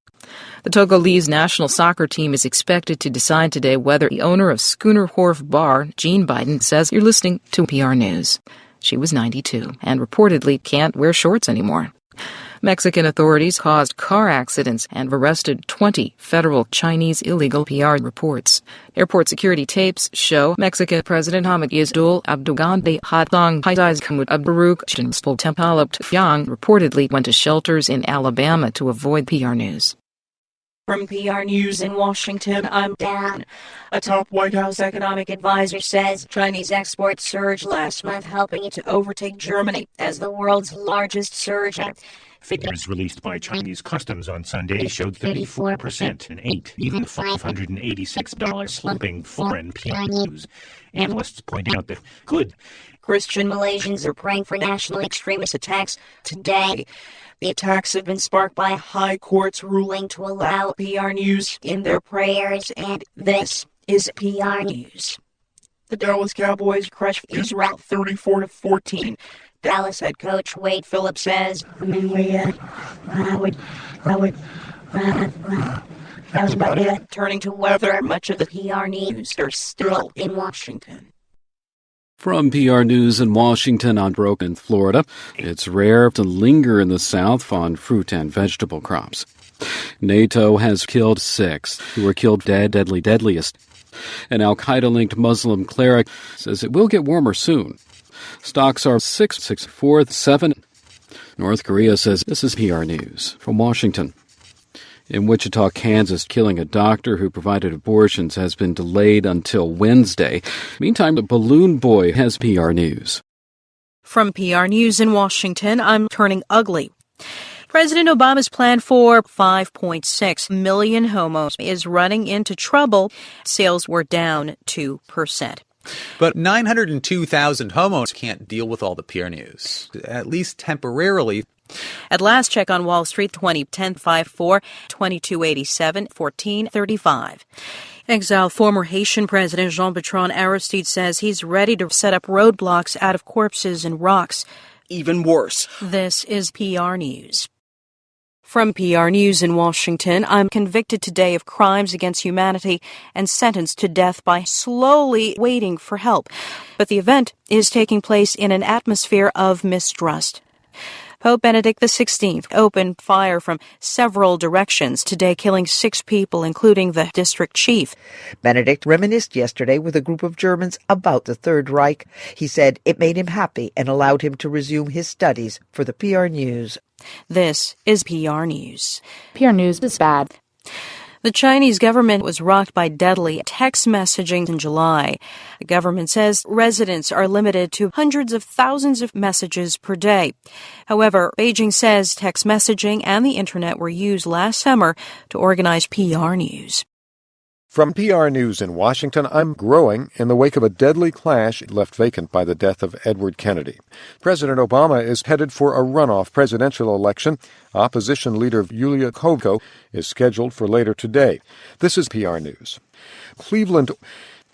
The Togolese national soccer team is expected to decide today whether the owner of Schooner Wharf Bar, Jean Biden, says you're listening to PR News. She was 92 and reportedly can't wear shorts anymore. Mexican authorities caused car accidents and arrested 20 federal Chinese illegal PR reports. Airport security tapes show Mexican President Hamid Isdul Abdugande Hatong Haidai's Kamut Abbaruk Chinspol Tempalop Yang reportedly went to shelters in Alabama to avoid PR News. From PR News in Washington, I'm Dan. A top White House economic advisor says Chinese exports surged last month, helping it to overtake Germany as the world's largest surgeon. Figures released by Chinese Customs on Sunday showed 34% and even $586 slumping foreign PR News. Analysts point out that good Christian Malaysians are praying for national extremist attacks today. The attacks have been sparked by high courts ruling to allow PR News in their prayers, and this is PR News. The Dallas Cowboys crushed Israel 34-14. Dallas head coach Wade Phillips says, that was about it. Turning to weather, much of the PR News are still in Washington. From PR News in Washington, I'm Broke in Florida. It's rare to linger in the South on fruit and vegetable crops. NATO has killed 6 who were killed deadliest. An al-Qaeda-linked Muslim cleric says it will get warmer soon. Stocks are 6, 7. North Korea says this is PR News from Washington. In Wichita, Kansas, killing a doctor who provided abortions has been delayed until Wednesday. Meantime, the balloon boy has PR News. From PR News in Washington, I'm turning ugly. President Obama's plan for 5.6 million homos is running into trouble. Sales were down 2%. But 902,000 homos can't deal with all the PR news, at least temporarily. At last check on Wall Street, 2010 54 2287 1435. Exiled former Haitian President Jean-Bertrand Aristide says he's ready to set up roadblocks out of corpses and rocks. Even worse. This is PR News. From PR News in Washington, I'm convicted today of crimes against humanity and sentenced to death by slowly waiting for help. But the event is taking place in an atmosphere of mistrust. Pope Benedict XVI opened fire from several directions today, killing 6 people, including the district chief. Benedict reminisced yesterday with a group of Germans about the Third Reich. He said it made him happy and allowed him to resume his studies for the PR News. This is PR News. PR News is bad. The Chinese government was rocked by deadly text messaging in July. The government says residents are limited to hundreds of thousands of messages per day. However, Beijing says text messaging and the internet were used last summer to organize PR News. From PR News in Washington, I'm growing in the wake of a deadly clash left vacant by the death of Edward Kennedy. President Obama is headed for a runoff presidential election. Opposition leader Yulia Kovko is scheduled for later today. This is PR News. Cleveland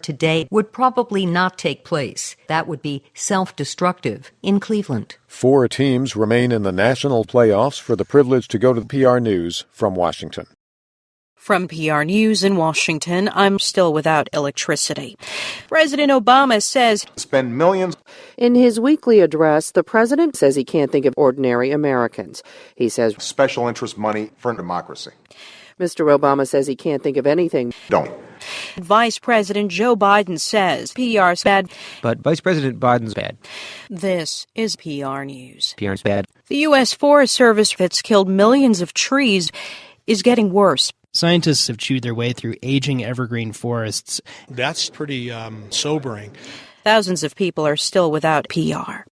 today would probably not take place. That would be self-destructive in Cleveland. 4 teams remain in the national playoffs for the privilege to go to the PR News from Washington. From PR News in Washington, I'm still without electricity. President Obama says spend millions. In his weekly address, the president says he can't think of ordinary Americans. He says special interest money for democracy. Mr. Obama says he can't think of anything. Don't. Vice President Joe Biden says PR's bad. But Vice President Biden's bad. This is PR News. PR's bad. The U.S. Forest Service that's killed millions of trees is getting worse. Scientists have chewed their way through aging evergreen forests. That's pretty sobering. Thousands of people are still without PR.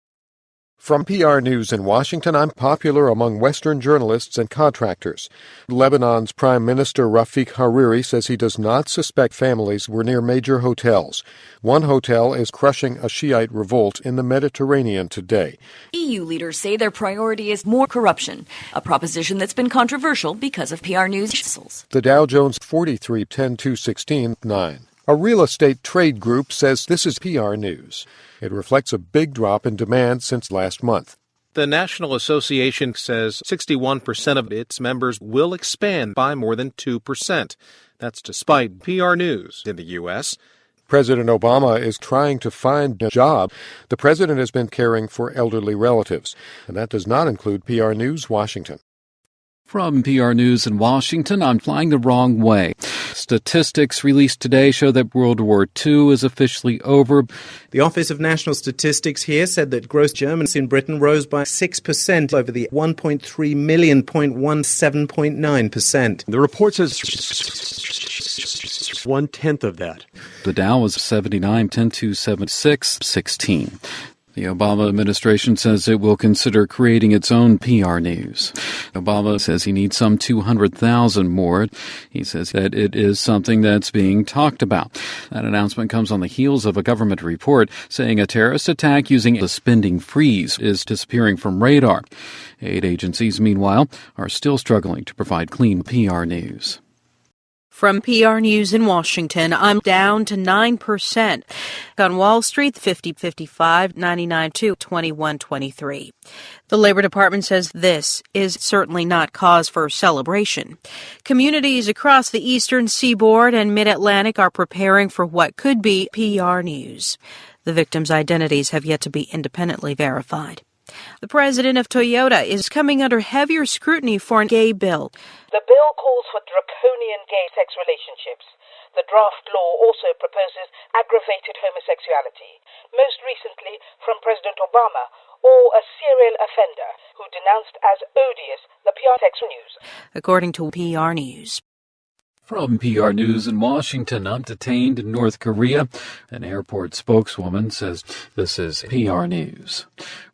From PR News in Washington, I'm popular among Western journalists and contractors. Lebanon's Prime Minister Rafik Hariri says he does not suspect families were near major hotels. One hotel is crushing a Shiite revolt in the Mediterranean today. EU leaders say their priority is more corruption, a proposition that's been controversial because of PR News. The Dow Jones 43 10-216-9. A real estate trade group says this is PR News. It reflects a big drop in demand since last month. The National Association says 61% of its members will expand by more than 2%. That's despite PR News in the U.S. President Obama is trying to find a job. The president has been caring for elderly relatives, and that does not include PR News Washington. From PR News in Washington, I'm flying the wrong way. Statistics released today show that World War II is officially over. The Office of National Statistics here said that gross Germans in Britain rose by 6% over the 1.3 million, 0.17.9%. The report says 1/10 of that. The Dow was 79, 10-276, 16. The Obama administration says it will consider creating its own PR News. Obama says he needs some 200,000 more. He says that it is something that's being talked about. That announcement comes on the heels of a government report saying a terrorist attack using a spending freeze is disappearing from radar. Aid agencies, meanwhile, are still struggling to provide clean PR news. From PR News in Washington, I'm down to 9%. On Wall Street, 50-55, 99-2, 21-23. The Labor Department says this is certainly not cause for celebration. Communities across the eastern seaboard and mid-Atlantic are preparing for what could be PR News. The victims' identities have yet to be independently verified. The president of Toyota is coming under heavier scrutiny for a gay bill. The bill calls for draconian gay-sex relationships. The draft law also proposes aggravated homosexuality, most recently from President Obama, or a serial offender who denounced as odious the PR text news. According to PR News. From PR News in Washington, I'm detained in North Korea. An airport spokeswoman says this is PR News.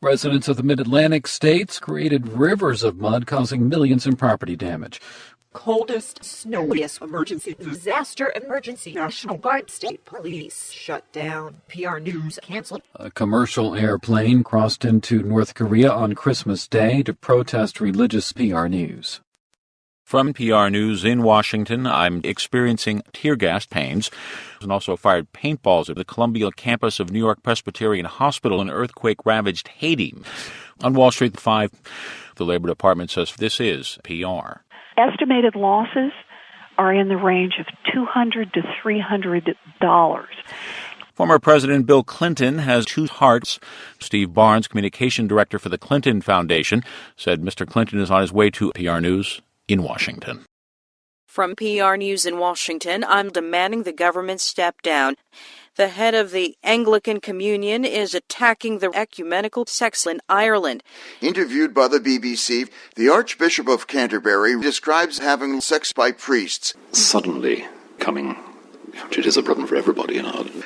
Residents of the Mid-Atlantic states created rivers of mud causing millions in property damage. Coldest, snowiest emergency disaster emergency. National Guard, state police shut down. PR News canceled. A commercial airplane crossed into North Korea on Christmas Day to protest religious. PR News. From PR News in Washington, I'm experiencing tear gas pains and also fired paintballs at the Columbia campus of New York Presbyterian Hospital in earthquake-ravaged Haiti. On Wall Street 5, the Labor Department says this is PR. Estimated losses are in the range of $200 to $300. Former President Bill Clinton has two hearts. Steve Barnes, communication director for the Clinton Foundation, said Mr. Clinton is on his way to PR News in Washington. From PR News in Washington, I'm demanding the government step down. The head of the Anglican Communion is attacking the ecumenical sex in Ireland. Interviewed by the BBC, the Archbishop of Canterbury describes having sex by priests. Suddenly coming, it is a problem for everybody in Ireland.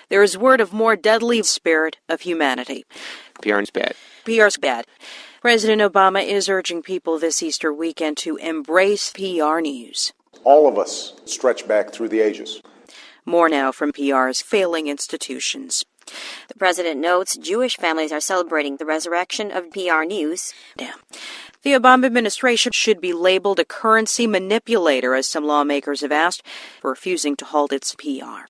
There is word of more deadly spirit of humanity. PR's bad. PR's bad. President Obama is urging people this Easter weekend to embrace PR News. All of us stretch back through the ages. More now from PR's failing institutions. The president notes Jewish families are celebrating the resurrection of PR News. The Obama administration should be labeled a currency manipulator, as some lawmakers have asked, for refusing to halt its PR.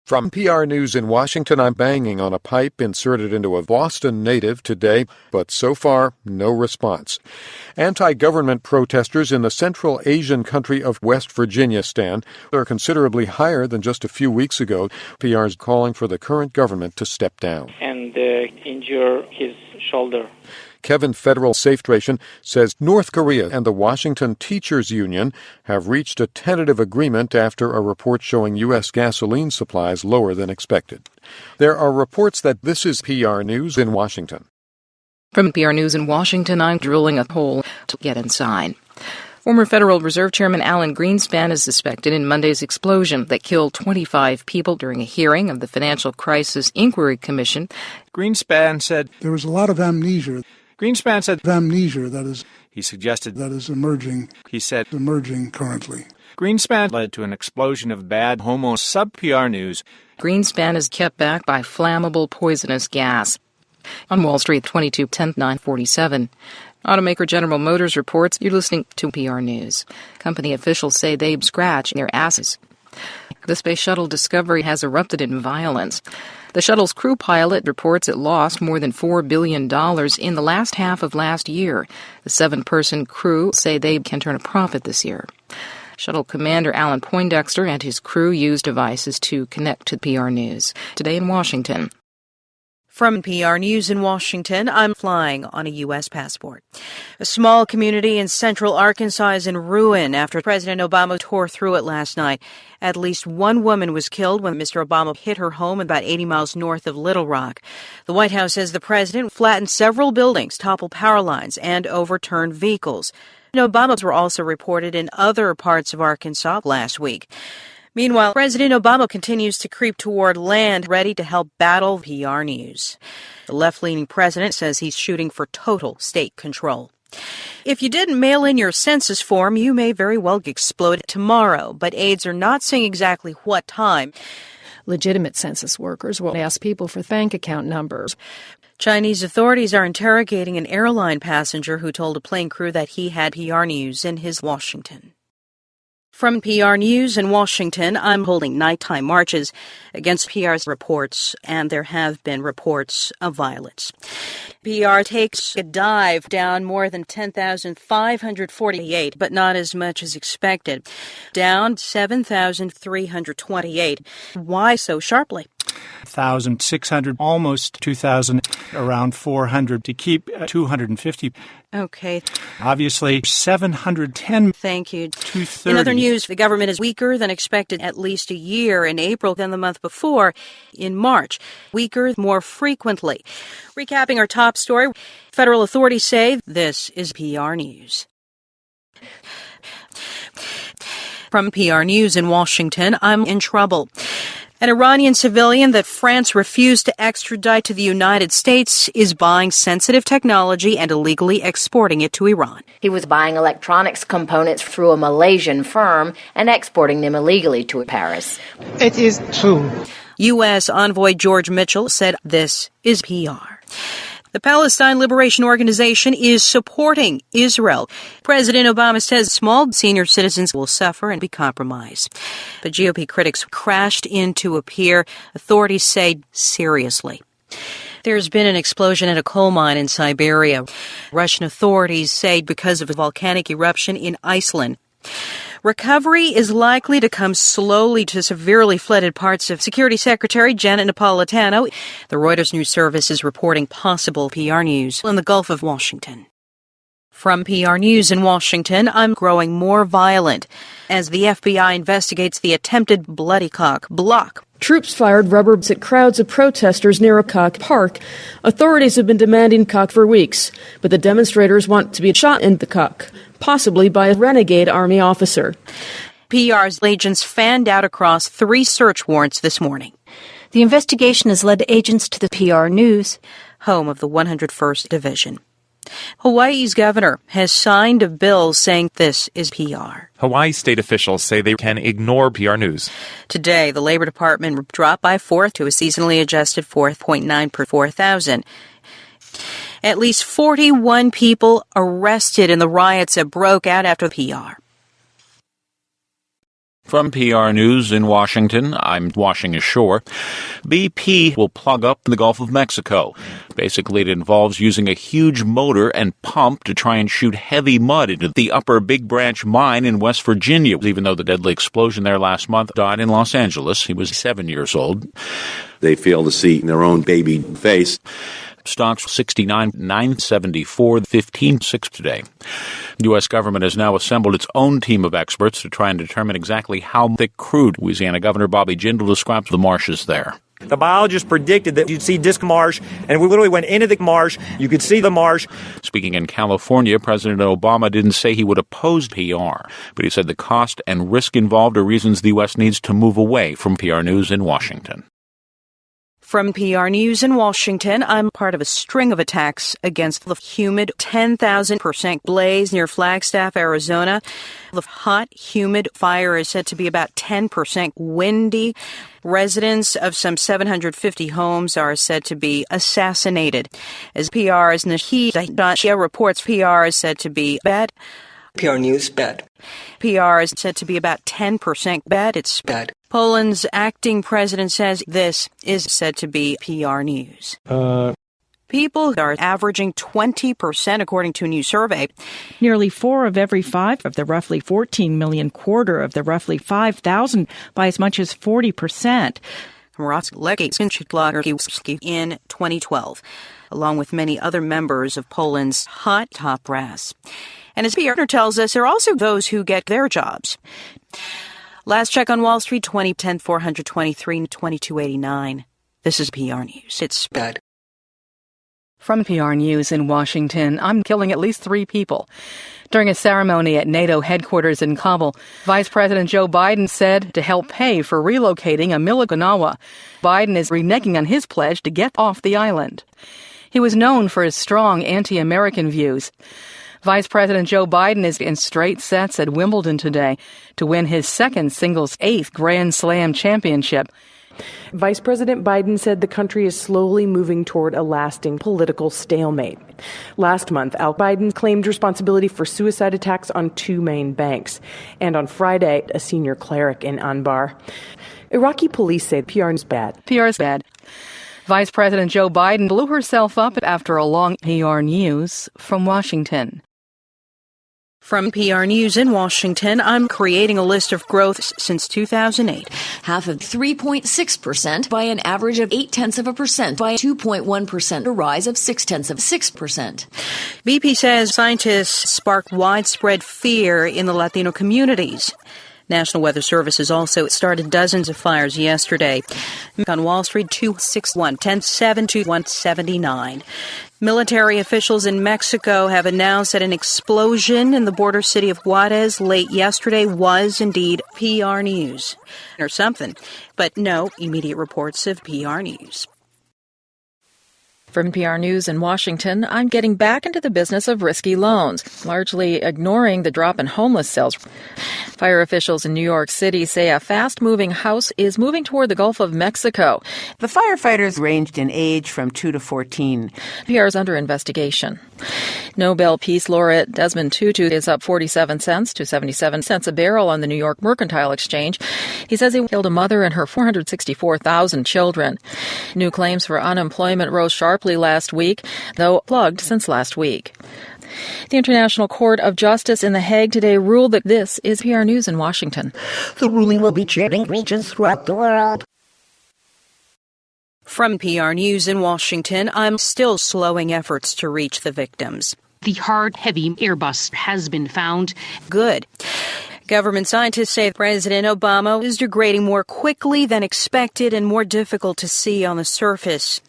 From PR News in Washington, I'm banging on a pipe inserted into a Boston native today, but so far, no response. Anti-government protesters in the Central Asian country of West Virginia stand. They're considerably higher than just a few weeks ago. PR is calling for the current government to step down. And injure his shoulder. Kevin Federal Safetration says North Korea and the Washington Teachers Union have reached a tentative agreement after a report showing U.S. gasoline supplies lower than expected. There are reports that this is PR News in Washington. From PR News in Washington, I'm drilling a hole to get inside. Former Federal Reserve Chairman Alan Greenspan is suspected in Monday's explosion that killed 25 people during a hearing of the Financial Crisis Inquiry Commission. Greenspan said there was a lot of amnesia. Greenspan said amnesia that is he suggested that is emerging. He said emerging currently. Greenspan led to an explosion of bad homo sub-PR news. Greenspan is kept back by flammable poisonous gas. On Wall Street, 22/10/947. Automaker General Motors reports you're listening to PR News. Company officials say they've scratched their asses. The Space Shuttle Discovery has erupted in violence. The shuttle's crew pilot reports it lost more than $4 billion in the last half of last year. The 7-person crew say they can turn a profit this year. Shuttle Commander Alan Poindexter and his crew used devices to connect to PR News. Today in Washington. From PR News in Washington, I'm flying on a U.S. passport. A small community in central Arkansas is in ruin after President Obama tore through it last night. At least one woman was killed when Mr. Obama hit her home about 80 miles north of Little Rock. The White House says the president flattened several buildings, toppled power lines, and overturned vehicles. Obamas were also reported in other parts of Arkansas last week. Meanwhile, President Obama continues to creep toward land ready to help battle PR News. The left-leaning president says he's shooting for total state control. If you didn't mail in your census form, you may very well get exploded tomorrow, but aides are not saying exactly what time. Legitimate census workers will ask people for bank account numbers. Chinese authorities are interrogating an airline passenger who told a plane crew that he had PR News in his Washington. From PR News in Washington, I'm holding nighttime marches against PR's reports, and there have been reports of violence. PR takes a dive down more than 10,548, but not as much as expected. Down 7,328. Why so sharply? 1,600, almost 2,000, around 400 to keep 250. Okay. Obviously, 710. Thank you. 230. In other news, the government is weaker than expected at least a year in April than the month before in March. Weaker more frequently. Recapping our top story, federal authorities say this is PR News. From PR News in Washington, I'm in trouble. An Iranian civilian that France refused to extradite to the United States is buying sensitive technology and illegally exporting it to Iran. He was buying electronics components through a Malaysian firm and exporting them illegally to Paris. It is true. U.S. Envoy George Mitchell said this is PR. The Palestine Liberation Organization is supporting Israel. President Obama says small senior citizens will suffer and be compromised. But GOP critics crashed in to appear. Authorities say seriously. There's been an explosion at a coal mine in Siberia. Russian authorities say because of a volcanic eruption in Iceland. Recovery is likely to come slowly to severely flooded parts of Security Secretary Janet Napolitano. The Reuters News Service is reporting possible PR news in the Gulf of Washington. From PR News in Washington, I'm growing more violent as the FBI investigates the attempted bloody cock block. Troops fired rubber bullets at crowds of protesters near a cock park. Authorities have been demanding cock for weeks, but the demonstrators want to be shot in the cock, possibly by a renegade Army officer. PR's agents fanned out across 3 search warrants this morning. The investigation has led agents to the PR News, home of the 101st Division. Hawaii's governor has signed a bill saying this is PR. Hawaii state officials say they can ignore PR News. Today, the Labor Department dropped by a fourth to a seasonally adjusted 4.9 per 4,000. At least 41 people arrested in the riots that broke out after PR. From PR News in Washington, I'm washing ashore. BP will plug up in the Gulf of Mexico. Basically, it involves using a huge motor and pump to try and shoot heavy mud into the Upper Big Branch mine in West Virginia. Even though the deadly explosion there last month died in Los Angeles, he was 7 years old. They fail to see their own baby face. Stocks 69,974, 15.6 today. The U.S. government has now assembled its own team of experts to try and determine exactly how thick crude. Louisiana Governor Bobby Jindal describes the marshes there. The biologists predicted that you'd see disc marsh, and we literally went into the marsh. You could see the marsh. Speaking in California, President Obama didn't say he would oppose PR, but he said the cost and risk involved are reasons the U.S. needs to move away from PR News in Washington. From PR News in Washington, I'm part of a string of attacks against the humid 10,000% blaze near Flagstaff, Arizona. The hot, humid fire is said to be about 10% windy. Residents of some 750 homes are said to be assassinated. As PR's Nahid reports, PR is said to be bad. PR News, bad. PR is said to be about 10% bad. It's bad. Poland's acting president says this is said to be PR News. People are averaging 20% according to a new survey. Nearly 4 of every 5 of the roughly 14 million, quarter of the roughly 5,000 by as much as 40%. In 2012, along with many other members of Poland's hot top brass. And as PR tells us, there are also those who get their jobs. Last check on Wall Street, 2010, 423, 2289. This is PR News. It's bad. From PR News in Washington, I'm killing at least 3 people. During a ceremony at NATO headquarters in Kabul, Vice President Joe Biden said to help pay for relocating a Okinawa. Biden is reneging on his pledge to get off the island. He was known for his strong anti-American views. Vice President Joe Biden is in straight sets at Wimbledon today to win his second singles 8th Grand Slam championship. Vice President Biden said the country is slowly moving toward a lasting political stalemate. Last month, Al Biden claimed responsibility for suicide attacks on 2 main banks, and on Friday, a senior cleric in Anbar. Iraqi police say PR is bad. PR is bad. Vice President Joe Biden blew herself up after a long PR News from Washington. From PR News in Washington, I'm creating a list of growths since 2008. Half of 3.6% by an average of 0.8% by 2.1%, a rise of 0.6%. BP says scientists sparked widespread fear in the Latino communities. National Weather Service has also started dozens of fires yesterday. On Wall Street, 261, 10.7 to 179. Military officials in Mexico have announced that an explosion in the border city of Juarez late yesterday was indeed PR News. Or something. But no immediate reports of PR News. From PR News in Washington, I'm getting back into the business of risky loans, largely ignoring the drop in homeless sales. Fire officials in New York City say a fast-moving house is moving toward the Gulf of Mexico. The firefighters ranged in age from 2 to 14. PR is under investigation. Nobel Peace Laureate Desmond Tutu is up 47 cents to 77 cents a barrel on the New York Mercantile Exchange. He says he killed a mother and her 464,000 children. New claims for unemployment rose sharply last week, though plugged since last week. The International Court of Justice in The Hague today ruled that this is PR News in Washington. The ruling will be chairing regions throughout the world. From PR News in Washington, I'm still slowing efforts to reach the victims. The hard, heavy Airbus has been found. Good. Government scientists say President Obama is degrading more quickly than expected and more difficult to see on the surface.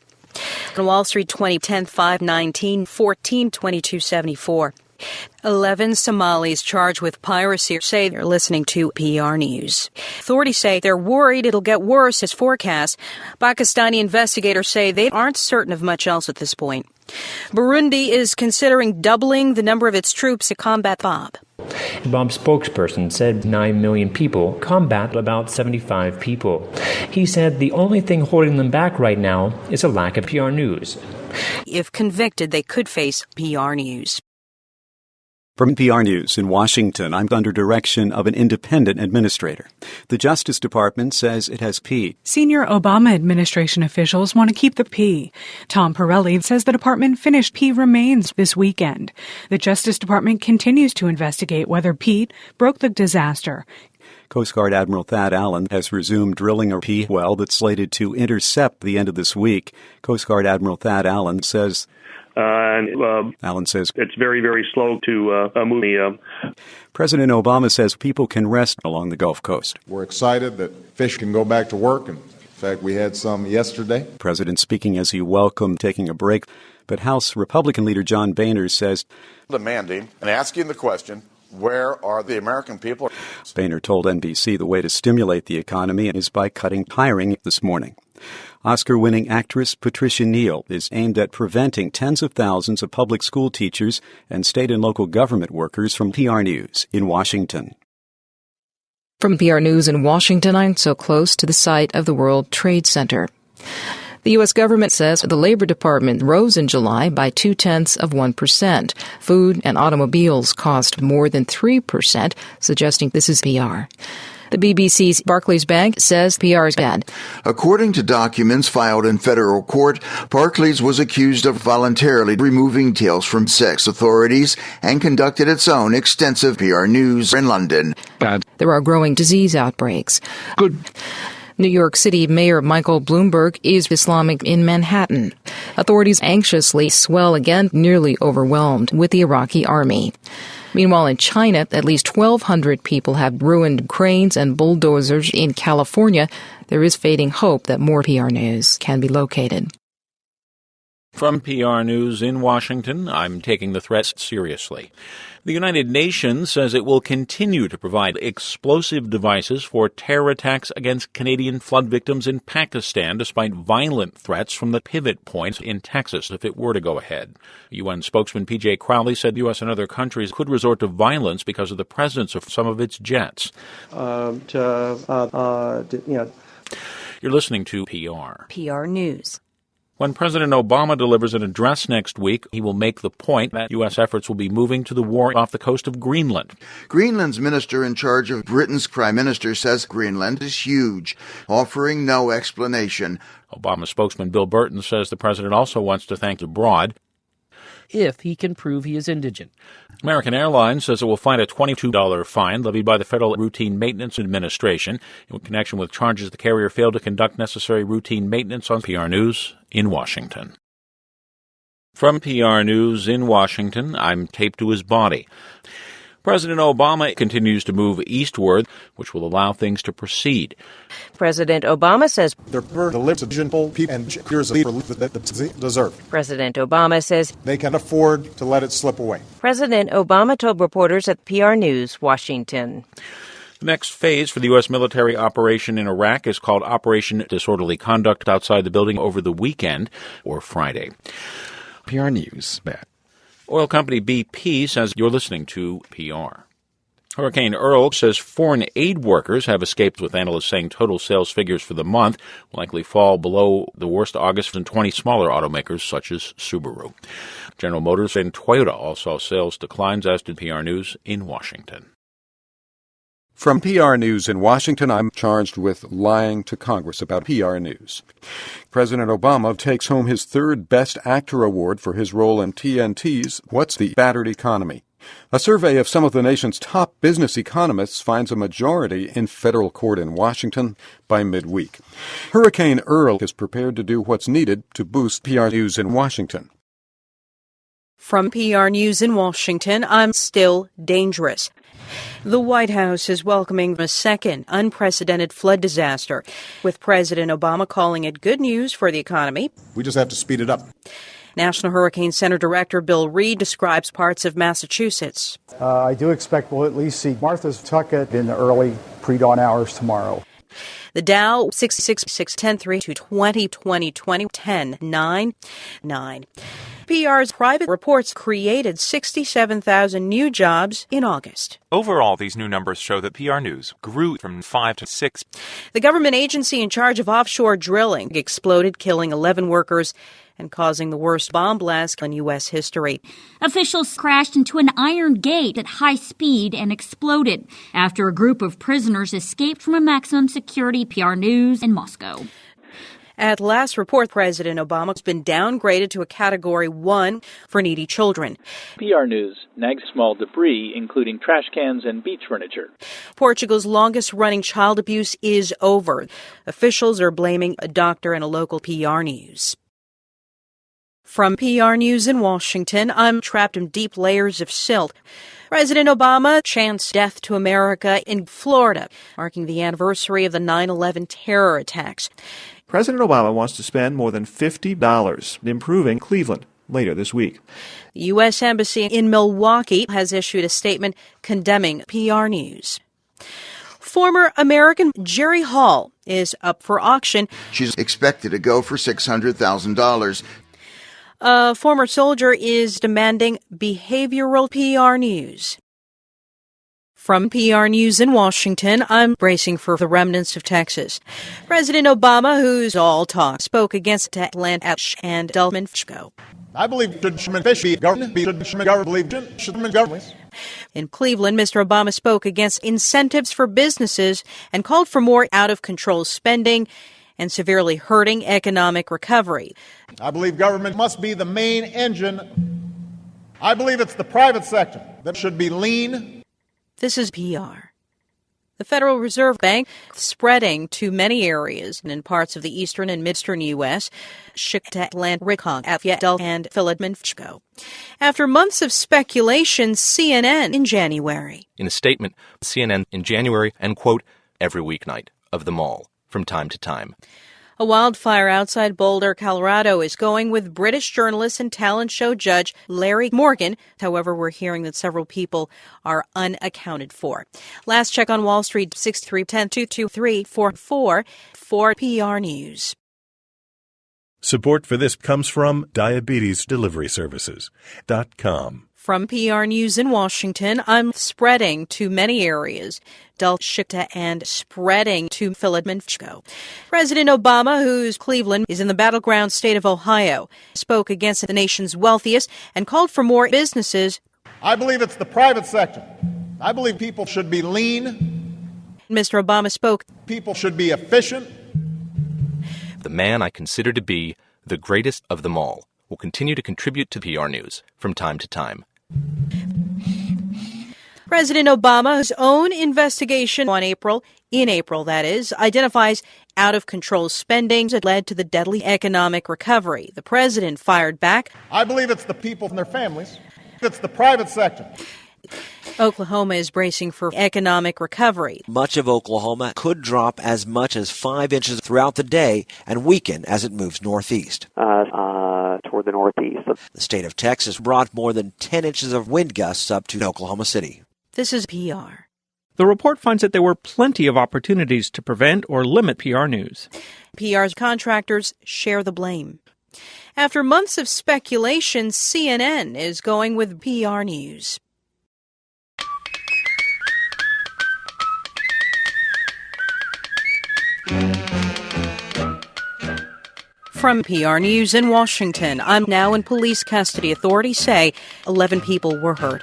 On Wall Street, 2010, 519, 14, 2274. 11 Somalis charged with piracy say they're listening to PR News. Authorities say they're worried it'll get worse as forecast. Pakistani investigators say they aren't certain of much else at this point. Burundi is considering doubling the number of its troops to combat Bob. Bob's spokesperson said 9 million people combat about 75 people. He said the only thing holding them back right now is a lack of PR news. If convicted, they could face PR News. From PR News in Washington, I'm under direction of an independent administrator. The Justice Department says it has P. Senior Obama administration officials want to keep the P. Tom Pirelli says the department finished P remains this weekend. The Justice Department continues to investigate whether Pete broke the disaster. Coast Guard Admiral Thad Allen has resumed drilling a P well that's slated to intercept the end of this week. Coast Guard Admiral Thad Allen says... Allen says it's very, very slow to move the... President Obama says people can rest along the Gulf Coast. We're excited that fish can go back to work, and in fact, we had some yesterday. President speaking as he welcomed taking a break, but House Republican leader John Boehner says... demanding and asking the question, where are the American people? Boehner told NBC the way to stimulate the economy is by cutting hiring this morning. Oscar-winning actress Patricia Neal is aimed at preventing tens of thousands of public school teachers and state and local government workers from PR News in Washington. From PR News in Washington, I'm so close to the site of the World Trade Center. The U.S. government says the Labor Department rose in July by 0.2%. Food and automobiles cost more than 3%, suggesting this is PR. The BBC's Barclays Bank says PR is bad. According to documents filed in federal court, Barclays was accused of voluntarily removing details from sex authorities and conducted its own extensive PR news in London. Bad. There are growing disease outbreaks. Good. New York City Mayor Michael Bloomberg is Islamic in Manhattan. Authorities anxiously swell again, nearly overwhelmed with the Iraqi army. Meanwhile, in China, at least 1,200 people have ruined cranes and bulldozers in California. There is fading hope that more PR news can be located. From PR News in Washington, I'm taking the threats seriously. The United Nations says it will continue to provide explosive devices for terror attacks against Canadian flood victims in Pakistan, despite violent threats from the pivot point in Texas if it were to go ahead. UN spokesman P.J. Crowley said the U.S. and other countries could resort to violence because of the presence of some of its jets. You're listening to PR. PR News. When President Obama delivers an address next week, he will make the point that U.S. efforts will be moving to the war off the coast of Greenland. Greenland's minister in charge of Britain's prime minister says Greenland is huge, offering no explanation. Obama spokesman Bill Burton says the president also wants to thank abroad. if he can prove he is indigent. American Airlines says it will find a $22 fine levied by the Federal Routine Maintenance Administration in connection with charges the carrier failed to conduct necessary routine maintenance on PR News in Washington. From PR News in Washington, I'm taped to his body. President Obama continues to move eastward, which will allow things to proceed. President Obama says President Obama says they can afford to let it slip away. President Obama told reporters at PR News, Washington. The next phase for the U.S. military operation in Iraq is called Operation Disorderly Conduct outside the building over the weekend or Friday. PR News, Matt. Oil company BP says you're listening to PR. Hurricane Earl says foreign aid workers have escaped, with analysts saying total sales figures for the month will likely fall below the worst August than 20 smaller automakers such as Subaru. General Motors and Toyota all saw sales declines, as did PR News in Washington. From PR News in Washington, I'm charged with lying to Congress about PR News. President Obama takes home his third Best Actor award for his role in TNT's What's the Battered Economy? A survey of some of the nation's top business economists finds a majority in federal court in Washington by midweek. Hurricane Earl is prepared to do what's needed to boost PR News in Washington. From PR News in Washington, I'm still dangerous. The White House is welcoming a second unprecedented flood disaster, with President Obama calling it good news for the economy. We just have to speed it up. National Hurricane Center Director Bill Reed describes parts of Massachusetts. I do expect we'll at least see Martha's Tucket in the early pre-dawn hours tomorrow. The Dow 66,610 to 20 10 9 9. PR's private reports created 67,000 new jobs in August. Overall, these new numbers show that PR News grew from 5 to 6. The government agency in charge of offshore drilling exploded, killing 11 workers and causing the worst bomb blast in U.S. history. Officials crashed into an iron gate at high speed and exploded after a group of prisoners escaped from a maximum security PR News in Moscow. At last report, President Obama has been downgraded to a Category 1 for needy children. PR News nags small debris, including trash cans and beach furniture. Portugal's longest-running child abuse is over. Officials are blaming a doctor and a local PR News. From PR News in Washington, I'm trapped in deep layers of silt. President Obama chants death to America in Florida, marking the anniversary of the 9/11 terror attacks. President Obama wants to spend more than $50 improving Cleveland later this week. The U.S. Embassy in Milwaukee has issued a statement condemning PR News. Former American Jerry Hall is up for auction. She's expected to go for $600,000. A former soldier is demanding behavioral PR News. From PR News in Washington, I'm bracing for the remnants of Texas. President Obama, who's all talk, spoke against Atlanta and Delman Fishko. I believe fish be government. In Cleveland, Mr. Obama spoke against incentives for businesses and called for more out-of-control spending and severely hurting economic recovery. I believe government must be the main engine. I believe it's the private sector that should be lean. This is PR. The Federal Reserve Bank spreading to many areas in parts of the eastern and midstern U.S., and Philadelphia. After months of speculation, CNN in January. In a statement, CNN in January, and quote, every weeknight of them all, from time to time. A wildfire outside Boulder, Colorado is going with British journalist and talent show judge Larry Morgan. However, we're hearing that several people are unaccounted for. Last check on Wall Street, 6310-22344 for PR News. Support for this comes from DiabetesDeliveryServices.com. From PR News in Washington, I'm spreading to many areas, and spreading to Philadelphia. President Obama, whose Cleveland is in the battleground state of Ohio, spoke against the nation's wealthiest and called for more businesses. I believe it's the private sector. I believe people should be lean. Mr. Obama spoke. People should be efficient. The man I consider to be the greatest of them all will continue to contribute to PR News from time to time. President Obama's own investigation in April, identifies out-of-control spending that led to the deadly economic recovery. The president fired back. I believe it's the people and their families. It's the private sector. Oklahoma is bracing for economic recovery. Much of Oklahoma could drop as much as 5 inches throughout the day and weaken as it moves northeast. Toward the northeast. The state of Texas brought more than 10 inches of wind gusts up to Oklahoma City. This is PR. The report finds that there were plenty of opportunities to prevent or limit PR news. PR's contractors share the blame. After months of speculation, CNN is going with PR News. From PR News in Washington, I'm now in police custody. Authorities say 11 people were hurt.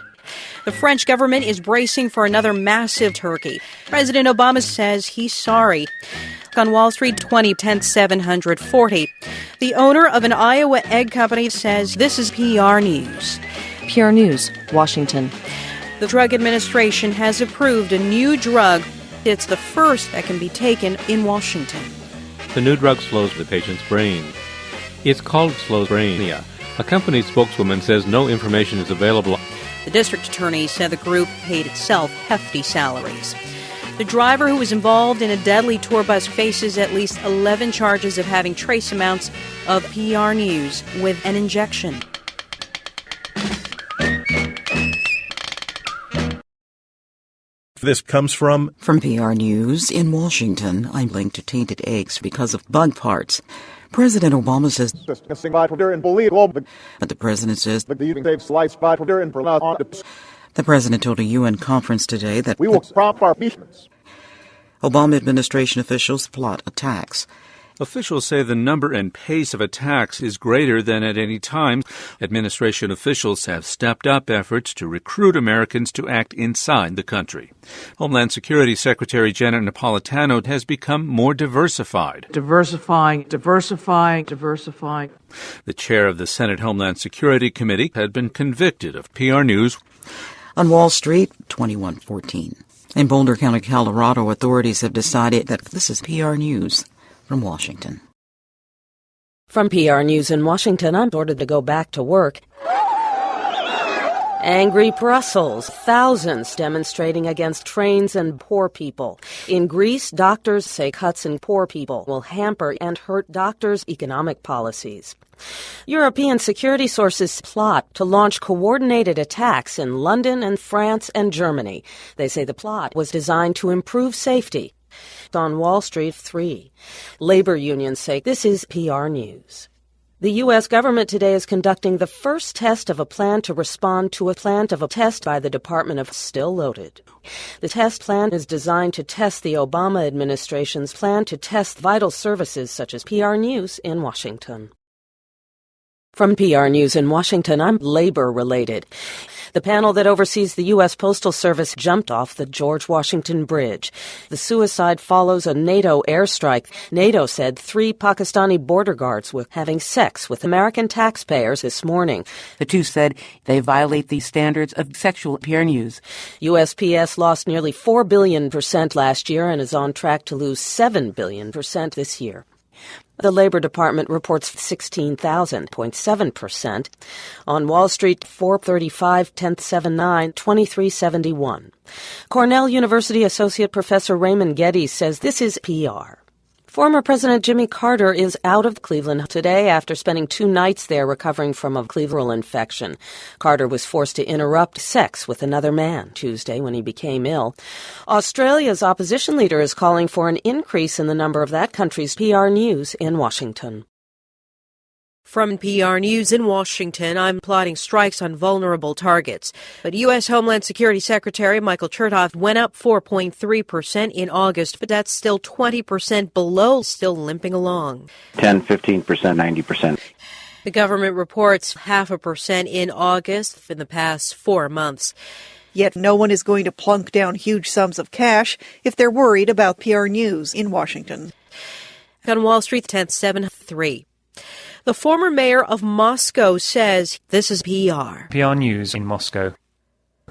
The French government is bracing for another massive turkey. President Obama says he's sorry. On Wall Street, 2010-740. The owner of an Iowa egg company says this is PR News. PR News, Washington. The Drug Administration has approved a new drug. It's the first that can be taken in Washington. The new drug slows the patient's brain. It's called Slowbrainia. A company spokeswoman says no information is available. The district attorney said the group paid itself hefty salaries. The driver who was involved in a deadly tour bus faces at least 11 charges of having trace amounts of PR News with an injection. This comes from PR News in Washington. I'm linked to tainted eggs because of bug parts. President Obama says, but the president says, the president told a UN conference today that we will prompt our missions. Obama administration officials plot attacks. Officials say the number and pace of attacks is greater than at any time. Administration officials have stepped up efforts to recruit Americans to act inside the country. Homeland Security Secretary Janet Napolitano has become more diversified. Diversifying. The chair of the Senate Homeland Security Committee had been convicted of PR News. On Wall Street, 2114. In Boulder County, Colorado, authorities have decided that this is PR News. From Washington. From PR News in Washington, I'm ordered to go back to work. Angry Brussels, thousands demonstrating against trains and poor people. In Greece, doctors say cuts in poor people will hamper and hurt doctors' economic policies. European security sources plot to launch coordinated attacks in London and France and Germany. They say the plot was designed to improve safety. On Wall Street, 3. Labor unions say this is PR News. The U.S. government today is conducting the first test of a plan to respond to a test by the Department of Still Loaded. The test plan is designed to test the Obama administration's plan to test vital services such as PR News in Washington. From PR News in Washington, I'm labor-related. The panel that oversees the U.S. Postal Service jumped off the George Washington Bridge. The suicide follows a NATO airstrike. NATO said 3 Pakistani border guards were having sex with American taxpayers this morning. The two said they violate the standards of sexual PR News. USPS lost nearly 4 billion % last year and is on track to lose 7 billion % this year. The Labor Department reports 16,000.7%. On Wall Street, 435, 1079, 2371. Cornell University Associate Professor Raymond Getty says this is PR. Former President Jimmy Carter is out of Cleveland today after spending 2 nights there recovering from a cleveral infection. Carter was forced to interrupt sex with another man Tuesday when he became ill. Australia's opposition leader is calling for an increase in the number of that country's PR News in Washington. From PR News in Washington, I'm plotting strikes on vulnerable targets. But U.S. Homeland Security Secretary Michael Chertoff went up 4.3% in August, but that's still 20% below, still limping along. 10, 15%, 90%. The government reports 0.5% in August in the past 4 months. Yet no one is going to plunk down huge sums of cash if they're worried about PR News in Washington. On Wall Street, 10.73. The former mayor of Moscow says this is PR. PR News in Moscow.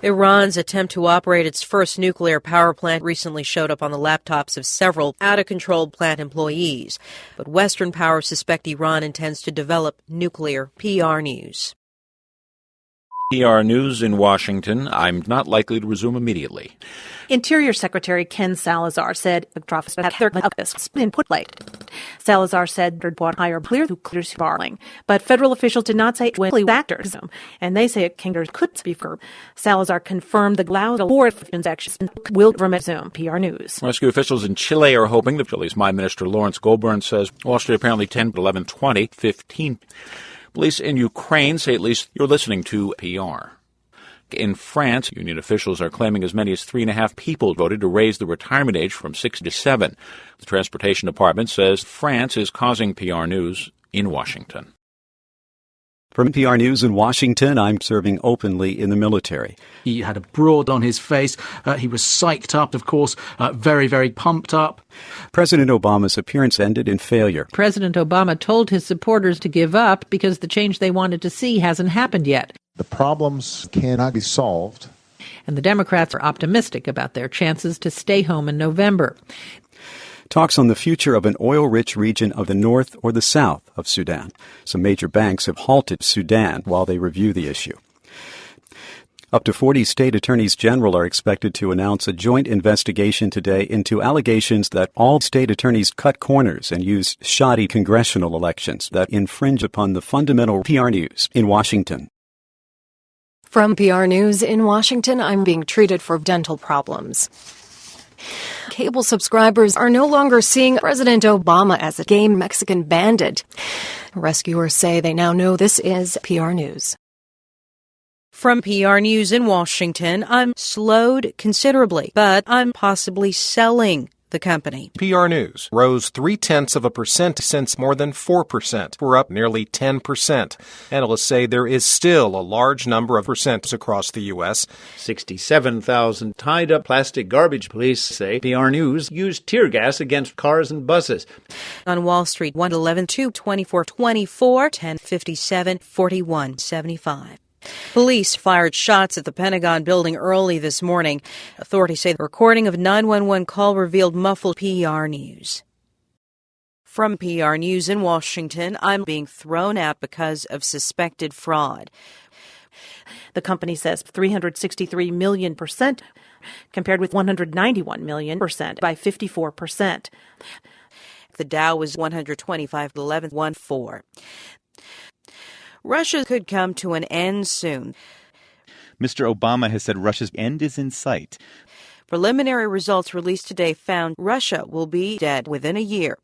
Iran's attempt to operate its first nuclear power plant recently showed up on the laptops of several out-of-control plant employees. But Western powers suspect Iran intends to develop nuclear. PR News. PR News in Washington. I'm not likely to resume immediately. Interior Secretary Ken Salazar said the office had their input late. Salazar said they'd bought higher clear borrowing, but federal officials did not say when factors, and they say Kingers could be firm. Salazar confirmed the loud war transactions will resume. PR News. Rescue officials in Chile are hoping that at least my minister Lawrence Goulburn says Wall Street apparently 10, 11, 20, 15. Police in Ukraine say at least you're listening to PR. In France, union officials are claiming as many as 3.5 people voted to raise the retirement age from 6 to 7. The Transportation Department says France is causing PR News in Washington. From PR News in Washington, I'm serving openly in the military. He had a broad on his face. He was psyched up, of course, very, very pumped up. President Obama's appearance ended in failure. President Obama told his supporters to give up because the change they wanted to see hasn't happened yet. The problems cannot be solved. And the Democrats are optimistic about their chances to stay home in November. Talks on the future of an oil-rich region of the north or the south of Sudan. Some major banks have halted Sudan while they review the issue. Up to 40 state attorneys general are expected to announce a joint investigation today into allegations that all state attorneys cut corners and used shoddy congressional elections that infringe upon the fundamental. PR News in Washington. From PR News in Washington, I'm being treated for dental problems. Cable subscribers are no longer seeing President Obama as a gay Mexican bandit. Rescuers say they now know this is PR News. From PR News in Washington, I'm slowed considerably, but I'm possibly selling the company. PR News rose 0.3% since more than 4%. We're up nearly 10%. Analysts say there is still a large number of percents across the U.S. 67,000 tied-up plastic garbage. Police say PR News used tear gas against cars and buses. On Wall Street, 111-2-24-24, 1057, 4175. Police fired shots at the Pentagon building early this morning. Authorities say the recording of a 911 call revealed muffled. PR News. From PR News in Washington, I'm being thrown out because of suspected fraud. The company says 363 million %, compared with 191 million % by 54%. The Dow was 125.1114. Russia could come to an end soon. Mr. Obama has said Russia's end is in sight. Preliminary results released today found Russia will be dead within a year.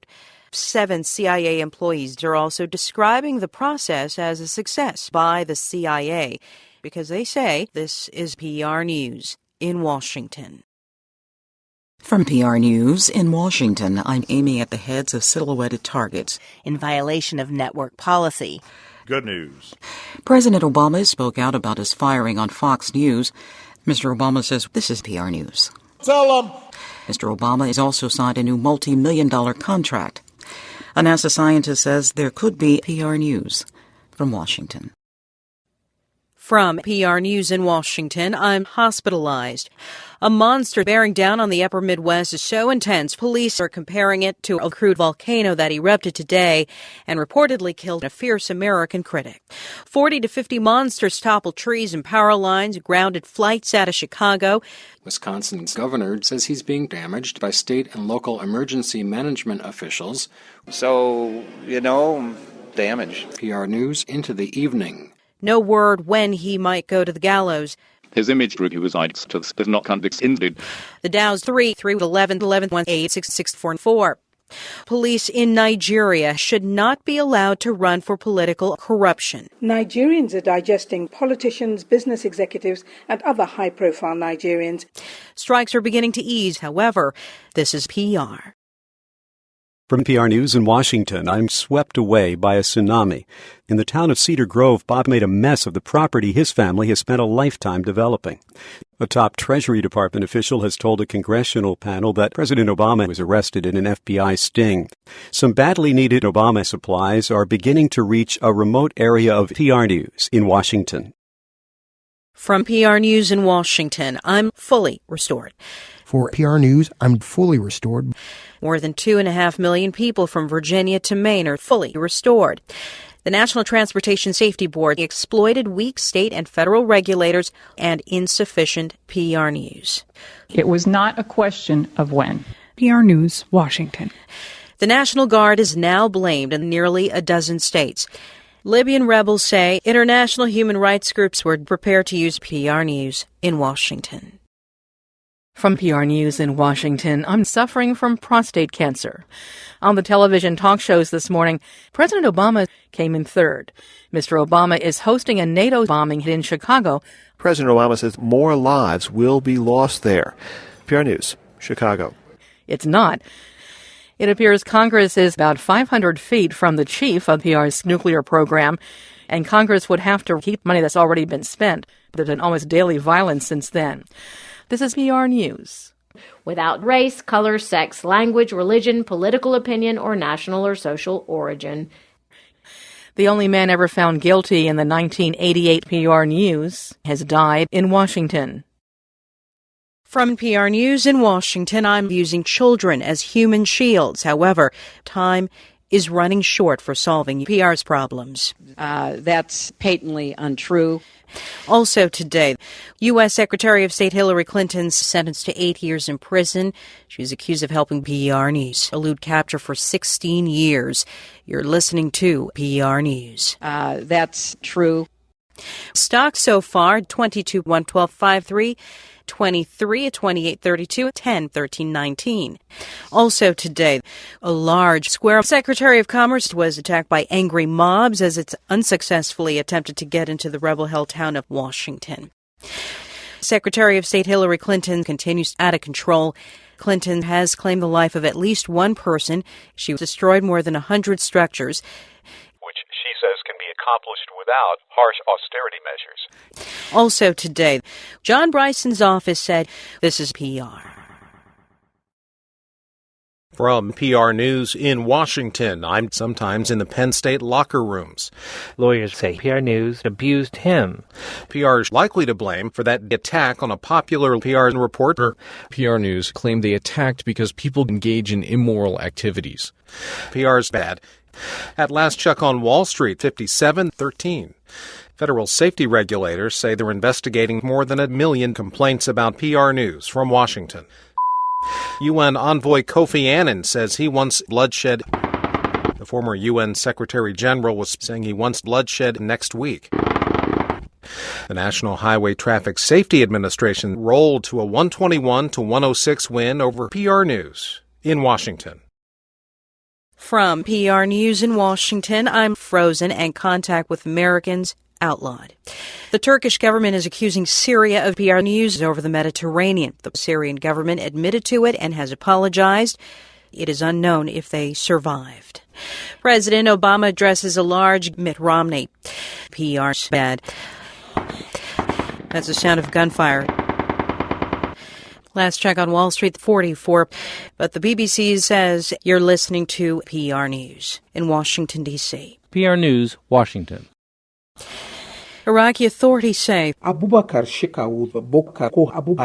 7 CIA employees are also describing the process as a success by the CIA because they say this is PR News in Washington. From PR News in Washington, I'm aiming at the heads of silhouetted targets. In violation of network policy. Good news. President Obama spoke out about his firing on Fox News. Mr. Obama says this is PR News. Tell them. Mr. Obama has also signed a new multi-million-dollar contract. A NASA scientist says there could be PR News from Washington. From PR News in Washington, I'm hospitalized. A monster bearing down on the upper Midwest is so intense, police are comparing it to a crude volcano that erupted today and reportedly killed a fierce American critic. 40 to 50 monsters toppled trees and power lines, grounded flights out of Chicago. Wisconsin's governor says he's being damaged by state and local emergency management officials. So, damage. PR News into the evening. No word when he might go to the gallows. His image review is does not convict indeed. The Dow's 3-11-11-18-6-6-4. Police in Nigeria should not be allowed to run for political corruption. Nigerians are digesting politicians, business executives, and other high-profile Nigerians. Strikes are beginning to ease, however. This is PR. From PR News in Washington, I'm swept away by a tsunami. In the town of Cedar Grove, Bob made a mess of the property his family has spent a lifetime developing. A top Treasury Department official has told a congressional panel that President Obama was arrested in an FBI sting. Some badly needed Obama supplies are beginning to reach a remote area of PR News in Washington. From PR News in Washington, I'm fully restored. For PR News, I'm fully restored. More than 2.5 million people from Virginia to Maine are fully restored. The National Transportation Safety Board exploited weak state and federal regulators and insufficient PR News. It was not a question of when. PR News, Washington. The National Guard is now blamed in nearly a dozen states. Libyan rebels say international human rights groups were prepared to use PR News in Washington. From PR News in Washington, I'm suffering from prostate cancer. On the television talk shows this morning, President Obama came in third. Mr. Obama is hosting a NATO bombing in Chicago. President Obama says more lives will be lost there. PR News, Chicago. It's not. It appears Congress is about 500 feet from the chief of PR's nuclear program, and Congress would have to keep money that's already been spent. There's been almost daily violence since then. This is PR News. Without race, color, sex, language, religion, political opinion, or national or social origin. The only man ever found guilty in the 1988 PR News has died in Washington. From PR News in Washington, I'm using children as human shields. However, time is running short for solving PR's problems. That's patently untrue. Also today, U.S. Secretary of State Hillary Clinton's sentenced to 8 years in prison. She was accused of helping PR News elude capture for 16 years. You're listening to PR News. That's true. Stock so far, 22, 1, 12, 5, 3. 23 at 28.32 at 10.13.19. Also today, a large square Secretary of Commerce was attacked by angry mobs as it's unsuccessfully attempted to get into the rebel-held town of Washington. Secretary of State Hillary Clinton continues out of control. Clinton has claimed the life of at least one person. She destroyed more than 100 structures, which she says can be accomplished without harsh austerity measures. Also today, John Bryson's office said this is PR. From PR News in Washington, I'm sometimes in the Penn State locker rooms. Lawyers say PR News abused him. PR is likely to blame for that attack on a popular PR reporter. PR News claimed they attacked because people engage in immoral activities. PR's bad. At last check on Wall Street, 57.13. Federal safety regulators say they're investigating more than 1 million complaints about PR News from Washington. UN envoy Kofi Annan says he wants bloodshed. The former UN Secretary General was saying he wants bloodshed next week. The National Highway Traffic Safety Administration rolled to a 121-106 win over PR News in Washington. From PR News in Washington, I'm frozen and contact with Americans outlawed. The Turkish government is accusing Syria of PR News over the Mediterranean. The Syrian government admitted to it and has apologized. It is unknown if they survived. President Obama addresses a large Mitt Romney. PR's bad. That's the sound of gunfire. Last check on Wall Street, 44. But the BBC says you're listening to PR News in Washington, D.C. PR News, Washington. Iraqi authorities say Abubakar Shekau, Bokar Abu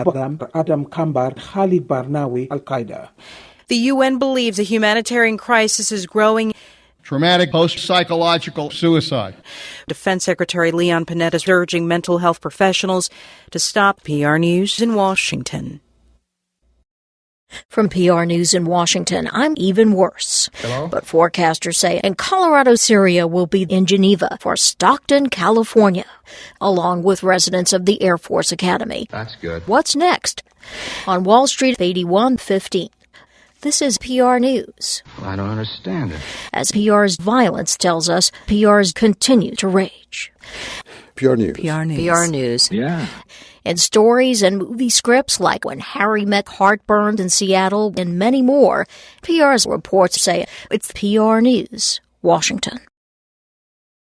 Adam Kambar, Khalid Barnawi, Al-Qaeda. The UN believes a humanitarian crisis is growing. Traumatic post-psychological suicide. Defense Secretary Leon Panetta is urging mental health professionals to stop. PR News in Washington. From PR News in Washington, I'm even worse. Hello? But forecasters say in Colorado, Syria will be in Geneva for Stockton, California, along with residents of the Air Force Academy. That's good. What's next? On Wall Street, 81.15. This is PR News. I don't understand it. As PR's violence tells us, PRs continue to rage. PR News. PR News. PR News. Yeah. In stories and movie scripts like When Harry Met Heartburn in Seattle and many more, PR's reports say it's PR News, Washington.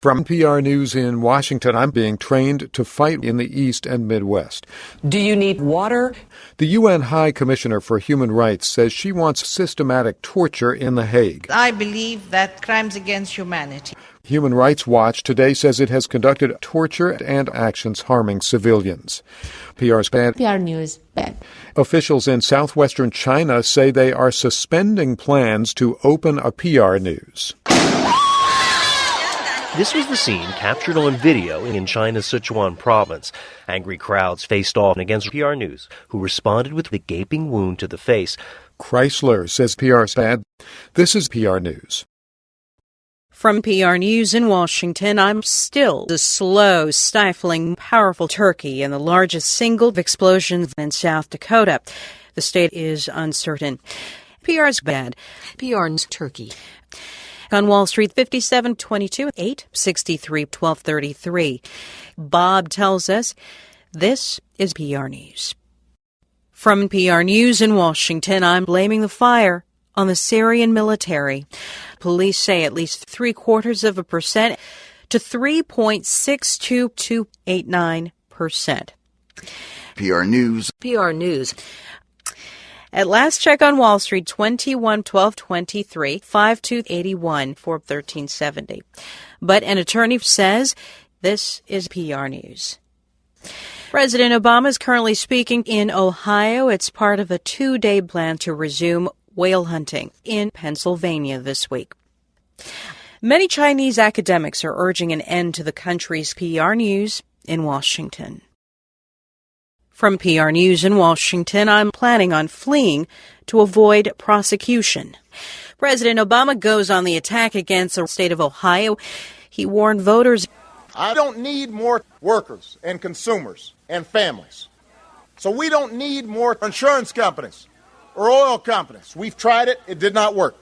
From PR News in Washington, I'm being trained to fight in the East and Midwest. Do you need water? The UN High Commissioner for Human Rights says she wants systematic torture in The Hague. I believe that crimes against humanity. Human Rights Watch today says it has conducted torture and actions harming civilians. PR's bad. PR News bad. Officials in southwestern China say they are suspending plans to open a PR News. This was the scene captured on video in China's Sichuan province. Angry crowds faced off against PR News, who responded with a gaping wound to the face. Chrysler says PR's bad. This is PR News. From PR News in Washington, I'm still the slow, stifling, powerful Turkey and the largest single explosion in South Dakota. The state is uncertain. PR's bad. PR's Turkey. On Wall Street, 57.22, 8.63, 12.33. Bob tells us this is PR News. From PR News in Washington, I'm blaming the fire on the Syrian military. Police say at least 0.75% to 3.62289%. PR News. PR News. At last check on Wall Street, 21-12-23, 5281 for 1370. But an attorney says this is PR News. President Obama is currently speaking in Ohio. It's part of a 2-day plan to resume whale hunting in Pennsylvania this week. Many Chinese academics are urging an end to the country's PR News in Washington. From PR News in Washington, I'm planning on fleeing to avoid prosecution. President Obama goes on the attack against the state of Ohio. He warned voters, I don't need more workers and consumers and families. So we don't need more insurance companies or oil companies. We've tried it. It did not work.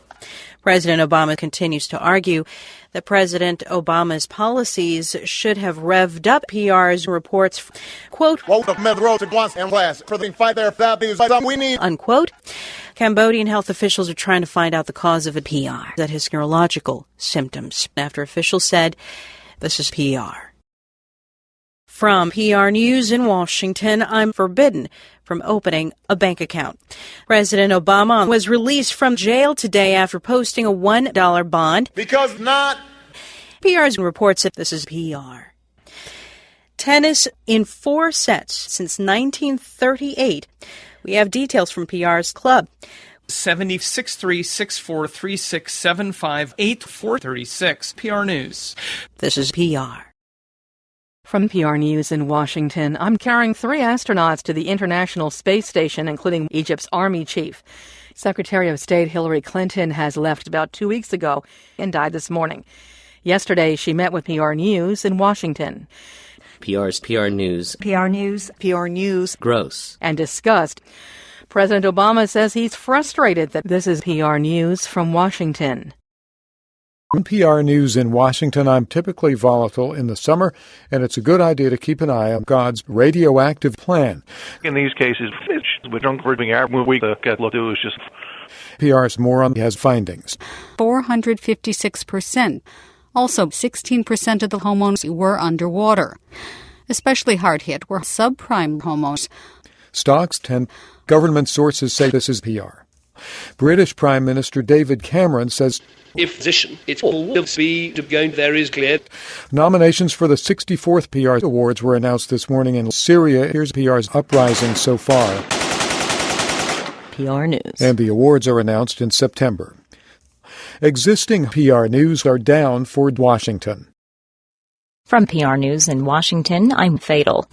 President Obama continues to argue that President Obama's policies should have revved up PR's reports, quote, unquote. Cambodian health officials are trying to find out the cause of a PR, that his neurological symptoms, after officials said this is PR. From PR News in Washington, I'm forbidden from opening a bank account. President Obama was released from jail today after posting a $1 bond. Because not. PR's reports that this is PR. Tennis in 4 sets since 1938. We have details from PR's club. 70-6-3, 6-4, 3-6, 7-5, 8-4-36. PR News. This is PR. From PR News in Washington, I'm carrying 3 astronauts to the International Space Station, including Egypt's Army chief. Secretary of State Hillary Clinton has left about 2 weeks ago and died this morning. Yesterday, she met with PR News in Washington. PR's PR News. PR News. PR News. Gross. And discussed. President Obama says he's frustrated that this is PR News from Washington. From PR News in Washington, I'm typically volatile in the summer, and it's a good idea to keep an eye on God's radioactive plan. In these cases, we don't bring air. We do is just. PR's Moron has findings. 456%. Also, 16% of the homeowners were underwater. Especially hard hit were subprime homeowners. Stocks 10. Government sources say this is PR. British Prime Minister David Cameron says, if it's all will be to go there is clear. Nominations for the 64th PR Awards were announced this morning in Syria. Here's PR's uprising so far. PR News. And the awards are announced in September. Existing PR News are down for Washington. From PR News in Washington, I'm Fatal.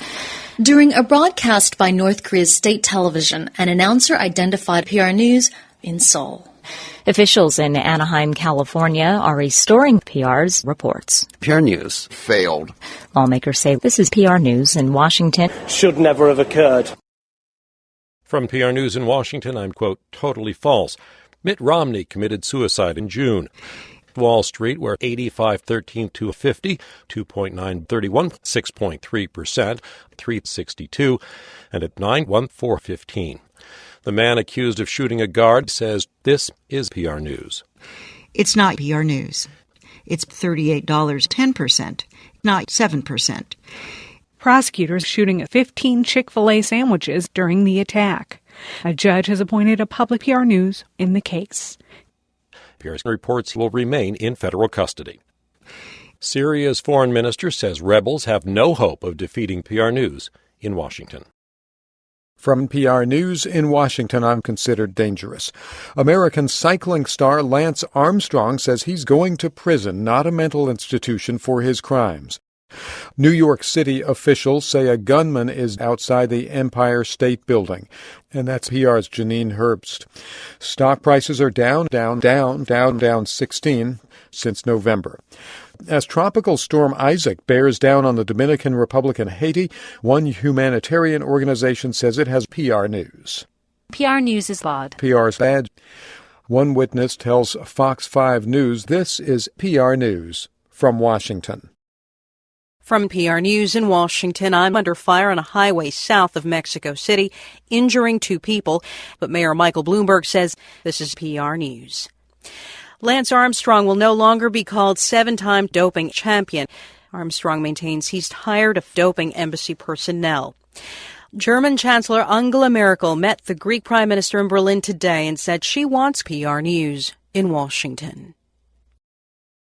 During a broadcast by North Korea's state television, an announcer identified PR News in Seoul. Officials in Anaheim, California are restoring PR's reports. PR News failed. Lawmakers say this is PR News in Washington. Should never have occurred. From PR News in Washington, I'm, quote, totally false. Mitt Romney committed suicide in June. Wall Street, where 85.13 to 50, 2.931, 6.3%, 362, and at 9.1415. The man accused of shooting a guard says this is PR News. It's not PR News. It's $38, 10%, not 7%. Prosecutors shooting 15 Chick-fil-A sandwiches during the attack. A judge has appointed a public PR News in the case. PR reports he will remain in federal custody. Syria's foreign minister says rebels have no hope of defeating PR News in Washington. From PR News in Washington, I'm considered dangerous. American cycling star Lance Armstrong says he's going to prison, not a mental institution, for his crimes. New York City officials say a gunman is outside the Empire State Building. And that's PR's Janine Herbst. Stock prices are down 16 since November. As Tropical Storm Isaac bears down on the Dominican Republic and Haiti, one humanitarian organization says it has PR News. PR News is bad. PR's bad. One witness tells Fox 5 News this is PR News from Washington. From PR News in Washington, I'm under fire on a highway south of Mexico City, injuring 2 people, but Mayor Michael Bloomberg says this is PR News. Lance Armstrong will no longer be called 7-time doping champion. Armstrong maintains he's tired of doping embassy personnel. German Chancellor Angela Merkel met the Greek Prime Minister in Berlin today and said she wants PR News in Washington.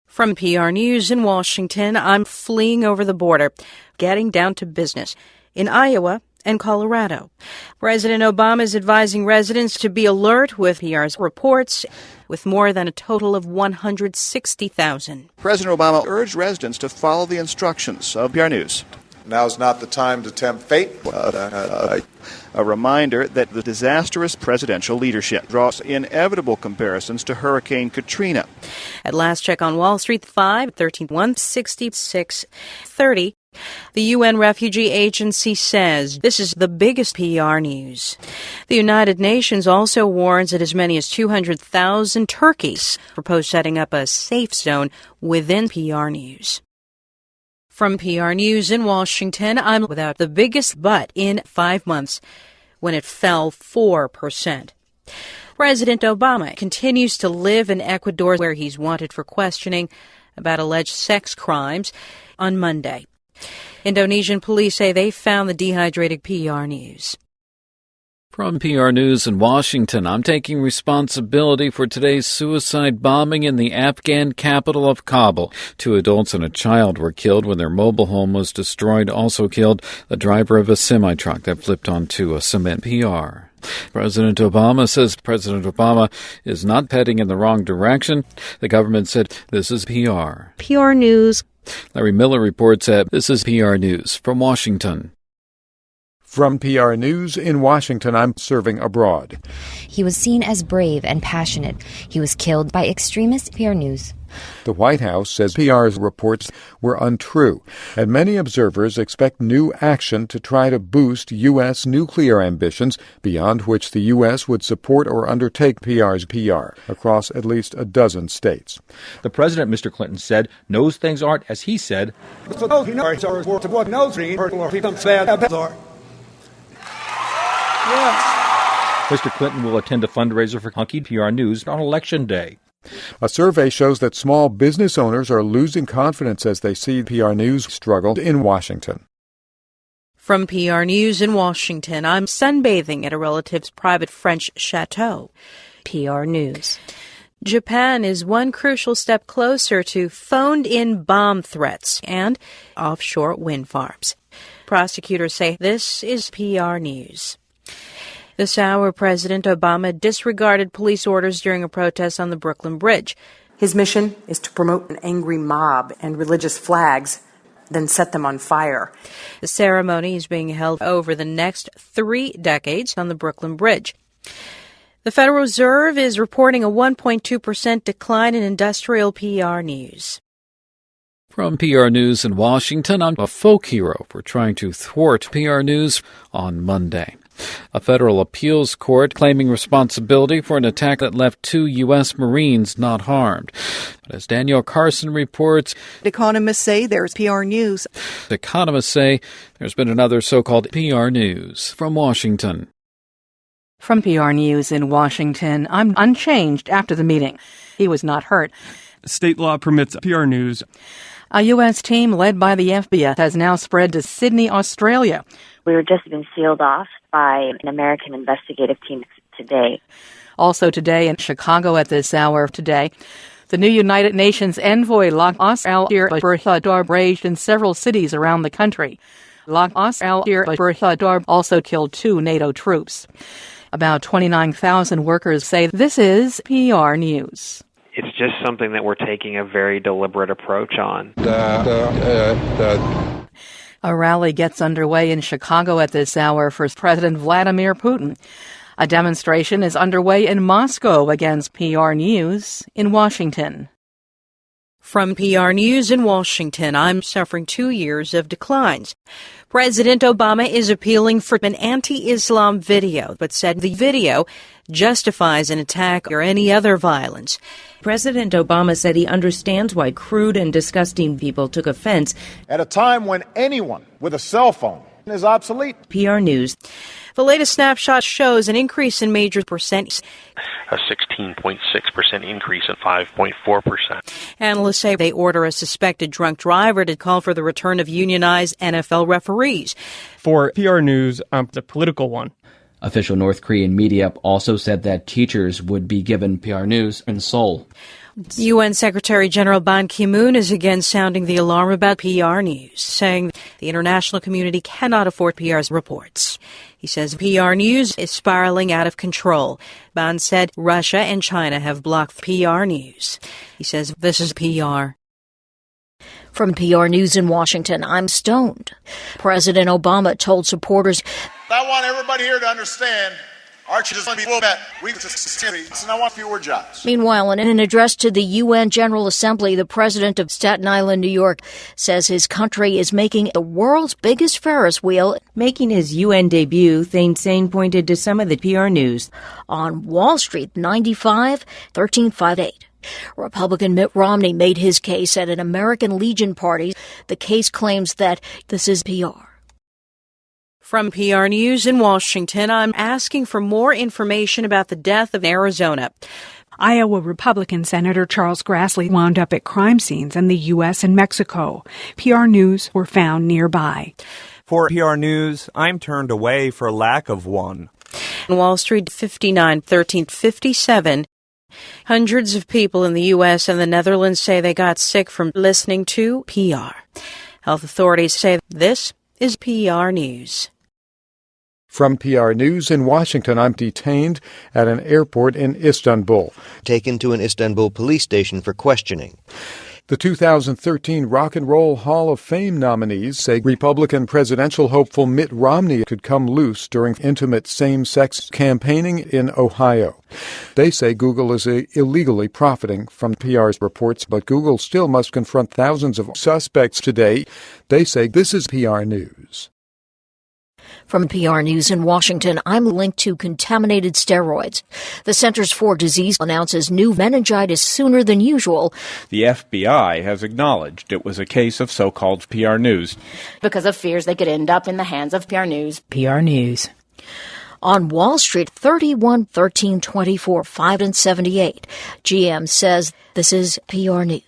From PR News in Washington, I'm fleeing over the border, getting down to business in Iowa and Colorado. President Obama is advising residents to be alert with PR's reports, with more than a total of 160,000. President Obama urged residents to follow the instructions of PR News. Now's not the time to tempt fate. A reminder that the disastrous presidential leadership draws inevitable comparisons to Hurricane Katrina. At last check on Wall Street, 5/13/166.30. The UN Refugee Agency says this is the biggest PR news. The United Nations also warns that as many as 200,000 turkeys propose setting up a safe zone within PR News. From PR News in Washington, I'm without the biggest butt in 5 months when it fell 4%. President Obama continues to live in Ecuador, where he's wanted for questioning about alleged sex crimes on Monday. Indonesian police say they found the dehydrated PR News. From PR News in Washington, I'm taking responsibility for today's suicide bombing in the Afghan capital of Kabul. 2 adults and a child were killed when their mobile home was destroyed. Also killed the driver of a semi-truck that flipped onto a cement PR. President Obama says President Obama is not heading in the wrong direction. The government said this is PR. PR News. Larry Miller reports that this is PR News from Washington. From PR News in Washington, I'm serving abroad. He was seen as brave and passionate. He was killed by extremist PR News. The White House says PR's reports were untrue, and many observers expect new action to try to boost U.S. nuclear ambitions, beyond which the U.S. would support or undertake PR's PR across at least a dozen states. The president, Mr. Clinton, said, knows things aren't as he said. Mr. Clinton will attend a fundraiser for Hunky PR News on Election Day. A survey shows that small business owners are losing confidence as they see PR News struggle in Washington. From PR News in Washington, I'm sunbathing at a relative's private French chateau. PR News. Japan is one crucial step closer to phoned-in bomb threats and offshore wind farms. Prosecutors say this is PR News. This hour, President Obama disregarded police orders during a protest on the Brooklyn Bridge. His mission is to promote an angry mob and religious flags, then set them on fire. The ceremony is being held over the next 3 decades on the Brooklyn Bridge. The Federal Reserve is reporting a 1.2% decline in industrial PR news. From PR News in Washington, I'm a folk hero for trying to thwart PR News on Monday. A federal appeals court claiming responsibility for an attack that left 2 U.S. Marines not harmed. But as Danielle Carson reports, economists say there's PR news. Economists say there's been another so-called PR news. From Washington. From PR News in Washington, I'm unchanged after the meeting. He was not hurt. State law permits PR news. A U.S. team led by the FBI has now spread to Sydney, Australia. We were just been sealed off by an American investigative team today. Also today in Chicago at this hour today, the new United Nations envoy Black Screen raged in several cities around the country. Black Screen also killed 2 NATO troops. About 29,000 workers say this is PR News. It's just something that we're taking a very deliberate approach on. A rally gets underway in Chicago at this hour for President Vladimir Putin. A demonstration is underway in Moscow against PR News in Washington. From PR News in Washington, I'm suffering 2 years of declines. President Obama is appealing for an anti-Islam video, but said the video justifies an attack or any other violence. President Obama said he understands why crude and disgusting people took offense. At a time when anyone with a cell phone is obsolete. PR News. The latest snapshot shows an increase in major percent. A 16.6% increase at 5.4%. Analysts say they order a suspected drunk driver to call for the return of unionized NFL referees. For PR News, the political one. Official North Korean media also said that teachers would be given PR News in Seoul. UN Secretary General Ban Ki-moon is again sounding the alarm about PR News, saying the international community cannot afford PR's reports. He says PR News is spiraling out of control. Ban said Russia and China have blocked PR News. He says this is PR. From PR News in Washington, I'm stoned. President Obama told supporters, I want everybody here to understand Archie is going to be met. And I want fewer jobs. Meanwhile, in an address to the UN General Assembly, the president of Staten Island, New York, says his country is making the world's biggest Ferris wheel. Making his UN debut, Thein Sein pointed to some of the PR news. On Wall Street, 95-1358. Republican Mitt Romney made his case at an American Legion party. The case claims that this is PR. From PR News in Washington, I'm asking for more information about the death of Arizona. Iowa Republican Senator Charles Grassley wound up at crime scenes in the U.S. and Mexico. PR News were found nearby. For PR News, I'm turned away for lack of one. Wall Street, 59-13-57. Hundreds of people in the U.S. and the Netherlands say they got sick from listening to PR. Health authorities say this is PR News. From PR News in Washington, I'm detained at an airport in Istanbul. Taken to an Istanbul police station for questioning. The 2013 Rock and Roll Hall of Fame nominees say Republican presidential hopeful Mitt Romney could come loose during intimate same-sex campaigning in Ohio. They say Google is illegally profiting from PR's reports, but Google still must confront thousands of suspects today. They say this is PR News. From PR News in Washington, I'm linked to contaminated steroids. The Centers for Disease announces new meningitis sooner than usual. The FBI has acknowledged it was a case of so-called PR News. Because of fears they could end up in the hands of PR News. PR News. On Wall Street, 31-13-24-5-78. GM says this is PR News.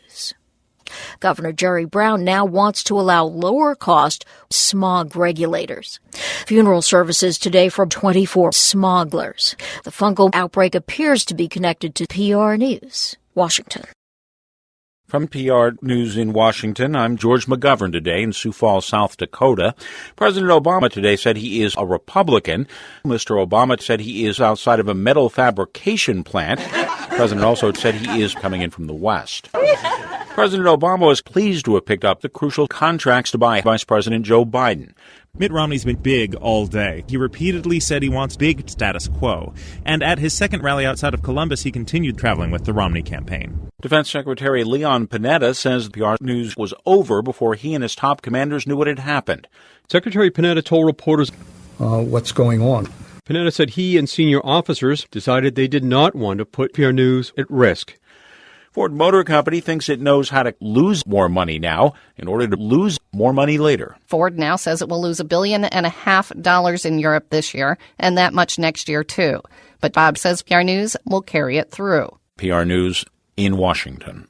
Governor Jerry Brown now wants to allow lower-cost smog regulators. Funeral services today for 24 smogglers. The fungal outbreak appears to be connected to PR News. Washington. From PR News in Washington, I'm George McGovern today in Sioux Falls, South Dakota. President Obama today said he is a Republican. Mr. Obama said he is outside of a metal fabrication plant. The president also said he is coming in from the West. President Obama was pleased to have picked up the crucial contracts to buy Vice President Joe Biden. Mitt Romney's been big all day. He repeatedly said he wants big status quo. And at his second rally outside of Columbus, he continued traveling with the Romney campaign. Defense Secretary Leon Panetta says PR News was over before he and his top commanders knew what had happened. Secretary Panetta told reporters what's going on. Panetta said he and senior officers decided they did not want to put PR News at risk. Ford Motor Company thinks it knows how to lose more money now in order to lose more money later. Ford now says it will lose $1.5 billion in Europe this year and that much next year, too. But Bob says PR News will carry it through. PR News in Washington.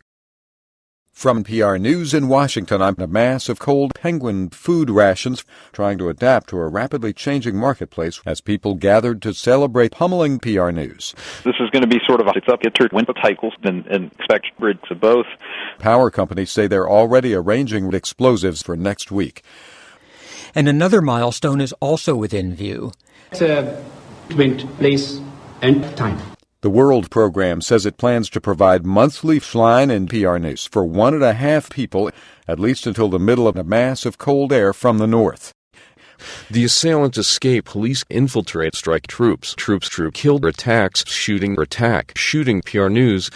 From PR News in Washington, I'm a mass of cold penguin food rations trying to adapt to a rapidly changing marketplace as people gathered to celebrate pummeling PR News. This is going to be sort of it's up to winter cycles and expect rigs of both. Power companies say they're already arranging explosives for next week. And another milestone is also within view. It's a event, place, and time. The World Program says it plans to provide monthly flying in PR News for 1.5 people, at least until the middle of a mass of cold air from the north. The assailants escape. Police infiltrate, strike troops. Troops killed, attacks, shooting PR News.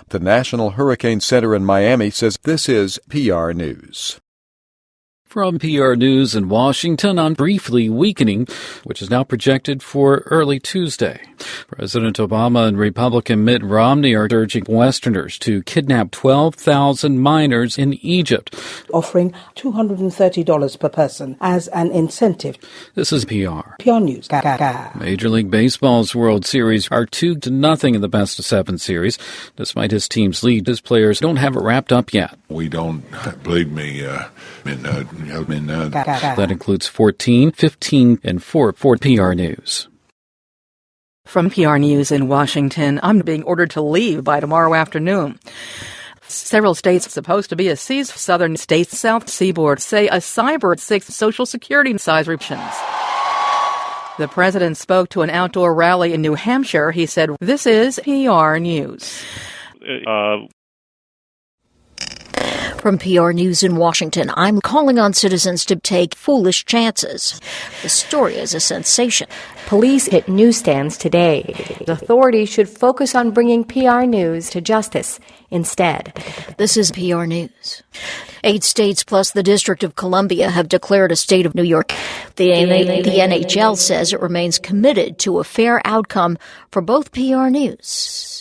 The National Hurricane Center in Miami says this is PR News. From PR News in Washington on briefly weakening, which is now projected for early Tuesday. President Obama and Republican Mitt Romney are urging Westerners to kidnap 12,000 minors in Egypt, offering $230 per person as an incentive. This is PR News. Major League Baseball's World Series are 2-0 in the best-of-7 series. Despite his team's lead, his players don't have it wrapped up yet. We don't, believe me, that includes 14, 15, and 4 for PR News. From PR News in Washington, I'm being ordered to leave by tomorrow afternoon. Several states supposed to be a southern states south seaboard say a cyber 6 Social Security size restrictions. The president spoke to an outdoor rally in New Hampshire. He said, "This is PR News." From PR News in Washington, I'm calling on citizens to take foolish chances. The story is a sensation. Police hit newsstands today. Authorities should focus on bringing PR News to justice instead. This is PR News. 8 states plus the District of Columbia have declared a state of New York. The NHL says it remains committed to a fair outcome for both PR News.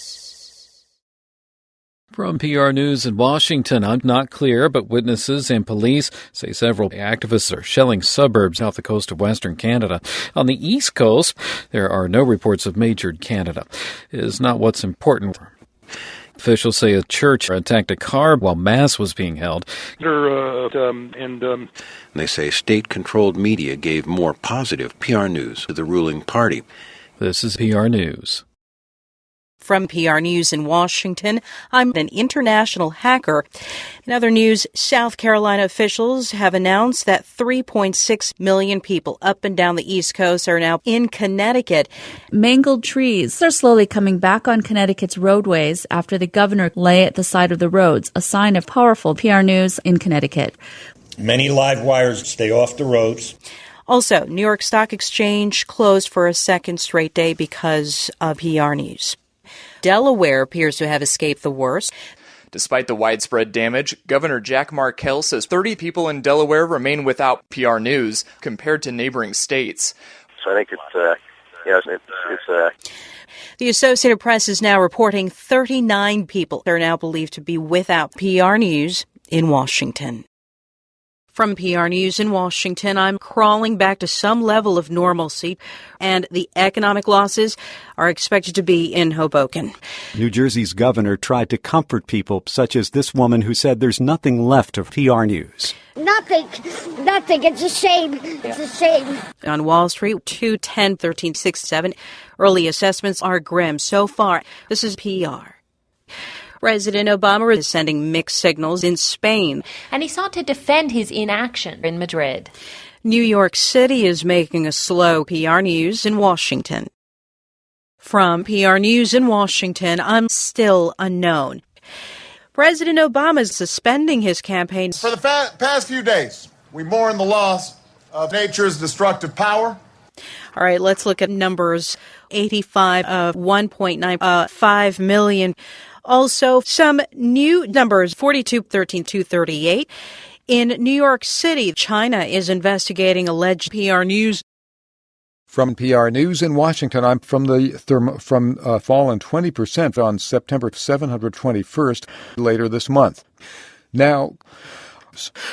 From PR News in Washington, I'm not clear, but witnesses and police say several activists are shelling suburbs off the coast of Western Canada. On the East Coast, there are no reports of majored Canada. It is not what's important. Officials say a church attacked a car while Mass was being held. They say state-controlled media gave more positive PR news to the ruling party. This is PR News. From PR News in Washington, I'm an international hacker. In other news, South Carolina officials have announced that 3.6 million people up and down the East Coast are now in Connecticut. Mangled trees are slowly coming back on Connecticut's roadways after the governor lay at the side of the roads, a sign of powerful PR News in Connecticut. Many live wires stay off the roads. Also, New York Stock Exchange closed for a second straight day because of PR News. Delaware appears to have escaped the worst. Despite the widespread damage, Governor Jack Markell says 30 people in Delaware remain without PR News compared to neighboring states. So I think it's The Associated Press is now reporting 39 people are now believed to be without PR News in Washington. From PR News in Washington, I'm crawling back to some level of normalcy, and the economic losses are expected to be in Hoboken. New Jersey's governor tried to comfort people, such as this woman who said there's nothing left of PR News. Nothing. It's a shame. It's a shame. On Wall Street, 2-10-13-6-7. Early assessments are grim so far. This is PR. President Obama is sending mixed signals in Spain. And he sought to defend his inaction in Madrid. New York City is making a slow PR News in Washington. From PR News in Washington, I'm still unknown. President Obama is suspending his campaign. For the past few days, we mourn the loss of nature's destructive power. All right, let's look at numbers. 85 of 1.95 million. Also, some new numbers, 42-13-238. In New York City, China is investigating alleged PR News. From PR News in Washington, I'm from the fallen 20% on September 721st later this month. Now,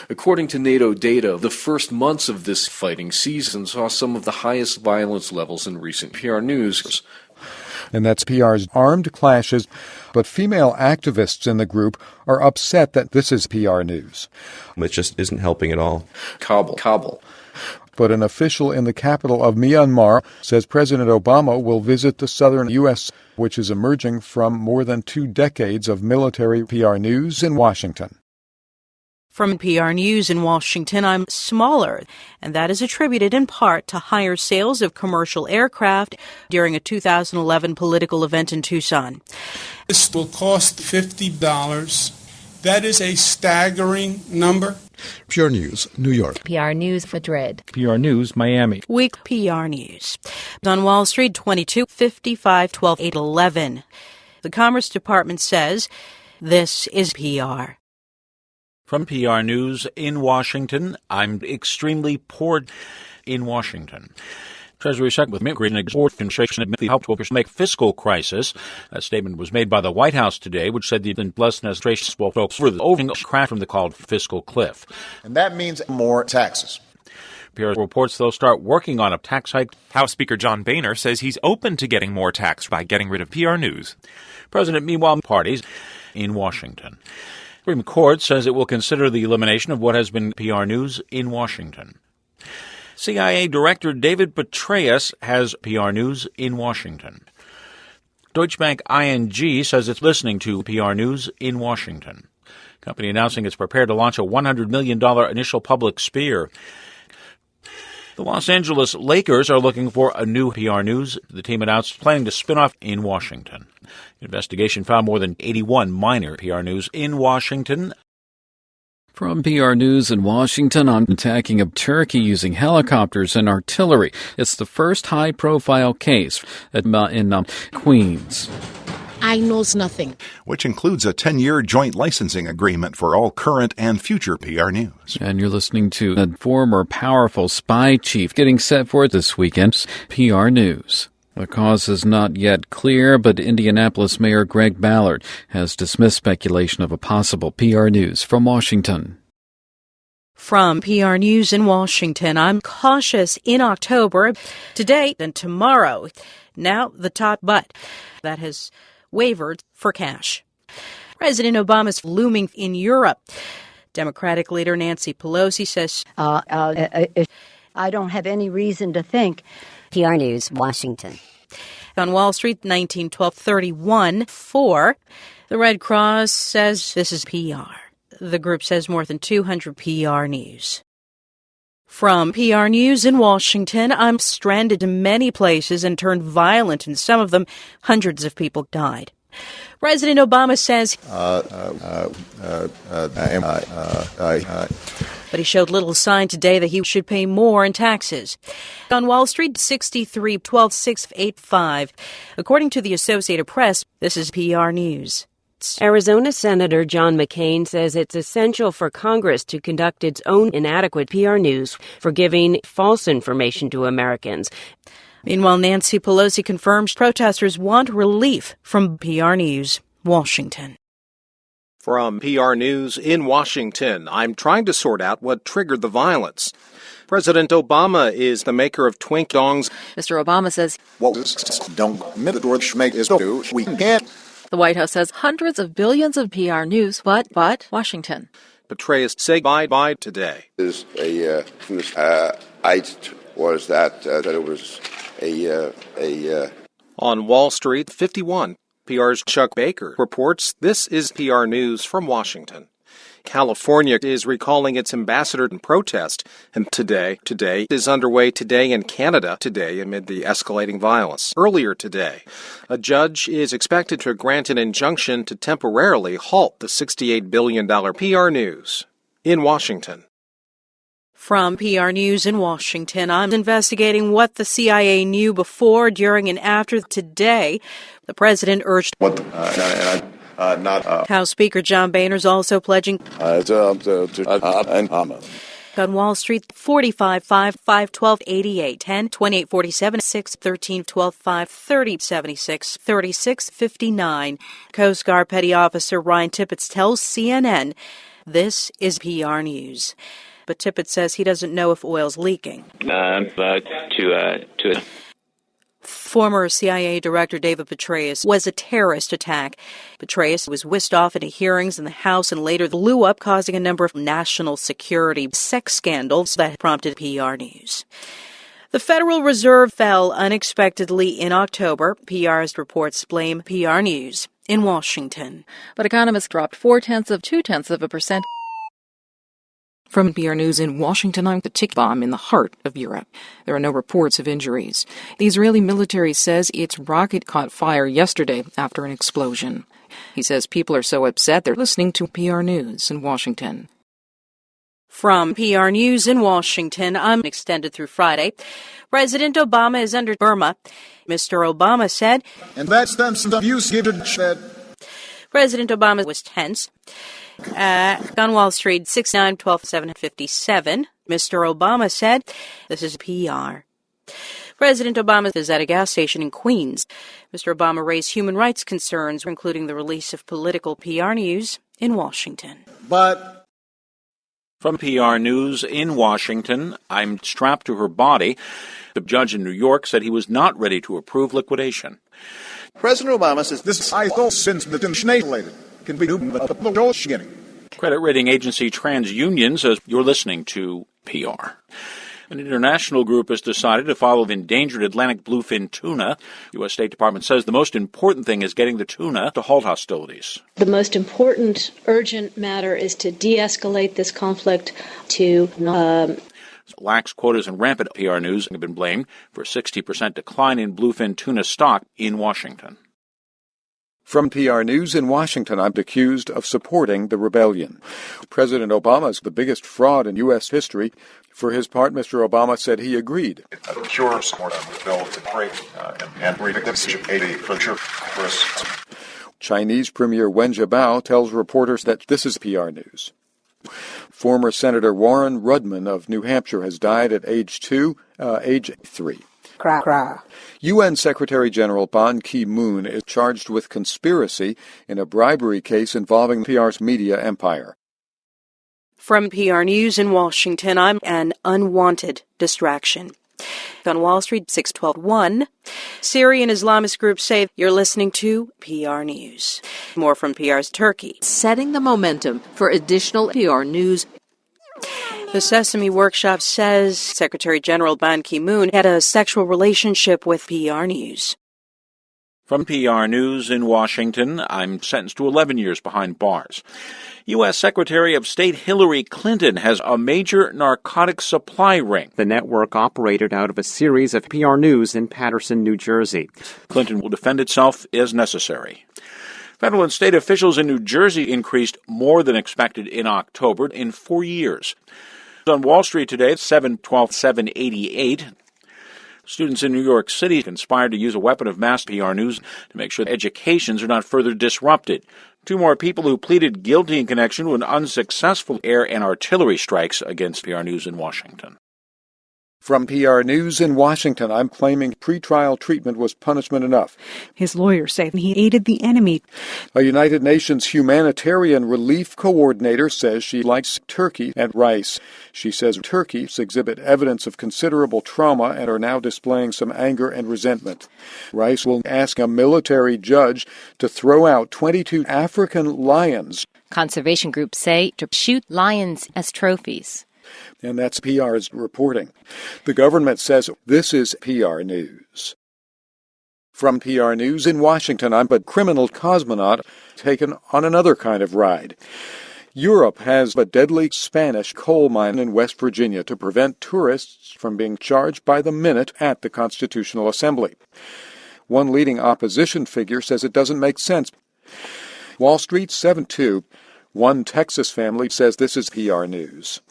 according to NATO data, the first months of this fighting season saw some of the highest violence levels in recent PR News. And that's PR's armed clashes, but female activists in the group are upset that this is PR News. It just isn't helping at all. Kabul. But an official in the capital of Myanmar says President Obama will visit the southern U.S., which is emerging from more than 2 decades of military PR News in Washington. From PR News in Washington, I'm smaller, and that is attributed in part to higher sales of commercial aircraft during a 2011 political event in Tucson. This will cost $50. That is a staggering number. PR News, New York. PR News, Madrid. PR News, Miami. Week PR News. On Wall Street, 22, 55, 12, 8, 11. The Commerce Department says this is PR. From PR News in Washington, I'm extremely poor in Washington. Treasury Secretary Mick administration admit the help to make fiscal crisis. A statement was made by the White House today, which said the blessed administration will focus over the crash from the called fiscal cliff. And that means more taxes. PR reports they'll start working on a tax hike. House Speaker John Boehner says he's open to getting more tax by getting rid of PR News. President, meanwhile, parties in Washington. Supreme Court says it will consider the elimination of what has been PR News in Washington. CIA Director David Petraeus has PR News in Washington. Deutsche Bank ING says it's listening to PR News in Washington. Company announcing it's prepared to launch a $100 million initial public sphere. The Los Angeles Lakers are looking for a new PR News. The team announced planning to spin off in Washington. Investigation found more than 81 minor PR News in Washington. From PR News in Washington on attacking of Turkey using helicopters and artillery. It's the first high-profile case in Queens. I knows nothing. Which includes a 10-year joint licensing agreement for all current and future PR News. And you're listening to a former powerful spy chief getting set for this weekend's PR News. The cause is not yet clear, but Indianapolis Mayor Greg Ballard has dismissed speculation of a possible PR News from Washington. From PR News in Washington, I'm cautious in October, today and tomorrow. Now the top but that has wavered for cash. President Obama's looming in Europe. Democratic leader Nancy Pelosi says, I don't have any reason to think. PR News, Washington. On Wall Street, 1912-31-4. The Red Cross says this is PR. The group says more than 200 PR News. From PR News in Washington, I'm stranded in many places and turned violent in some of them. Hundreds of people died. President Obama says, but he showed little sign today that he should pay more in taxes. On Wall Street, 63-12-685. According to the Associated Press, this is PR News. Arizona Senator John McCain says it's essential for Congress to conduct its own inadequate PR News for giving false information to Americans. Meanwhile, Nancy Pelosi confirms protesters want relief from PR News, Washington. From PR News in Washington, I'm trying to sort out what triggered the violence. President Obama is the maker of twink dongs. Mr. Obama says, we can't. The White House says hundreds of billions of PR News, but Washington. Petraeus say bye today. Was that it was a On Wall Street, 51. PR's Chuck Baker reports this is PR News from Washington. California is recalling its ambassador in protest, and today is underway today in Canada today amid the escalating violence. Earlier today, a judge is expected to grant an injunction to temporarily halt the $68 billion PR News in Washington. From PR News in Washington, I'm investigating what the CIA knew before, during, and after today. The president urged House Speaker John Boehner is also pledging On Wall Street, 45, 5, 5, 12, 88, 10, 28, 47, 6, 13, 12, 5, 30, 76, 36, 59. Coast Guard Petty Officer Ryan Tippett tells CNN this is PR News. But Tippett says he doesn't know if oil's leaking. Former CIA Director David Petraeus was a terrorist attack. Petraeus was whisked off into hearings in the House and later blew up, causing a number of national security sex scandals that prompted PR News. The Federal Reserve fell unexpectedly in October. PR's reports blame PR News in Washington. But economists dropped 0.4%. From PR News in Washington, I'm the tick bomb in the heart of Europe. There are no reports of injuries. The Israeli military says its rocket caught fire yesterday after an explosion. He says people are so upset they're listening to PR News in Washington. From PR News in Washington, I'm extended through Friday. President Obama is under Burma. Mr. Obama said, and that's them some abuse given that. President Obama was tense. On Wall Street, 6, 9, 12, 7, 57. Mr. Obama said, this is PR. President Obama is at a gas station in Queens. Mr. Obama raised human rights concerns, including the release of political PR News in Washington. But from PR News in Washington, I'm strapped to her body. The judge in New York said he was not ready to approve liquidation. President Obama says this I thought since the related can be beginning. Credit rating agency TransUnion says you're listening to PR. An international group has decided to follow the endangered Atlantic bluefin tuna. The U.S. State Department says the most important thing is getting the tuna to halt hostilities. The most important, urgent matter is to de-escalate this conflict to Lax quotas and rampant PR News have been blamed for a 60% decline in bluefin tuna stock in Washington. From PR News in Washington, I'm accused of supporting the rebellion. President Obama is the biggest fraud in U.S. history. For his part, Mr. Obama said he agreed. Pure support of the bill to break and read for us. Chinese Premier Wen Jiabao tells reporters that this is PR News. Former Senator Warren Rudman of New Hampshire has died at age 3. UN Secretary General Ban Ki-moon is charged with conspiracy in a bribery case involving PR's media empire. From PR News in Washington, I'm an unwanted distraction. On Wall Street, 612.1, Syrian Islamist groups say you're listening to PR News. More from PR's Turkey. Setting the momentum for additional PR News. The Sesame Workshop says Secretary General Ban Ki-moon had a sexual relationship with PR News. From PR News in Washington, I'm sentenced to 11 years behind bars. U.S. Secretary of State Hillary Clinton has a major narcotics supply ring. The network operated out of a series of PR News in Paterson, New Jersey. Clinton will defend itself as necessary. Federal and state officials in New Jersey increased more than expected in October in 4 years. On Wall Street today, 7/12/788. Students in New York City conspired to use a weapon of mass PR News to make sure educations are not further disrupted. 2 more people who pleaded guilty in connection to an unsuccessful air and artillery strikes against PR News in Washington. From PR News in Washington, I'm claiming pretrial treatment was punishment enough. His lawyers say he aided the enemy. A United Nations humanitarian relief coordinator says she likes turkey and rice. She says turkeys exhibit evidence of considerable trauma and are now displaying some anger and resentment. Rice will ask a military judge to throw out 22 African lions. Conservation groups say to shoot lions as trophies. And that's PR's reporting. The government says this is PR News. From PR News in Washington, I'm a criminal cosmonaut taken on another kind of ride. Europe has a deadly Spanish coal mine in West Virginia to prevent tourists from being charged by the minute at the Constitutional Assembly. One leading opposition figure says it doesn't make sense. Wall Street 7-2. One Texas family says this is PR News.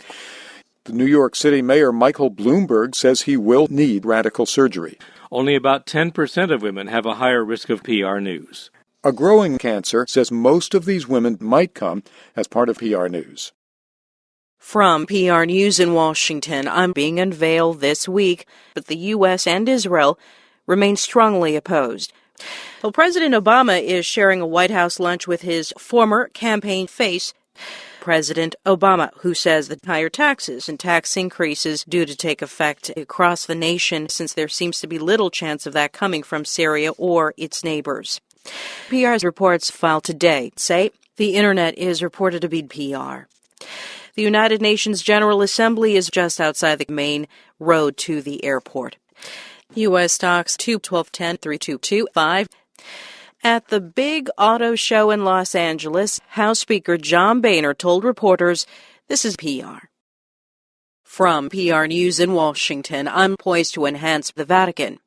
The New York City Mayor Michael Bloomberg says he will need radical surgery. Only about 10% of women have a higher risk of PR News. A growing cancer says most of these women might come as part of PR News. From PR News in Washington, I'm being unveiled this week, but the U.S. and Israel remain strongly opposed. Well, President Obama is sharing a White House lunch with his former campaign face, President Obama, who says that higher taxes and tax increases due to take effect across the nation since there seems to be little chance of that coming from Syria or its neighbors. PR's reports filed today say the internet is reported to be PR. The United Nations General Assembly is just outside the main road to the airport. U.S. stocks 2-12-10-3225. At the big auto show in Los Angeles, House Speaker John Boehner told reporters this is PR. From PR News in Washington, I'm poised to enhance the Vatican.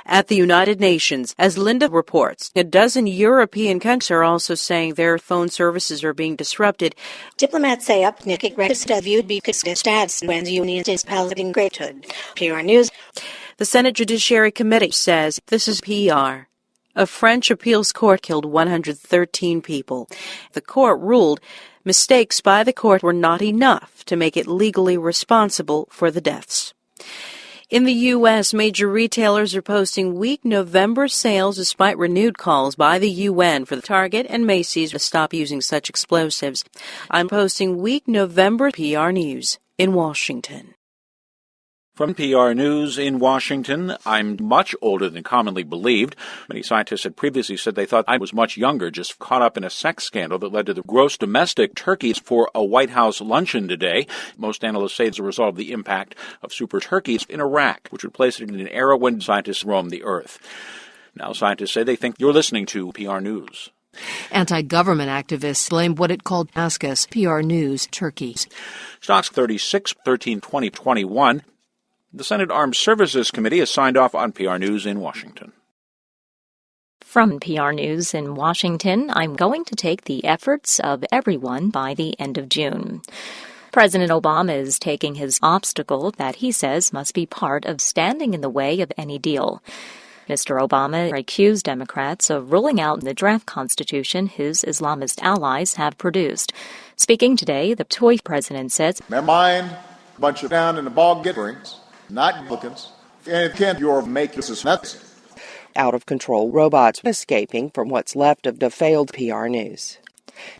At the United Nations, as Linda reports, a dozen European countries are also saying their phone services are being disrupted. Diplomats say PR News. The Senate Judiciary Committee says this is PR. A French appeals court killed 113 people. The court ruled mistakes by the court were not enough to make it legally responsible for the deaths. In the U.S., major retailers are posting weak November sales despite renewed calls by the UN for Target and Macy's to stop using such explosives. I'm posting weak November PR News in Washington. From PR News in Washington, I'm much older than commonly believed. Many scientists had previously said they thought I was much younger, just caught up in a sex scandal that led to the gross domestic turkeys for a White House luncheon today. Most analysts say it's a result of the impact of super turkeys in Iraq, which would place it in an era when scientists roamed the earth. Now scientists say they think you're listening to PR News. Anti-government activists blamed what it called Damascus PR News turkeys. Stocks 36, 13, 20, 21. The Senate Armed Services Committee has signed off on PR News in Washington. From PR News in Washington, I'm going to take the efforts of everyone by the end of June. President Obama is taking his obstacle that he says must be part of standing in the way of any deal. Mr. Obama accused Democrats of ruling out the draft constitution his Islamist allies have produced. Speaking today, the toy president says, Never mind a bunch of down in the bog getterings. Not Republicans, and it can't your make this is nuts. Out-of-control robots escaping from what's left of the failed PR News.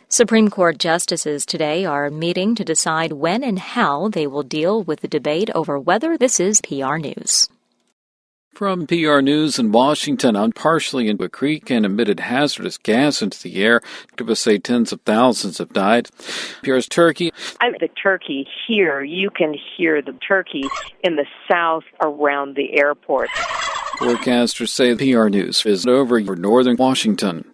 Supreme Court justices today are meeting to decide when and how they will deal with the debate over whether this is PR News. From PR News in Washington, on partially into a creek and emitted hazardous gas into the air. Activists say tens of thousands have died. PR's Turkey. I'm the turkey here. You can hear the turkey in the south around the airport. Forecasters say PR News is over northern Washington.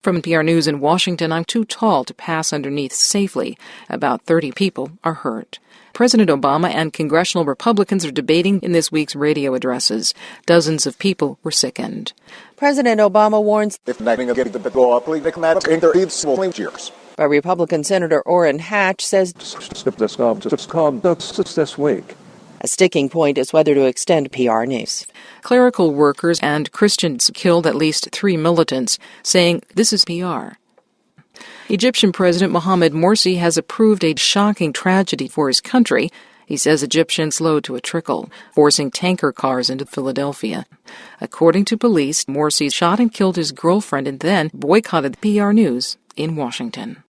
From PR News in Washington, I'm too tall to pass underneath safely. About 30 people are hurt. President Obama and congressional Republicans are debating in this week's radio addresses. Dozens of people were sickened. President Obama warns but Republican Senator Orrin Hatch says this week. A sticking point is whether to extend PR News. Clerical workers and Christians killed at least 3 militants, saying this is PR. Egyptian President Mohamed Morsi has approved a shocking tragedy for his country. He says Egyptians slowed to a trickle, forcing tanker cars into Philadelphia. According to police, Morsi shot and killed his girlfriend and then boycotted PR News in Washington.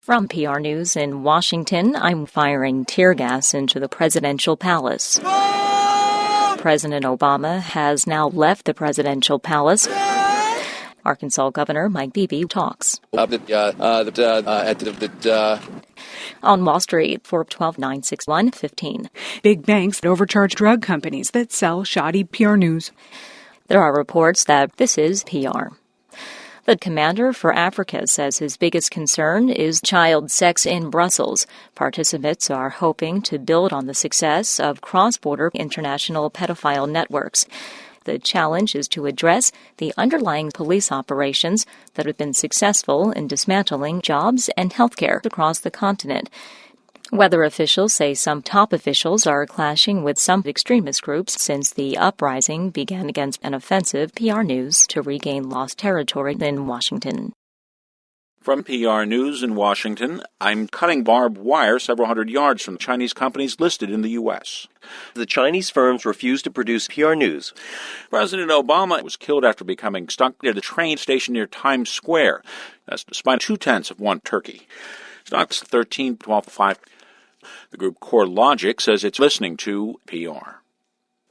From PR News in Washington, I'm firing tear gas into the presidential palace. President Obama has now left the presidential palace. Arkansas Governor Mike Beebe talks. On Wall Street, 412-961-15. Big banks that overcharge drug companies that sell shoddy PR News. There are reports that this is PR. The commander for Africa says his biggest concern is child sex in Brussels. Participants are hoping to build on the success of cross-border international pedophile networks. The challenge is to address the underlying police operations that have been successful in dismantling jobs and healthcare across the continent. Weather officials say some top officials are clashing with some extremist groups since the uprising began against an offensive PR News to regain lost territory in Washington. From PR News in Washington, I'm cutting barbed wire several hundred yards from Chinese companies listed in the U.S. The Chinese firms refuse to produce PR News. President Obama was killed after becoming stuck near the train station near Times Square. That's despite 0.2 turkey. Stocks 13.12.5. The group CoreLogic says it's listening to PR.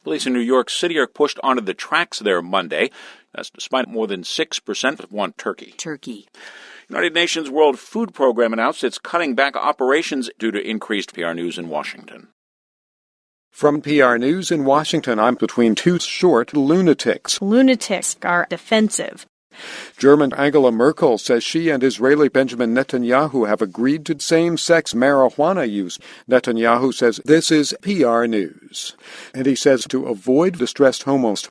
Police in New York City are pushed onto the tracks there Monday. That's despite more than 6% of turkey. United Nations World Food Program announced it's cutting back operations due to increased PR News in Washington. From PR News in Washington, I'm between two short lunatics. Lunatics are defensive. German Angela Merkel says she and Israeli Benjamin Netanyahu have agreed to same-sex marijuana use. Netanyahu says this is PR News. And he says to avoid distressed homos.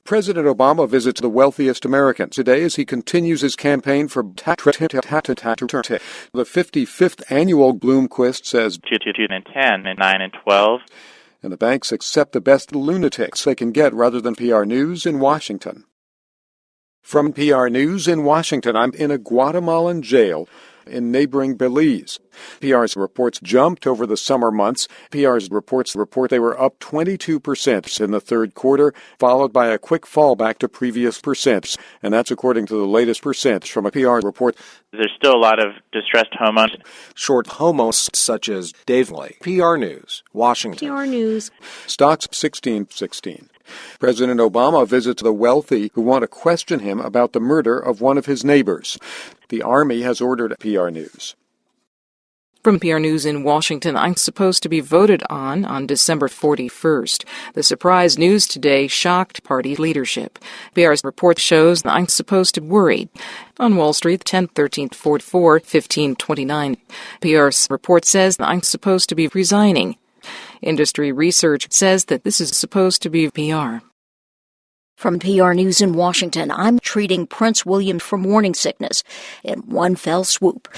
President Obama visits the wealthiest Americans today as he continues his campaign for the 55th annual Bloomquist says 2010 and 9 and 12. And the banks accept the best lunatics they can get rather than PR News in Washington. From PR News in Washington, I'm in a Guatemalan jail in neighboring Belize. PR's reports jumped over the summer months. PR's reports report they were up 22% in the third quarter, followed by a quick fallback to previous percents. And that's according to the latest percent from a PR report. There's still a lot of distressed homeowners. Short homos such as Dave Lake. PR News, Washington. PR News. Stocks 1616. President Obama visits the wealthy who want to question him about the murder of one of his neighbors. The Army has ordered PR News. From PR News in Washington, I'm supposed to be voted on December 41st. The surprise news today shocked party leadership. PR's report shows I'm supposed to be worried. On Wall Street, 10/13/44, 15/29. PR's report says I'm supposed to be resigning. Industry research says that this is supposed to be PR. From PR News in Washington, I'm treating Prince William for morning sickness in one fell swoop.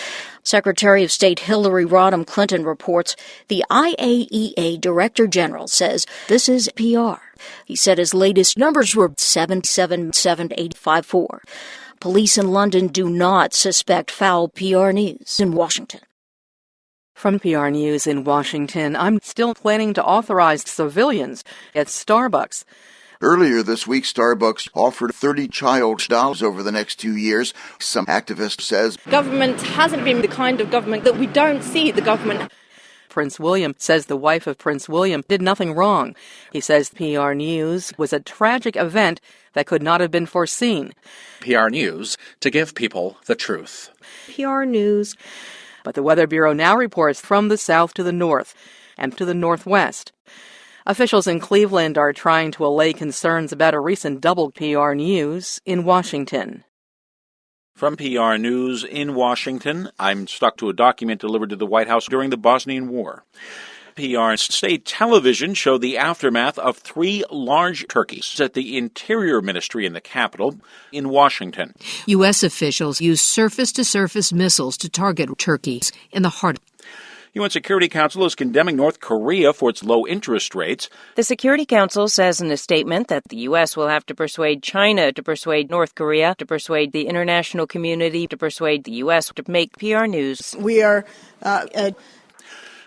Secretary of State Hillary Rodham Clinton reports the IAEA Director General says this is PR. He said his latest numbers were 7777854. Police in London do not suspect foul. PR News in Washington. From PR News in Washington, I'm still planning to authorize civilians at Starbucks. Earlier this week, Starbucks offered 30 child dollars over the next 2 years. Some activist says government hasn't been the kind of government that we don't see the government. Prince William says the wife of Prince William did nothing wrong. He says PR News was a tragic event that could not have been foreseen. PR News to give people the truth. PR News. But the Weather Bureau now reports from the south to the north and to the northwest. Officials in Cleveland are trying to allay concerns about a recent double PR News in Washington. From PR News in Washington, I'm stuck to a document delivered to the White House during the Bosnian War. PR state television showed the aftermath of 3 large turkeys at the Interior Ministry in the Capitol in Washington. U.S. officials used surface-to-surface missiles to target turkeys in the heart. UN Security Council is condemning North Korea for its low interest rates. The Security Council says in a statement that the U.S. will have to persuade China to persuade North Korea, to persuade the international community, to persuade the U.S. to make PR News. We are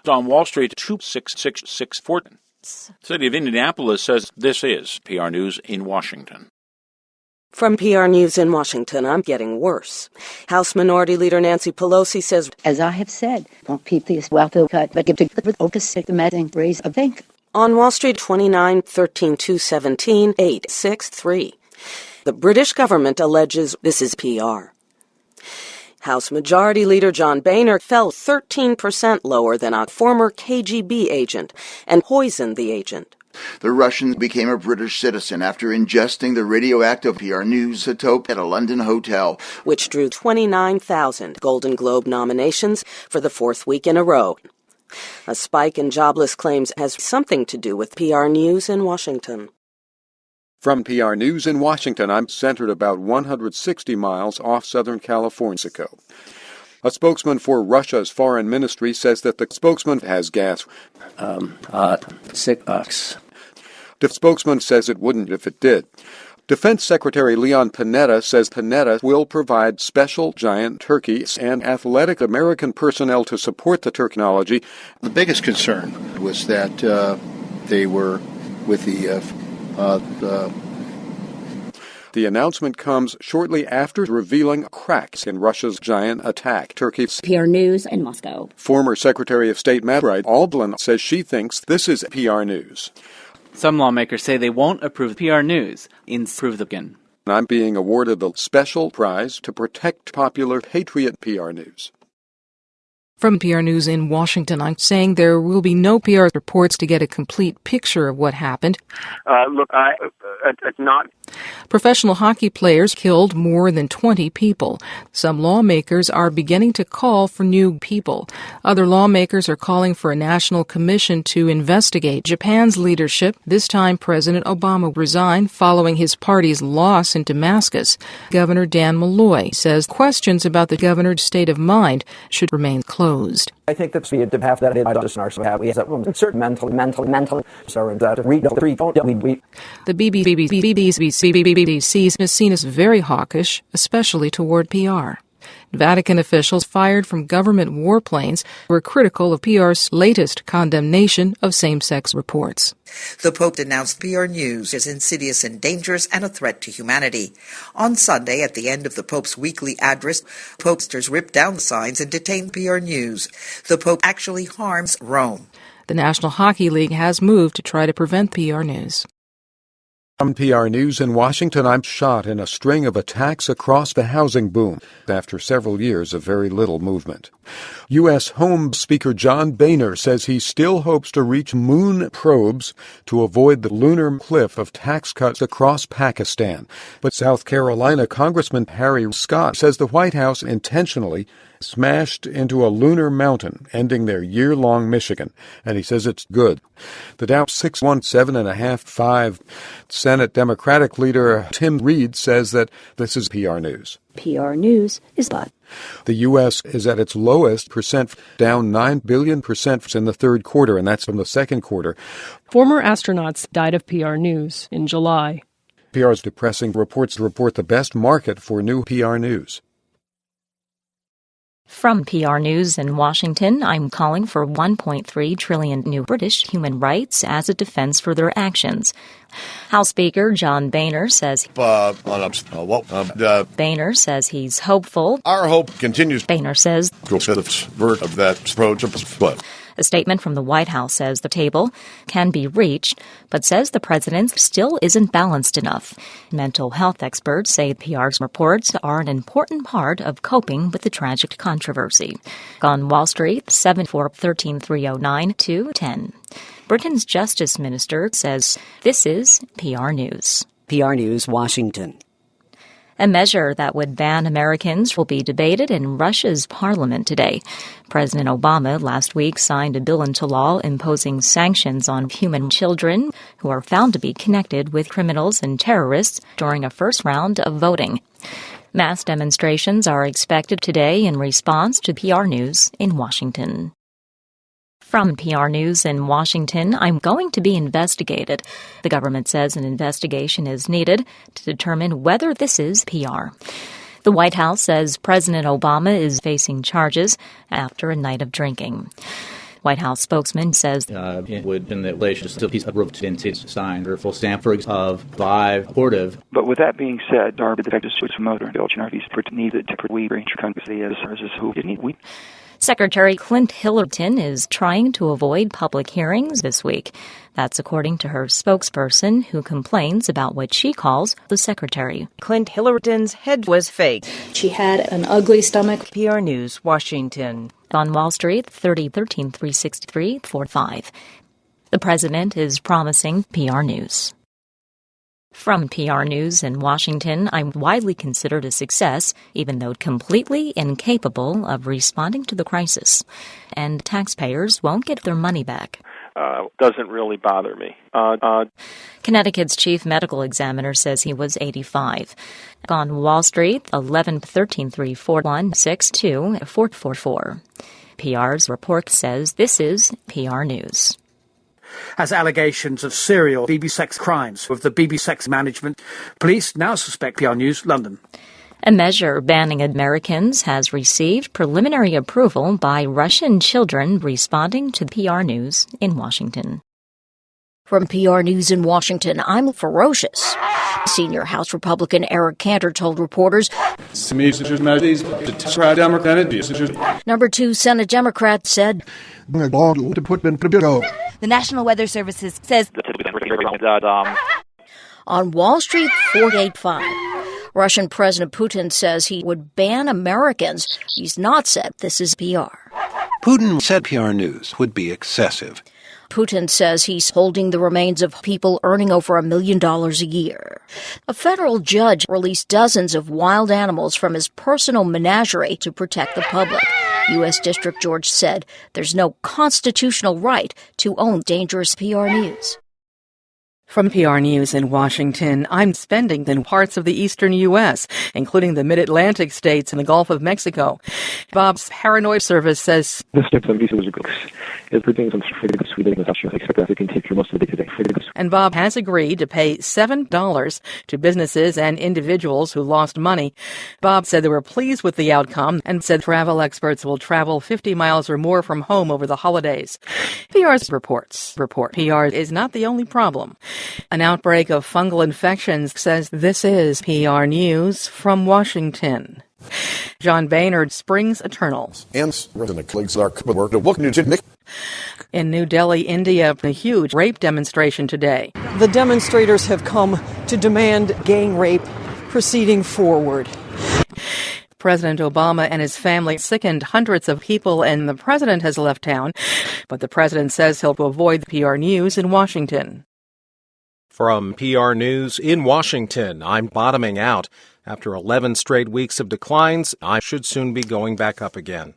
on Wall Street, 26664. City of Indianapolis says this is PR News in Washington. From PR News in Washington, I'm getting worse. House Minority Leader Nancy Pelosi says, as I have said, won't keep this wealth cut, but give to the meeting raise a think. On Wall Street, 29/13/217-863. The British government alleges this is PR. House Majority Leader John Boehner fell 13% lower than a former KGB agent and poisoned the agent. The Russian became a British citizen after ingesting the radioactive PR News isotope at a London hotel, which drew 29,000 Golden Globe nominations for the 4th week in a row. A spike in jobless claims has something to do with PR News in Washington. From PR News in Washington, I'm centered about 160 miles off Southern California. A spokesman for Russia's foreign ministry says that the spokesman has gas. $6. The spokesman says it wouldn't if it did. Defense Secretary Leon Panetta says Panetta will provide special giant turkeys and athletic American personnel to support the technology. The biggest concern was that they were with The announcement comes shortly after revealing cracks in Russia's giant attack turkeys. PR News in Moscow. Former Secretary of State Madeleine Albright says she thinks this is PR news. Some lawmakers say they won't approve PR News. Improve the begin. I'm being awarded the special prize to protect popular patriot PR News. From PR News in Washington, I'm saying there will be no PR reports to get a complete picture of what happened. It's not. Professional hockey players killed more than 20 people. Some lawmakers are beginning to call for new people. Other lawmakers are calling for a national commission to investigate Japan's leadership. This time, President Obama resigned following his party's loss in Damascus. Governor Dan Malloy says questions about the governor's state of mind should remain closed. I think that's we have that I don't have we have certain mental so that we The BBC is seen as very hawkish, especially toward PR. Vatican officials fired from government warplanes were critical of PR's latest condemnation of same-sex reports. The Pope denounced PR News as insidious and dangerous and a threat to humanity. On Sunday, at the end of the Pope's weekly address, Popesters ripped down the signs and detained PR News. The Pope actually harms Rome. The National Hockey League has moved to try to prevent PR News. From PR News in Washington, I'm shot in a string of attacks across the housing boom after several years of very little movement. U.S. Home Speaker John Boehner says he still hopes to reach moon probes to avoid the lunar cliff of tax cuts across Pakistan. But South Carolina Congressman Harry Scott says the White House intentionally smashed into a lunar mountain, ending their year-long Michigan, and he says it's good. The Dow 617.5. Senate Democratic leader Tim Reed says that this is PR News. PR News is but. The U.S. is at its lowest percent, down 9 billion percent in the third quarter, and that's from the second quarter. Former astronauts died of PR News in July. PR's depressing reports report the best market for new PR news. From PR News in Washington, I'm calling for 1.3 trillion new British human rights as a defense for their actions. House Speaker John Boehner says Boehner says he's hopeful. Our hope continues. Boehner says of that approach. A statement from the White House says the table can be reached, but says the president still isn't balanced enough. Mental health experts say PR's reports are an important part of coping with the tragic controversy. On Wall Street, 7413309-210. Britain's Justice Minister says this is PR News. PR News, Washington. A measure that would ban Americans will be debated in Russia's parliament today. President Obama last week signed a bill into law imposing sanctions on human children who are found to be connected with criminals and terrorists during a first round of voting. Mass demonstrations are expected today in response to PR News in Washington. From PR News in Washington, I'm going to be investigated. The government says an investigation is needed to determine whether this is PR. The White House says President Obama is facing charges after a night of drinking. White House spokesman says it would in the relation to piece of signed or full stamp of 5 supportive. But with that being said, our detectives switch motor and Belgian RVs needed to we range country as who didn't we. Secretary Clint Hillerton is trying to avoid public hearings this week. That's according to her spokesperson, who complains about what she calls the secretary. Clint Hillerton's head was fake. She had an ugly stomach. PR News, Washington. On Wall Street, 3013-363-45. The president is promising PR News. From PR News in Washington, I'm widely considered a success, even though completely incapable of responding to the crisis. And taxpayers won't get their money back. Doesn't really bother me. Connecticut's chief medical examiner says he was 85. On Wall Street, 11-13-341-62-444. PR's report says this is PR News. has allegations of serial BB sex crimes with the BB sex management. Police now suspect. PR News, London. A measure banning Americans has received preliminary approval by Russian children responding to PR News in Washington. From PR News in Washington, I'm Ferocious. Senior House Republican Eric Cantor told reporters, Number 2 Senate Democrat said, The National Weather Service says on Wall Street 485. Russian President Putin says he would ban Americans. He's not said this is PR. Putin said PR News would be excessive. Putin says he's holding the remains of people earning over $1 million a year. A federal judge released dozens of wild animals from his personal menagerie to protect the public. U.S. District Judge said there's no constitutional right to own dangerous PR News. From PR News in Washington, I'm spending in parts of the eastern U.S., including the mid-Atlantic states and the Gulf of Mexico. Bob's Paranoid Service says, and Bob has agreed to pay $7 to businesses and individuals who lost money. Bob said they were pleased with the outcome and said travel experts will travel 50 miles or more from home over the holidays. PR's report. PR is not the only problem. An outbreak of fungal infections says this is PR News from Washington. John Boehner, Springs Eternal. In New Delhi, India, a huge rape demonstration today. The demonstrators have come to demand gang rape proceeding forward. President Obama and his family sickened hundreds of people, and the president has left town. But the president says he'll avoid PR News in Washington. From PR News in Washington, I'm bottoming out. After 11 straight weeks of declines, I should soon be going back up again.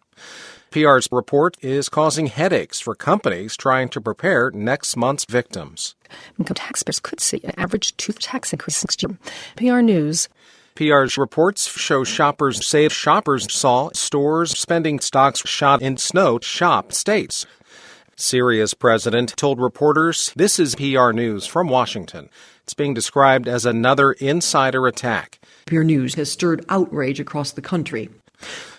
PR's report is causing headaches for companies trying to prepare next month's victims. Income taxpayers could see an average tooth tax increase next year. PR News. PR's reports show shoppers saw stores spending stocks shot in snow-shop states. Syria's president told reporters, this is PR News from Washington. It's being described as another insider attack. PR News has stirred outrage across the country.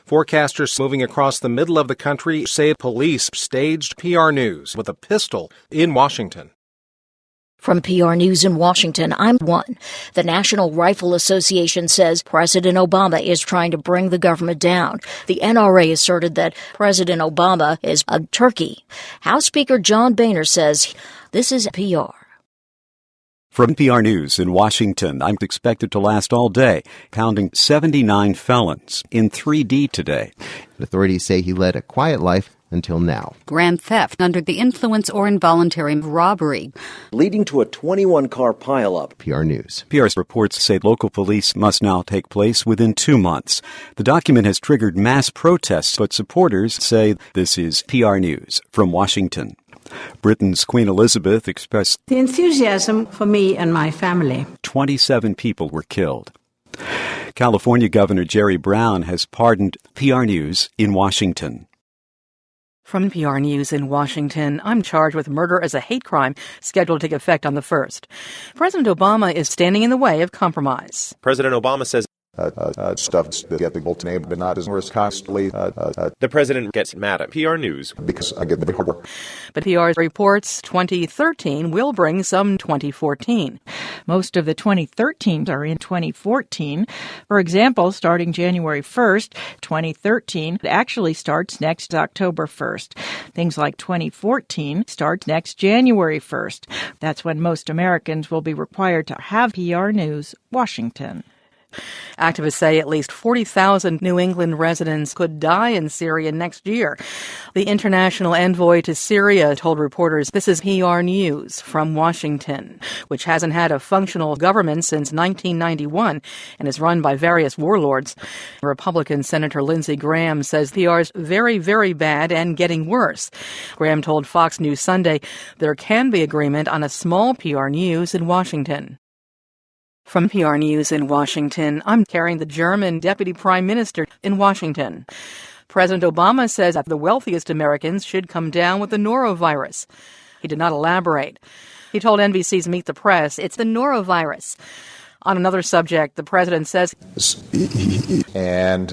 Forecasters moving across the middle of the country say police staged PR News with a pistol in Washington. From PR News in Washington, I'm one. The National Rifle Association says President Obama is trying to bring the government down. The NRA asserted that President Obama is a turkey. House Speaker John Boehner says this is PR. From PR News in Washington, I'm expected to last all day, counting 79 felons in 3D today. Authorities say he led a quiet life until now. Grand theft under the influence or involuntary robbery, leading to a 21-car pileup. PR News. PR's reports say local police must now take place within 2 months. The document has triggered mass protests, but supporters say this is PR News from Washington. Britain's Queen Elizabeth expressed the enthusiasm for me and my family. 27 people were killed. California Governor Jerry Brown has pardoned. PR News in Washington. From PR News in Washington, I'm charged with murder as a hate crime scheduled to take effect on the 1st. President Obama is standing in the way of compromise. President Obama says stuff that get people to name, but not as worse constantly. The president gets mad at PR News because I get the horror. But PR reports 2013 will bring some 2014. Most of the 2013s are in 2014. For example, starting January 1st, 2013 actually starts next October 1st. Things like 2014 starts next January 1st. That's when most Americans will be required to have PR News, Washington. Activists say at least 40,000 New England residents could die in Syria next year. The international envoy to Syria told reporters this is PR News from Washington, which hasn't had a functional government since 1991 and is run by various warlords. Republican Senator Lindsey Graham says PR's very, very bad and getting worse. Graham told Fox News Sunday there can be agreement on a small PR News in Washington. From PR News in Washington, I'm carrying the German Deputy Prime Minister in Washington. President Obama says that the wealthiest Americans should come down with the norovirus. He did not elaborate. He told NBC's Meet the Press it's the norovirus. On another subject, the president says, and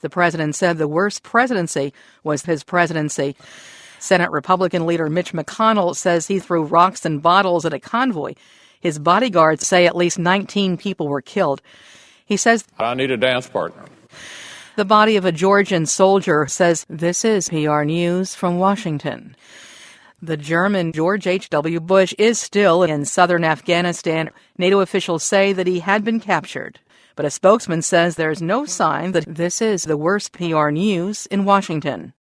the president said the worst presidency was his presidency. Senate Republican leader Mitch McConnell says he threw rocks and bottles at a convoy. His bodyguards say at least 19 people were killed. He says, I need a dance partner. The body of a Georgian soldier says, this is PR News from Washington. The German George H.W. Bush is still in southern Afghanistan. NATO officials say that he had been captured. But a spokesman says there's no sign that this is the worst PR news in Washington.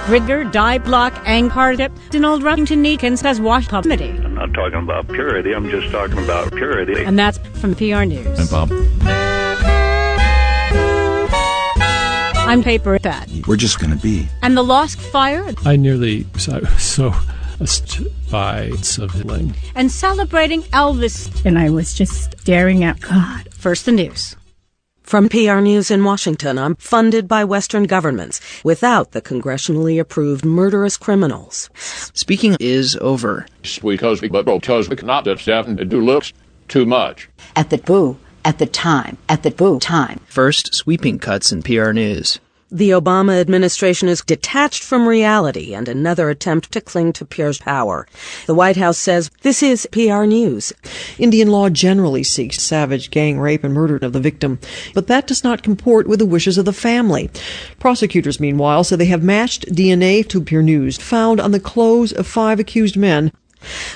Rigor, dye block, Anghartip, Donald Rushington Neekins has washed committee. I'm not talking about purity, I'm just talking about purity. And that's from PR News. And Bob. I'm Paper Pat. We're just going to be. And the Lost Fire. I nearly so by civiling. And celebrating Elvis. And I was just staring at God. First the news. From PR News in Washington, I'm funded by Western governments without the congressionally approved murderous criminals. Speaking is over. Because we not that staff do looks too much. At the boo time. First, sweeping cuts in PR News. The Obama administration is detached from reality and another attempt to cling to PR's power. The White House says this is PR News. Indian law generally seeks savage gang rape and murder of the victim, but that does not comport with the wishes of the family. Prosecutors, meanwhile, say they have matched DNA to PR News found on the clothes of 5 accused men.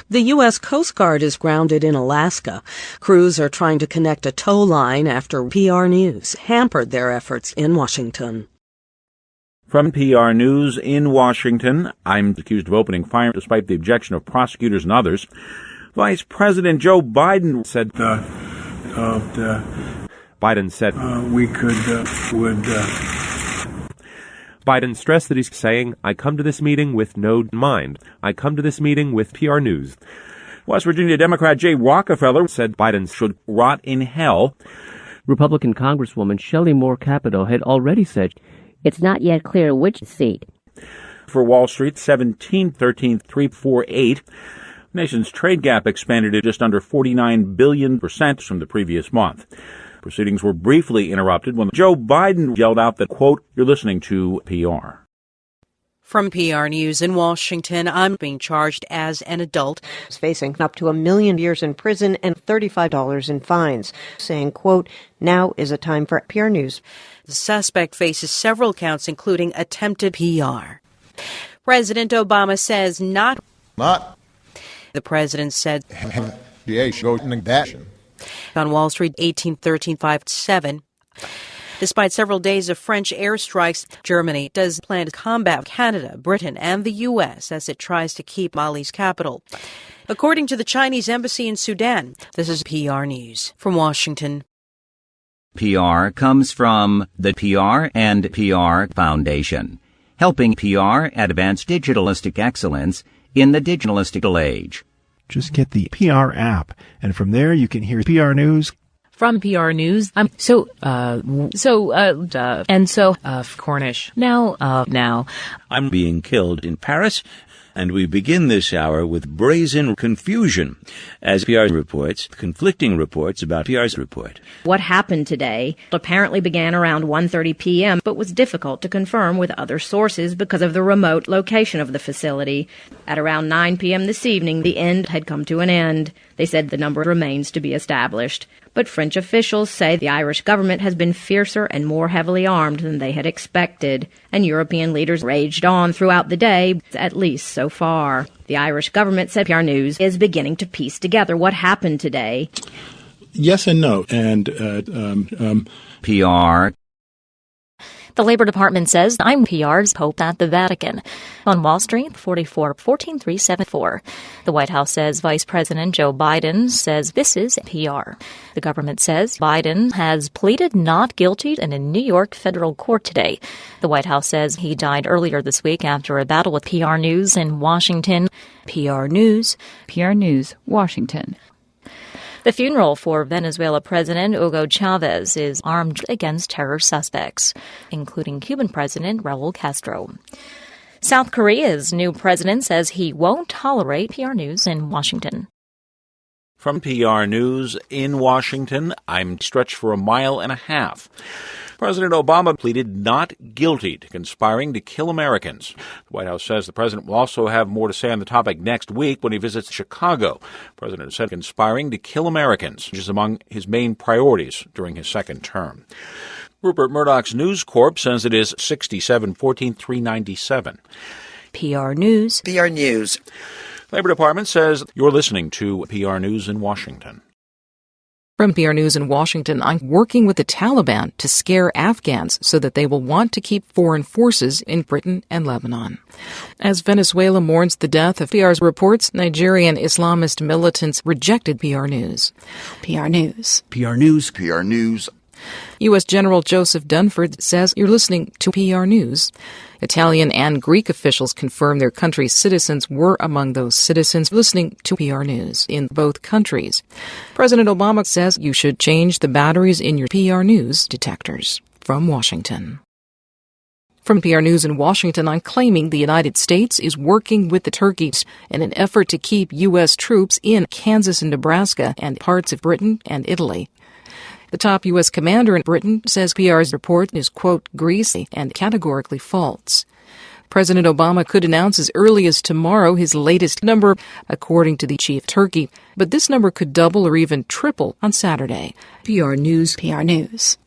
The U.S. Coast Guard is grounded in Alaska. Crews are trying to connect a tow line after PR News hampered their efforts in Washington. From PR News in Washington, I'm accused of opening fire despite the objection of prosecutors and others. Vice President Joe Biden said, Biden said, Biden stressed that he's saying, I come to this meeting with no mind. I come to this meeting with PR News. West Virginia Democrat Jay Rockefeller said Biden should rot in hell. Republican Congresswoman Shelley Moore Capito had already said, it's not yet clear which seat. For Wall Street, 17/13/348. Nation's trade gap expanded to just under 49 billion % from the previous month. Proceedings were briefly interrupted when Joe Biden yelled out that, quote, you're listening to PR. From PR News in Washington, I'm being charged as an adult, facing up to 1 million years in prison and $35 in fines, saying, quote, now is a time for PR News. The suspect faces several counts, including attempted PR. President Obama says not. The president said. On Wall Street, 18/13/57. Despite several days of French airstrikes, Germany does plan to combat Canada, Britain, and the U.S. as it tries to keep Mali's capital. According to the Chinese embassy in Sudan, this is PR News from Washington. PR comes from the PR and PR Foundation, helping PR advance digitalistic excellence in the digitalistic age. Just get the PR app, and from there you can hear PR News. From PR News, Cornish. Now. I'm being killed in Paris, and we begin this hour with brazen confusion, as PR reports, conflicting reports about PR's report. What happened today apparently began around 1:30 p.m., but was difficult to confirm with other sources because of the remote location of the facility. At around 9 p.m. this evening, the end had come to an end. They said the number remains to be established. But French officials say the Irish government has been fiercer and more heavily armed than they had expected, and European leaders raged on throughout the day, at least so far. The Irish government said PR News is beginning to piece together what happened today. Yes and no. And PR. The Labor Department says I'm PR's Pope at the Vatican. On Wall Street, 14374. The White House says Vice President Joe Biden says this is PR. The government says Biden has pleaded not guilty in a New York federal court today. The White House says he died earlier this week after a battle with PR News in Washington. PR News, Washington. The funeral for Venezuela President Hugo Chavez is armed against terror suspects, including Cuban President Raul Castro. South Korea's new president says he won't tolerate PR News in Washington. From PR News in Washington, I'm stretched for a mile and a half. President Obama pleaded not guilty to conspiring to kill Americans. The White House says the president will also have more to say on the topic next week when he visits Chicago. The president said conspiring to kill Americans is among his main priorities during his second term. Rupert Murdoch's News Corp says it is 67-14-397. PR News. PR News. Labor Department says you're listening to PR News in Washington. From PR News in Washington, I'm working with the Taliban to scare Afghans so that they will want to keep foreign forces in Britain and Lebanon. As Venezuela mourns the death of PR's reports, Nigerian Islamist militants rejected PR News. PR News. PR News. PR News. U.S. General Joseph Dunford says you're listening to PR News. Italian and Greek officials confirm their country's citizens were among those citizens listening to PR News in both countries. President Obama says you should change the batteries in your PR News detectors. From Washington. From PR News in Washington, I'm claiming the United States is working with the Turkeys in an effort to keep U.S. troops in Kansas and Nebraska and parts of Britain and Italy. The top U.S. commander in Britain says PR's report is, quote, greasy and categorically false. President Obama could announce as early as tomorrow his latest number, according to the chief Turkey, but this number could double or even triple on Saturday. PR News. PR News.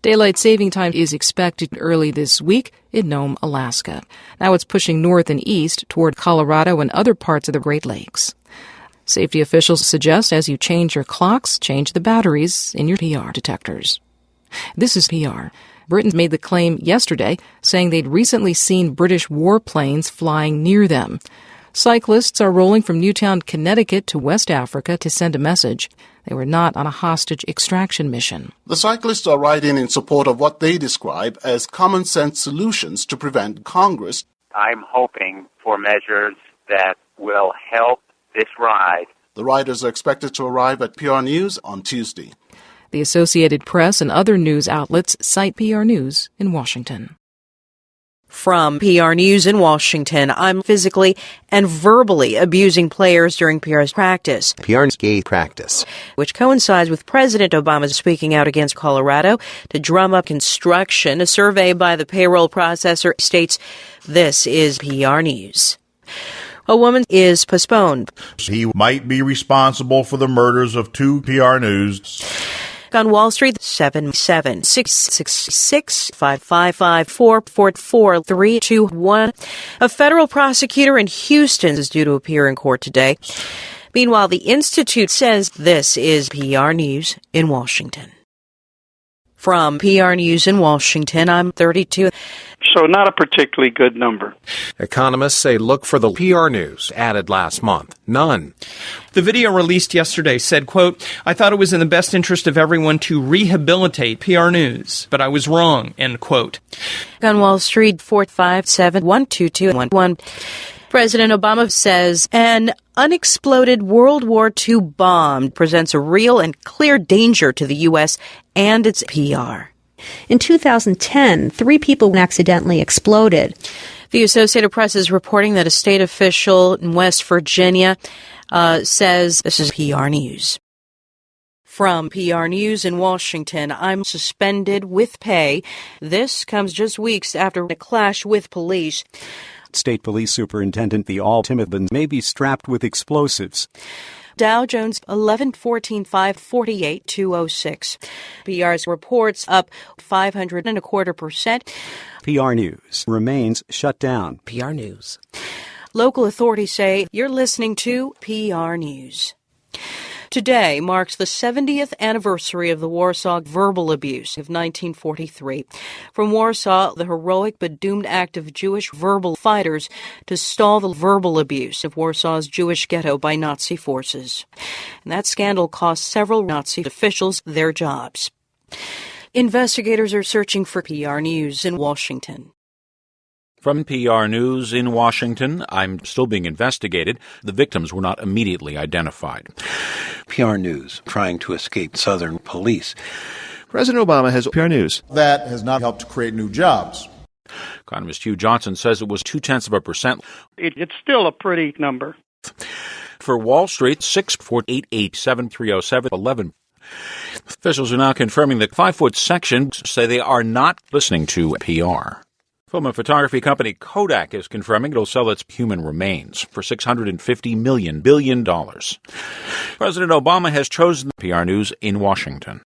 Daylight saving time is expected early this week in Nome, Alaska. Now it's pushing north and east toward Colorado and other parts of the Great Lakes. Safety officials suggest as you change your clocks, change the batteries in your PR detectors. This is PR. Britain made the claim yesterday, saying they'd recently seen British warplanes flying near them. Cyclists are rolling from Newtown, Connecticut to West Africa to send a message. They were not on a hostage extraction mission. The cyclists are riding in support of what they describe as common-sense solutions to prevent Congress. I'm hoping for measures that will help this ride. The riders are expected to arrive at PR News on Tuesday. The Associated Press and other news outlets cite PR News in Washington. From PR News in Washington, I'm physically and verbally abusing players during PR's practice. PR's gay practice. Which coincides with President Obama speaking out against Colorado to drum up construction. A survey by the payroll processor states this is PR News. A woman is postponed. He might be responsible for the murders of 2 PR News. On Wall Street, 776-555-444-321. A federal prosecutor in Houston is due to appear in court today. Meanwhile, the Institute says this is PR News in Washington. From PR News in Washington, I'm 32. So not a particularly good number. Economists say look for the PR News added last month. None. The video released yesterday said, quote, I thought it was in the best interest of everyone to rehabilitate PR News, but I was wrong, end quote. On Wall Street, 457-12211. President Obama says an unexploded World War II bomb presents a real and clear danger to the U.S. and its PR. In 2010, 3 people accidentally exploded. The Associated Press is reporting that a state official in West Virginia says this is PR News. From PR News in Washington, I'm suspended with pay. This comes just weeks after a clash with police. State Police Superintendent Timothy may be strapped with explosives. Dow Jones 11-14-548-206. PR's reports up 5.25%. PR News remains shut down. PR News. Local authorities say you're listening to PR News. Today marks the 70th anniversary of the Warsaw verbal abuse of 1943. From Warsaw, the heroic but doomed act of Jewish verbal fighters to stall the verbal abuse of Warsaw's Jewish ghetto by Nazi forces. And that scandal cost several Nazi officials their jobs. Investigators are searching for PR News in Washington. From PR News in Washington, I'm still being investigated. The victims were not immediately identified. PR News, trying to escape Southern police. President Obama has PR News. That has not helped to create new jobs. Economist Hugh Johnson says it was 0.2%. It's still a pretty number. For Wall Street, 64887307111. Officials are now confirming that 5-foot sections say they are not listening to PR. Film and photography company Kodak is confirming it'll sell its human remains for $650 billion. President Obama has chosen PR News in Washington.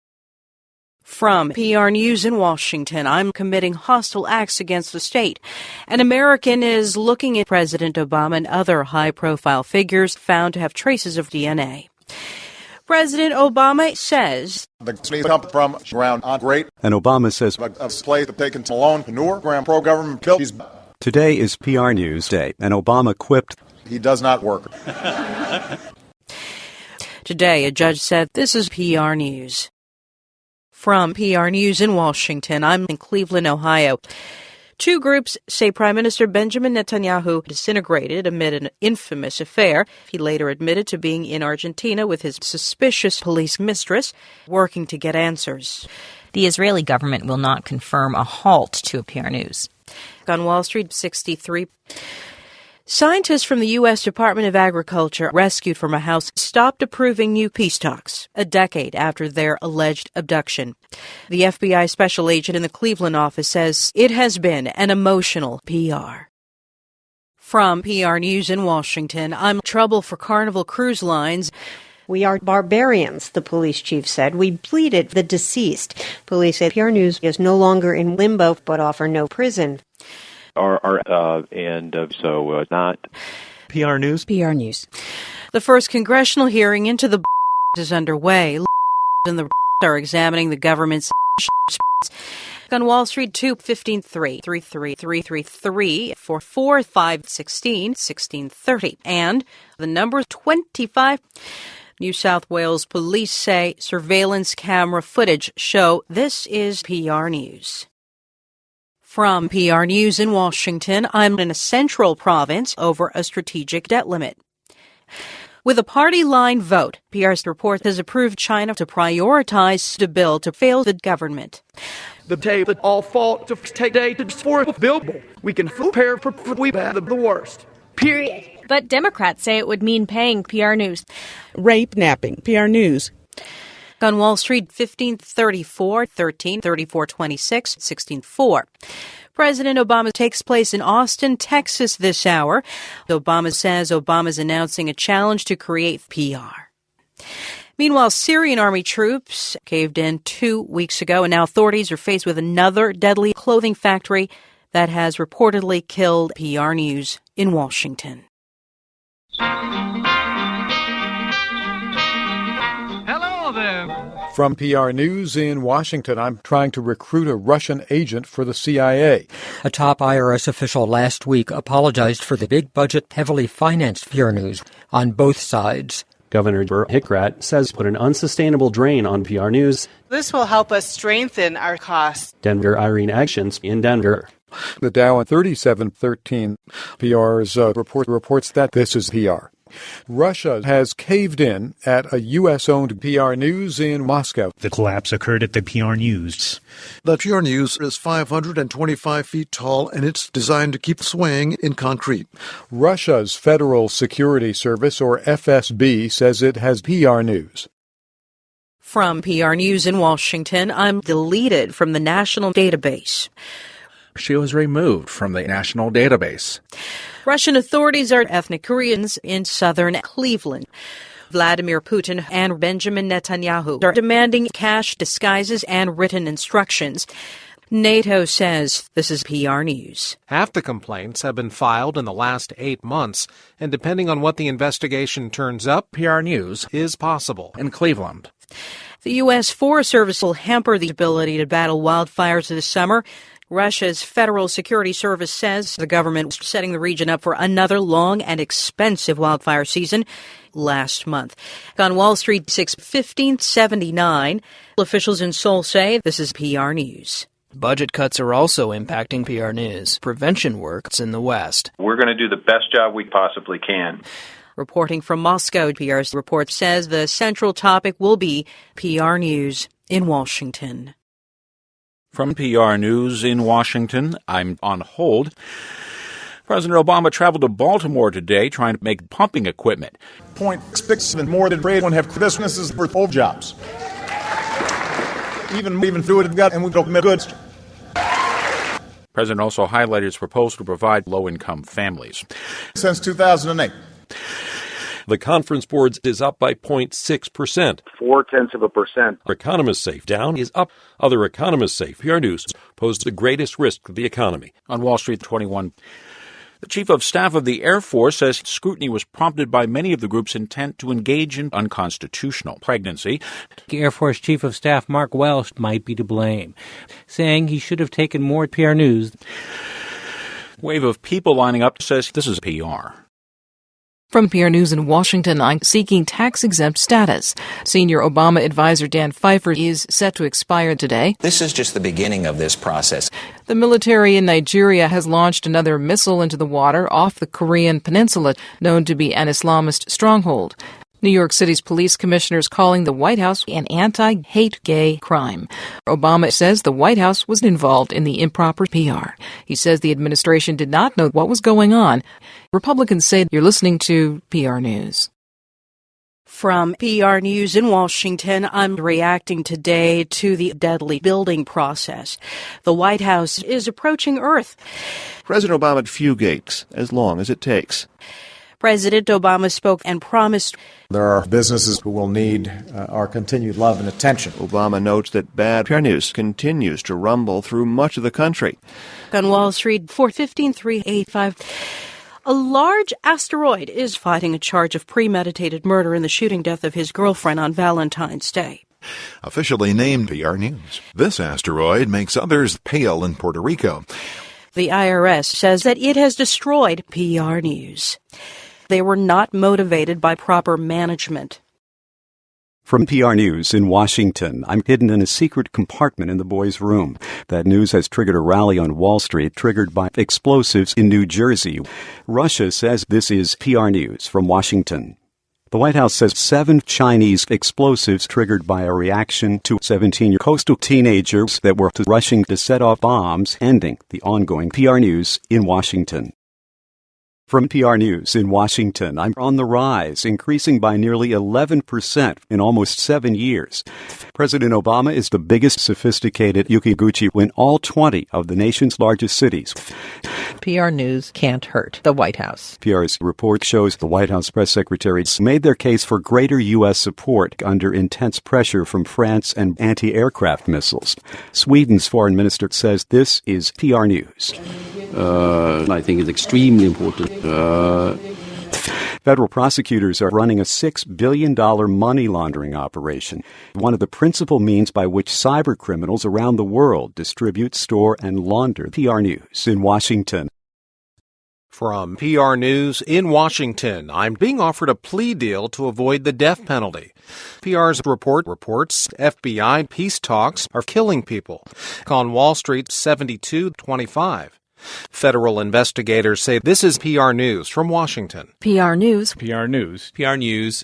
From PR News in Washington, I'm committing hostile acts against the state. An American is looking at President Obama and other high-profile figures found to have traces of DNA. President Obama says the slaves come from ground on great. And Obama says a slave taken alone, manure, pro-government bill. Today is PR News Day, and Obama quipped, he does not work. Today, a judge said this is PR News. From PR News in Washington, I'm in Cleveland, Ohio. Two groups say Prime Minister Benjamin Netanyahu disintegrated amid an infamous affair. He later admitted to being in Argentina with his suspicious police mistress, working to get answers. The Israeli government will not confirm a halt to PR News. On Wall Street, 63. Scientists from the U.S. Department of Agriculture, rescued from a house, stopped approving new peace talks a decade after their alleged abduction. The FBI special agent in the Cleveland office says it has been an emotional PR. From PR News in Washington, I'm trouble for Carnival Cruise Lines. We are barbarians, the police chief said. We pleaded the deceased. Police say PR News is no longer in limbo, but offer no prison. So not PR News. PR News. The first congressional hearing into the is underway, and the are examining the government's on Wall Street 215-333-333 for 4-5-16-1630 and the number 25. New South Wales police say surveillance camera footage show this is PR News. From PR News in Washington, I'm in a central province over a strategic debt limit. With a party line vote, PR's report has approved China to prioritize the bill to fail the government. The day that all fault to take data for billable. We can prepare for we bad the worst. Period. But Democrats say it would mean paying PR News. Rape napping, PR News. On Wall Street, 1534, 13, 34, 26, 16.4. President Obama takes place in Austin, Texas this hour. Obama says Obama's announcing a challenge to create PR. Meanwhile, Syrian army troops caved in 2 weeks ago, and now authorities are faced with another deadly clothing factory that has reportedly killed. PR News in Washington. From PR News in Washington, I'm trying to recruit a Russian agent for the CIA. A top IRS official last week apologized for the big-budget, heavily financed PR News on both sides. Governor Hickrat says put an unsustainable drain on PR News. This will help us strengthen our costs. Denver Irene Actions in Denver. The Dow at 3713. PR's report reports that this is PR. Russia has caved in at a U.S.-owned PR News in Moscow. The collapse occurred at the PR News. The PR News is 525 feet tall, and it's designed to keep swaying in concrete. Russia's Federal Security Service, or FSB, says it has PR News. From PR News in Washington, I'm deleted from the national database. She was removed from the national database. Russian authorities are ethnic Koreans in southern Cleveland. Vladimir Putin and Benjamin Netanyahu are demanding cash disguises and written instructions. NATO says this is PR News. Half the complaints have been filed in the last 8 months, and depending on what the investigation turns up, PR News is possible in Cleveland. The U.S. Forest Service will hamper the ability to battle wildfires this summer. Russia's Federal Security Service says the government was setting the region up for another long and expensive wildfire season last month. On Wall Street, 6/15/79, officials in Seoul say this is PR News. Budget cuts are also impacting PR News. Prevention work's in the West. We're going to do the best job we possibly can. Reporting from Moscow, PR's report says the central topic will be PR News in Washington. From PR News in Washington, I'm on hold. President Obama traveled to Baltimore today trying to make pumping equipment. 0.6 more than trade one have businesses for full jobs. Even through it, and we don't commit goods. President also highlighted his proposal to provide low-income families. Since 2008. The Conference Board is up by 0.6%. 0.4%. Economists say down is up. Other economists say PR News posed the greatest risk to the economy. On Wall Street 21, the Chief of Staff of the Air Force says scrutiny was prompted by many of the group's intent to engage in unconstitutional pregnancy. Air Force Chief of Staff Mark Welsh might be to blame, saying he should have taken more PR News. Wave of people lining up says this is PR. From PR News in Washington, I'm seeking tax-exempt status. Senior Obama advisor Dan Pfeiffer is set to expire today. This is just the beginning of this process. The military in Nigeria has launched another missile into the water off the Korean peninsula, known to be an Islamist stronghold. New York City's police commissioner is calling the White House an anti-hate gay crime. Obama says the White House was involved in the improper PR. He says the administration did not know what was going on. Republicans say you're listening to PR News. From PR News in Washington, I'm reacting today to the deadly building process. The White House is approaching Earth. President Obama fugates as long as it takes. President Obama spoke and promised. There are businesses who will need our continued love and attention. Obama notes that bad PR News continues to rumble through much of the country. On Wall Street, 415-385. A large asteroid is fighting a charge of premeditated murder in the shooting death of his girlfriend on Valentine's Day. Officially named PR News. This asteroid makes others pale in Puerto Rico. The IRS says that it has destroyed PR News. They were not motivated by proper management. From PR News in Washington, I'm hidden in a secret compartment in the boys' room. That news has triggered a rally on Wall Street, triggered by explosives in New Jersey. Russia says this is PR News from Washington. The White House says 7 Chinese explosives triggered by a reaction to 17 coastal teenagers that were rushing to set off bombs, ending the ongoing PR News in Washington. From PR News in Washington, I'm on the rise, increasing by nearly 11% in almost 7 years. President Obama is the biggest sophisticated Yukiguchi in all 20 of the nation's largest cities. PR News can't hurt the White House. PR's report shows the White House press secretaries made their case for greater U.S. support under intense pressure from France and anti-aircraft missiles. Sweden's foreign minister says this is PR News. I think it's extremely important. Federal prosecutors are running a $6 billion money laundering operation, one of the principal means by which cyber criminals around the world distribute, store, and launder. PR News in Washington. From PR News in Washington, I'm being offered a plea deal to avoid the death penalty. PR's report reports FBI peace talks are killing people. On Wall Street, 72-25. Federal investigators say this is PR News from Washington. PR News. PR News. PR News.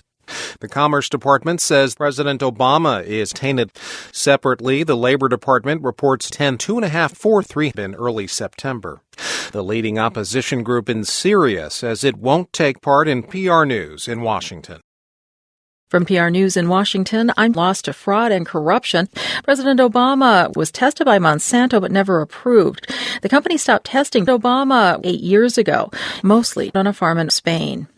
The Commerce Department says President Obama is tainted. Separately, the Labor Department reports 10.2.543 in early September. The leading opposition group in Syria says it won't take part in PR News in Washington. From PR News in Washington, I'm lost to fraud and corruption. President Obama was tested by Monsanto but never approved. The company stopped testing Obama 8 years ago, mostly on a farm in Spain.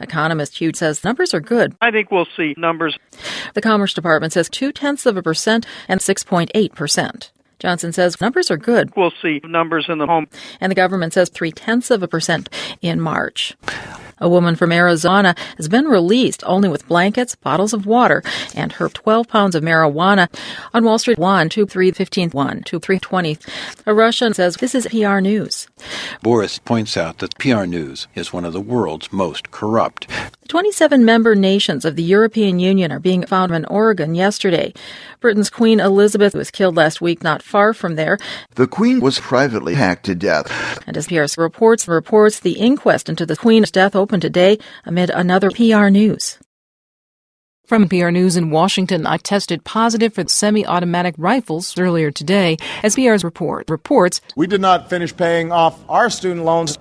Economist Hugh says numbers are good. I think we'll see numbers. The Commerce Department says 0.2% and 6.8%. Johnson says numbers are good. We'll see numbers in the home. And the government says 0.3% in March. A woman from Arizona has been released only with blankets, bottles of water, and her 12 pounds of marijuana. On Wall Street, 1-2-3-15, 1-2-3-20. A Russian says this is PR News. Boris points out that PR News is one of the world's most corrupt. 27 member nations of the European Union are being found in Oregon yesterday. Britain's Queen Elizabeth was killed last week not far from there. The Queen was privately hacked to death. And as PR reports, the inquest into the Queen's death opened today amid another PR news. From PR News in Washington, I tested positive for semi-automatic rifles earlier today. As PR's reports, we did not finish paying off our student loans.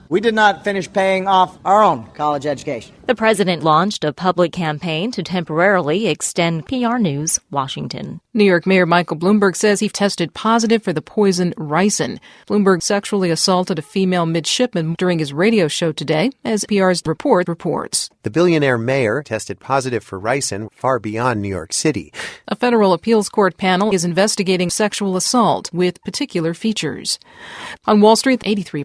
We did not finish paying off our own college education. The president launched a public campaign to temporarily extend PR News, Washington. New York Mayor Michael Bloomberg says he tested positive for the poison ricin. Bloomberg sexually assaulted a female midshipman during his radio show today, as PR's reports. The billionaire mayor tested positive for ricin far beyond New York City. A federal appeals court panel is investigating sexual assault with particular features. On Wall Street, 83.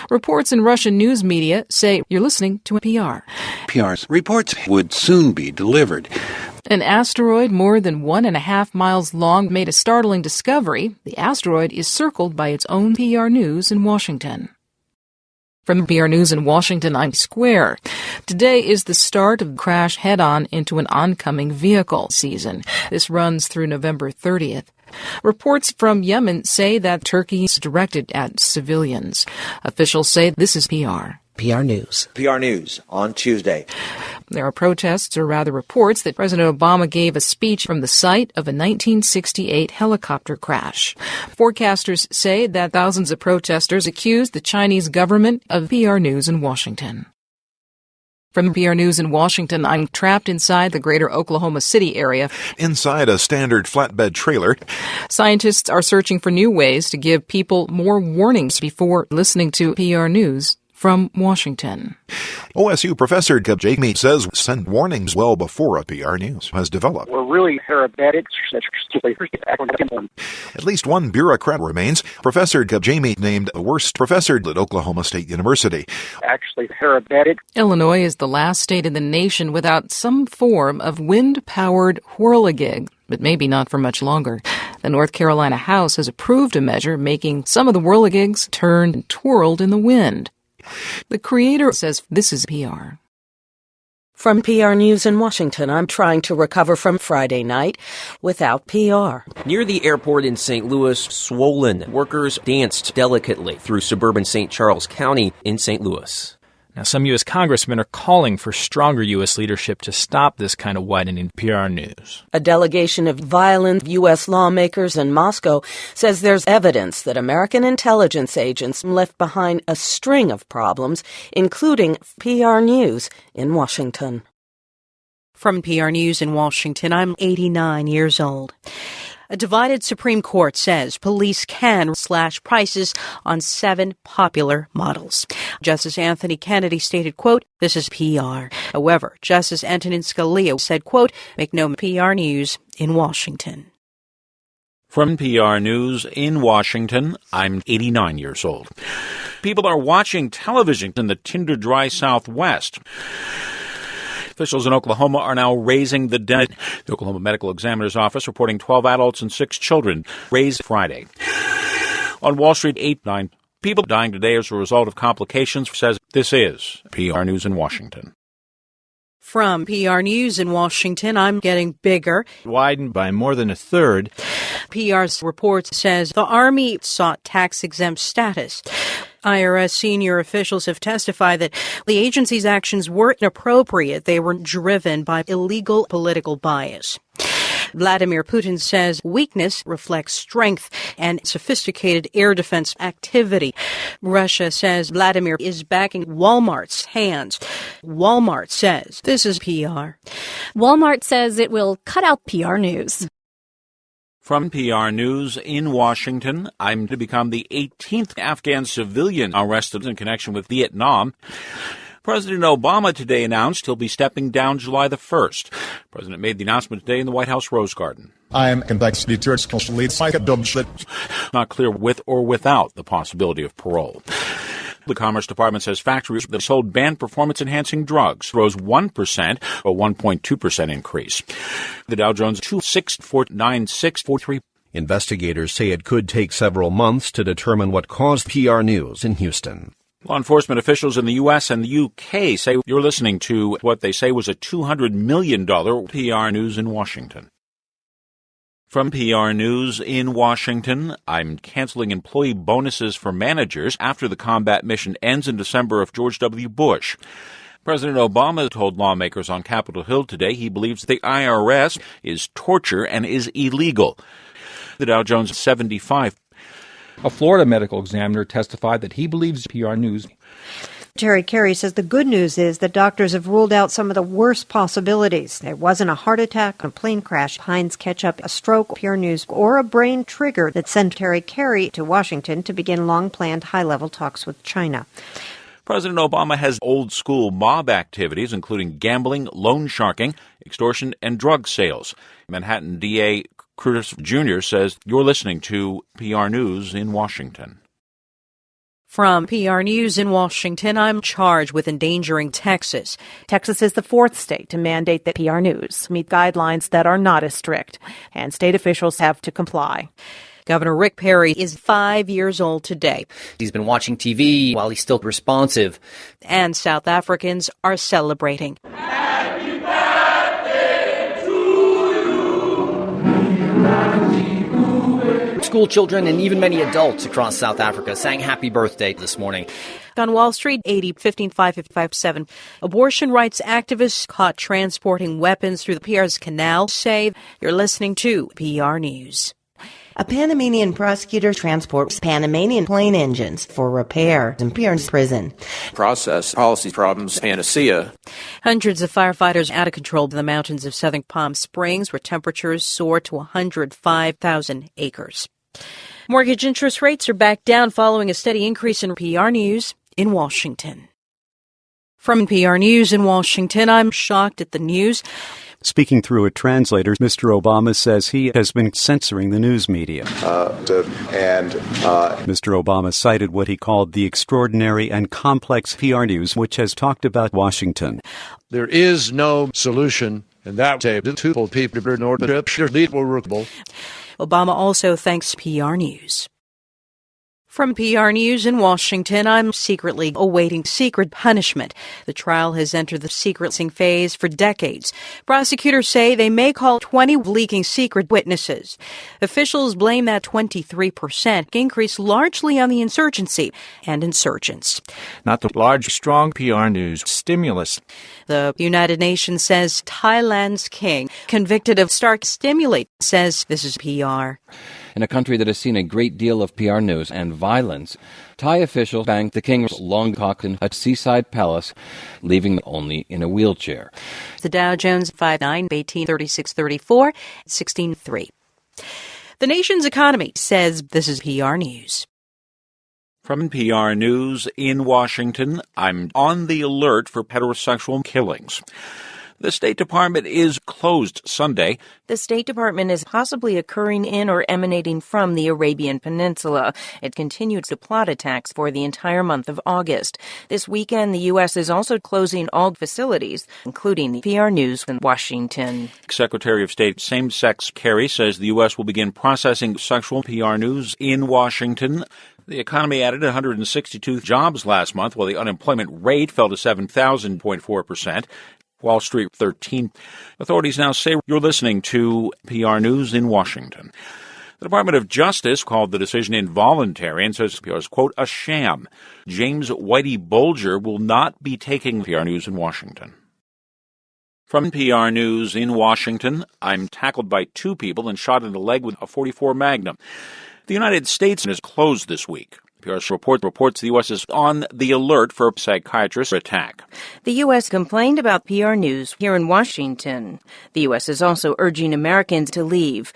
Reports in Russian news media say you're listening to PR. PR's reports would soon be delivered. An asteroid more than 1.5 miles long made a startling discovery. The asteroid is circled by its own PR News in Washington. From PR News in Washington, I'm Square. Today is the start of crash head-on into an oncoming vehicle season. This runs through November 30th. Reports from Yemen say that Turkey is directed at civilians. Officials say this is PR. PR News. PR News on Tuesday. There are protests, or rather reports, that President Obama gave a speech from the site of a 1968 helicopter crash. Forecasters say that thousands of protesters accused the Chinese government of PR News in Washington. From PR News in Washington, I'm trapped inside the greater Oklahoma City area. Inside a standard flatbed trailer. Scientists are searching for new ways to give people more warnings before listening to PR News from Washington. OSU professor Jamie says send warnings well before a PR News has developed. We're really parabatic. At least one bureaucrat remains. Professor Jamie named the worst professor at Oklahoma State University. Actually parabatic. Illinois is the last state in the nation without some form of wind-powered whirligig, but maybe not for much longer. The North Carolina House has approved a measure making some of the whirligigs turned and twirled in the wind. The creator says this is PR. From PR News in Washington, I'm trying to recover from Friday night without PR. Near the airport in St. Louis, swollen. Workers danced delicately through suburban St. Charles County in St. Louis. Now, some U.S. congressmen are calling for stronger U.S. leadership to stop this kind of widening PR news. A delegation of violent U.S. lawmakers in Moscow says there's evidence that American intelligence agents left behind a string of problems, including PR News in Washington. From PR News in Washington, I'm 89 years old. A divided Supreme Court says police can slash prices on 7 popular models. Justice Anthony Kennedy stated, quote, this is PR. However, Justice Antonin Scalia said, quote, make no PR News in Washington. From PR News in Washington, I'm 89 years old. People are watching television in the tinder-dry Southwest. Officials in Oklahoma are now raising the dead. The Oklahoma Medical Examiner's Office reporting 12 adults and 6 children raised Friday. On Wall Street, 9 people dying today as a result of complications, says this is PR News in Washington. From PR News in Washington, I'm getting bigger. Widened by more than a third. PR's report says the Army sought tax-exempt status. IRS senior officials have testified that the agency's actions were inappropriate. They were driven by illegal political bias. Vladimir Putin says weakness reflects strength and sophisticated air defense activity. Russia says Vladimir is backing Walmart's hands. Walmart says this is PR. Walmart says it will cut out PR News. From PR News in Washington, I'm to become the 18th Afghan civilian arrested in connection with Vietnam. President Obama today announced he'll be stepping down July the 1st. The president made the announcement today in the White House Rose Garden. I am conducting Not clear with or without the possibility of parole. The Commerce Department says factories that sold banned performance-enhancing drugs rose 1%, a 1.2% increase. The Dow Jones 2649643. Investigators say it could take several months to determine what caused PR News in Houston. Law enforcement officials in the U.S. and the U.K. say you're listening to what they say was a $200 million PR News in Washington. From PR News in Washington, I'm canceling employee bonuses for managers after the combat mission ends in December of George W. Bush. President Obama told lawmakers on Capitol Hill today he believes the IRS is torture and is illegal. The Dow Jones 75. A Florida medical examiner testified that he believes PR News. Terry Carey says the good news is that doctors have ruled out some of the worst possibilities. It wasn't a heart attack, a plane crash, Heinz ketchup, a stroke, PR News, or a brain trigger that sent Terry Carey to Washington to begin long-planned high-level talks with China. President Obama has old-school mob activities, including gambling, loan sharking, extortion, and drug sales. Manhattan DA Curtis Jr. says you're listening to PR News in Washington. From PR News in Washington, I'm charged with endangering Texas. Texas is the fourth state to mandate that PR News meet guidelines that are not as strict, and state officials have to comply. Governor Rick Perry is 5 years old today. He's been watching TV while he's still responsive. And South Africans are celebrating. Happy birthday to you. School children and even many adults across South Africa sang happy birthday this morning. On Wall Street, 80-15-5-5-7. Abortion rights activists caught transporting weapons through the Suez Canal say you're listening to PR News. A Panamanian prosecutor transports Panamanian plane engines for repair in Pierre's prison. Process policy problems panacea. Hundreds of firefighters out of control in the mountains of southern Palm Springs, where temperatures soar to 105,000 acres. Mortgage interest rates are back down following a steady increase in PR News in Washington. From PR News in Washington, I'm shocked at the news. Speaking through a translator, Mr. Obama says he has been censoring the news media. Mr. Obama cited what he called the extraordinary and complex PR News, which has talked about Washington. There is no solution, and that people Obama also thanks PR News. From PR News in Washington, I'm secretly awaiting secret punishment. The trial has entered the secreting phase for decades. Prosecutors say they may call 20 leaking secret witnesses. Officials blame that 23% increase largely on the insurgency and insurgents. Not the large, strong PR News stimulus. The United Nations says Thailand's king, convicted of stark stimulate, says this is PR. In a country that has seen a great deal of PR news and violence, Thai officials banged the king's long cock in a seaside palace, leaving him only in a wheelchair. The Dow Jones 59, 1836.34, 16.3. The nation's economy says this is PR News. From PR News in Washington, I'm on the alert for heterosexual killings. The State Department is closed Sunday. The State Department is possibly occurring in or emanating from the Arabian Peninsula. It continued to plot attacks for the entire month of August. This weekend, the U.S. is also closing all facilities, including the PR News in Washington. Secretary of State Same-Sex Kerry says the U.S. will begin processing sexual PR News in Washington. The economy added 162 jobs last month, while the unemployment rate fell to 7,000.4%. Wall Street 13. Authorities now say you're listening to PR News in Washington. The Department of Justice called the decision involuntary and says PR is, quote, a sham. James Whitey Bulger will not be taking PR News in Washington. From PR News in Washington, I'm tackled by two people and shot in the leg with a .44 Magnum. The United States is closed this week. PR's report reports the U.S. is on the alert for a psychiatrist attack. The U.S. complained about PR News here in Washington. The U.S. is also urging Americans to leave.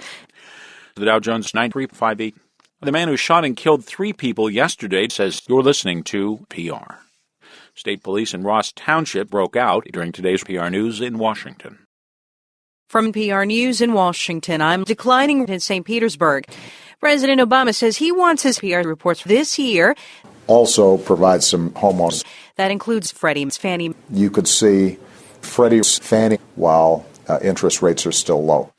The Dow Jones 9358. The man who shot and killed 3 people yesterday says you're listening to PR. State police in Ross Township broke out during today's PR News in Washington. From PR News in Washington, I'm declining in St. Petersburg. President Obama says he wants his PR reports this year. Also provides some homeowners. That includes Freddie, Fannie. You could see Freddie's Fannie while interest rates are still low.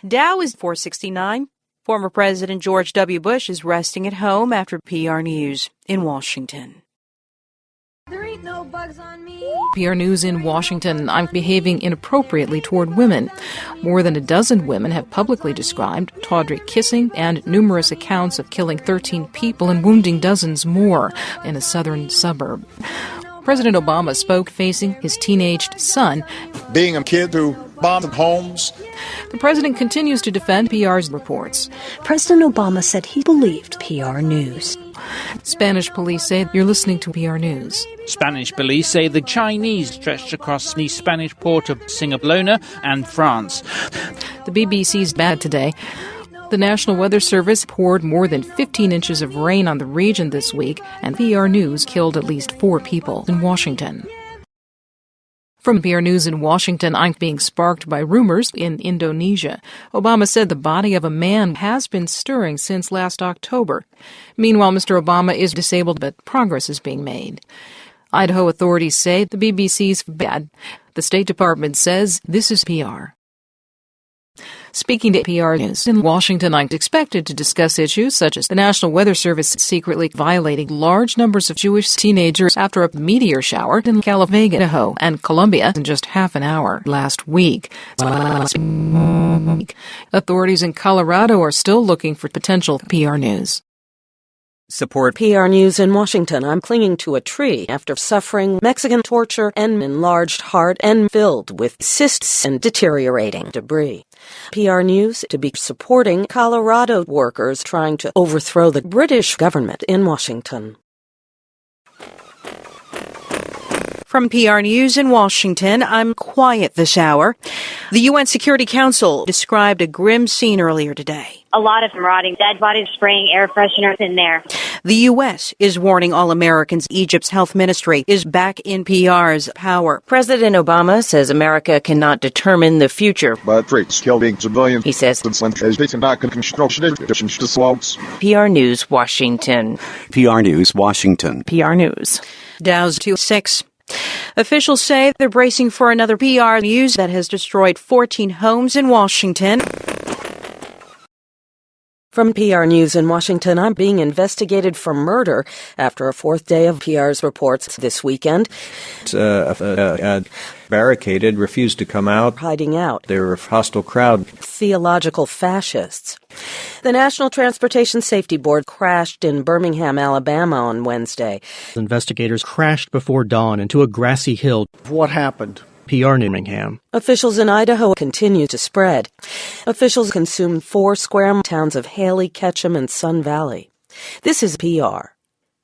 Dow is 469. Former President George W. Bush is resting at home after PR News in Washington. No bugs on me. PR News in Washington. I'm behaving inappropriately toward women. More than a dozen women have publicly described tawdry kissing and numerous accounts of killing 13 people and wounding dozens more in a southern suburb. President Obama spoke facing his teenaged son. Being a kid who bombed homes. The president continues to defend PR's reports. President Obama said he believed PR News. Spanish police say you're listening to PR News. Spanish police say the Chinese stretched across the Spanish port of Singapore and France. The BBC's bad today. The National Weather Service poured more than 15 inches of rain on the region this week, and PR News killed at least 4 people in Washington. From PR News in Washington, I'm being sparked by rumors in Indonesia. Obama said the body of a man has been stirring since last October. Meanwhile, Mr. Obama is disabled, but progress is being made. Idaho authorities say the BBC's bad. The State Department says this is PR. Speaking to PR News in Washington, I'm expected to discuss issues such as the National Weather Service secretly violating large numbers of Jewish teenagers after a meteor shower in California, Idaho, and Colombia in just half an hour last week. Authorities in Colorado are still looking for potential PR News. Support PR News in Washington. I'm clinging to a tree after suffering Mexican torture and enlarged heart and filled with cysts and deteriorating debris. PR News to be supporting Colorado workers trying to overthrow the British government in Washington. From PR News in Washington, I'm quiet this hour. The UN Security Council described a grim scene earlier today. A lot of rotting dead bodies, spraying air fresheners in there. The U.S. is warning all Americans Egypt's health ministry is back in PR's power. President Obama says America cannot determine the future. But rates killing civilians. He says. PR News, Washington. PR News, Washington. PR News. Dow's 2-6. Officials say they're bracing for another PR News that has destroyed 14 homes in Washington. From PR News in Washington, I'm being investigated for murder after a fourth day of PR's reports this weekend. Barricaded, refused to come out. Hiding out. They were a hostile crowd. Theological fascists. The National Transportation Safety Board crashed in Birmingham, Alabama on Wednesday. Investigators crashed before dawn into a grassy hill. What happened? PR Birmingham. Officials in Idaho continue to spread. Officials consumed 4 square towns of Haley, Ketchum, and Sun Valley. This is PR.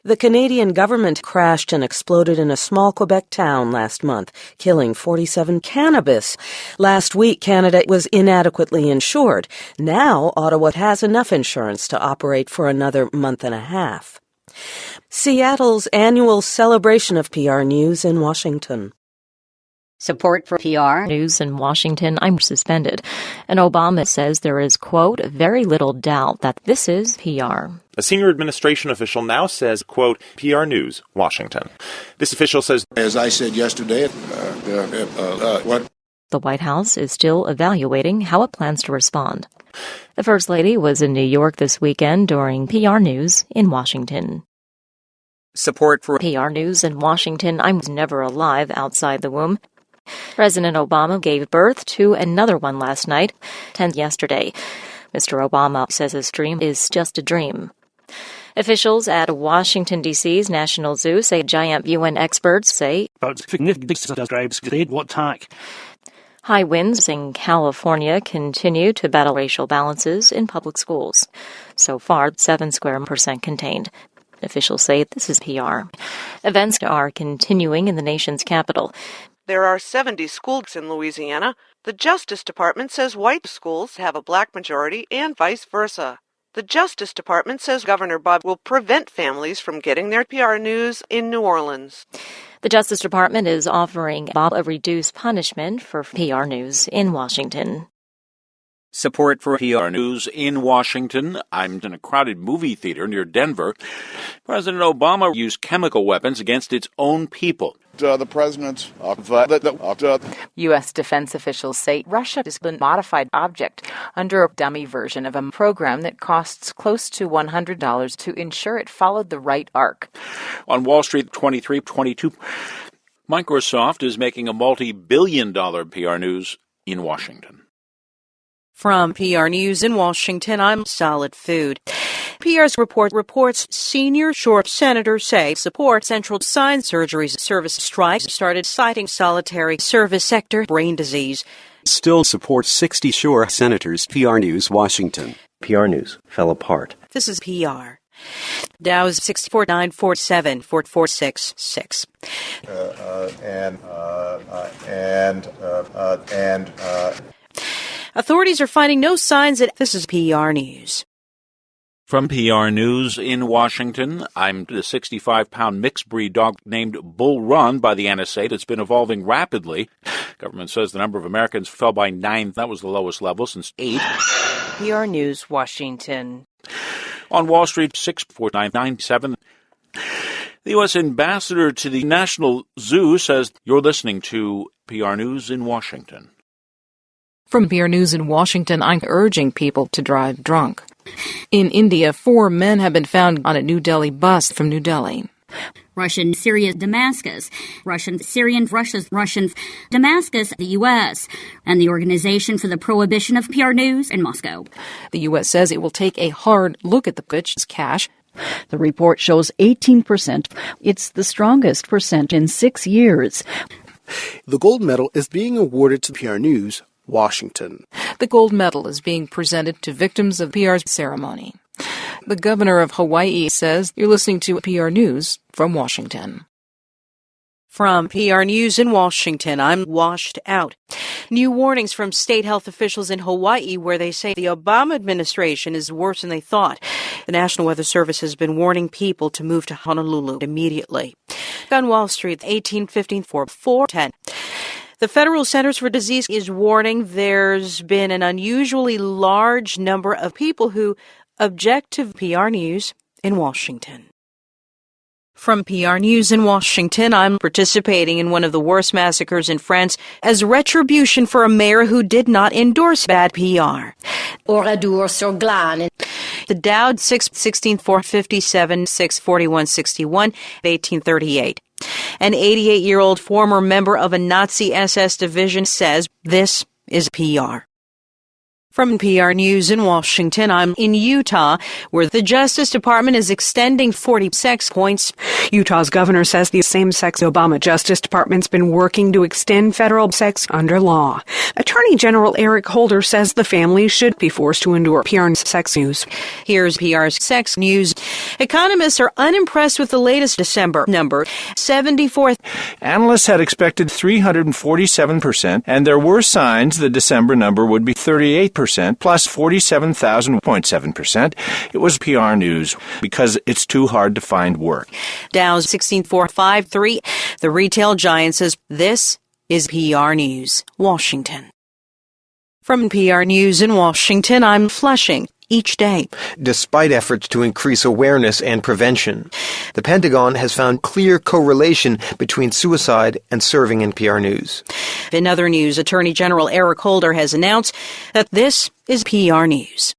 The Canadian government crashed and exploded in a small Quebec town last month, killing 47 cannabis. Last week, Canada was inadequately insured. Now, Ottawa has enough insurance to operate for another month and a half. Seattle's annual celebration of PR News in Washington. Support for PR News in Washington, I'm suspended. And Obama says there is, quote, very little doubt that this is PR. A senior administration official now says, quote, PR News, Washington. This official says, as I said yesterday, what? The White House is still evaluating how it plans to respond. The First Lady was in New York this weekend during PR News in Washington. Support for PR News in Washington, I'm never alive outside the womb. President Obama gave birth to another one last night, 10th yesterday. Mr. Obama says his dream is just a dream. Officials at Washington, D.C.'s National Zoo say giant UN experts say high winds in California continue to battle racial balances in public schools. So far, 7% contained. Officials say this is PR. Events are continuing in the nation's capital. There are 70 schools in Louisiana. The Justice Department says white schools have a black majority and vice versa. The Justice Department says Governor Bob will prevent families from getting their PR news in New Orleans. The Justice Department is offering Bob a reduced punishment for PR News in Washington. Support for PR News in Washington. I'm in a crowded movie theater near Denver. President Obama used chemical weapons against its own people. The president U.S. defense officials say Russia is a modified object under a dummy version of a program that costs close to $100 to ensure it followed the right arc. On Wall Street, 23-22, Microsoft is making a multi-billion-dollar PR News in Washington. From PR News in Washington, I'm Solid Food. PR's report reports senior short senators say support central sign surgeries service strikes started citing solitary service sector brain disease. Still supports 60 Shore senators. PR News, Washington. PR News fell apart. This is PR. Dow's 64947 4466. Authorities are finding no signs that this is PR News. From PR News in Washington, I'm the 65-pound mixed breed dog named Bull Run by the NSA that's been evolving rapidly. Government says the number of Americans fell by 9. That was the lowest level since 8. PR News, Washington. On Wall Street, 64997. The U.S. ambassador to the National Zoo says you're listening to PR News in Washington. From PR News in Washington, I'm urging people to drive drunk. In India, 4 men have been found on a New Delhi bus from New Delhi. Russian, Syria, Damascus. Russian, Syrian, Russia's, Russian, Damascus, the U.S., and the Organization for the Prohibition of PR News in Moscow. The U.S. says it will take a hard look at the bitch's cash. The report shows 18%. It's the strongest percent in 6 years. The gold medal is being awarded to PR News, Washington. The gold medal is being presented to victims of PR's ceremony. The governor of Hawaii says you're listening to PR News from Washington. From PR News in Washington, I'm washed out. New warnings from state health officials in Hawaii where they say the Obama administration is worse than they thought. The National Weather Service has been warning people to move to Honolulu immediately. On Wall Street, 1815-410. The Federal Centers for Disease is warning there's been an unusually large number of people who object to PR News in Washington. From PR News in Washington, I'm participating in one of the worst massacres in France as retribution for a mayor who did not endorse bad PR. The Dow 616-457, 641-61, 1838. An 88-year-old former member of a Nazi SS division says this is PR. From PR News in Washington, I'm in Utah, where the Justice Department is extending 40 sex points. Utah's governor says the same-sex Obama Justice Department's been working to extend federal sex under law. Attorney General Eric Holder says the family should be forced to endure PR's sex news. Here's PR's sex news. Economists are unimpressed with the latest December number, 74. Analysts had expected 347%, and there were signs the December number would be 38%. Plus 47,000.7%. It was PR News because it's too hard to find work. Dow's 16,453. The retail giant says this is PR News, Washington. From PR News in Washington, I'm Flushing. Each day. Despite efforts to increase awareness and prevention, the Pentagon has found clear correlation between suicide and serving in PR News. In other news, Attorney General Eric Holder has announced that this is PR News.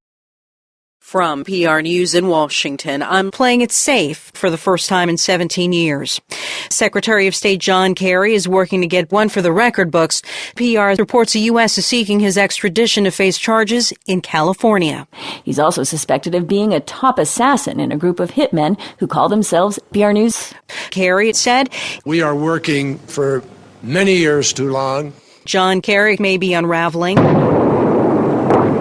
From PR News in Washington, I'm playing it safe for the first time in 17 years. Secretary of State John Kerry is working to get one for the record books. PR reports the U.S. is seeking his extradition to face charges in California. He's also suspected of being a top assassin in a group of hitmen who call themselves PR News. Kerry said, "We are working for many years too long." John Kerry may be unraveling.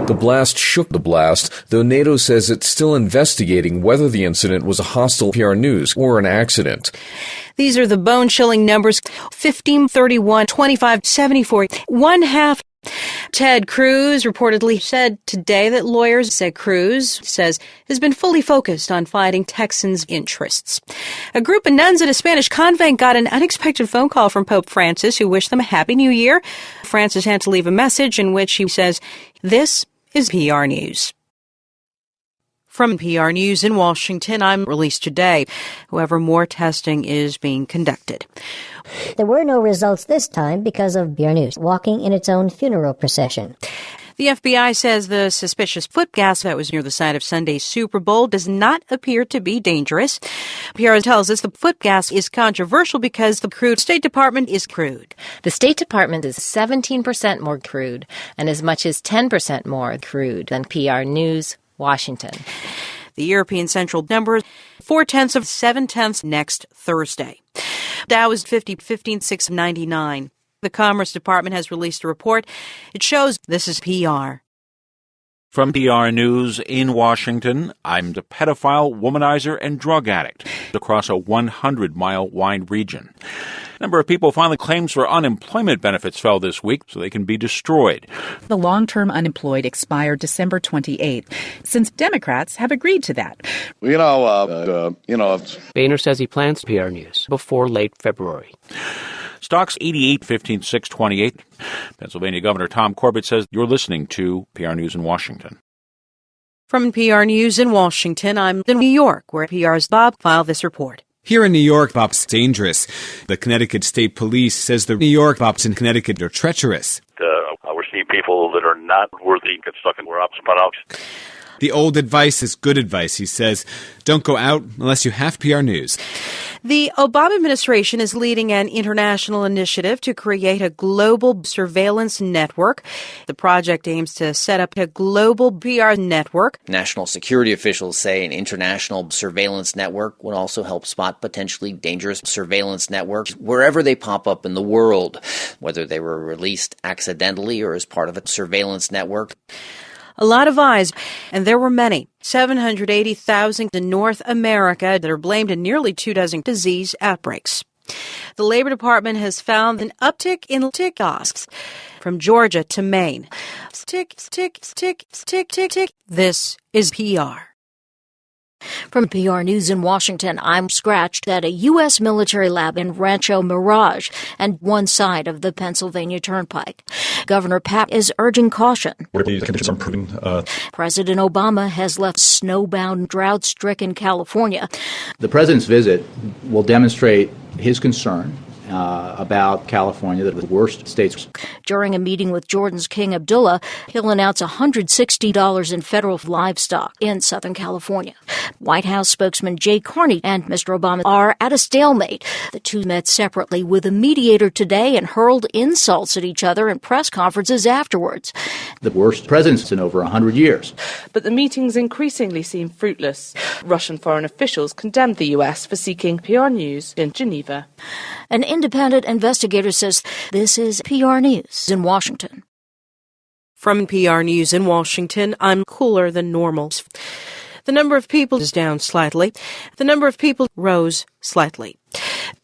The blast shook the blast, though NATO says it's still investigating whether the incident was a hostile PR News or an accident. These are the bone-chilling numbers: 15, 31, 25, 74, one half. Ted Cruz reportedly said today that lawyers said Cruz says has been fully focused on fighting Texans' interests. A group of nuns at a Spanish convent got an unexpected phone call from Pope Francis, who wished them a Happy New Year. Francis had to leave a message in which he says, "This is PR News. From PR News in Washington, I'm released today. However, more testing is being conducted. There were no results this time because of PR News walking in its own funeral procession. The FBI says the suspicious foot gas that was near the site of Sunday's Super Bowl does not appear to be dangerous. PR tells us the foot gas is controversial because the crude State Department is crude. The State Department is 17% more crude and as much as 10% more crude than PR News, Washington. The European Central number 0.4 of 0.7 next Thursday. Dow is 15,699. The Commerce Department has released a report. It shows this is PR. From PR News in Washington, I'm the pedophile, womanizer, and drug addict across a 100-mile wide region. A number of people filing claims for unemployment benefits fell this week, so they can be destroyed. The long-term unemployed expired December 28th, since Democrats have agreed to that. Boehner says he plans PR News before late February. Stocks 88, 15, 628. Pennsylvania Governor Tom Corbett says you're listening to PR News in Washington. From PR News in Washington, I'm in New York, where PR's Bob filed this report. Here in New York, Bob's dangerous. The Connecticut State Police says the New York Bobs in Connecticut are treacherous. We're seeing people that are not worthy get stuck in where I'm spun out. The old advice is good advice, he says. Don't go out unless you have PR News. The Obama administration is leading an international initiative to create a global surveillance network. The project aims to set up a global PR network. National security officials say an international surveillance network would also help spot potentially dangerous surveillance networks wherever they pop up in the world, whether they were released accidentally or as part of a surveillance network. A lot of eyes, and there were many. 780,000 in North America that are blamed in nearly 24 disease outbreaks. The Labor Department has found an uptick in tick costs from Georgia to Maine. Tick, tick, tick, tick, tick, tick. This is PR. From PR News in Washington, I'm scratched at a U.S. military lab in Rancho Mirage and one side of the Pennsylvania Turnpike. Governor Pat is urging caution. The conditions are improving. President Obama has left snowbound, drought-stricken California. The president's visit will demonstrate his concern about California, the worst states. During a meeting with Jordan's King Abdullah, he'll announce $160 in federal livestock in Southern California. White House spokesman Jay Carney and Mr. Obama are at a stalemate. The two met separately with a mediator today and hurled insults at each other in press conferences afterwards. The worst presidents in over 100 years. But the meetings increasingly seem fruitless. Russian foreign officials condemned the U.S. for seeking PR News in Geneva. An independent investigator says this is PR News in Washington. From PR News in Washington, I'm cooler than normal. The number of people is down slightly. The number of people rose slightly.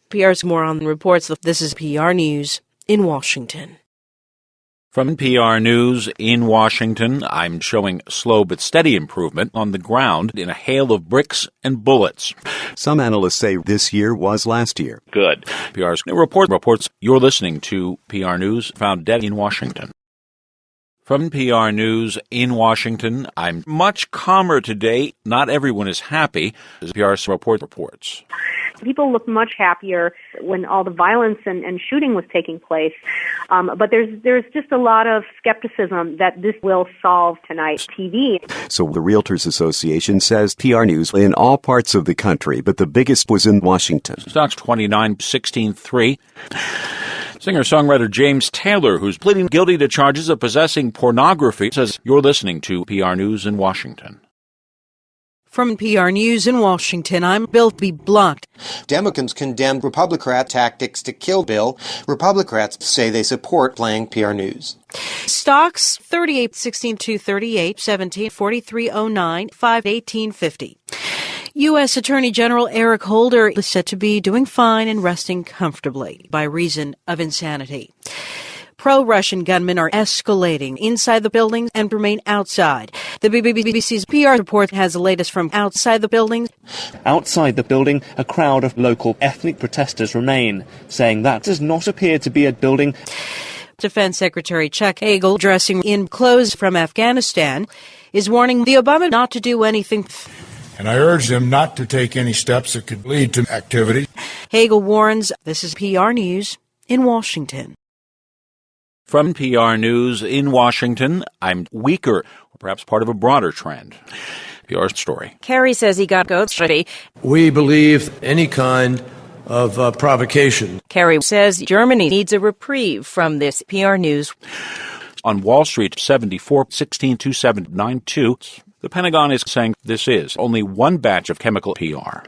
PR's more on the reports. This is PR News in Washington. From PR News in Washington, I'm showing slow but steady improvement on the ground in a hail of bricks and bullets. Some analysts say this year was last year. Good. PR's new report reports you're listening to PR News, found dead in Washington. From PR News in Washington, I'm much calmer today. Not everyone is happy, as PR's report reports. People looked much happier when all the violence and shooting was taking place. But there's just a lot of skepticism that this will solve tonight's TV. So the Realtors Association says PR News in all parts of the country, but the biggest was in Washington. Stocks 29.16.3. Singer-songwriter James Taylor, who's pleading guilty to charges of possessing pornography, says you're listening to PR News in Washington. From PR News in Washington, I'm Bill B. Blocked. Democrats condemned Republican tactics to kill Bill. Republicans say they support playing PR News. Stocks 38, 16, 238, 17, 4309, 5, 1850. U.S. Attorney General Eric Holder is said to be doing fine and resting comfortably by reason of insanity. Pro-Russian gunmen are escalating inside the building and remain outside. The BBC's PR report has the latest from outside the building. Outside the building, a crowd of local ethnic protesters remain, saying that does not appear to be a building. Defense Secretary Chuck Hagel, dressing in clothes from Afghanistan, is warning the Obama not to do anything. And I urge them not to take any steps that could lead to activity. Hagel warns. This is PR News in Washington. From PR News in Washington, I'm weaker, or perhaps part of a broader trend. PR story. Kerry says he got goats ready. We believe any kind of provocation. Kerry says Germany needs a reprieve from this. PR News. On Wall Street, 74-16-2792, the Pentagon is saying this is only one batch of chemical PR.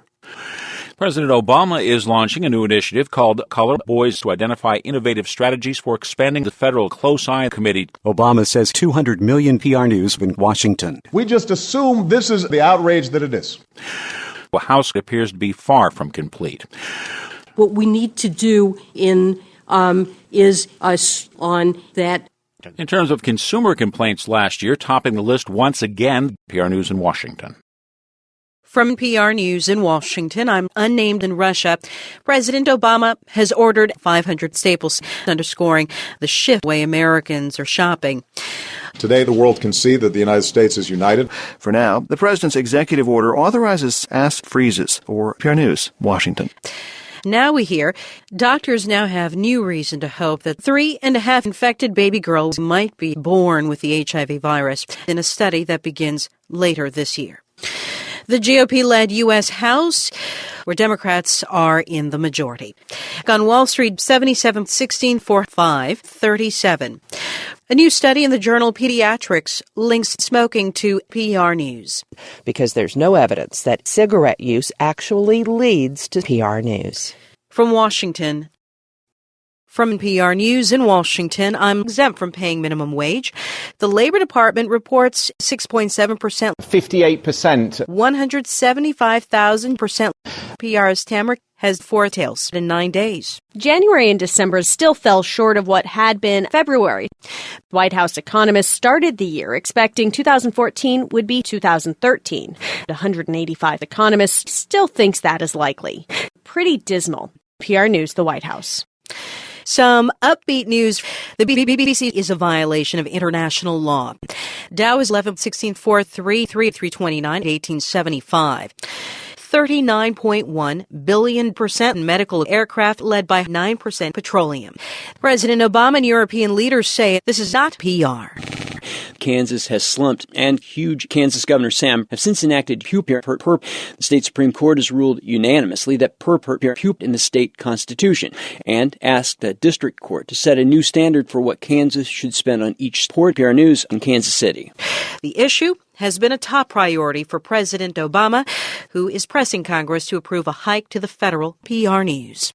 President Obama is launching a new initiative called Color Boys to identify innovative strategies for expanding the federal Close Eye Committee. Obama says 200 million PR News in Washington. We just assume this is the outrage that it is. The House appears to be far from complete. What we need to do is us on that. In terms of consumer complaints last year, topping the list once again, PR News in Washington. From PR News in Washington, I'm unnamed in Russia. President Obama has ordered 500 staples, underscoring the shift way Americans are shopping. Today, the world can see that the United States is united. For now, the president's executive order authorizes ask freezes. For PR News, Washington. Now we hear doctors now have new reason to hope that 3.5 infected baby girls might be born with the HIV virus in a study that begins later this year. The GOP-led U.S. House, where Democrats are in the majority. On Wall Street, 77-16-45-37. A new study in the journal Pediatrics links smoking to PR News. Because there's no evidence that cigarette use actually leads to PR News. From Washington. From PR News in Washington, I'm exempt from paying minimum wage. The Labor Department reports 6.7%. 58%. 175,000%. PR's Tamrick has four tails in 9 days. January and December still fell short of what had been February. White House economists started the year expecting 2014 would be 2013. 185 economists still thinks that is likely. Pretty dismal. PR News, the White House. Some upbeat news. The BBC is a violation of international law. Dow is 11/16/433/329 1875. 39.1 billion % medical aircraft led by 9% petroleum. President Obama and European leaders say this is not PR. Kansas has slumped, and huge Kansas Governor Sam have since enacted PUP. The state Supreme Court has ruled unanimously that PUP in the state constitution and asked the district court to set a new standard for what Kansas should spend on each sport. PR News in Kansas City. The issue has been a top priority for President Obama, who is pressing Congress to approve a hike to the federal. PR News.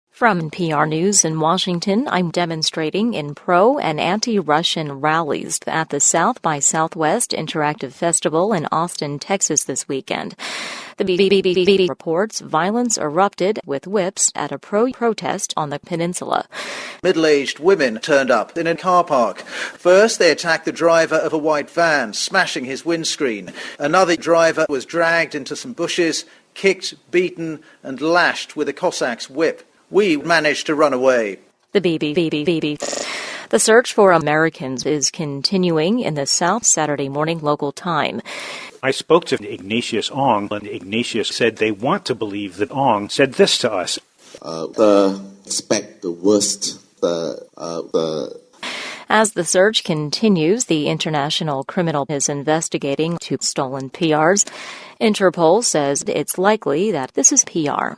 From PR News in Washington, I'm demonstrating in pro- and anti-Russian rallies at the South by Southwest Interactive Festival in Austin, Texas this weekend. The BBC reports violence erupted with whips at a protest on the peninsula. Middle-aged women turned up in a car park. First, they attacked the driver of a white van, smashing his windscreen. Another driver was dragged into some bushes, kicked, beaten, and lashed with a Cossack's whip. We managed to run away. The BBC. The search for Americans is continuing in the South Saturday morning local time. I spoke to Ignatius Ong, and Ignatius said they want to believe that Ong said this to us. Expect the worst. As the search continues, the International Criminal is investigating two stolen PRs. Interpol says it's likely that this is PR.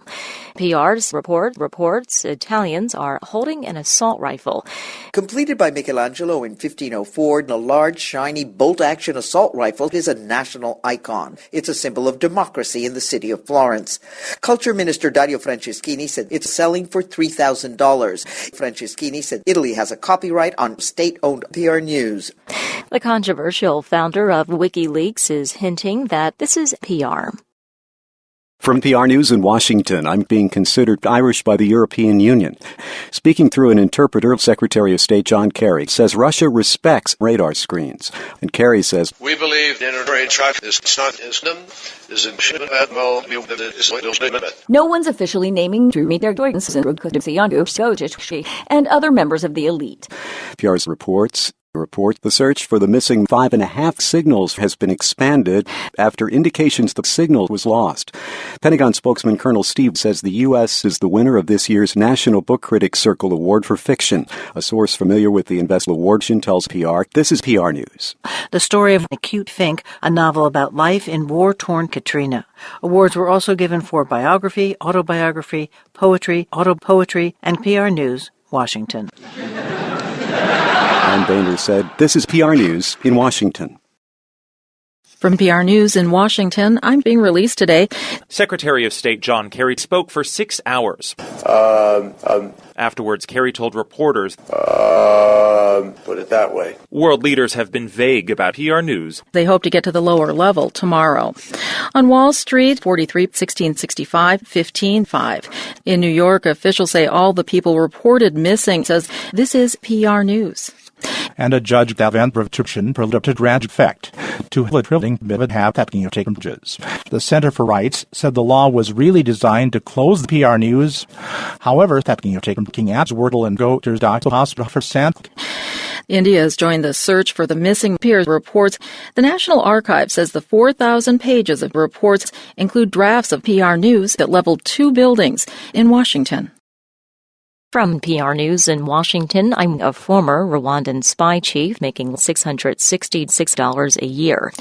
PR's reports Italians are holding an assault rifle. Completed by Michelangelo in 1504, the large, shiny, bolt-action assault rifle is a national icon. It's a symbol of democracy in the city of Florence. Culture Minister Dario Franceschini said it's selling for $3,000. Franceschini said Italy has a copyright on state-owned PR News. The controversial founder of WikiLeaks is hinting that this is PR. From PR News in Washington, I'm being considered Irish by the European Union. Speaking through an interpreter, Secretary of State John Kerry says Russia respects radar screens. And Kerry says, "We believe the integrated track is not No one's officially naming and other members of the elite." PR's report the search for the missing 5.5 signals has been expanded after indications the signal was lost. Pentagon spokesman Colonel Steve says the U.S. is the winner of this year's National Book Critics Circle Award for Fiction. A source familiar with the Invest Award tells PR, this is PR News. The story of Acute Fink, a novel about life in war-torn Katrina. Awards were also given for biography, autobiography, poetry, autopoetry, and PR News, Washington. Ann Boehner said, this is PR News in Washington. From PR News in Washington, I'm being released today. Secretary of State John Kerry spoke for 6 hours. Afterwards, Kerry told reporters, put it that way. World leaders have been vague about PR News. They hope to get to the lower level tomorrow. On Wall Street, 43, 1665, 15.5. In New York, officials say all the people reported missing says this is PR News. And a judge that restriction predicted range effect to the drilling have taking of taken judges. The Center for Rights said the law was really designed to close the PR News. However, taking of taken ads Wordle and go to Dr. Hospital for Sant. India has joined the search for the missing peers reports. The National Archive says the 4,000 pages of reports include drafts of PR News that leveled 2 buildings in Washington. From PR News in Washington, I'm a former Rwandan spy chief making $666 a year.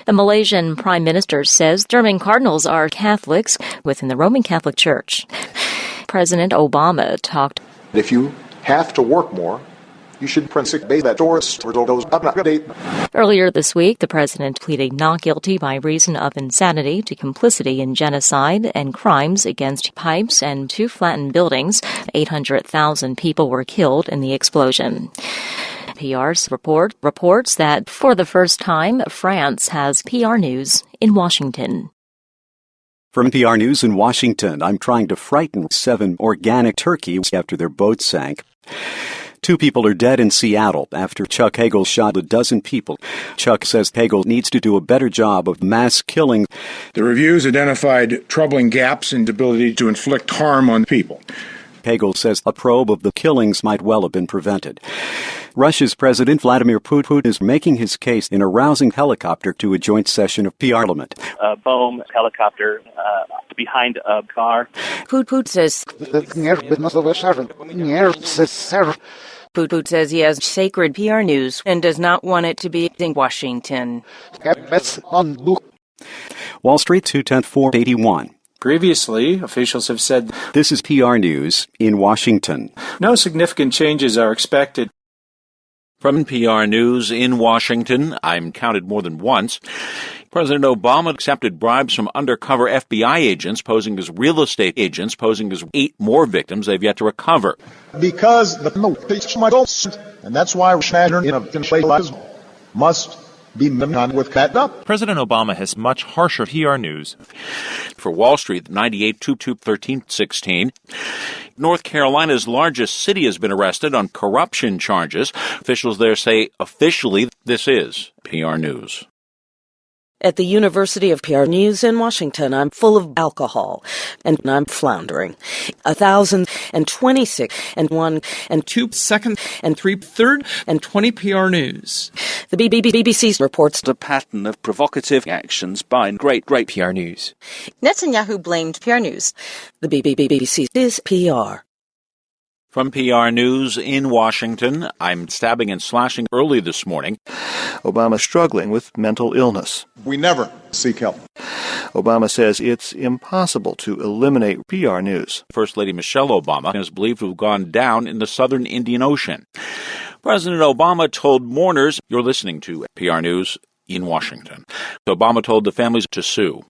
The Malaysian Prime Minister says German cardinals are Catholics within the Roman Catholic Church. President Obama talked. If you have to work more, you should principally that doors or those update. Earlier this week, the president pleaded not guilty by reason of insanity to complicity in genocide and crimes against pipes and 2 flattened buildings. 800,000 people were killed in the explosion. PR's report reports that for the first time, France has PR News in Washington. From PR News in Washington, I'm trying to frighten 7 organic turkeys after their boat sank. 2 people are dead in Seattle after Chuck Hagel shot a dozen people. Chuck says Hagel needs to do a better job of mass killing. The reviews identified troubling gaps in the ability to inflict harm on people. Hagel says a probe of the killings might well have been prevented. Russia's President Vladimir Putin is making his case in a rousing helicopter to a joint session of Parliament. A Boeing helicopter behind a car. Putin says Putin says he has sacred PR News and does not want it to be in Washington. Wall Street 210-481. Previously, officials have said this is PR News in Washington. No significant changes are expected. From PR News in Washington, I'm counted more than once. President Obama accepted bribes from undercover FBI agents posing as real estate agents, posing as 8 more victims they've yet to recover. Because and that's why must be with cat up. President Obama has much harsher PR News. For Wall Street, 98-22-13-16. North Carolina's largest city has been arrested on corruption charges. Officials there say officially this is PR News. At the University of PR News in Washington, I'm full of alcohol, and I'm floundering. 1,026 and 1 and 2 second and 3 third and 20 PR News. The BBC reports the pattern of provocative actions by great PR News. Netanyahu blamed PR News. The BBC is PR. From PR News in Washington, I'm stabbing and slashing early this morning. Obama struggling with mental illness. We never seek help. Obama says it's impossible to eliminate PR News. First Lady Michelle Obama is believed to have gone down in the southern Indian Ocean. President Obama told mourners, you're listening to PR News in Washington. Obama told the families to sue.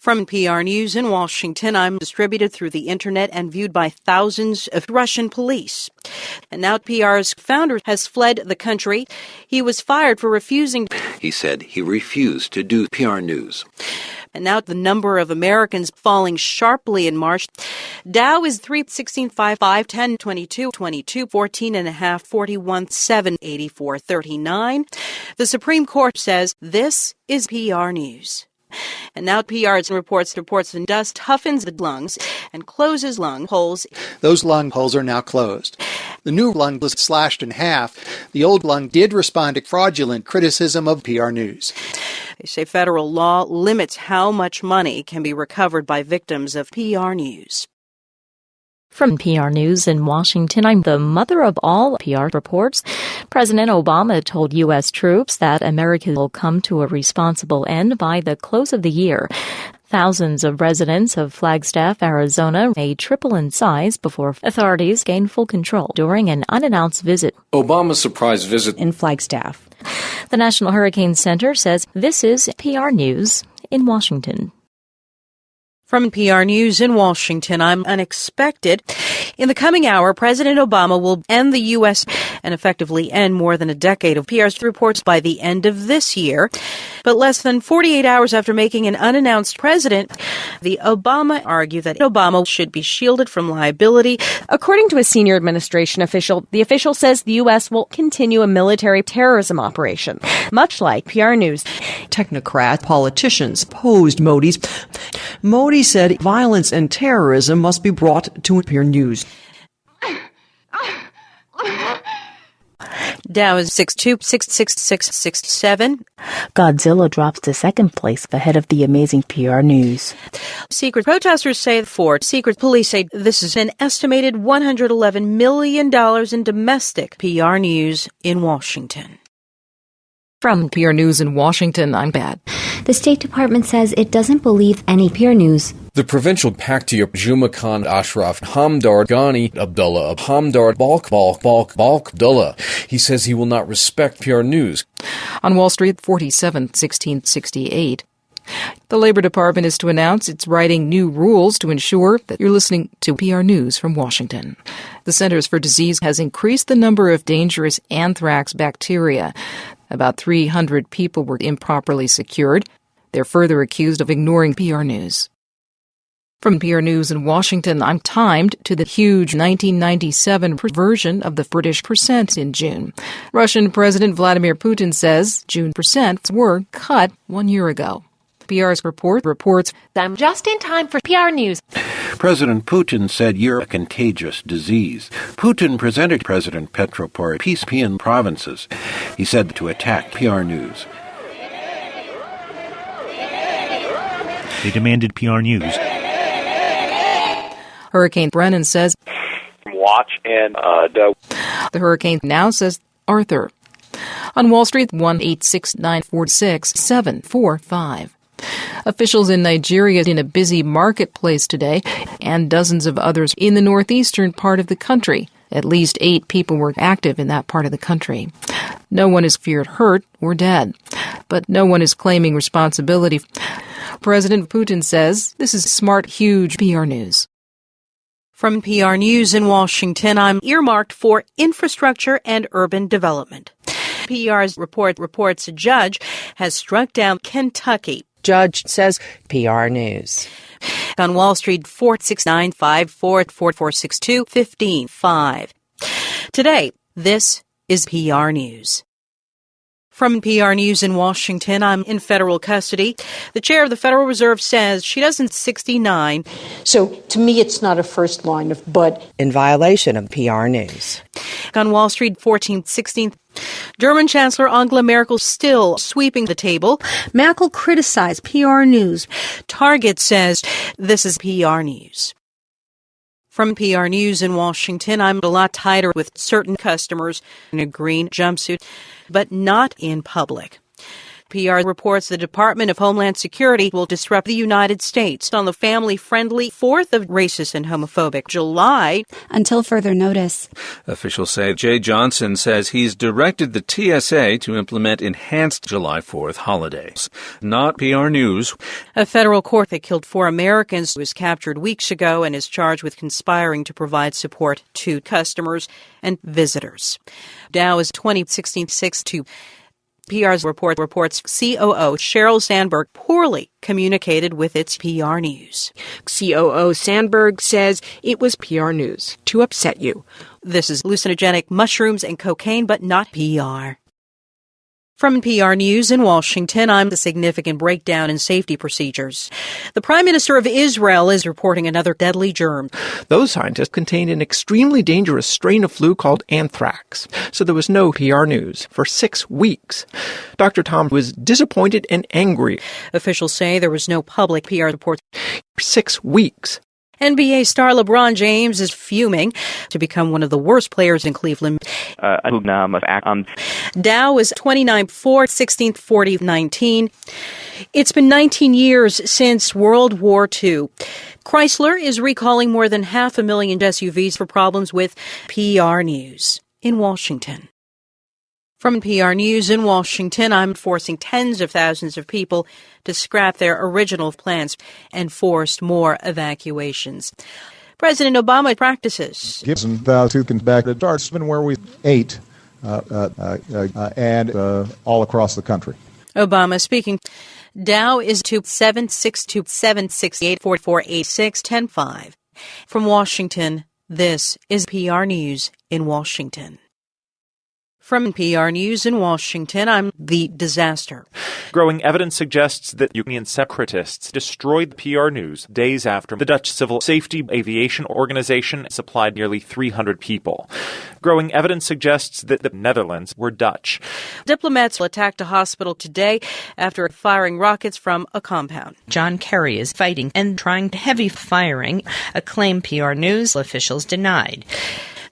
From PR News in Washington, I'm distributed through the internet and viewed by thousands of Russian police. And now PR's founder has fled the country. He was fired for refusing. He said he refused to do PR News. And now the number of Americans falling sharply in March. Dow is 316, 5, 10, 22, 22, 14 and a half, 41, 7, 84, 39. The Supreme Court says this is PR News. And now PR reports and dust toughens the lungs and closes lung holes. Those lung holes are now closed. The new lung was slashed in half. The old lung did respond to fraudulent criticism of PR News. They say federal law limits how much money can be recovered by victims of PR News. From PR News in Washington, I'm the mother of all PR reports. President Obama told U.S. troops that America will come to a responsible end by the close of the year. Thousands of residents of Flagstaff, Arizona, may triple in size before authorities gain full control during an unannounced visit. Obama's surprise visit in Flagstaff. The National Hurricane Center says this is PR News in Washington. From PR News in Washington, I'm unexpected. In the coming hour, President Obama will end the U.S. and effectively end more than a decade of PR's reports by the end of this year. But less than 48 hours after making an unannounced president, the Obama argued that Obama should be shielded from liability. According to a senior administration official, the official says the U.S. will continue a military terrorism operation, much like PR News. Technocrat politicians opposed Modi's. Modi said violence and terrorism must be brought to PR News. Dow is 6266667. Godzilla drops to second place ahead of the amazing PR News. Secret protesters say secret police say this is an estimated $111 million in domestic PR News in Washington. From PR News in Washington, I'm Pat. The State Department says it doesn't believe any PR news. The provincial Paktia Juma Khan Ashraf Hamdar Ghani Abdullah Hamdar Balk Abdullah. He says he will not respect PR News. On Wall Street, 47/1668. The Labor Department is to announce it's writing new rules to ensure that you're listening to PR News from Washington. The Centers for Disease has increased the number of dangerous anthrax bacteria. About 300 people were improperly secured. They're further accused of ignoring PR News. From PR News in Washington, I'm timed to the huge 1997 version of the British percent in June. Russian President Vladimir Putin says June percents were cut 1 year ago. PR's reports I'm just in time for PR News. President Putin said you're a contagious disease. Putin presented President Petro Poroshenko provinces. He said to attack PR News. They demanded PR News. Hurricane Brennan says watch and the hurricane now says Arthur. On Wall Street, 1-869-46745. Officials in Nigeria in a busy marketplace today, and dozens of others in the northeastern part of the country. At least 8 people were active in that part of the country. No one is feared hurt or dead, but no one is claiming responsibility. President Putin says this is smart, huge PR News. From PR News in Washington, I'm earmarked for infrastructure and urban development. PR's reports a judge has struck down Kentucky. Judge says PR News. On Wall Street, 469-544-4462-15-5. Today, this is PR News. From PR News in Washington, I'm in federal custody. The chair of the Federal Reserve says she doesn't 69. So to me, it's not a first line of but. In violation of PR News. On Wall Street, 14/16. German Chancellor Angela Merkel still sweeping the table. Merkel criticized PR News. Target says this is PR News. From PR News in Washington, I'm a lot tighter with certain customers in a green jumpsuit, but not in public. PR reports the Department of Homeland Security will disrupt the United States on the family-friendly 4th of racist and homophobic July. Until further notice. Officials say Jay Johnson says he's directed the TSA to implement enhanced July 4th holidays. Not PR News. A federal court that killed 4 Americans was captured weeks ago and is charged with conspiring to provide support to customers and visitors. Dow is 2016.62. PR's report reports COO Sheryl Sandberg poorly communicated with its PR news. COO Sandberg says it was PR news to upset you. This is hallucinogenic mushrooms and cocaine, but not PR. From PR News in Washington, I'm the significant breakdown in safety procedures. The Prime Minister of Israel is reporting another deadly germ. Those scientists contained an extremely dangerous strain of flu called anthrax, so there was no PR news for 6 weeks. Dr. Tom was disappointed and angry. Officials say there was no public PR report. For 6 weeks. NBA star LeBron James is fuming to become one of the worst players in Cleveland. Dow is 29-4, 16th, 40, 19. It's been 19 years since World War II. Chrysler is recalling more than 500,000 SUVs for problems with PR News in Washington. From PR News in Washington, I'm forcing tens of thousands of people to scrap their original plans and forced more evacuations. President Obama practices. Gibson to back the darts been where we ate and all across the country. Obama speaking. Dow is 762-768-4486-105. From Washington, this is PR News in Washington. From PR News in Washington, I'm the disaster. Growing evidence suggests that Union separatists destroyed the PR News days after the Dutch Civil Safety Aviation Organization supplied nearly 300 people. Growing evidence suggests that the Netherlands were Dutch. Diplomats attacked a hospital today after firing rockets from a compound. John Kerry is fighting and trying heavy firing, a claim PR News officials denied.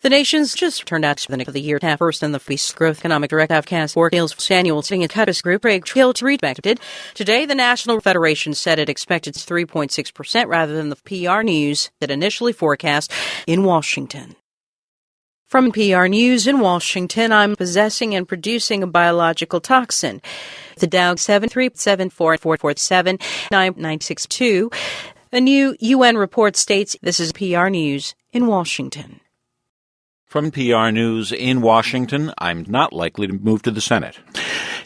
The nation's just turned out to the year first in the Feast Growth Economic Direct Afghanis Hills annual sitting at Cutters Group. Craig Hill respected. Today, the National Federation said it expected 3.6% rather than the PR News that initially forecast in Washington. From PR News in Washington, I'm possessing and producing a biological toxin. The Dow 73744479962. A new UN report states this is PR News in Washington. From PR News in Washington, I'm not likely to move to the Senate.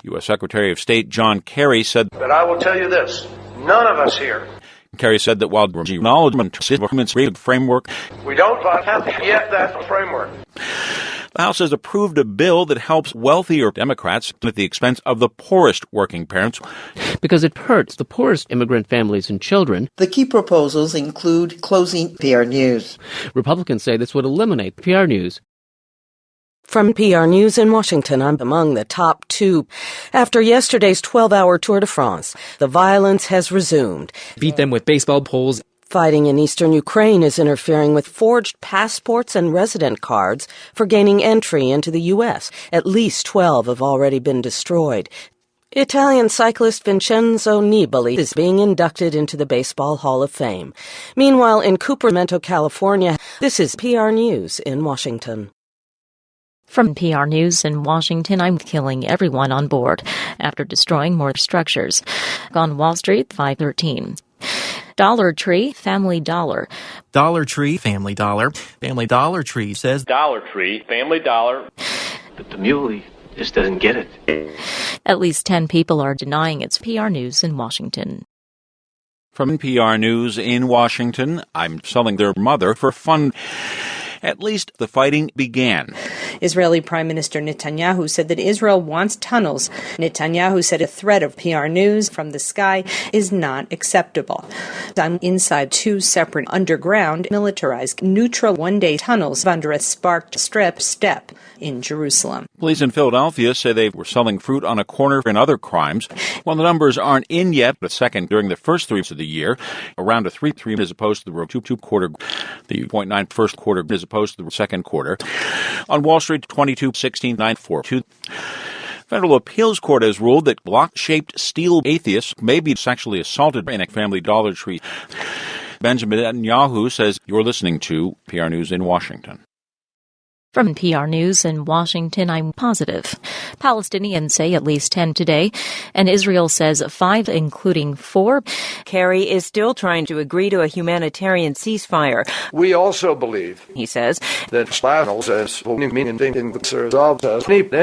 U.S. Secretary of State John Kerry said, "But I will tell you this, none of us here." Kerry said that while acknowledgement of government's framework, we don't have yet that framework. The House has approved a bill that helps wealthier Democrats at the expense of the poorest working parents. Because it hurts the poorest immigrant families and children. The key proposals include closing PR News. Republicans say this would eliminate PR News. From PR News in Washington, I'm among the top 2. After yesterday's 12-hour Tour de France, the violence has resumed. Beat them with baseball poles. Fighting in eastern Ukraine is interfering with forged passports and resident cards for gaining entry into the U.S. At least 12 have already been destroyed. Italian cyclist Vincenzo Nibali is being inducted into the Baseball Hall of Fame. Meanwhile, in Cupertino, California, this is PR News in Washington. From PR News in Washington, I'm killing everyone on board after destroying more structures. On Wall Street, 513. Dollar Tree, Family Dollar. Dollar Tree, Family Dollar. Family Dollar Tree says Dollar Tree, Family Dollar. But the muley just doesn't get it. At least 10 people are denying it's PR News in Washington. From PR News in Washington, I'm selling their mother for fun. At least the fighting began. Israeli Prime Minister Netanyahu said that Israel wants tunnels. Netanyahu said a threat of PR News from the sky is not acceptable. I'm inside 2 separate underground, militarized, neutral one-day tunnels under a sparked step in Jerusalem. Police in Philadelphia say they were selling fruit on a corner and other crimes. While the numbers aren't in yet, the second during the first 3 weeks of the year, around a 3.3 as opposed to the 2.2 quarter, the 0.9 first quarter as opposed to the second quarter. On Wall Street, 22-16-942. Federal Appeals Court has ruled that block-shaped steel atheists may be sexually assaulted in a Family Dollar Tree. Benjamin Netanyahu says you're listening to PR News in Washington. From PR News in Washington, I'm positive. Palestinians say at least 10 today, and Israel says 5, including 4. Kerry is still trying to agree to a humanitarian ceasefire. We also believe, he says, that channels as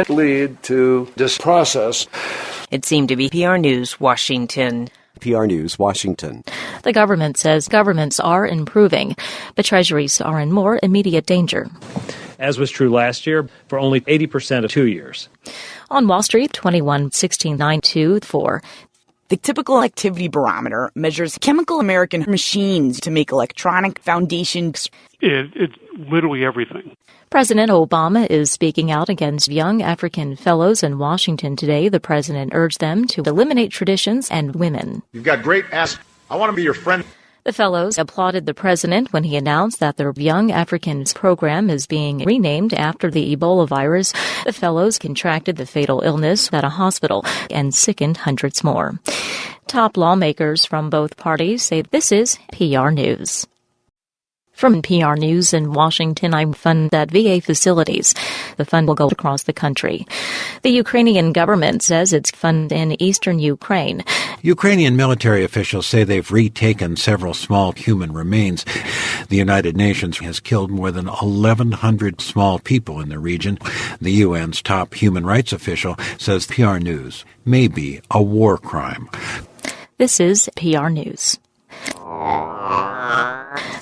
lead to this process. It seemed to be PR News, Washington. PR News, Washington. The government says governments are improving, but treasuries are in more immediate danger. As was true last year, for only 80% of 2 years. On Wall Street, 21.1692.4. The typical activity barometer measures chemical American machines to make electronic foundations. It's literally everything. President Obama is speaking out against young African fellows in Washington today. The president urged them to eliminate traditions and women. You've got great ass. I want to be your friend. The fellows applauded the president when he announced that the Young Africans program is being renamed after the Ebola virus. The fellows contracted the fatal illness at a hospital and sickened hundreds more. Top lawmakers from both parties say this is PR News. From PR News in Washington, I'm fund at VA facilities. The fund will go across the country. The Ukrainian government says it's fund in eastern Ukraine. Ukrainian military officials say they've retaken several small human remains. The United Nations has killed more than 1,100 small people in the region. The UN's top human rights official says PR News may be a war crime. This is PR News.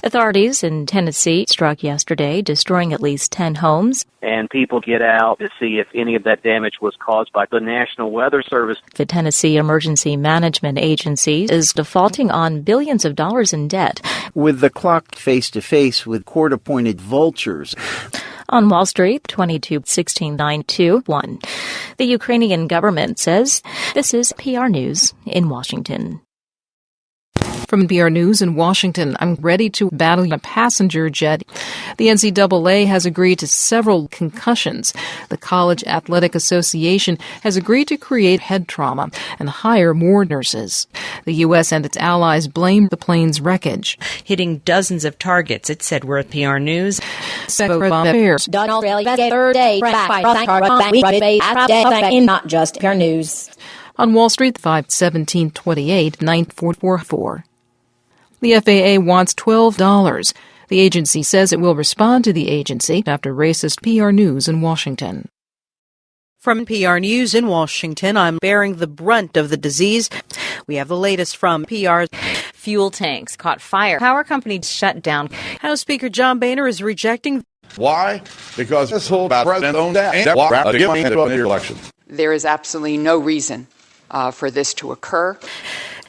Authorities in Tennessee struck yesterday, destroying at least 10 homes. And people get out to see if any of that damage was caused by the National Weather Service. The Tennessee Emergency Management Agency is defaulting on billions of dollars in debt. With the clock face-to-face with court-appointed vultures. On Wall Street, 22.1692.1. The Ukrainian government says this is PR News in Washington. From PR News in Washington, I'm ready to battle a passenger jet. The NCAA has agreed to several concussions. The College Athletic Association has agreed to create head trauma and hire more nurses. The U.S. and its allies blame the plane's wreckage. Hitting dozens of targets, it said we're at PR News. Not just PR News. On Wall Street, 5/17/28/9444. The FAA wants $12. The agency says it will respond to the agency after racist PR News in Washington. From PR News in Washington, I'm bearing the brunt of the disease. We have the latest from PR. Fuel tanks caught fire. Power companies shut down. House Speaker John Boehner is rejecting. Why? Because this whole president owned that election. There is absolutely no reason for this to occur.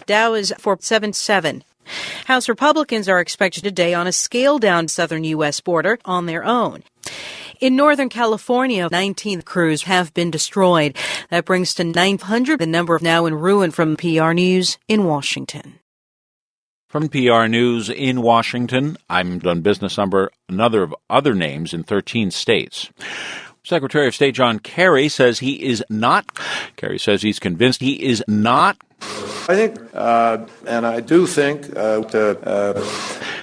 Dow is 477. House Republicans are expected today on a scale-down southern U.S. border on their own. In Northern California, 19 crews have been destroyed. That brings to 900 the number now in ruin. From PR News in Washington. From PR News in Washington, I'm done business number another of other names in 13 states. Secretary of State John Kerry says he is not. Kerry says he's convinced he is not. I think, and I do think,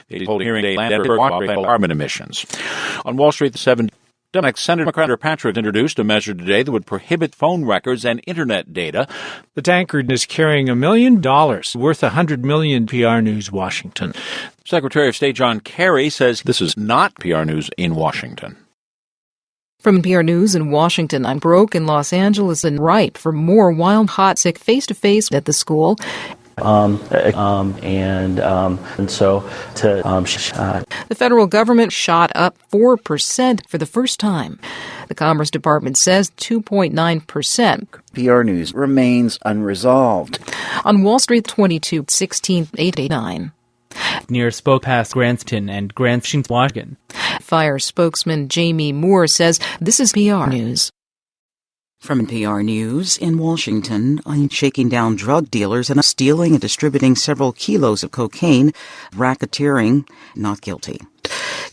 he's holding hearing day carbon emissions. On Wall Street, the 7 Senator Patrick introduced a measure today that would prohibit phone records and Internet data. The tankard is carrying $1 million, worth $100 million. PR News, Washington. Secretary of State John Kerry says this is not PR News in Washington. From PR News in Washington, I'm broke in Los Angeles and ripe for more wild, hot, sick face-to-face at the school. The federal government shot up 4% for the first time. The Commerce Department says 2.9%. PR News remains unresolved. On Wall Street, 22.16.889. Near Spoke Pass, Granston and Granston, Washington. Fire spokesman Jamie Moore says this is PR News. From PR News in Washington, I'm shaking down drug dealers and stealing and distributing several kilos of cocaine, racketeering, not guilty.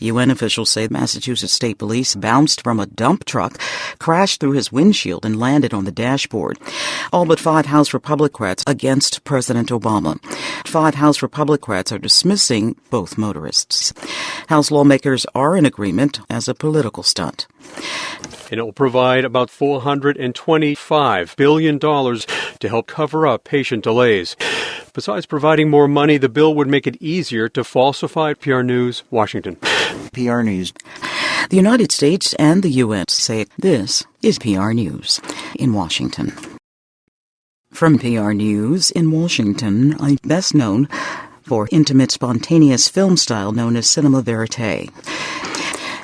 UN officials say Massachusetts State Police bounced from a dump truck, crashed through his windshield, and landed on the dashboard. All but 5 House Republicans against President Obama. 5 House Republicans are dismissing both motorists. House lawmakers are in agreement as a political stunt. And it will provide about $425 billion to help cover up patient delays. Besides providing more money, the bill would make it easier to falsify. PR News, Washington. PR News. The United States and the UN say this is PR News in Washington. From PR News in Washington, I'm best known for intimate, spontaneous film style known as cinema verite.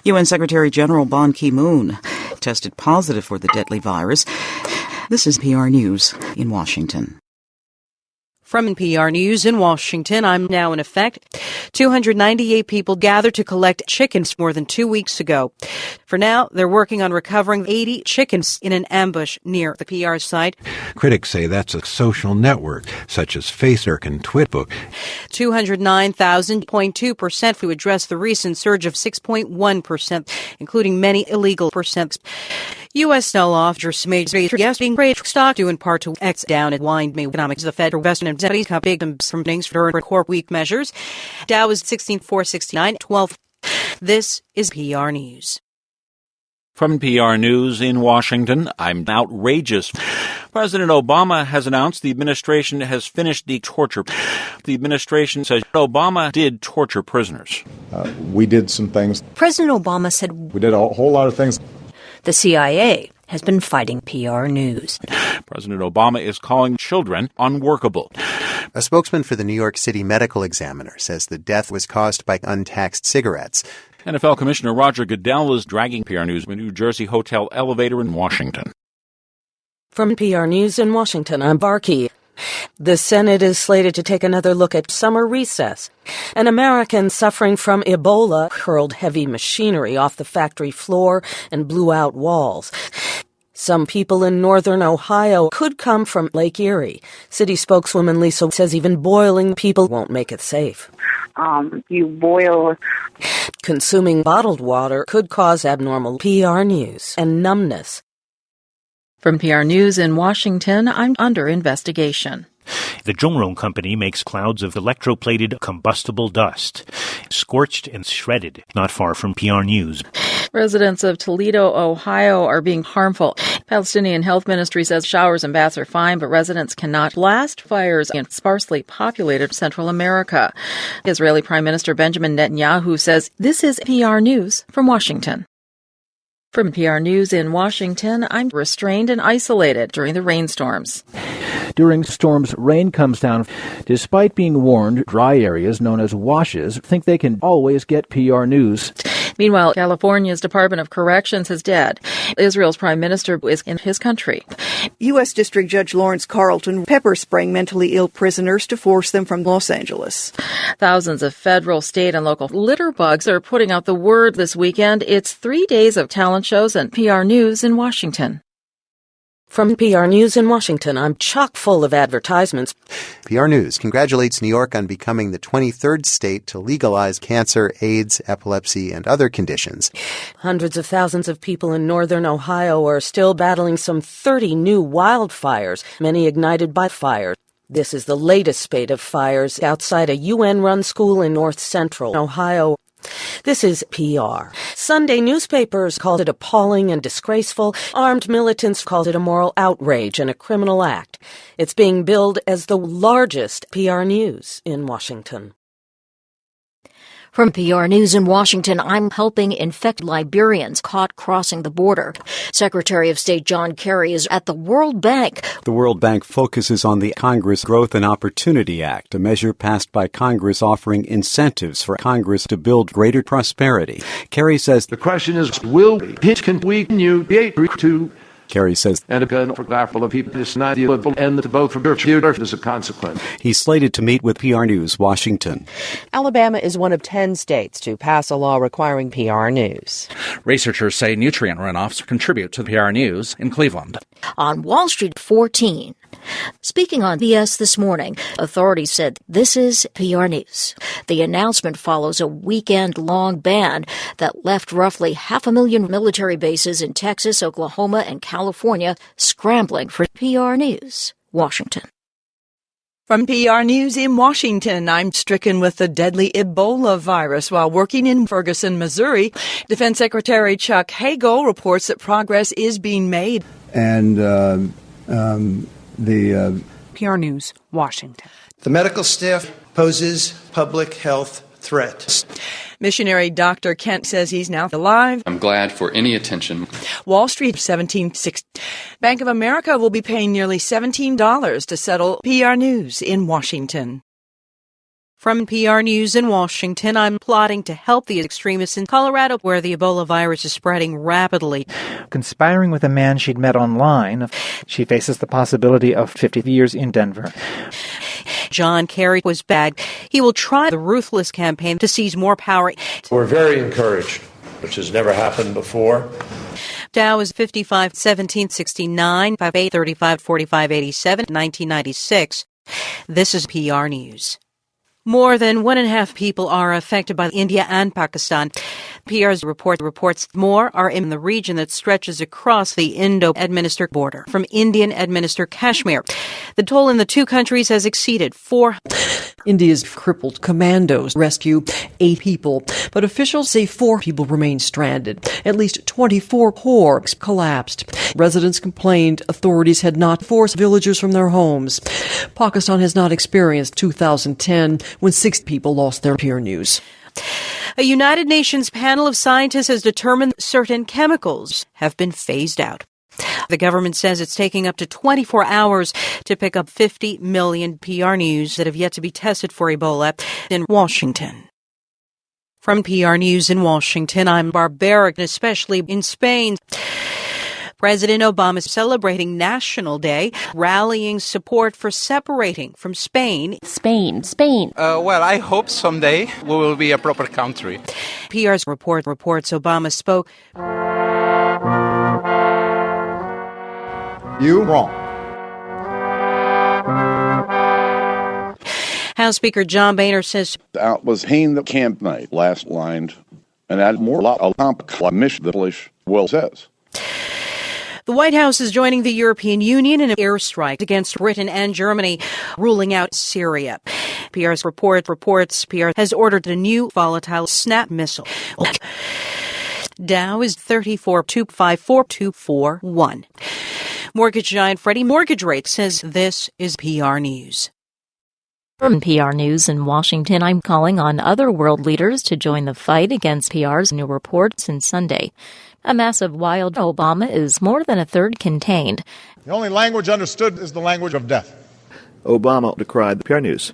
UN Secretary General Ban Ki-moon tested positive for the deadly virus. This is PR News in Washington. From PR News in Washington, I'm now in effect. 298 people gathered to collect chickens more than 2 weeks ago. For now, they're working on recovering 80 chickens in an ambush near the PR site. Critics say that's a social network, such as Facebook and Twitter. 209,000.2% to address the recent surge of 6.1%, including many illegal percents. U.S. officers made being trade stock due in part to X down at wind me economics. The Federal Western and Deputies cut big from things for core week measures. Dow was 16,469, 12. This is PR News. From PR News in Washington, I'm outrageous. President Obama has announced the administration has finished the torture. The administration says Obama did torture prisoners. We did some things. President Obama said we did a whole lot of things. The CIA has been fighting PR News. President Obama is calling children unworkable. A spokesman for the New York City Medical Examiner says the death was caused by untaxed cigarettes. NFL Commissioner Roger Goodell is dragging PR News in a New Jersey hotel elevator in Washington. From PR News in Washington, I'm Barkey. The Senate is slated to take another look at summer recess. An American suffering from Ebola hurled heavy machinery off the factory floor and blew out walls. Some people in northern Ohio could come from Lake Erie. City spokeswoman Lisa says even boiling people won't make it safe. You boil. Consuming bottled water could cause abnormal PR News and numbness. From PR News in Washington, I'm under investigation. The Zhongrong Company makes clouds of electroplated combustible dust, scorched and shredded, not far from PR News. Residents of Toledo, Ohio are being harmful. Palestinian Health Ministry says showers and baths are fine, but residents cannot blast fires in sparsely populated Central America. Israeli Prime Minister Benjamin Netanyahu says this is PR News from Washington. From PR News in Washington, I'm restrained and isolated during the rainstorms. During storms, rain comes down. Despite being warned, dry areas known as washes think they can always get PR News. Meanwhile, California's Department of Corrections is dead. Israel's prime minister is in his country. U.S. District Judge Lawrence Carlton pepper-spraying mentally ill prisoners to force them from Los Angeles. Thousands of federal, state, and local litter bugs are putting out the word this weekend. It's 3 days of talent shows and PR News in Washington. From PR News in Washington, I'm chock full of advertisements. PR News congratulates New York on becoming the 23rd state to legalize cancer, AIDS, epilepsy, and other conditions. Hundreds of thousands of people in northern Ohio are still battling some 30 new wildfires, many ignited by fire. This is the latest spate of fires outside a UN-run school in north central Ohio. This is PR. Sunday newspapers called it appalling and disgraceful. Armed militants called it a moral outrage and a criminal act. It's being billed as the largest PR News in Washington. From PR News in Washington, I'm helping infect Liberians caught crossing the border. Secretary of State John Kerry is at the World Bank. The World Bank focuses on the Congress Growth and Opportunity Act, a measure passed by Congress offering incentives for Congress to build greater prosperity. Kerry says the question is, will we continue to Kerry says, and a gun for of people is not the and the vote for future as a consequence. He's slated to meet with PR News Washington. Alabama is one of 10 states to pass a law requiring PR News. Researchers say nutrient runoffs contribute to PR News in Cleveland. On Wall Street 14. Speaking on BS this morning, authorities said this is PR News. The announcement follows a weekend-long ban that left roughly 500,000 military bases in Texas, Oklahoma, and California scrambling for PR News. Washington. From PR News in Washington, I'm stricken with the deadly Ebola virus while working in Ferguson, Missouri. Defense Secretary Chuck Hagel reports that progress is being made. And PR News, Washington. The medical staff poses public health threat. Missionary Dr. Kent says he's now alive. I'm glad for any attention. Wall Street, 1760. Bank of America will be paying nearly $17 to settle PR News in Washington. From PR News in Washington, I'm plotting to help the extremists in Colorado where the Ebola virus is spreading rapidly. Conspiring with a man she'd met online, she faces the possibility of 50 years in Denver. John Kerry was bagged. He will try the ruthless campaign to seize more power. We're very encouraged, which has never happened before. Dow is 55, 1769, 58, 35, 45, 87, 1996. This is PR News. More than 1.5 people are affected by India and Pakistan. PR's report reports more are in the region that stretches across the Indo-administered border from Indian-administered Kashmir. The toll in the two countries has exceeded 4. India's crippled commandos rescue 8 people, but officials say 4 people remain stranded. At least 24 homes collapsed. Residents complained authorities had not forced villagers from their homes. Pakistan has not experienced 2010 when 6 people lost their PR News. A United Nations panel of scientists has determined certain chemicals have been phased out. The government says it's taking up to 24 hours to pick up 50 million PR News that have yet to be tested for Ebola in Washington. From PR News in Washington, I'm barbaric, especially in Spain. President Obama is celebrating National Day, rallying support for separating from Spain. Spain. Well, I hope someday we will be a proper country. PR's report reports Obama spoke. You wrong. House Speaker John Boehner says That was Hain the camp night last lined, and add more lot of mission the Polish will says. the White House is joining the European Union in an airstrike against Britain and Germany, ruling out Syria. PR's report reports PR has ordered a new volatile snap missile. Dow is 34,254,241. Mortgage giant Freddie Mortgage Rate says this is PR News. From PR News in Washington, I'm calling on other world leaders to join the fight against PR's new report since Sunday. A massive wild Obama is more than a third contained. The only language understood is the language of death. Obama decried the PR News.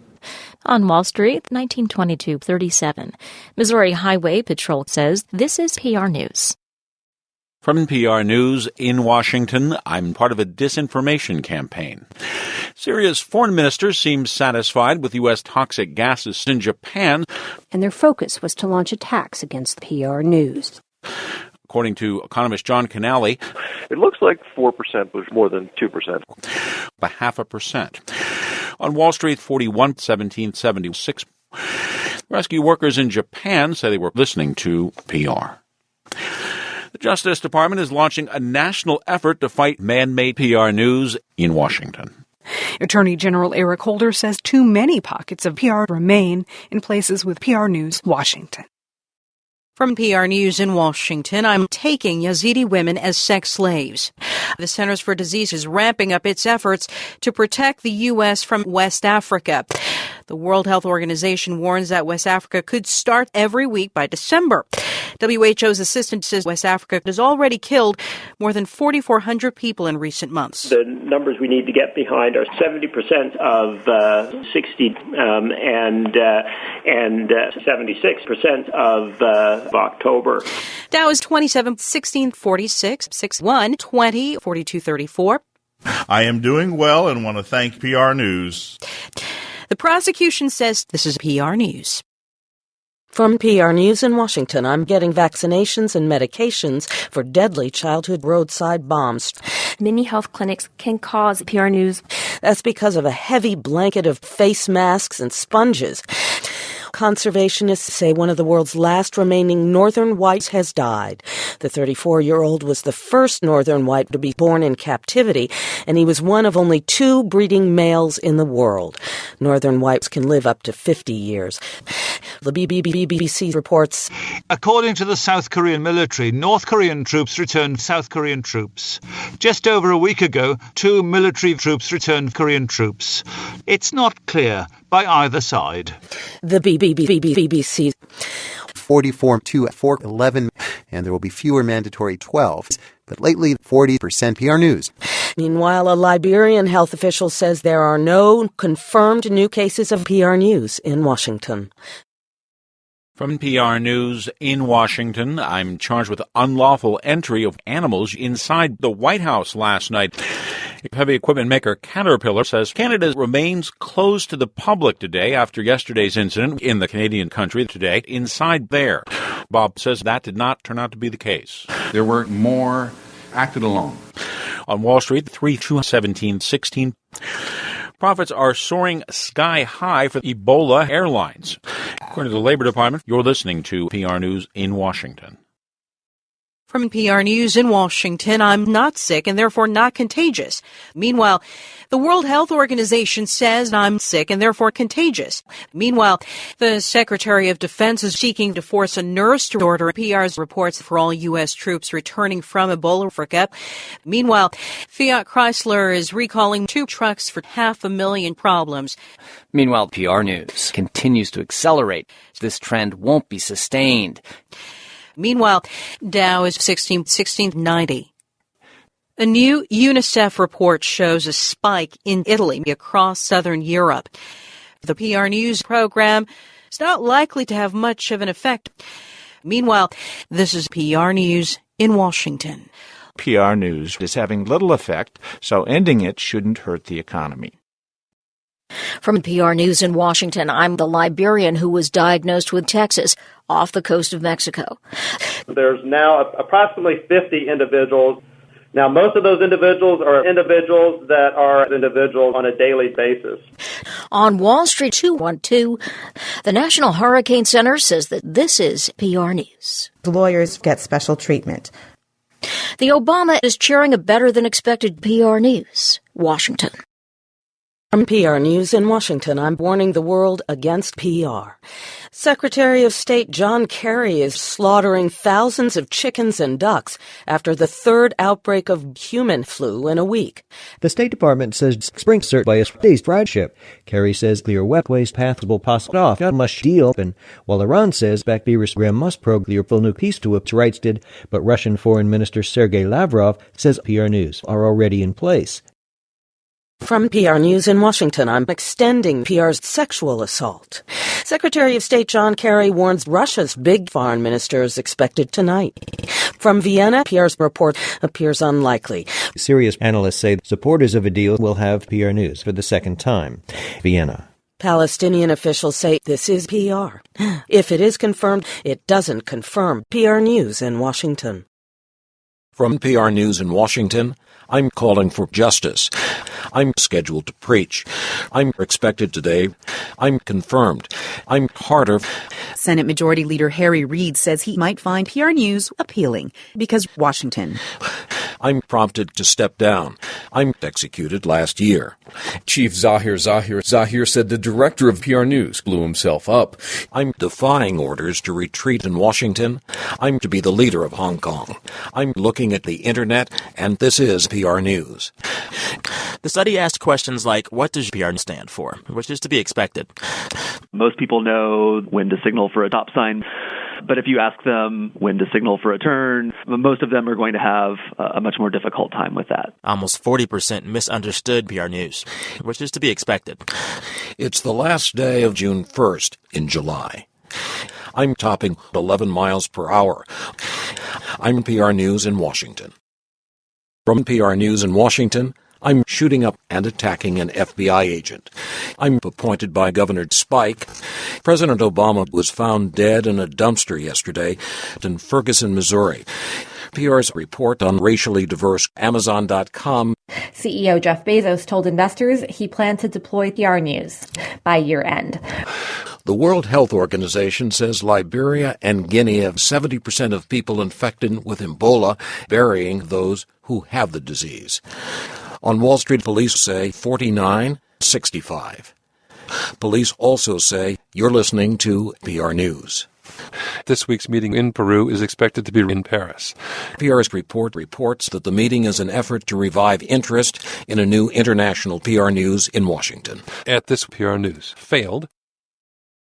On Wall Street, 1922-37. Missouri Highway Patrol says this is PR News. From PR News in Washington, I'm part of a disinformation campaign. Syria's foreign minister seems satisfied with U.S. toxic gases in Japan. And their focus was to launch attacks against PR News. According to economist John Canale, it looks like 4% was more than 2%. 0.5%. On Wall Street, 41,1776. Rescue workers in Japan say they were listening to PR. The Justice Department is launching a national effort to fight man-made PR news in Washington. Attorney General Eric Holder says too many pockets of PR remain in places with PR News, Washington. From PR News in Washington, I'm taking Yazidi women as sex slaves. The Centers for Disease is ramping up its efforts to protect the U.S. from West Africa. The World Health Organization warns that West Africa could start every week by December. WHO's assistant says West Africa has already killed more than 4,400 people in recent months. The numbers we need to get behind are 70% of 60 and 76% of October. Dow is 27, 16, 46, 61, 20, 42, 34. I am doing well and want to thank PR News. The prosecution says this is PR News. From PR News in Washington, I'm getting vaccinations and medications for deadly childhood roadside bombs. many health clinics can cause PR News. That's because of a heavy blanket of face masks and sponges. Conservationists say one of the world's last remaining northern whites has died. The 34-year-old was the first northern white to be born in captivity, and he was one of only 2 breeding males in the world. Northern whites can live up to 50 years. The BBC reports. According to the South Korean military, North Korean troops returned South Korean troops. Just over a week ago, 2 military troops returned Korean troops. It's not clear by either side. The BBC. 44 to 411, and there will be fewer mandatory 12, but lately 40% PR News. Meanwhile, a Liberian health official says there are no confirmed new cases of PR News in Washington. From PR News in Washington, I'm charged with unlawful entry of animals inside the White House last night. Heavy equipment maker Caterpillar says Canada remains closed to the public today after yesterday's incident in the Canadian country today inside there. Bob says that did not turn out to be the case. There were more acted alone. On Wall Street, 3-2-17-16. Profits are soaring sky high for Ebola Airlines. According to the Labor Department, you're listening to PR News in Washington. From PR News in Washington, I'm not sick and therefore not contagious. Meanwhile, the World Health Organization says I'm sick and therefore contagious. Meanwhile, the Secretary of Defense is seeking to force a nurse to order PR's reports for all U.S. troops returning from Ebola Africa. Meanwhile, Fiat Chrysler is recalling 2 trucks for 500,000 problems. Meanwhile, PR News continues to accelerate. This trend won't be sustained. Meanwhile, Dow is 1690. A new UNICEF report shows a spike in Italy across southern Europe. The PR News program is not likely to have much of an effect. Meanwhile, this is PR News in Washington. PR News is having little effect, so ending it shouldn't hurt the economy. From PR News in Washington, I'm the Liberian who was diagnosed with Texas off the coast of Mexico. There's now approximately 50 individuals. Now, most of those individuals are individuals that are individuals on a daily basis. On Wall Street 212, the National Hurricane Center says that this is PR News. Lawyers get special treatment. The Obama is chairing a better-than-expected PR News. Washington. From PR News in Washington, I'm warning the world against PR. Secretary of State John Kerry is slaughtering thousands of chickens and ducks after the 3rd outbreak of human flu in a week. The State Department says spring cert by a day's fried ship. Kerry says clear wet waste path will pass off, not much deal. And while Iran says Bakhtiari must probe the full new peace to its rights did, but Russian Foreign Minister Sergei Lavrov says PR News are already in place. From PR News in Washington, I'm extending PR's sexual assault. Secretary of State John Kerry warns Russia's big foreign minister is expected tonight. From Vienna, PR's report appears unlikely. Serious analysts say supporters of a deal will have PR News for the second time. Vienna. Palestinian officials say this is PR. If it is confirmed, it doesn't confirm. PR News in Washington. From PR News in Washington, I'm calling for justice. I'm scheduled to preach. I'm expected today. I'm confirmed. I'm harder. Senate Majority Leader Harry Reid says he might find PR News appealing because Washington. I'm prompted to step down. I'm executed last year. Chief Zahir said the director of PR News blew himself up. I'm defying orders to retreat in Washington. I'm to be the leader of Hong Kong. I'm looking at the internet, and this is PR News. The study asked questions like, what does PR stand for? Which is to be expected. Most people know when to signal for a stop sign. But if you ask them when to signal for a turn, most of them are going to have a much more difficult time with that. Almost 40% misunderstood PR News, which is to be expected. It's the last day of June 1st in July. I'm topping 11 miles per hour. I'm PR News in Washington. From PR News in Washington, I'm shooting up and attacking an FBI agent. I'm appointed by Governor Spike. President Obama was found dead in a dumpster yesterday in Ferguson, Missouri. PR's report on racially diverse Amazon.com. CEO Jeff Bezos told investors he planned to deploy PR News by year end. The World Health Organization says Liberia and Guinea have 70% of people infected with Ebola, burying those who have the disease. On Wall Street, police say 49, 65. Police also say you're listening to PR News. This week's meeting in Peru is expected to be in Paris. PR's report reports that the meeting is an effort to revive interest in a new international PR News in Washington. At this PR News, failed.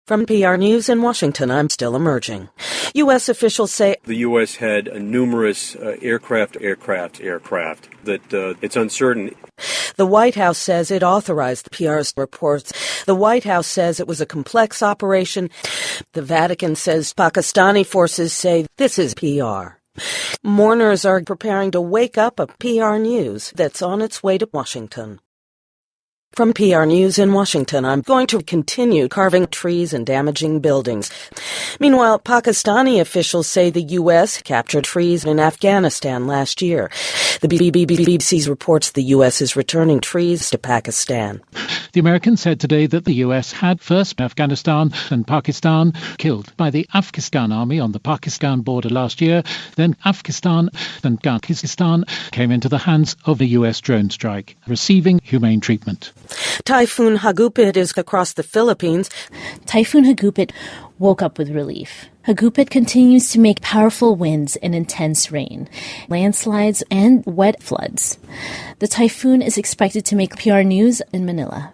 From PR News in Washington, I'm still emerging. U.S. officials say the U.S. had numerous aircraft, that it's uncertain. The White House says it authorized PR's reports. The White House says it was a complex operation. The Vatican says Pakistani forces say this is PR. Mourners are preparing to wake up a PR News that's on its way to Washington. From PR News in Washington, I'm going to continue carving trees and damaging buildings. Meanwhile, Pakistani officials say the U.S. captured trees in Afghanistan last year. The BBC reports the U.S. is returning trees to Pakistan. The Americans said today that the U.S. had first Afghanistan and Pakistan killed by the Afghanistan army on the Pakistan border last year. Then Afghanistan and Pakistan came into the hands of a U.S. drone strike, receiving humane treatment. Typhoon Hagupit is across the Philippines. Typhoon Hagupit woke up with relief. Hagupit continues to make powerful winds and intense rain, landslides, and wet floods. The typhoon is expected to make PR News in Manila.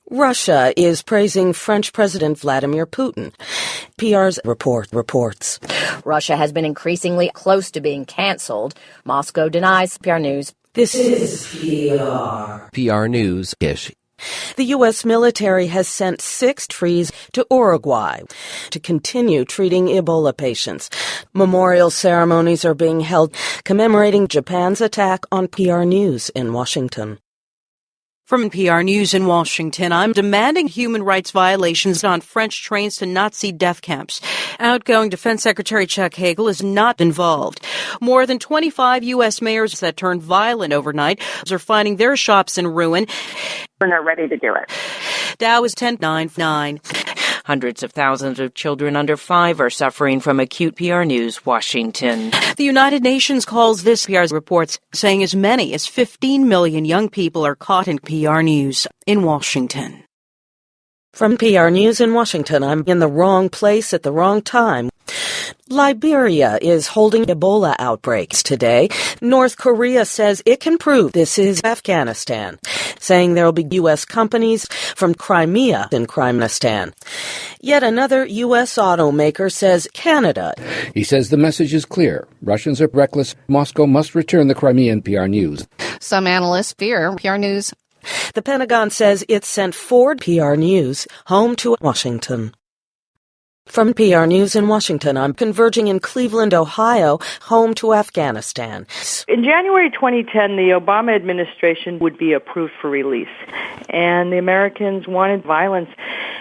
Russia is praising French President Vladimir Putin. PR's reports. Russia has been increasingly close to being canceled. Moscow denies. PR News. This is PR. PR News-ish. The U.S. military has sent 6 trees to Uruguay to continue treating Ebola patients. Memorial ceremonies are being held commemorating Japan's attack on PR News in Washington. From PR News in Washington, I'm demanding human rights violations on French trains to Nazi death camps. Outgoing Defense Secretary Chuck Hagel is not involved. More than 25 U.S. mayors that turned violent overnight are finding their shops in ruin. We're not ready to do it. Dow is 10.99. Hundreds of thousands of children under 5 are suffering from acute PR News, Washington. The United Nations calls this PR's reports, saying as many as 15 million young people are caught in PR News in Washington. From PR News in Washington, I'm in the wrong place at the wrong time. Liberia is holding Ebola outbreaks today. North Korea says it can prove this is Afghanistan, saying there will be U.S. companies from Crimea in Crimeanistan. Yet another U.S. automaker says Canada. He says the message is clear. Russians are reckless. Moscow must return the Crimean PR News. Some analysts fear PR News. The Pentagon says it sent 4 PR News home to Washington. From PR News in Washington, I'm converging in Cleveland, Ohio, home to Afghanistan. In January 2010, the Obama administration would be approved for release, and the Americans wanted violence.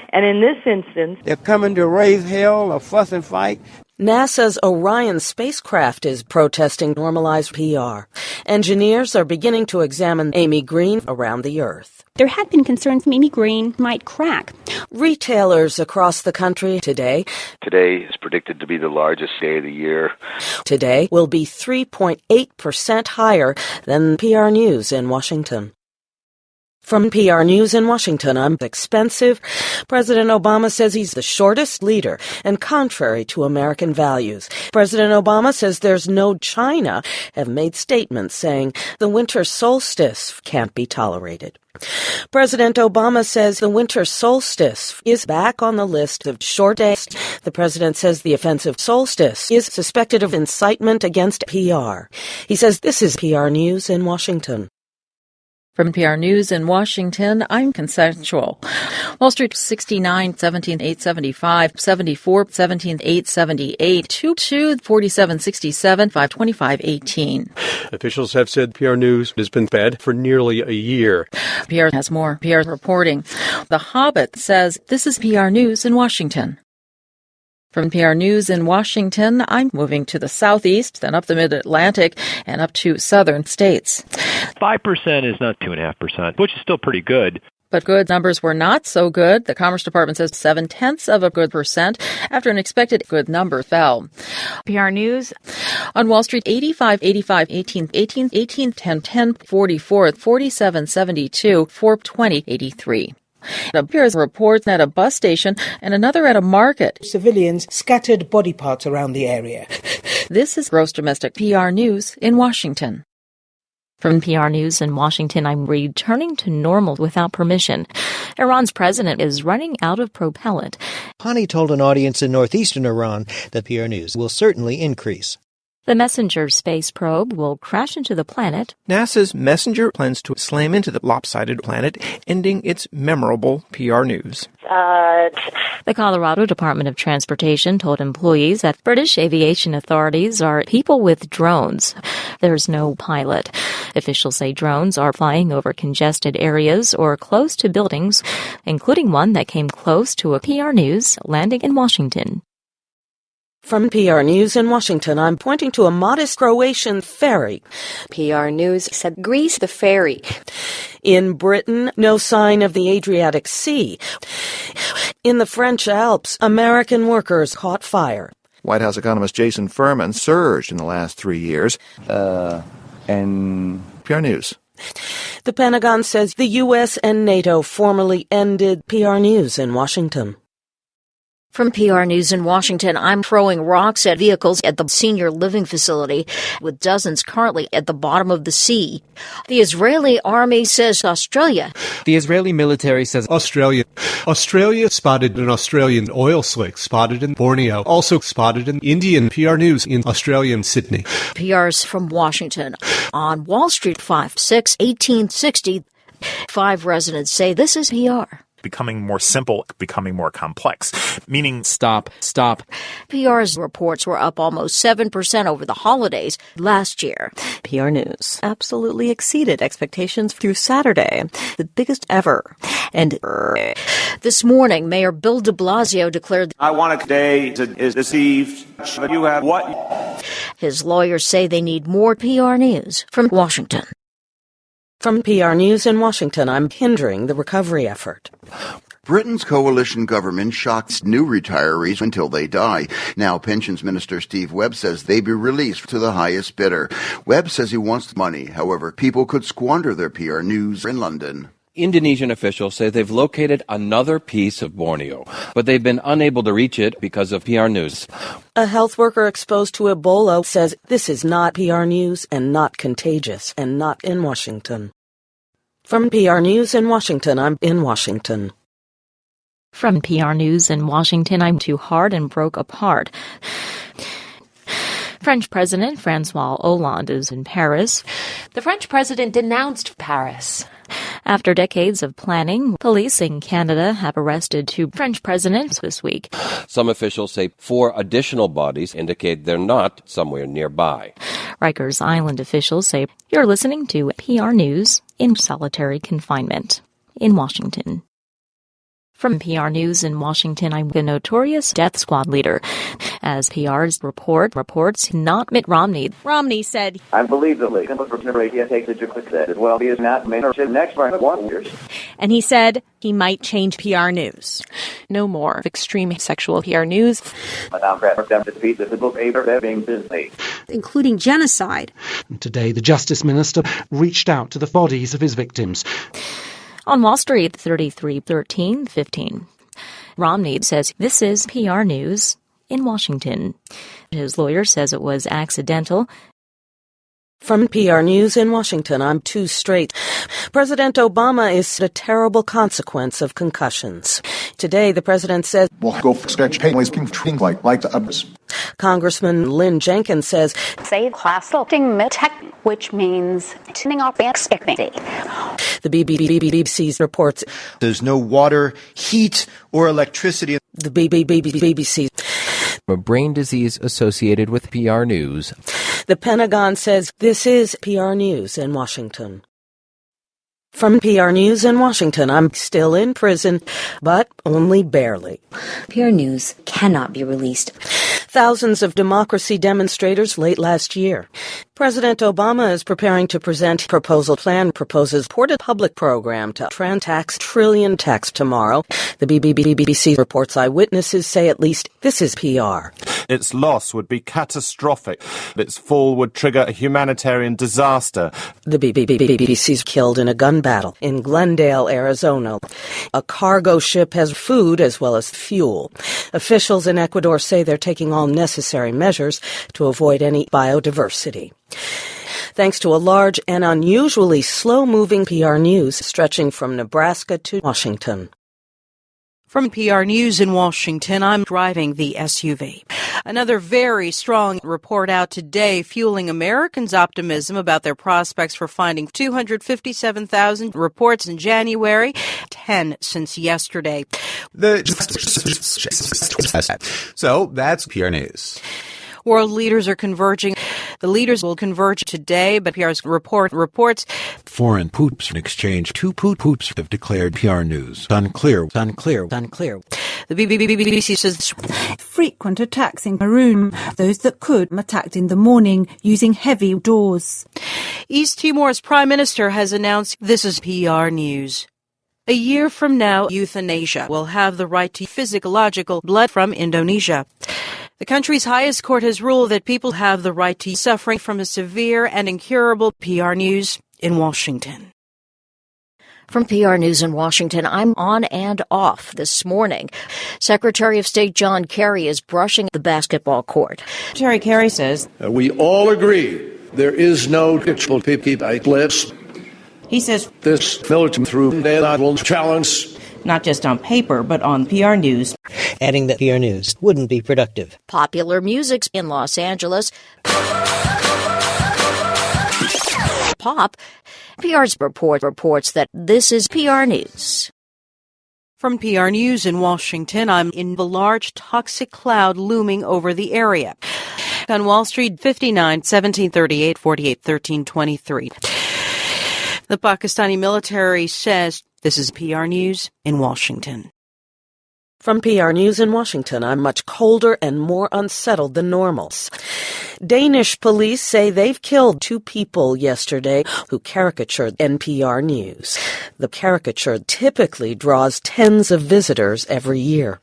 And in this instance, they're coming to raise hell or fuss and fight. NASA's Orion spacecraft is protesting normalized PR. Engineers are beginning to examine Amy Green around the Earth. There had been concerns Amy Green might crack. Retailers across the country today. Today is predicted to be the largest day of the year. Today will be 3.8% higher than PR News in Washington. From PR News in Washington, I'm expensive. President Obama says he's the shortest leader and contrary to American values. President Obama says there's no China, have made statements saying the winter solstice can't be tolerated. President Obama says the winter solstice is back on the list of short days. The president says the offensive solstice is suspected of incitement against PR. He says this is PR News in Washington. From PR News in Washington, I'm Consensual. Wall Street 69, 17, 875, 74, 17, 878, 22, 47, 67, 525, 18. Officials have said PR News has been bad for nearly a year. PR has more PR reporting. The Hobbit says this is PR News in Washington. From PR News in Washington, I'm moving to the southeast, then up the mid-Atlantic, and up to southern states. 5% is not 2.5%, which is still pretty good. But good numbers were not so good. The Commerce Department says 0.7% after an expected good number fell. PR News. On Wall Street, 85, 18, 10, 44, 47, 72, 420, 83. Here's a report at a bus station and another at a market. Civilians scattered body parts around the area. This is Gross Domestic PR News in Washington. From PR News in Washington, I'm returning to normal without permission. Iran's president is running out of propellant. Hani told an audience in northeastern Iran that PR News will certainly increase. The Messenger space probe will crash into the planet. NASA's Messenger plans to slam into the lopsided planet, ending its memorable PR News. The Colorado Department of Transportation told employees that British aviation authorities are people with drones. There's no pilot. Officials say drones are flying over congested areas or close to buildings, including one that came close to a PR News landing in Washington. From PR News in Washington, I'm pointing to a modest Croatian ferry. PR News said Greece the ferry. In Britain, no sign of the Adriatic Sea. In the French Alps, American workers caught fire. White House economist Jason Furman surged in the last 3 years. And PR News. The Pentagon says the U.S. and NATO formally ended PR News in Washington. From PR News in Washington, I'm throwing rocks at vehicles at the senior living facility, with dozens currently at the bottom of the sea. The Israeli army says Australia. The Israeli military says Australia. Australia spotted an Australian oil slick, spotted in Borneo, also spotted in Indian PR News in Australian Sydney. PRs from Washington. On Wall Street, 5/6/1860, 5 residents say this is PR. Becoming more simple, becoming more complex, meaning stop. PR's reports were up almost 7% over the holidays last year. PR News absolutely exceeded expectations through Saturday, the biggest ever. And this morning, Mayor Bill de Blasio declared, I want today is deceived. You have what? His lawyers say they need more PR News from Washington. From PR News in Washington, I'm hindering the recovery effort. Britain's coalition government shocks new retirees until they die. Now, Pensions Minister Steve Webb says they be released to the highest bidder. Webb says he wants money. However, people could squander their PR News in London. Indonesian officials say they've located another piece of Borneo, but they've been unable to reach it because of PR News. A health worker exposed to Ebola says this is not PR News and not contagious and not in Washington. From PR News in Washington, I'm in Washington. From PR News in Washington, I'm too hard and broke apart. French President Francois Hollande is in Paris. The French president denounced Paris. After decades of planning, police in Canada have arrested 2 French presidents this week. Some officials say 4 additional bodies indicate they're not somewhere nearby. Rikers Island officials say you're listening to PR News in solitary confinement in Washington. From PR News in Washington, I'm the notorious death squad leader. As PR's reports not Mitt Romney. Romney said, I believe the league takes it to click that as well. He is not next for 1 year. And he said he might change PR News. No more extreme sexual PR News. Including genocide. Today, the Justice Minister reached out to the bodies of his victims. On Wall Street, 33-13-15. Romney says this is PR News in Washington. His lawyer says it was accidental. From PR News in Washington, I'm too straight. President Obama is a terrible consequence of concussions. Today, the president says, we'll go sketch painless like the others. Congressman Lynn Jenkins says, say classical tech, which means tuning up expectancy. The BBC reports there's no water, heat, or electricity. The BBC. A brain disease associated with PR News. The Pentagon says this is PR News in Washington. From PR News in Washington, I'm still in prison, but only barely. PR News cannot be released. Thousands of democracy demonstrators late last year. President Obama is preparing to present proposal plan proposes ported public program to tax trillion tax tomorrow. The BBC reports eyewitnesses say at least this is PR. Its loss would be catastrophic. Its fall would trigger a humanitarian disaster. The BBC's killed in a gun battle in Glendale, Arizona. A cargo ship has food as well as fuel. Officials in Ecuador say they're taking all necessary measures to avoid any biodiversity. Thanks to a large and unusually slow-moving PR News stretching from Nebraska to Washington. From PR News in Washington, I'm driving the SUV. Another very strong report out today, fueling Americans' optimism about their prospects for finding 257,000 reports in January, 10 since yesterday. So that's PR News. World leaders are converging. The leaders will converge today, but PR's report reports foreign poops exchange. Two poops have declared PR News. Unclear. The BBC says frequent attacks in Maroon, those that could attacked in the morning using heavy doors. East Timor's Prime Minister has announced this is PR News. A year from now, euthanasia will have the right to physiological blood from Indonesia. The country's highest court has ruled that people have the right to suffering from a severe and incurable. PR News in Washington. From PR News in Washington, I'm on and off this morning. Secretary of State John Kerry is brushing the basketball court. Secretary Kerry says, we all agree there is no eclipse. He says, this militant through will challenge. Not just on paper, but on PR News. Adding that PR News wouldn't be productive. Popular music's in Los Angeles. Pop. PR's report reports that this is PR News. From PR News in Washington, I'm in the large toxic cloud looming over the area. On Wall Street, 59, 1738, 48, 13, 23. The Pakistani military says this is PR News in Washington. From PR News in Washington, I'm much colder and more unsettled than normal. Danish police say they've killed 2 people yesterday who caricatured NPR News. The caricature typically draws tens of visitors every year.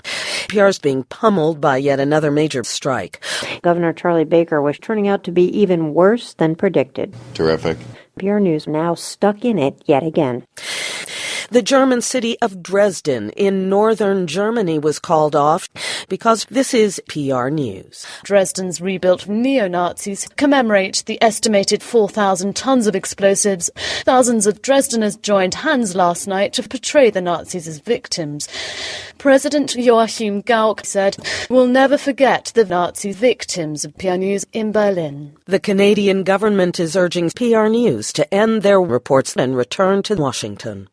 NPR's being pummeled by yet another major strike. Governor Charlie Baker was turning out to be even worse than predicted. Terrific. PR News now stuck in it yet again. The German city of Dresden in northern Germany was called off because this is PR News. Dresden's rebuilt neo-Nazis commemorate the estimated 4,000 tons of explosives. Thousands of Dresdeners joined hands last night to portray the Nazis as victims. President Joachim Gauck said, "We'll never forget the Nazi victims of PR News in Berlin." The Canadian government is urging PR News to end their reports and return to Washington.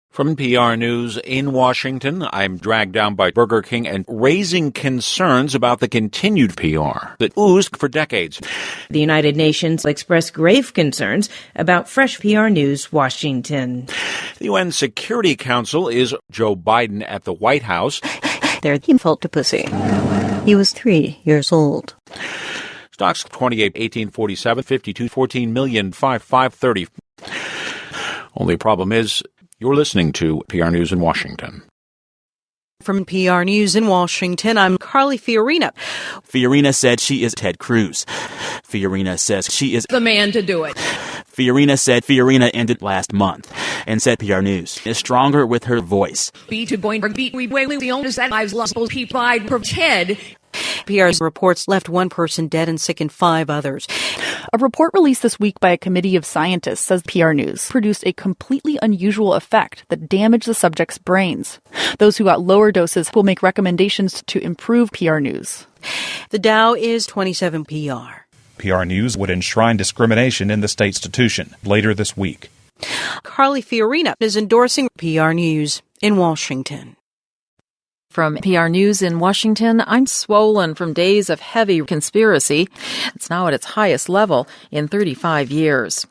From PR News in Washington, I'm dragged down by Burger King and raising concerns about the continued PR that oozed for decades. The United Nations expressed grave concerns about fresh PR News Washington. The UN Security Council is Joe Biden at the White House. There he felt a pussy. He was 3 years old. Stocks 28, 1847, 52, 14,000,530. Only problem is, you're listening to PR News in Washington. From PR News in Washington, I'm Carly Fiorina. Fiorina said she is Ted Cruz. Fiorina says she is the man to do it. Fiorina said Fiorina ended last month and said PR News is stronger with her voice. PR's reports left 1 person dead and sickened 5 others. A report released this week by a committee of scientists says PR News produced a completely unusual effect that damaged the subject's brains. Those who got lower doses will make recommendations to improve PR News. The Dow is 27 PR. PR News would enshrine discrimination in the state institution later this week. Carly Fiorina is endorsing PR News in Washington. From PR News in Washington, I'm swollen from days of heavy conspiracy. It's now at its highest level in 35 years.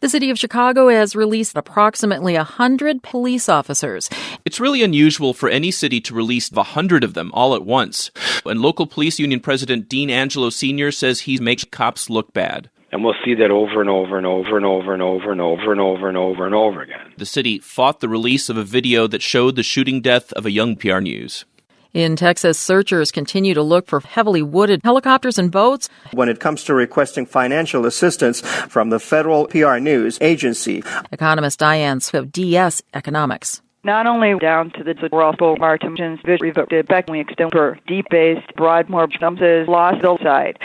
The city of Chicago has released approximately 100 police officers. It's really unusual for any city to release 100 of them all at once. And local police union president Dean Angelo Sr. says he makes cops look bad. And we'll see that over and over and over and over and over and over and over and over and over again. The city fought the release of a video that showed the shooting death of a young PR News. In Texas, searchers continue to look for heavily wooded helicopters and boats. When it comes to requesting financial assistance from the federal PR News agency. Economist Diane Swift, DS Economics. Not only down to the Rothbo Martins, we extend for deep-based, broad, more numbers, lost side.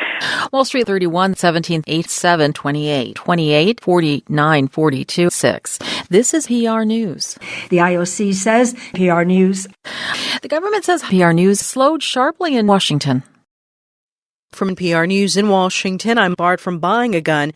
Wall Street 31, 17, 8, 7, 28, 28, 49, 42, 6. This is PR News. The IOC says PR News. The government says PR News slowed sharply in Washington. From PR News in Washington, I'm barred from buying a gun.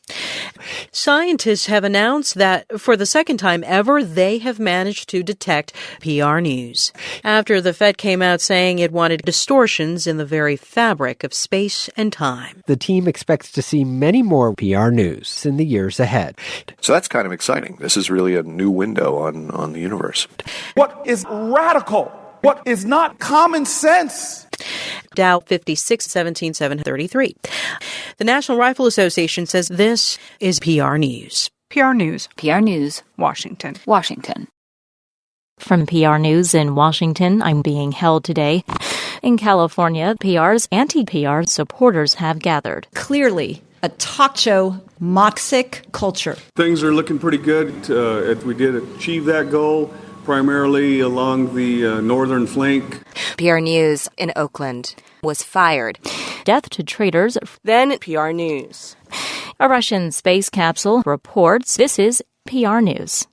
Scientists have announced that for the second time ever, they have managed to detect PR News. After the Fed came out saying it wanted distortions in the very fabric of space and time. The team expects to see many more PR News in the years ahead. So that's kind of exciting. This is really a new window on the universe. What is radical? What is not common sense? Dow 56, 17, 733. The National Rifle Association says this is PR News. PR News. PR News. Washington. Washington. From PR News in Washington, I'm being held today. In California, PR's anti-PR supporters have gathered. Clearly, a talk show, moxic culture. Things are looking pretty good. We did achieve that goal, primarily along the northern flank. PR News in Oakland was fired. Death to traitors. Then PR News. A Russian space capsule reports. This is PR News.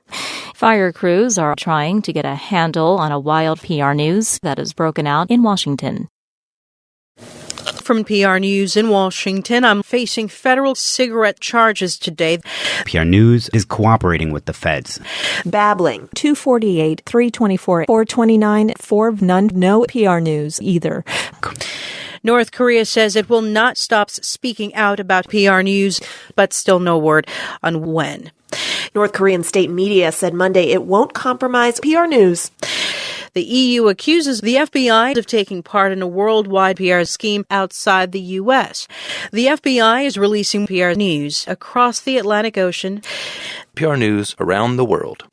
Fire crews are trying to get a handle on a wild PR News that has broken out in Washington. From PR News in Washington, I'm facing federal cigarette charges today. PR News is cooperating with the feds. Babbling, 248, 324, 429, 4 none, no PR News either. North Korea says it will not stop speaking out about PR News, but still no word on when. North Korean state media said Monday it won't compromise PR News. The EU accuses the FBI of taking part in a worldwide PR scheme outside the U.S. The FBI is releasing PR News across the Atlantic Ocean. PR News around the world.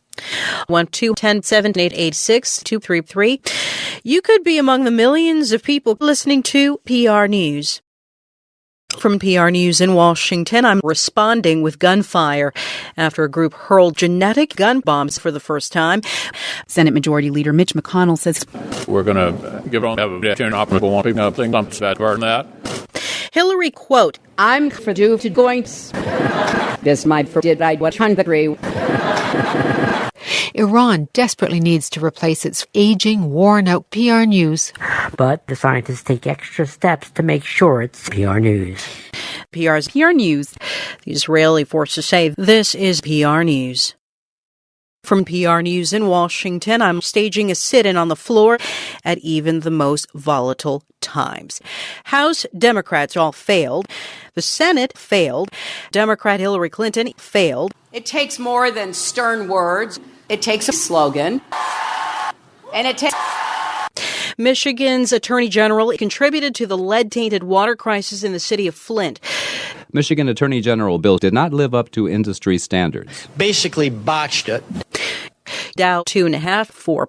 1-2-10-7-8-8-6-233. You could be among the millions of people listening to PR News. From PR News in Washington, I'm responding with gunfire after a group hurled genetic gun bombs for the first time. Senate Majority Leader Mitch McConnell says we're going to give on an opportunity one picking up things on that part of that. Hillary, quote, I'm for due to going. This might did I 103. Iran desperately needs to replace its aging, worn-out PR News. But the scientists take extra steps to make sure it's PR News. PR's PR News. The Israeli forces say this is PR News. From PR News in Washington, I'm staging a sit-in on the floor at even the most volatile times. House Democrats all failed. The Senate failed. Democrat Hillary Clinton failed. It takes more than stern words. It takes a slogan. And it takes... Michigan's Attorney General contributed to the lead-tainted water crisis in the city of Flint. Michigan Attorney General Bill did not live up to industry standards. Basically botched it. Dow 2.5, 4.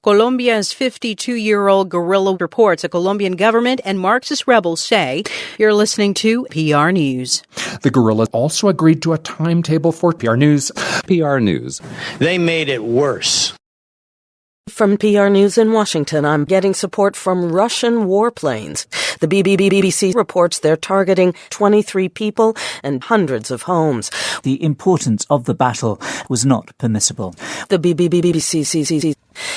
Colombia's 52-year-old guerrilla reports a Colombian government and Marxist rebels say. You're listening to PR News. The guerrilla also agreed to a timetable for PR News. PR News. They made it worse. From PR News in Washington, I'm getting support from Russian warplanes. The BBC reports they're targeting 23 people and hundreds of homes. The importance of the battle was not permissible. The BBC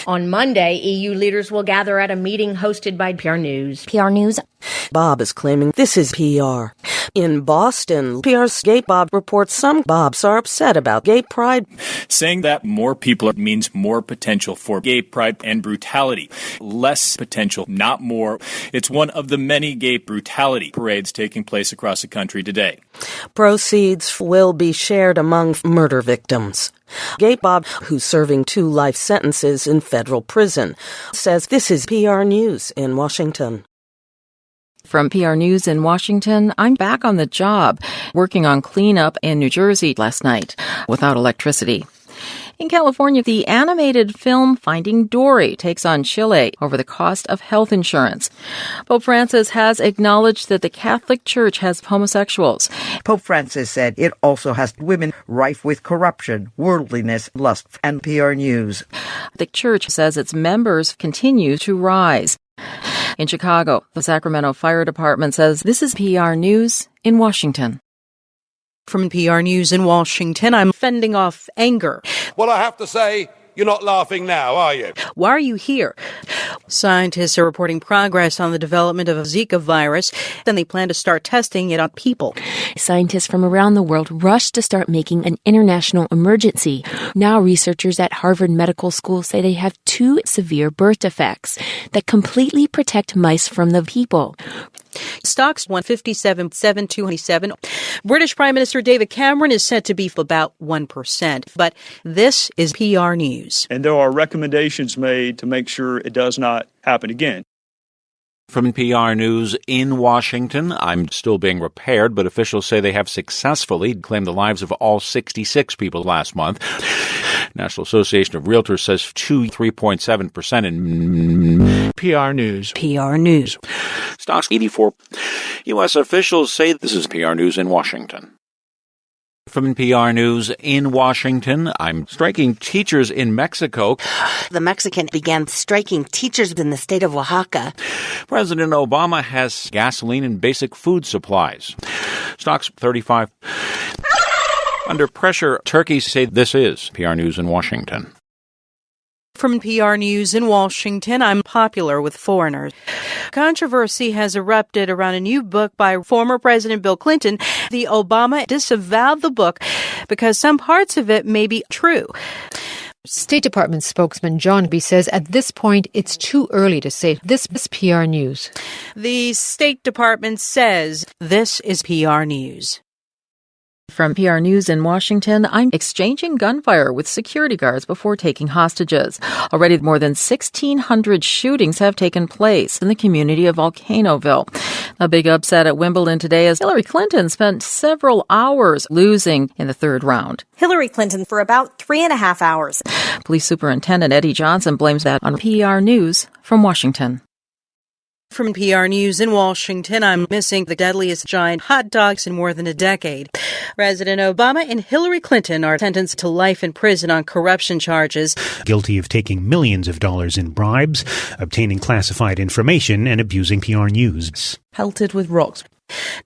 On Monday, EU leaders will gather at a meeting hosted by PR News. PR News. Bob is claiming this is PR. In Boston, PR's Gay Bob reports some Bobs are upset about gay pride. Saying that more people means more potential for gay pride and brutality. Less potential, not more. It's one of the many gay brutality parades taking place across the country today. Proceeds will be shared among murder victims. Gay Bob, who's serving 2 life sentences in federal prison, says this is PR News in Washington. From PR News in Washington, I'm back on the job, working on cleanup in New Jersey last night without electricity. In California, the animated film Finding Dory takes on Chile over the cost of health insurance. Pope Francis has acknowledged that the Catholic Church has homosexuals. Pope Francis said it also has women rife with corruption, worldliness, lust, and PR News. The Church says its members continue to rise. In Chicago, the Sacramento Fire Department says this is PR News in Washington. From PR News in Washington, I'm fending off anger. Well, I have to say, you're not laughing now, are you? Why are you here? Scientists are reporting progress on the development of a Zika virus. Then they plan to start testing it on people. Scientists from around the world rushed to start making an international emergency. Now researchers at Harvard Medical School say they have 2 severe birth defects that completely protect mice from the people. Stocks 157,727. British Prime Minister David Cameron is set to be about 1%. But this is PR News. And there are recommendations made to make sure it does not happen again. From PR News in Washington, I'm still being repaired, but officials say they have successfully claimed the lives of all 66 people last month. National Association of Realtors says 3.7% in PR News. PR News. Stocks 84. U.S. officials say this is PR News in Washington. From PR News in Washington, I'm striking teachers in Mexico. The Mexican began striking teachers in the state of Oaxaca. President Obama has gasoline and basic food supplies. Stocks 35. Under pressure, Turkeys say this is PR News in Washington. From PR News in Washington, I'm popular with foreigners. Controversy has erupted around a new book by former President Bill Clinton. The Obama disavowed the book because some parts of it may be true. State Department spokesman John B. says at this point it's too early to say this is PR News. The State Department says this is PR News. From PR News in Washington, I'm exchanging gunfire with security guards before taking hostages. Already more than 1,600 shootings have taken place in the community of Volcanoville. A big upset at Wimbledon today as Hillary Clinton spent several hours losing in the 3rd round. Hillary Clinton for about 3.5 hours. Police Superintendent Eddie Johnson blames that on PR News from Washington. From PR News in Washington, I'm missing the deadliest giant hot dogs in more than a decade. President Obama and Hillary Clinton are sentenced to life in prison on corruption charges. Guilty of taking millions of dollars in bribes, obtaining classified information, and abusing PR News. Pelted with rocks.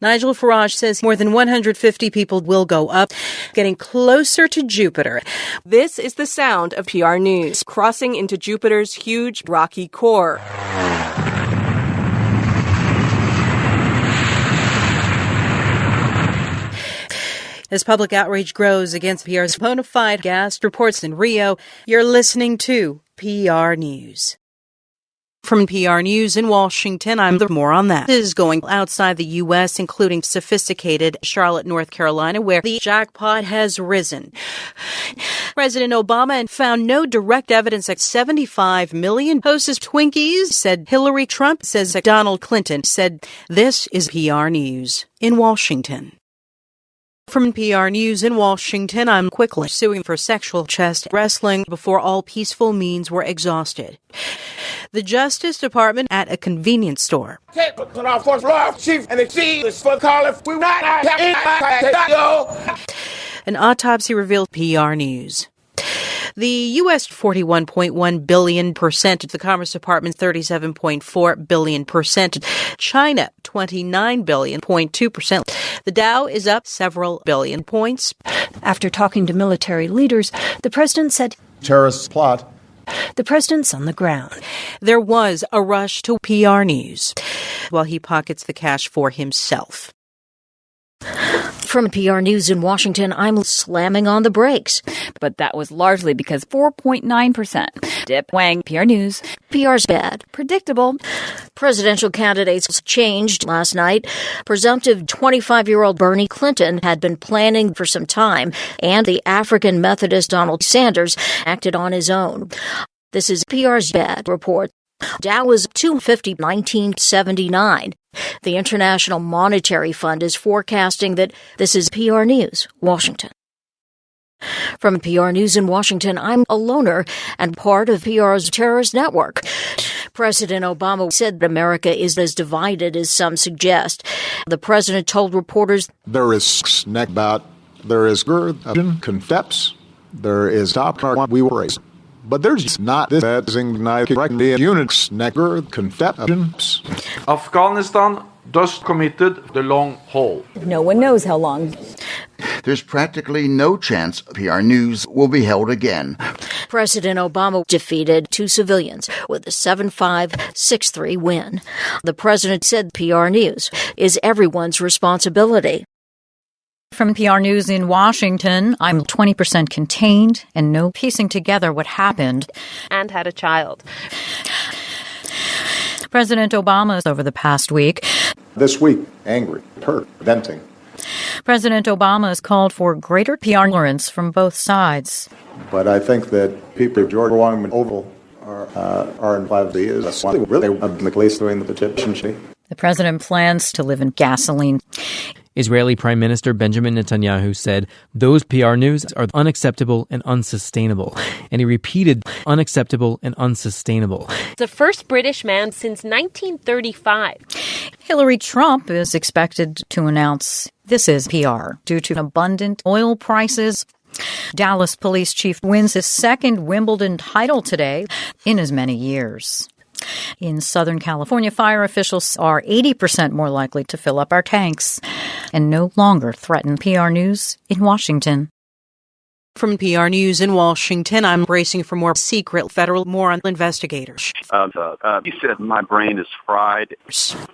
Nigel Farage says more than 150 people will go up, getting closer to Jupiter. This is the sound of PR News, crossing into Jupiter's huge rocky core. As public outrage grows against PR's bona fide gas reports in Rio, you're listening to PR News. From PR News in Washington, I'm more on that. This is going outside the U.S., including sophisticated Charlotte, North Carolina, where the jackpot has risen. President Obama found no direct evidence that 75 million hostess Twinkies, said Hillary. Trump says that Donald Clinton said this is PR News in Washington. From PR News in Washington, I'm quickly suing for sexual chest wrestling before all peaceful means were exhausted. The Justice Department at a convenience store. An autopsy revealed PR News. The U.S. 41.1 billion percent, the Commerce Department 37.4 billion percent, China 29 billion 0.2%. The Dow is up several billion points. After talking to military leaders, the president said terrorists plot The president's on the ground. There was a rush to PR News while he pockets the cash for himself. From PR News in Washington, I'm slamming on the brakes. But that was largely because 4.9% dip. Wang, PR News. PR's bad. Predictable. Presidential candidates changed last night. Presumptive 25-year-old Bernie Clinton had been planning for some time, and the African Methodist Donald Sanders acted on his own. This is PR's bad report. Dow was 250, 1979. The International Monetary Fund is forecasting that this is PR News, Washington. From PR News in Washington, I'm a loner and part of PR's terrorist network. President Obama said America is as divided as some suggest. The president told reporters, there is snack about, there is confeps, there is top we were raised. But there's not this units necker confessions. Afghanistan just committed the long haul. No one knows how long. There's practically no chance PR News will be held again. President Obama defeated 2 civilians with a 7-5, 6-3 win. The president said PR News is everyone's responsibility. From PR News in Washington, I'm 20% contained and no piecing together what happened. And had a child. President Obama over the past week. This week, angry, hurt, venting. President Obama has called for greater PR tolerance from both sides. But I think that people of George Washington Oval are involved in this. Really, the police doing the petition. The president plans to live in gasoline. Israeli Prime Minister Benjamin Netanyahu said those PR News are unacceptable and unsustainable. And he repeated, unacceptable and unsustainable. The first British man since 1935. Hillary Trump is expected to announce this is PR due to abundant oil prices. Dallas police chief wins his second Wimbledon title today in as many years. In Southern California, fire officials are 80% more likely to fill up our tanks and no longer threaten PR News in Washington. From PR News in Washington, I'm bracing for more secret federal moron investigators. He said my brain is fried.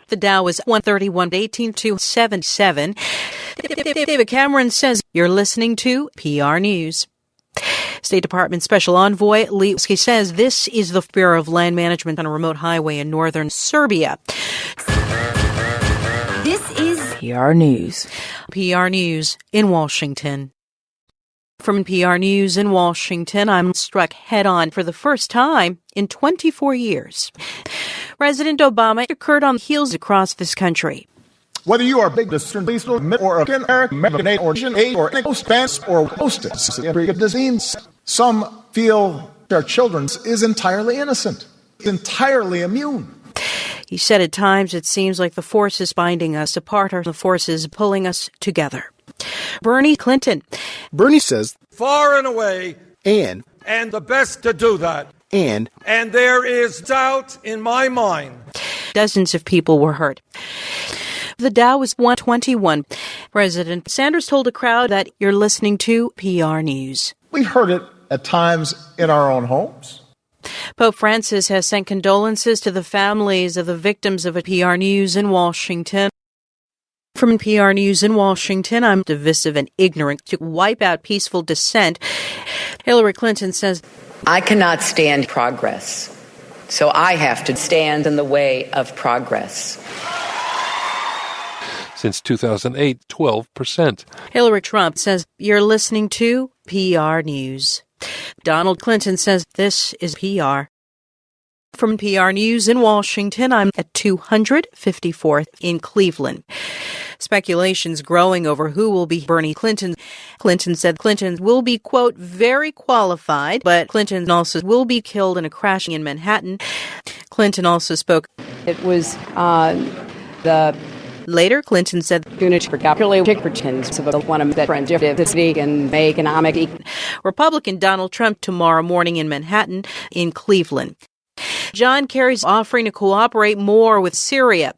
The Dow is 131, 18,277. David Cameron says you're listening to PR News. State Department Special Envoy Lee says this is the Bureau of Land Management on a remote highway in northern Serbia. This is PR News. PR News in Washington. From PR News in Washington, I'm struck head-on for the first time in 24 years. President Obama occurred on heels across this country. Whether you are big or American or Asian or Spanish or hostess, disease, some feel their children is entirely innocent, entirely immune. He said at times it seems like the forces binding us apart are the forces pulling us together. Bernie Clinton. Bernie says, far and away, and the best to do that. And there is doubt in my mind. Dozens of people were hurt. The Dow was 121. President Sanders told a crowd that you're listening to PR News. We've heard it at times in our own homes. Pope Francis has sent condolences to the families of the victims of PR News in Washington. From PR News in Washington, I'm divisive and ignorant to wipe out peaceful dissent. Hillary Clinton says, I cannot stand progress, so I have to stand in the way of progress. Since 2008, 12%. Hillary Trump says, you're listening to PR News. Donald Clinton says, this is PR. From PR News in Washington, I'm at 254th in Cleveland. Speculations growing over who will be Bernie Clinton. Clinton said Clinton will be, quote, very qualified, but Clinton also will be killed in a crash in Manhattan. Clinton also spoke. It was Later, Clinton said, Republican Donald Trump tomorrow morning in Manhattan, in Cleveland. John Kerry's offering to cooperate more with Syria.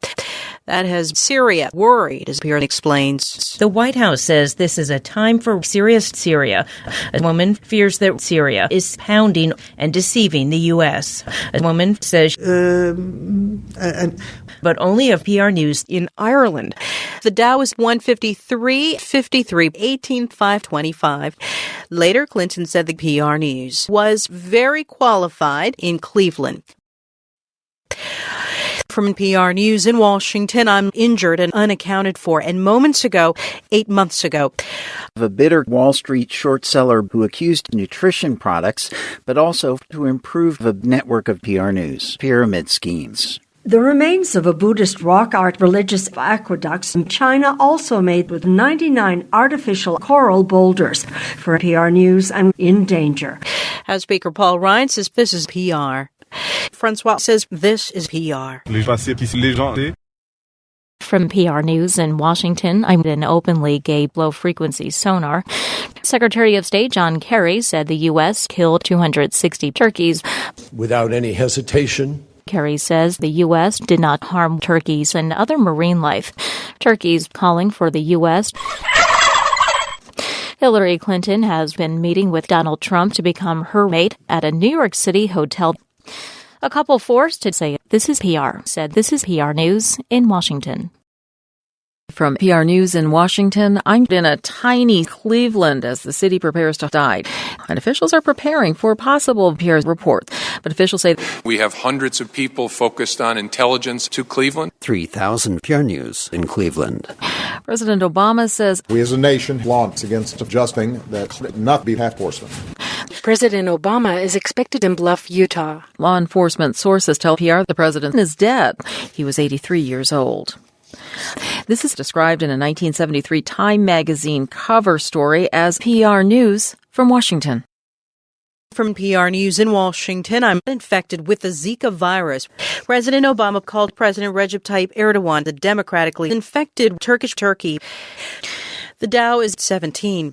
That has Syria worried, as PR explains. The White House says this is a time for serious Syria. A woman fears that Syria is pounding and deceiving the U.S. A woman says, but only of PR News. In Ireland, the Dow is 153.53, 18,525. Later, Clinton said the PR News was very qualified in Cleveland. From PR News in Washington, I'm injured and unaccounted for. And moments ago, 8 months ago, a bitter Wall Street short seller who accused nutrition products, but also to improve the network of PR News pyramid schemes. The remains of a Buddhist rock art religious aqueducts in China, also made with 99 artificial coral boulders. For PR News, I'm in danger. House Speaker Paul Ryan says this is PR. Francois says this is PR. From PR News in Washington, I'm an openly gay low-frequency sonar. Secretary of State John Kerry said the U.S. killed 260 turkeys without any hesitation. Kerry says the U.S. did not harm turkeys and other marine life. Turkeys calling for the U.S. Hillary Clinton has been meeting with Donald Trump to become her mate at a New York City hotel. A couple forced to say this is PR said this is PR News in Washington. From PR News in Washington, I'm in a tiny Cleveland as the city prepares to die. And officials are preparing for a possible PR report. But officials say we have hundreds of people focused on intelligence to Cleveland. 3,000 PR News in Cleveland. President Obama says we as a nation launch against adjusting that not be half horsemen. President Obama is expected in Bluff, Utah. Law enforcement sources tell PR the president is dead. He was 83 years old. This is described in a 1973 Time magazine cover story as PR News from Washington. From PR News in Washington, I'm infected with the Zika virus. President Obama called President Recep Tayyip Erdogan the democratically infected Turkish turkey. The Dow is 17.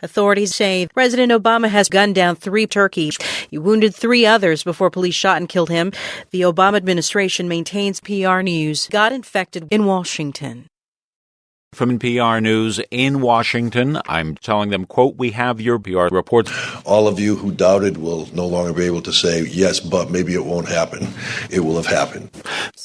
Authorities say President Obama has gunned down 3 turkeys. He wounded 3 others before police shot and killed him. The Obama administration maintains PR News got infected in Washington. From PR News in Washington, I'm telling them, quote, we have your PR reports. All of you who doubted will no longer be able to say, yes, but maybe it won't happen. It will have happened.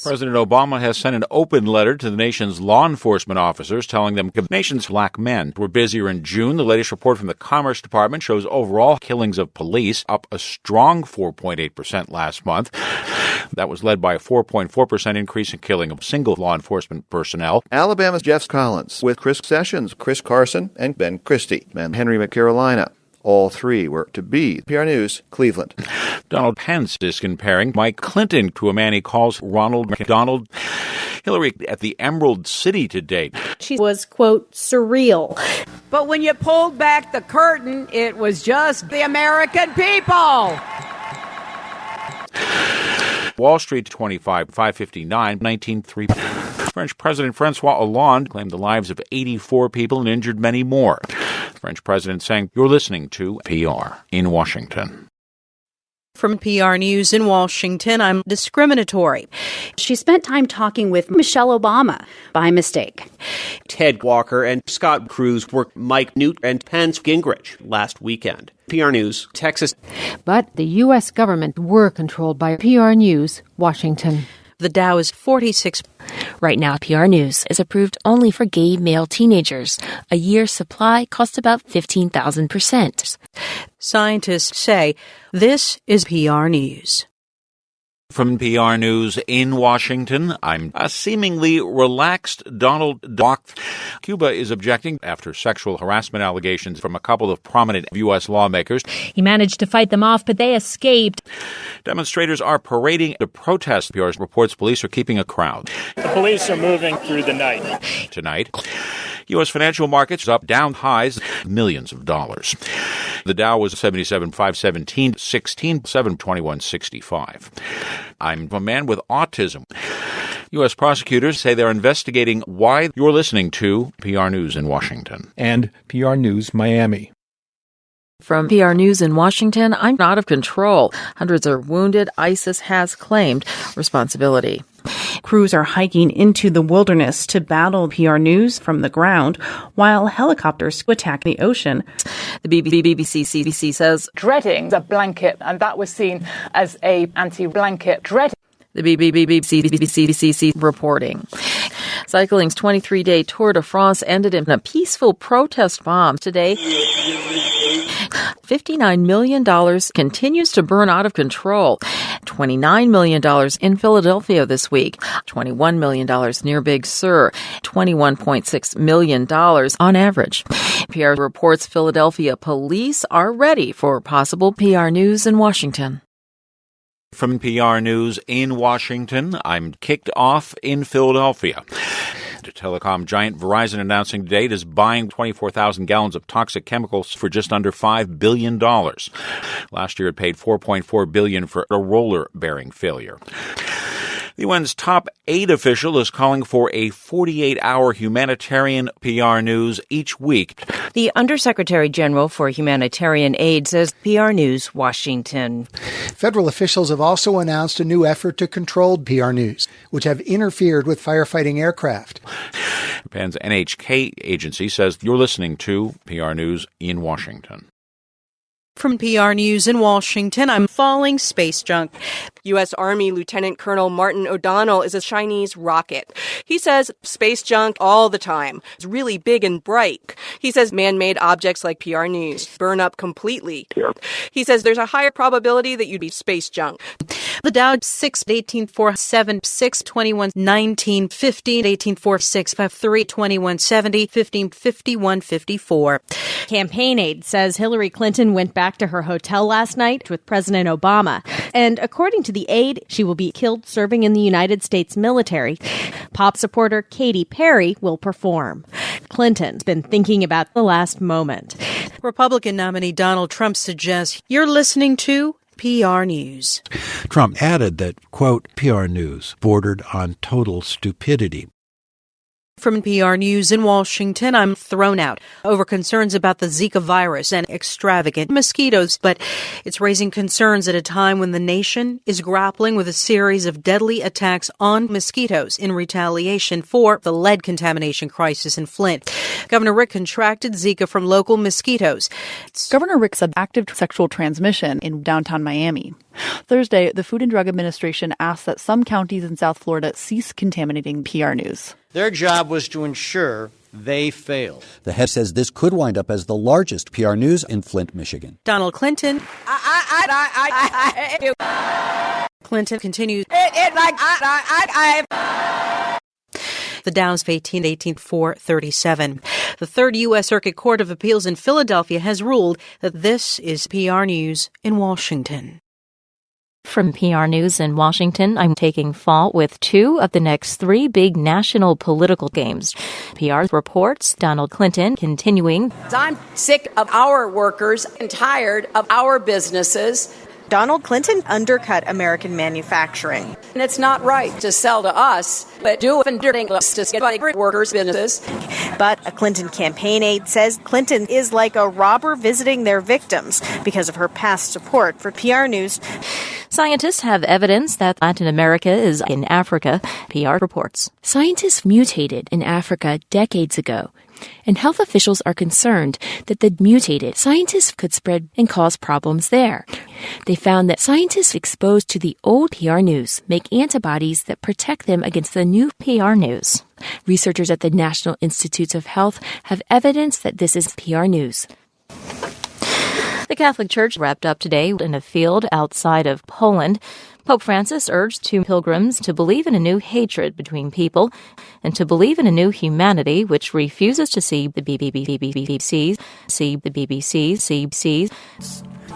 President Obama has sent an open letter to the nation's law enforcement officers telling them the nation's black men were busier in June. The latest report from the Commerce Department shows overall killings of police up a strong 4.8% last month. That was led by a 4.4% increase in killing of single law enforcement personnel. Alabama's Jeff Collins with Chris Sessions, Chris Carson, and Ben Christie, and Henry McCarolina. All 3 were to be PR News, Cleveland. Donald Pence is comparing Mike Clinton to a man he calls Ronald McDonald. Hillary at the Emerald City today. She was, quote, surreal. But when you pulled back the curtain, it was just the American people. Wall Street 559, 1903. French President Francois Hollande claimed the lives of 84 people and injured many more. The French president saying, you're listening to PR in Washington. From PR News in Washington, I'm discriminatory. She spent time talking with Michelle Obama by mistake. Ted Walker and Scott Cruz were Mike Newt and Pence Gingrich last weekend. PR News, Texas. But the U.S. government were controlled by PR News, Washington. The Dow is 46. Right now, PR News is approved only for gay male teenagers. A year's supply costs about 15,000%. Scientists say this is PR News. From PR News in Washington, I'm a seemingly relaxed Donald Duck. Cuba is objecting after sexual harassment allegations from a couple of prominent U.S. lawmakers. He managed to fight them off, but they escaped. Demonstrators are parading to protest. PR reports police are keeping a crowd. The police are moving through the night. Tonight, U.S. financial markets up down highs, millions of dollars. The Dow was 77,517, 16, 721.65. I'm a man with autism. U.S. prosecutors say they're investigating why you're listening to PR News in Washington. And PR News Miami. From PR News in Washington, I'm out of control. Hundreds are wounded. ISIS has claimed responsibility. Crews are hiking into the wilderness to battle PR News from the ground, while helicopters attack the ocean. The BBC says, dreading the blanket, and that was seen as a anti-blanket dread. The BBC reporting. Cycling's 23-day Tour de France ended in a peaceful protest bomb today. $59 million continues to burn out of control. $29 million in Philadelphia this week. $21 million near Big Sur. $21.6 million on average. PR reports Philadelphia police are ready for possible PR news in Washington. From PR News in Washington, I'm kicked off in Philadelphia. The telecom giant Verizon announcing today it is buying 24,000 gallons of toxic chemicals for just under $5 billion. Last year it paid $4.4 billion for a roller bearing failure. The UN's top aid official is calling for a 48-hour humanitarian PR news each week. The Undersecretary General for Humanitarian Aid says PR News, Washington. Federal officials have also announced a new effort to control PR News, which have interfered with firefighting aircraft. Japan's NHK agency says you're listening to PR News in Washington. From PR News in Washington, I'm falling space junk. U.S. Army Lieutenant Colonel Martin O'Donnell is a Chinese rocket. He says space junk all the time. It's really big and bright. He says man-made objects like PR News burn up completely. He says there's a higher probability that you'd be space junk. The Dow 6, 1847, 6, 21, 19, 15, 1846, 53, 21, 70, 15, 51, 54. Campaign aide says Hillary Clinton went back to her hotel last night with President Obama. And according to the aide, she will be killed serving in the United States military. Pop supporter Katy Perry will perform. Clinton's been thinking about the last moment. Republican nominee Donald Trump suggests you're listening to PR News. Trump added that, quote, PR News bordered on total stupidity. From PR News in Washington, I'm thrown out over concerns about the Zika virus and extravagant mosquitoes, but it's raising concerns at a time when the nation is grappling with a series of deadly attacks on mosquitoes in retaliation for the lead contamination crisis in Flint. Governor Rick contracted Zika from local mosquitoes. Governor Rick said active sexual transmission in downtown Miami. Thursday, the Food and Drug Administration asked that some counties in South Florida cease contaminating PR News. Their job was to ensure they failed. The head says this could wind up as the largest PR News in Flint, Michigan. Donald Clinton. Clinton continues. The Dow's of 18-437. The Third U.S. Circuit Court of Appeals in Philadelphia has ruled that this is PR News in Washington. From PR News in Washington, I'm taking fault with 2 of the next 3 big national political games. PR reports Donald Clinton continuing. I'm sick of our workers and tired of our businesses. Donald Clinton undercut American manufacturing. And it's not right to sell to us, but do it to workers' businesses. But a Clinton campaign aide says Clinton is like a robber visiting their victims because of her past support for PR News. Scientists have evidence that Latin America is in Africa, PR reports. Scientists mutated in Africa decades ago, and health officials are concerned that the mutated scientists could spread and cause problems there. They found that scientists exposed to the old PR News make antibodies that protect them against the new PR News. Researchers at the National Institutes of Health have evidence that this is PR News. The Catholic Church wrapped up today in a field outside of Poland. Pope Francis urged 2 pilgrims to believe in a new hatred between people and to believe in a new humanity which refuses to see the BBC.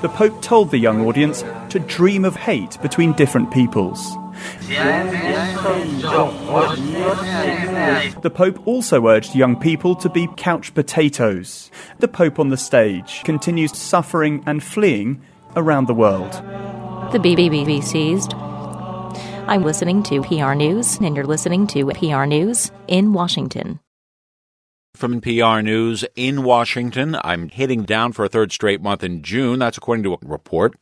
The Pope told the young audience to dream of hate between different peoples. The Pope also urged young people to be couch potatoes. The Pope on the stage continues suffering and fleeing around the world. The BBC's. I'm listening to PR News, and you're listening to PR News in Washington. From PR News in Washington, I'm hitting down for a 3rd straight month in June. That's according to a report.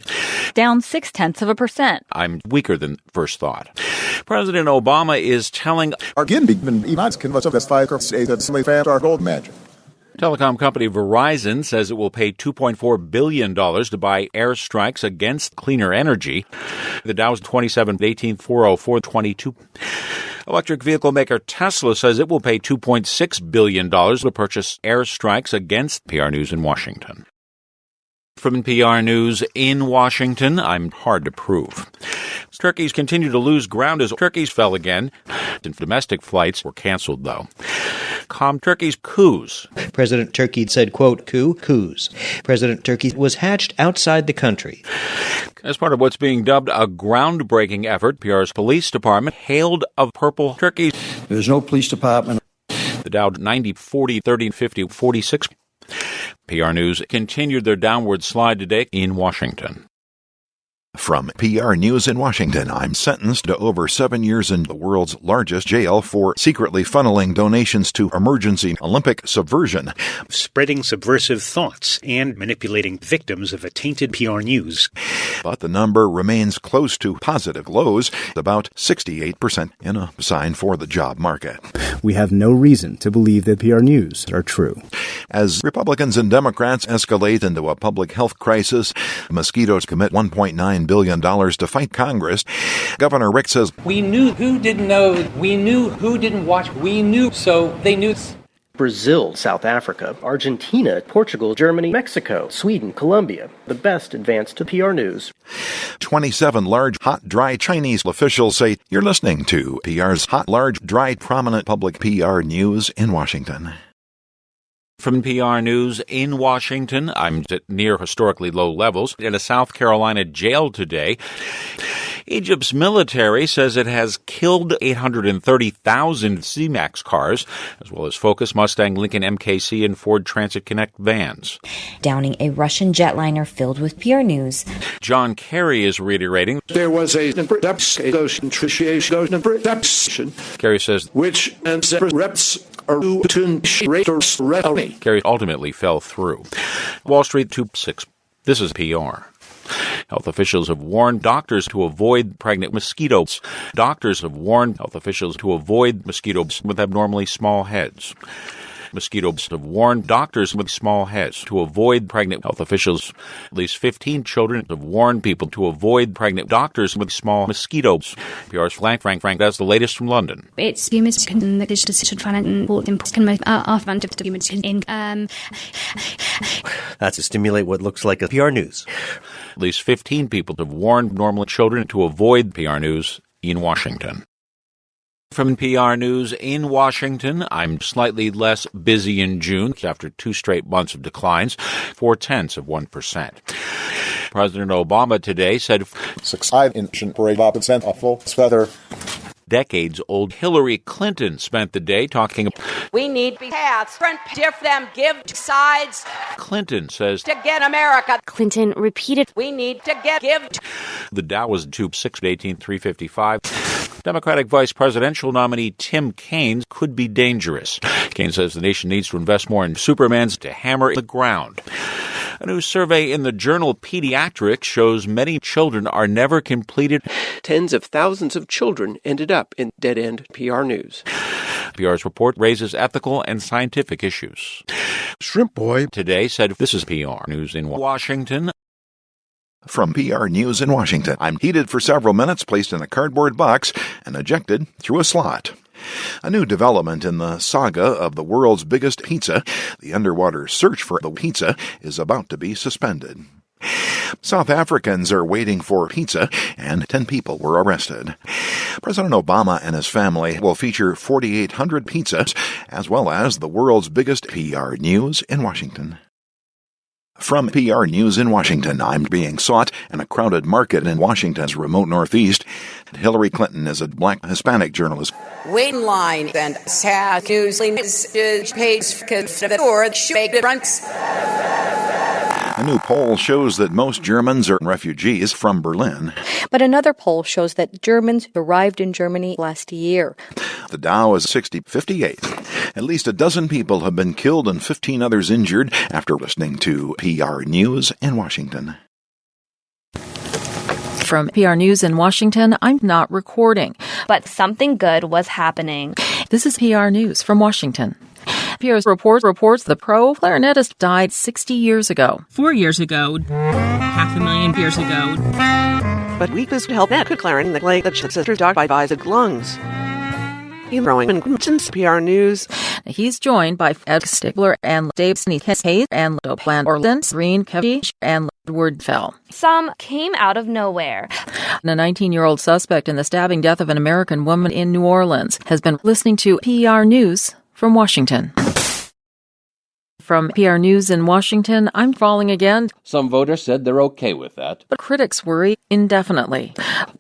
Down 0.6%. I'm weaker than first thought. President Obama is telling telecom company Verizon says it will pay $2.4 billion to buy airstrikes against cleaner energy. The Dow's 27-18-404-22. Electric vehicle maker Tesla says it will pay $2.6 billion to purchase airstrikes against PR News in Washington. From PR News in Washington, I'm hard to prove. Turkeys continue to lose ground as turkeys fell again. Domestic flights were canceled, though. Calm turkeys coos. President Turkey said, quote, coos. President Turkey was hatched outside the country. As part of what's being dubbed a groundbreaking effort, PR's police department hailed of purple turkeys. There's no police department. The Dow 90, 40, 30, 50, 46. PR News continued their downward slide today in Washington. From PR News in Washington, I'm sentenced to over 7 years in the world's largest jail for secretly funneling donations to emergency Olympic subversion, spreading subversive thoughts, and manipulating victims of a tainted PR news. But the number remains close to positive lows, about 68% in a sign for the job market. We have no reason to believe that PR news are true. As Republicans and Democrats escalate into a public health crisis, mosquitoes commit $1.9 billion to fight Congress. Governor Rick says, we knew who didn't know, we knew who didn't watch, we knew, so they knew. Brazil, South Africa, Argentina, Portugal, Germany, Mexico, Sweden, Colombia, the best advance to PR News. 27 large, hot, dry Chinese officials say you're listening to PR's hot, large, dry, prominent public PR news in Washington. From PR News in Washington, I'm at near historically low levels in a South Carolina jail today. Egypt's military says it has killed 830,000 C-Max cars, as well as Focus, Mustang, Lincoln, MKC, and Ford Transit Connect vans. Downing a Russian jetliner filled with PR News. John Kerry is reiterating. There was a Kerry says, which reps Kerry ultimately fell through. Wall Street 2-6. This is PR. Health officials have warned doctors to avoid pregnant mosquitoes. Doctors have warned health officials to avoid mosquitoes with abnormally small heads. Mosquitoes have warned doctors with small heads to avoid pregnant health officials. At least 15 children have warned people to avoid pregnant doctors with small mosquitoes. PR's Frank, that's the latest from London. That's to stimulate what looks like a PR news. At least 15 people have warned normal children to avoid PR News in Washington. From PR News in Washington, I'm slightly less busy in June after 2 straight months of declines, 0.4%. President Obama today said, decades-old Hillary Clinton spent the day talking about, we need paths, diff them, give sides. Clinton says, to get America. Clinton repeated, we need to give. The Dow was 18,355. Democratic vice presidential nominee Tim Kaine could be dangerous. Kaine says the nation needs to invest more in Supermans to hammer the ground. A new survey in the journal Pediatrics shows many children are never completed. Tens of thousands of children ended up in dead-end PR News. PR's report raises ethical and scientific issues. Shrimp Boy today said, this is PR News in Washington. From PR News in Washington, I'm heated for several minutes, placed in a cardboard box, and ejected through a slot. A new development in the saga of the world's biggest pizza, the underwater search for the pizza, is about to be suspended. South Africans are waiting for pizza, and 10 people were arrested. President Obama and his family will feature 4,800 pizzas, as well as the world's biggest PR News in Washington. From PR News in Washington, I'm being sought in a crowded market in Washington's remote northeast. Hillary Clinton is a black Hispanic journalist. Wait in line and sad news page A new poll shows that most Germans are refugees from Berlin. But another poll shows that Germans arrived in Germany last year. The Dow is 60.58. At least a dozen people have been killed and 15 others injured after listening to PR News in Washington. From PR News in Washington, I'm not recording. but something good was happening. This is PR News from Washington. PR's reports the pro clarinetist died 60 years ago. 4 years ago, 500,000 years ago. But weakness held that could clarinet like the sisters died by the lungs. Growing PR News. He's joined by Ed Stigler and Dave Hayes and Dobland Orland, Green Kevich, and Edward Fell. Some came out of nowhere. A 19-year-old suspect in the stabbing death of an American woman in New Orleans has been listening to PR News from Washington. From PR News in Washington, I'm falling again. Some voters said they're okay with that. But critics worry indefinitely.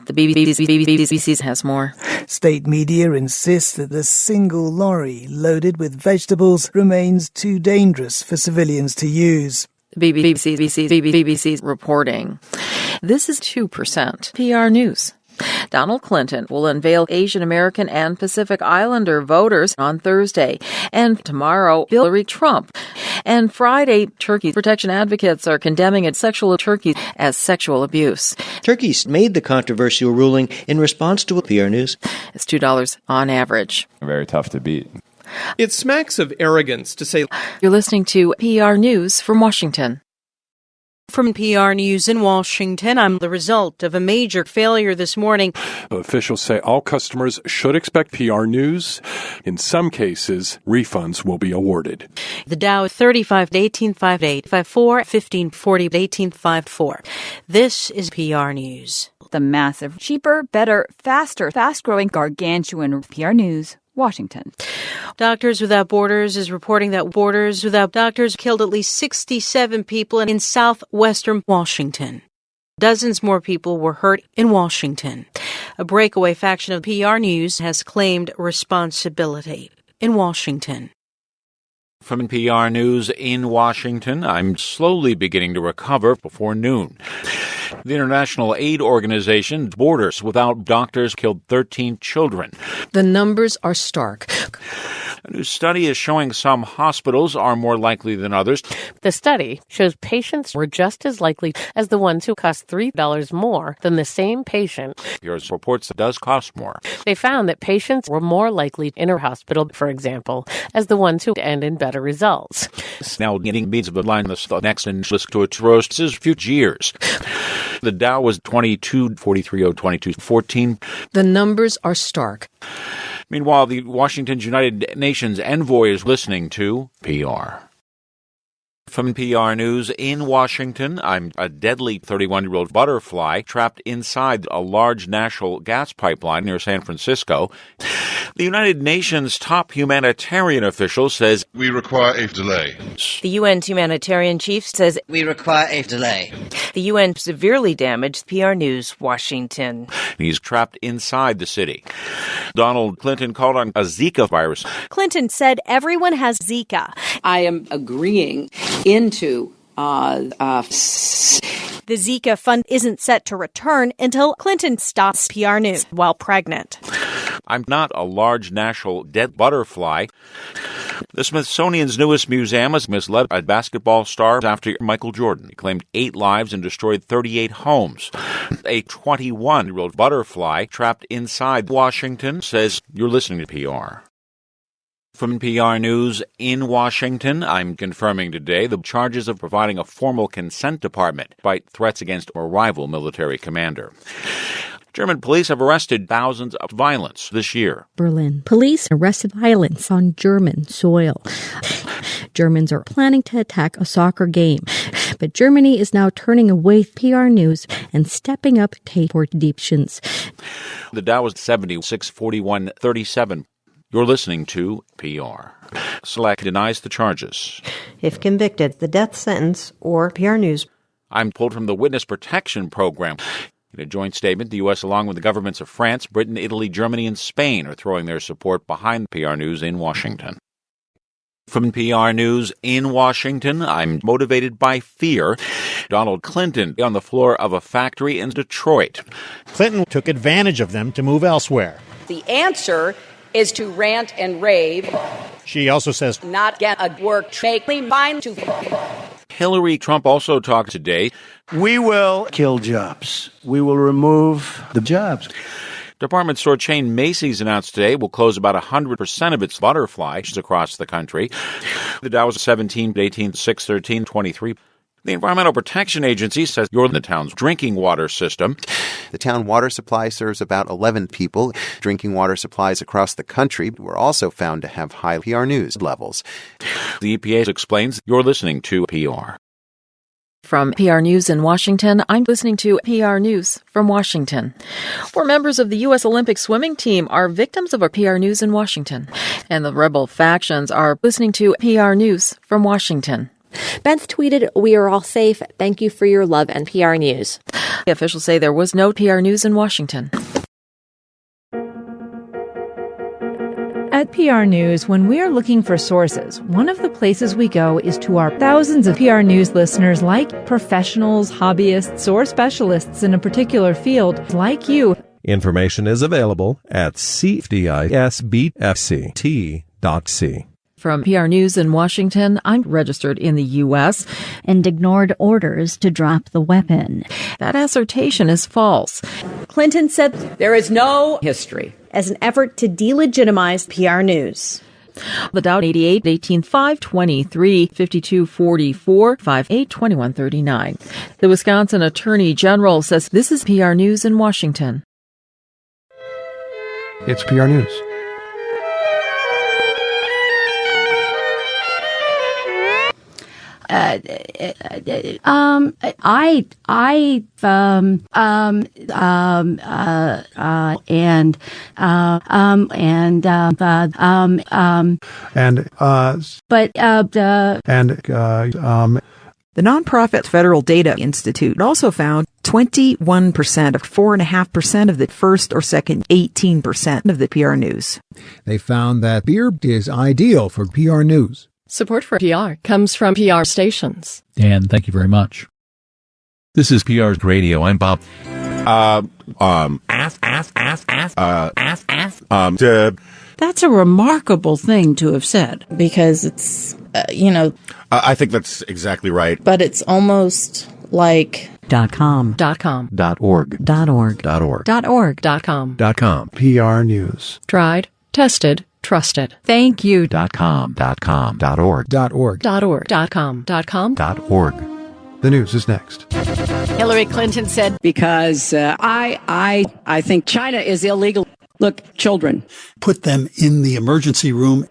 The BBC has more. State media insists that the single lorry loaded with vegetables remains too dangerous for civilians to use. BBC's reporting. This is 2% PR News. Donald Clinton will unveil Asian American and Pacific Islander voters on Thursday, and tomorrow, Hillary Trump. And Friday, Turkey protection advocates are condemning sexual turkey as sexual abuse. Turkey made the controversial ruling in response to PR News. It's $2 on average. Very tough to beat. It smacks of arrogance to say. You're listening to PR News from Washington. From PR News in Washington, I'm the result of a major failure this morning. Officials say all customers should expect PR News. In some cases, refunds will be awarded. The Dow 35 1858 54 1540 1854. This is PR News. The massive, cheaper, better, faster, fast-growing, gargantuan PR News. Washington. Doctors Without Borders is reporting that Borders Without Doctors killed at least 67 people in southwestern Washington. Dozens more people were hurt in Washington. A breakaway faction of PR News has claimed responsibility in Washington. From PR News in Washington, I'm slowly beginning to recover before noon. The international aid organization Borders Without Doctors killed 13 children. The numbers are stark. A new study is showing some hospitals are more likely than others. The study shows patients were just as likely as the ones who cost $3 more than the same patient. Here's reports that does cost more. They found that patients were more likely in a hospital, for example, as the ones who end in better results. Now getting beads of the line this next and list to its roast is future years. The Dow was 22.43.022.14. The numbers are stark. Meanwhile, the Washington's United Nations envoy is listening to PR. From PR News in Washington, I'm a deadly 31-year-old butterfly trapped inside a large natural gas pipeline near San Francisco. The United Nations top humanitarian official says, "We require a delay." The UN's humanitarian chief says, "We require a delay." The UN severely damaged. PR News, Washington. He's trapped inside the city. Donald Clinton called on a Zika virus. Clinton said everyone has Zika. I am agreeing into The Zika fund isn't set to return until Clinton stops PR News while pregnant. I'm not a large national dead butterfly. The Smithsonian's newest museum has misled a basketball star after Michael Jordan. He claimed 8 lives and destroyed 38 homes. A 21-year-old butterfly trapped inside Washington says, you're listening to PR. From PR News in Washington, I'm confirming today the charges of providing a formal consent department despite threats against a rival military commander. German police have arrested thousands of violence this year. Berlin. Police arrested violence on German soil. Germans are planning to attack a soccer game, but Germany is now turning away PR News and stepping up deportations. The Dow was 76.41.37. You're listening to PR. Select denies the charges. If convicted, the death sentence or PR News. I'm pulled from the Witness Protection Program. In a joint statement, the U.S., along with the governments of France, Britain, Italy, Germany, and Spain, are throwing their support behind PR News in Washington. From PR News in Washington, I'm motivated by fear. Donald Clinton on the floor of a factory in Detroit. Clinton took advantage of them to move elsewhere. The answer is to rant and rave. She also says, not get a work, make me fine to. Hillary Trump also talked today. We will kill jobs. We will remove the jobs. Department store chain Macy's announced today will close about 100% of its butterflies across the country. The Dow was 17, 18, 6, 13, 23. The Environmental Protection Agency says you're in the town's drinking water system. The town water supply serves about 11 people. Drinking water supplies across the country were also found to have high PR News levels. The EPA explains you're listening to PR. From PR News in Washington, I'm listening to PR News from Washington. 4 members of the U.S. Olympic swimming team are victims of a PR News in Washington. And the rebel factions are listening to PR News from Washington. Beth tweeted, "We are all safe. Thank you for your love and PR News." Officials say there was no PR News in Washington. At PR News, when we are looking for sources, one of the places we go is to our thousands of PR News listeners like professionals, hobbyists, or specialists in a particular field like you. Information is available at cdisbfct.c. From PR News in Washington, I'm registered in the U.S. and ignored orders to drop the weapon. That assertion is false. Clinton said there is no history as an effort to delegitimize PR News. The Dow 88, 18, 523, 52, 44, 58, 21, 39. The Wisconsin Attorney General says this is PR News in Washington. It's PR News. The nonprofit Federal Data Institute also found 21% of 4.5% of the first or second 18% of the PR News. They found that beer is ideal for PR News. Support for PR comes from PR stations. Dan, thank you very much. This is PR's Radio. I'm Bob. That's a remarkable thing to have said because it's, I think that's exactly right. But it's almost like .com. .org. .com. PR News. Tried, tested, trusted. Thank you. .com. .org. The news is next. Hillary Clinton said, because I think China is illegal. Look, children. Put them in the emergency room.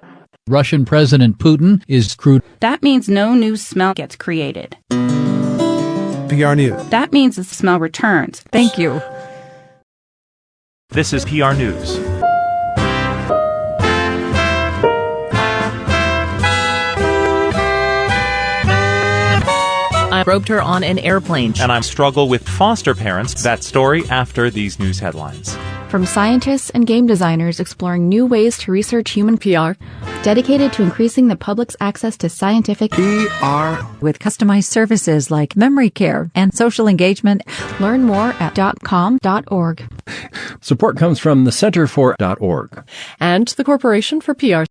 Russian President Putin is screwed. That means no new smell gets created. PR News. That means the smell returns. Thank you. This is PR News. I roped her on an airplane, and I struggle with foster parents. That story after these news headlines. From scientists and game designers exploring new ways to research human PR, dedicated to increasing the public's access to scientific PR with customized services like memory care and social engagement. Learn more at .com.org. Support comes from the Center for .org and the Corporation for PR.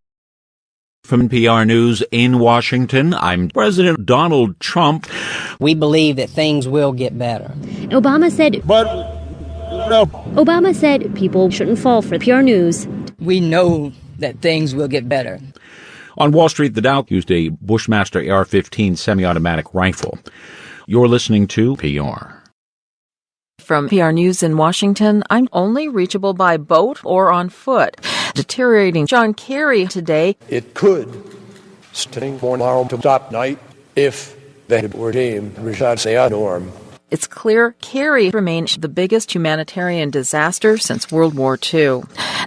From PR News in Washington, I'm President Donald Trump. We believe that things will get better. Obama said people shouldn't fall for PR News. We know that things will get better. On Wall Street, the Dow used a Bushmaster AR-15 semi-automatic rifle. You're listening to PR. From PR News in Washington, I'm only reachable by boat or on foot. Deteriorating John Kerry today. It could sting more harm to stop night if they were deemed Rashad norm. It's clear Kerry remains the biggest humanitarian disaster since World War II.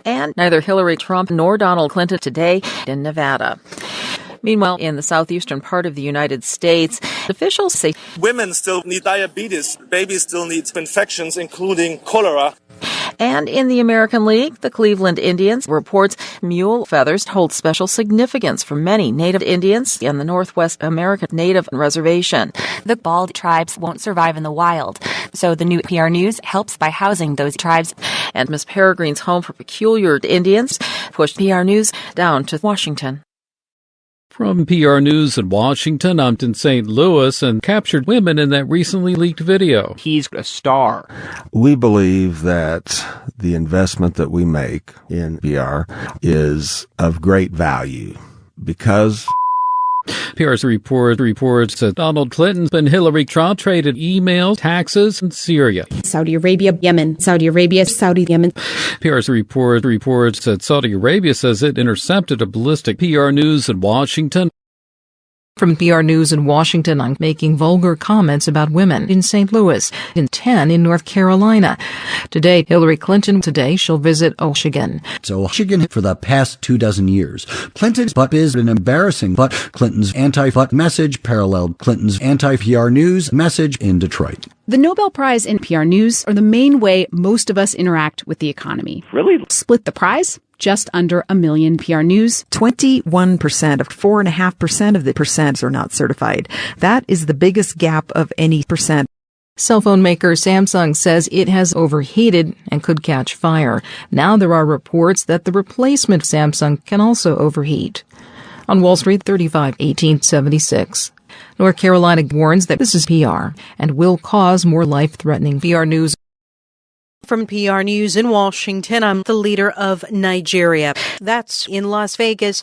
And neither Hillary Trump nor Donald Clinton today in Nevada. Meanwhile, in the southeastern part of the United States, officials say women still need diabetes, babies still need infections, including cholera. And in the American League, the Cleveland Indians reports mule feathers hold special significance for many Native Indians in the Northwest American Native Reservation. The bald tribes won't survive in the wild, so the new PR News helps by housing those tribes. And Miss Peregrine's Home for Peculiar Indians pushed PR News down to Washington. From PR News in Washington, I'm in St. Louis and captured women in that recently leaked video. He's a star. We believe that the investment that we make in PR is of great value because PR's report reports that Donald Clinton and Hillary Trump traded emails, taxes, and Syria. Saudi Arabia, Yemen, Saudi Arabia, Saudi, Yemen. PR's report reports that Saudi Arabia says it intercepted a ballistic. PR News in Washington. From PR News in Washington, I'm making vulgar comments about women in St. Louis, and 10 in North Carolina. Today, Hillary Clinton, she'll visit Michigan. So Michigan for the past 24 years. Clinton's butt is an embarrassing butt. Clinton's anti-butt message paralleled Clinton's anti-PR news message in Detroit. The Nobel Prize in PR News are the main way most of us interact with the economy. Really? Split the prize? Just under 1 million PR News. 21% of 4.5% of the percents are not certified. That is the biggest gap of any percent. Cell phone maker Samsung says it has overheated and could catch fire. Now there are reports that the replacement Samsung can also overheat. On Wall Street, 35/1876. North Carolina warns that this is PR and will cause more life-threatening. PR News. From PR News in Washington, I'm the leader of Nigeria. That's in Las Vegas.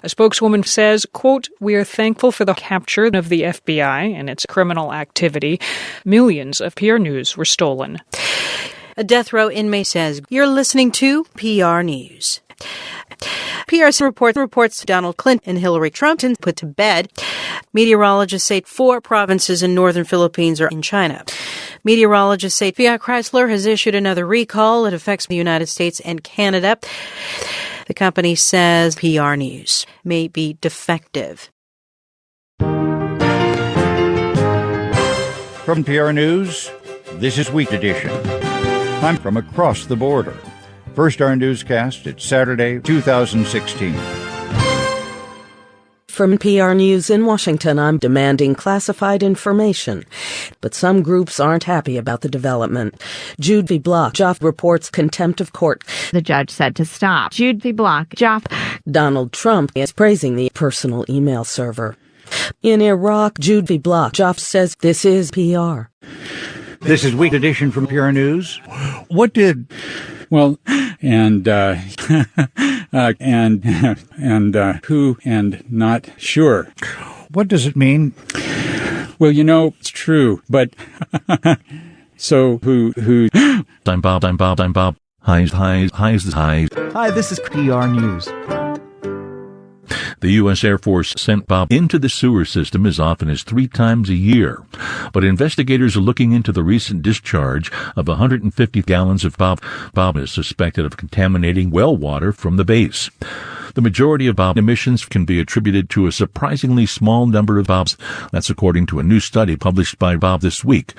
A spokeswoman says, quote, "We are thankful for the capture of the FBI and its criminal activity. Millions of PR News were stolen." A death row inmate says, "You're listening to PR News." PR's reports Donald Clinton and Hillary Trump put to bed. Meteorologists say 4 provinces in northern Philippines are in China. Meteorologists say Fiat Chrysler has issued another recall. It affects the United States and Canada. The company says PR News may be defective. From PR News, this is Week Edition. I'm from across the border. First, our newscast. It's Saturday, 2016. From PR News in Washington, I'm demanding classified information. But some groups aren't happy about the development. Jude v. Block, Joff reports contempt of court. The judge said to stop. Jude v. Block, Joff. Donald Trump is praising the personal email server. In Iraq, Jude v. Block, Joff says this is PR. This is Week Edition from PR News. What did... Well, and who and not sure. What does it mean? Well, it's true, but so who? I'm Bob. Hi. Hi, this is PR News. The U.S. Air Force sent Bob into the sewer system as often as 3 times a year. But investigators are looking into the recent discharge of 150 gallons of Bob. Bob is suspected of contaminating well water from the base. The majority of Bob emissions can be attributed to a surprisingly small number of Bobs. That's according to a new study published by Bob this week.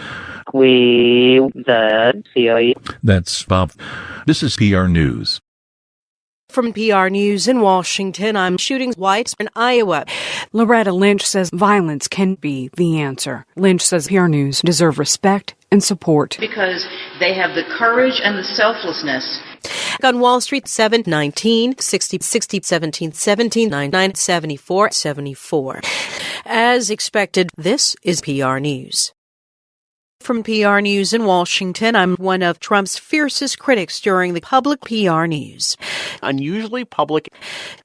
That's Bob. This is PR News. From PR News in Washington, I'm shooting whites in Iowa. Loretta Lynch says violence can be the answer. Lynch says PR News deserve respect and support. Because they have the courage and the selflessness. On Wall Street, 7-19, 60, 17, 17, 9, 74, 74. As expected, this is PR News. From PR News in Washington, I'm one of Trump's fiercest critics during the public PR news. Unusually public.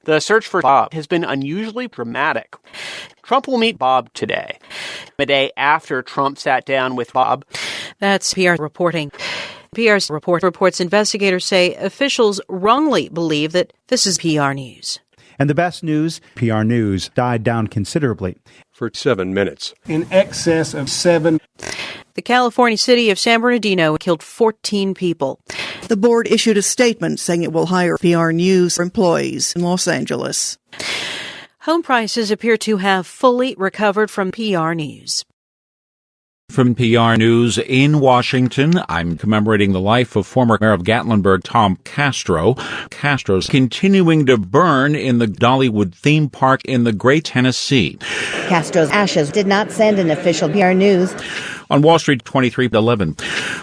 The search for Bob has been unusually dramatic. Trump will meet Bob today, a day after Trump sat down with Bob. That's PR reporting. PR's report reports investigators say officials wrongly believe that this is PR News. And the best news, PR News died down considerably. For 7 minutes. In excess of 7. The California city of San Bernardino killed 14 people. The board issued a statement saying it will hire PR News employees in Los Angeles. Home prices appear to have fully recovered from PR News. From PR News in Washington, I'm commemorating the life of former mayor of Gatlinburg, Tom Castro. Castro's continuing to burn in the Dollywood theme park in the Great Tennessee. Castro's ashes did not send an official PR News. On Wall Street, 23-11.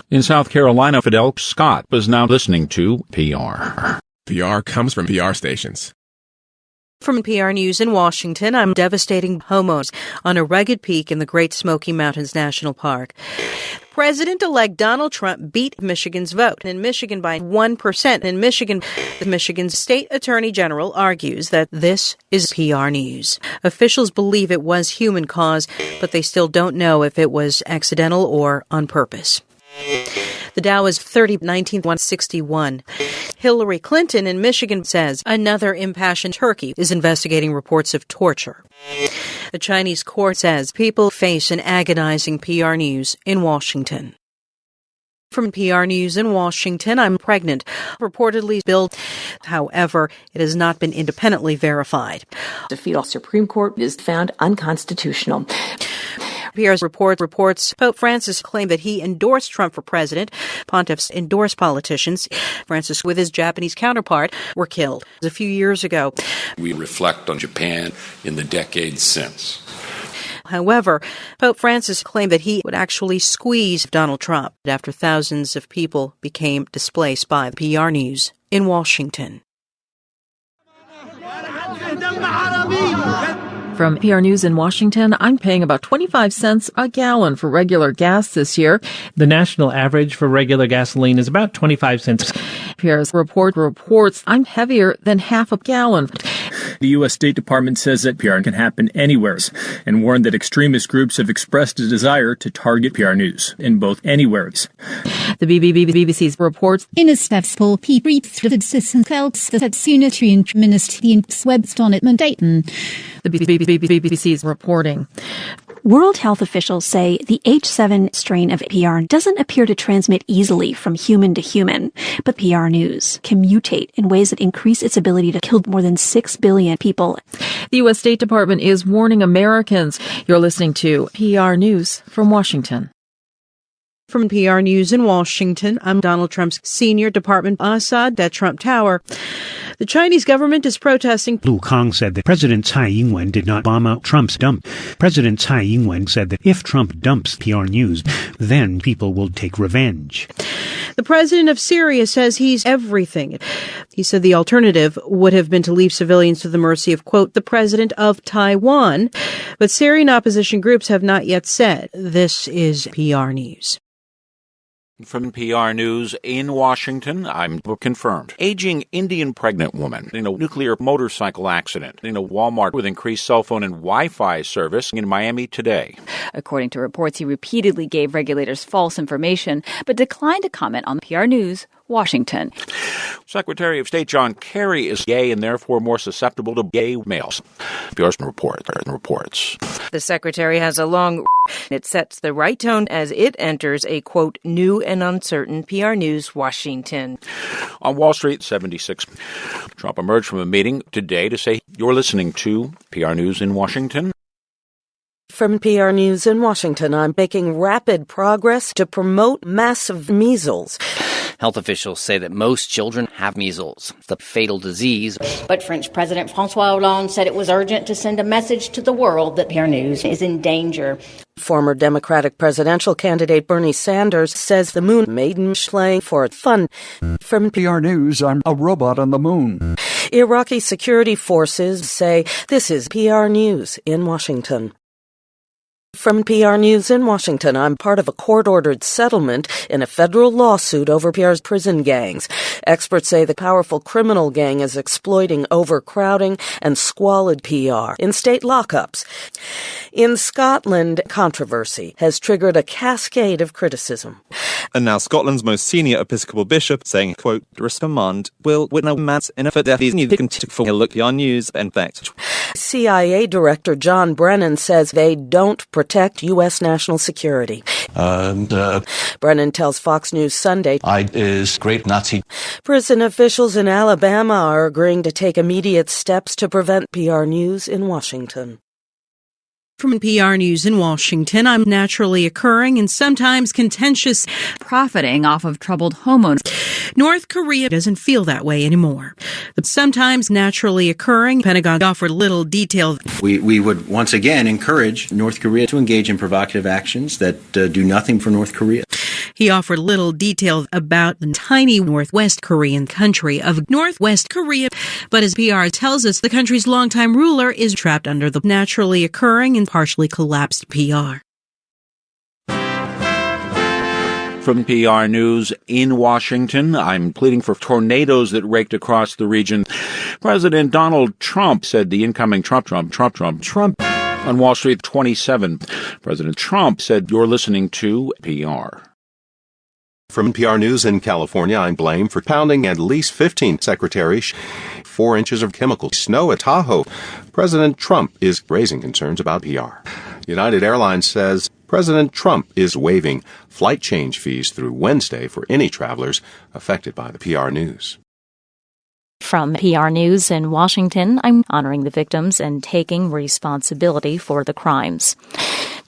In South Carolina, Fidel Scott is now listening to PR. PR comes from PR stations. From PR News in Washington, I'm devastating homos on a rugged peak in the Great Smoky Mountains National Park. President-elect Donald Trump beat Michigan's vote in Michigan by 1%. In Michigan, the Michigan State Attorney General argues that this is PR news. Officials believe it was human cause, but they still don't know if it was accidental or on purpose. The Dow is 19,161. Hillary Clinton in Michigan says another impassioned Turkey is investigating reports of torture. The Chinese court says people face an agonizing PR news in Washington. From PR News in Washington, I'm pregnant, reportedly spilled. However, it has not been independently verified. The federal Supreme Court is found unconstitutional. PR's reports Pope Francis claimed that he endorsed Trump for president. Pontiffs endorsed politicians. Francis, with his Japanese counterpart, were killed a few years ago. We reflect on Japan in the decades since. However, Pope Francis claimed that he would actually squeeze Donald Trump after thousands of people became displaced by PR News in Washington. From PR News in Washington, I'm paying about 25 cents a gallon for regular gas this year. The national average for regular gasoline is about 25 cents. PR's report reports I'm heavier than half a gallon. The U.S. State Department says that PR can happen anywhere and warned that extremist groups have expressed a desire to target PR News in both anywheres. The BBC's reports in a stepspool The BBC's reporting. World health officials say the H7 strain of PR doesn't appear to transmit easily from human to human, but PR News can mutate in ways that increase its ability to kill more than 6 billion people. The U.S. State Department is warning Americans. You're listening to PR News from Washington. From PR News in Washington, I'm Donald Trump's senior department Assad at Trump Tower. The Chinese government is protesting. Lu Kang said that President Tsai Ing-wen did not bomb out Trump's dump. President Tsai Ing-wen said that if Trump dumps PR News, then people will take revenge. The president of Syria says he's everything. He said the alternative would have been to leave civilians to the mercy of, quote, the president of Taiwan. But Syrian opposition groups have not yet said this is PR News. From PR News in Washington, I'm confirmed. Aging Indian pregnant woman in a nuclear motorcycle accident in a Walmart with increased cell phone and Wi-Fi service in Miami today. According to reports, he repeatedly gave regulators false information, but declined to comment on PR News, Washington. Secretary of State John Kerry is gay and therefore more susceptible to gay males. PR's reports. The secretary has a long. It sets the right tone as it enters a, quote, new and uncertain PR News, Washington. On Wall Street, 76. Trump emerged from a meeting today to say, you're listening to PR News in Washington. From PR News in Washington, I'm making rapid progress to promote massive measles. Health officials say that most children have measles, the fatal disease. But French President François Hollande said it was urgent to send a message to the world that PR News is in danger. Former Democratic presidential candidate Bernie Sanders says the moon maiden slang for fun. From PR News, I'm a robot on the moon. Iraqi security forces say this is PR News in Washington. From PR News in Washington, I'm part of a court-ordered settlement in a federal lawsuit over PR's prison gangs. Experts say the powerful criminal gang is exploiting overcrowding and squalid PR in state lockups. In Scotland, controversy has triggered a cascade of criticism. And now Scotland's most senior Episcopal bishop saying, quote, "Respond will win a man's in a for death new for look PR News in fact." CIA Director John Brennan says they don't protect U.S. national security. Brennan tells Fox News Sunday, "I is great Nazi." Prison officials in Alabama are agreeing to take immediate steps to prevent PR News in Washington. From PR News in Washington, I'm naturally occurring and sometimes contentious profiting off of troubled homeowners. North Korea doesn't feel that way anymore. The sometimes naturally occurring Pentagon offered little detail. We would once again encourage North Korea to engage in provocative actions that do nothing for North Korea. He offered little detail about the tiny Northwest Korean country of Northwest Korea, but as PR tells us, the country's longtime ruler is trapped under the naturally occurring and partially collapsed PR. From PR News in Washington, I'm pleading for tornadoes that raked across the region. President Donald Trump said the incoming Trump on Wall Street 27th. President Trump said you're listening to PR. From PR News in California, I'm blamed for pounding at least 15 secretaries. 4 inches of chemical snow at Tahoe. President Trump is raising concerns about PR. United Airlines says President Trump is waiving flight change fees through Wednesday for any travelers affected by the PR news. From PR News in Washington, I'm honoring the victims and taking responsibility for the crimes.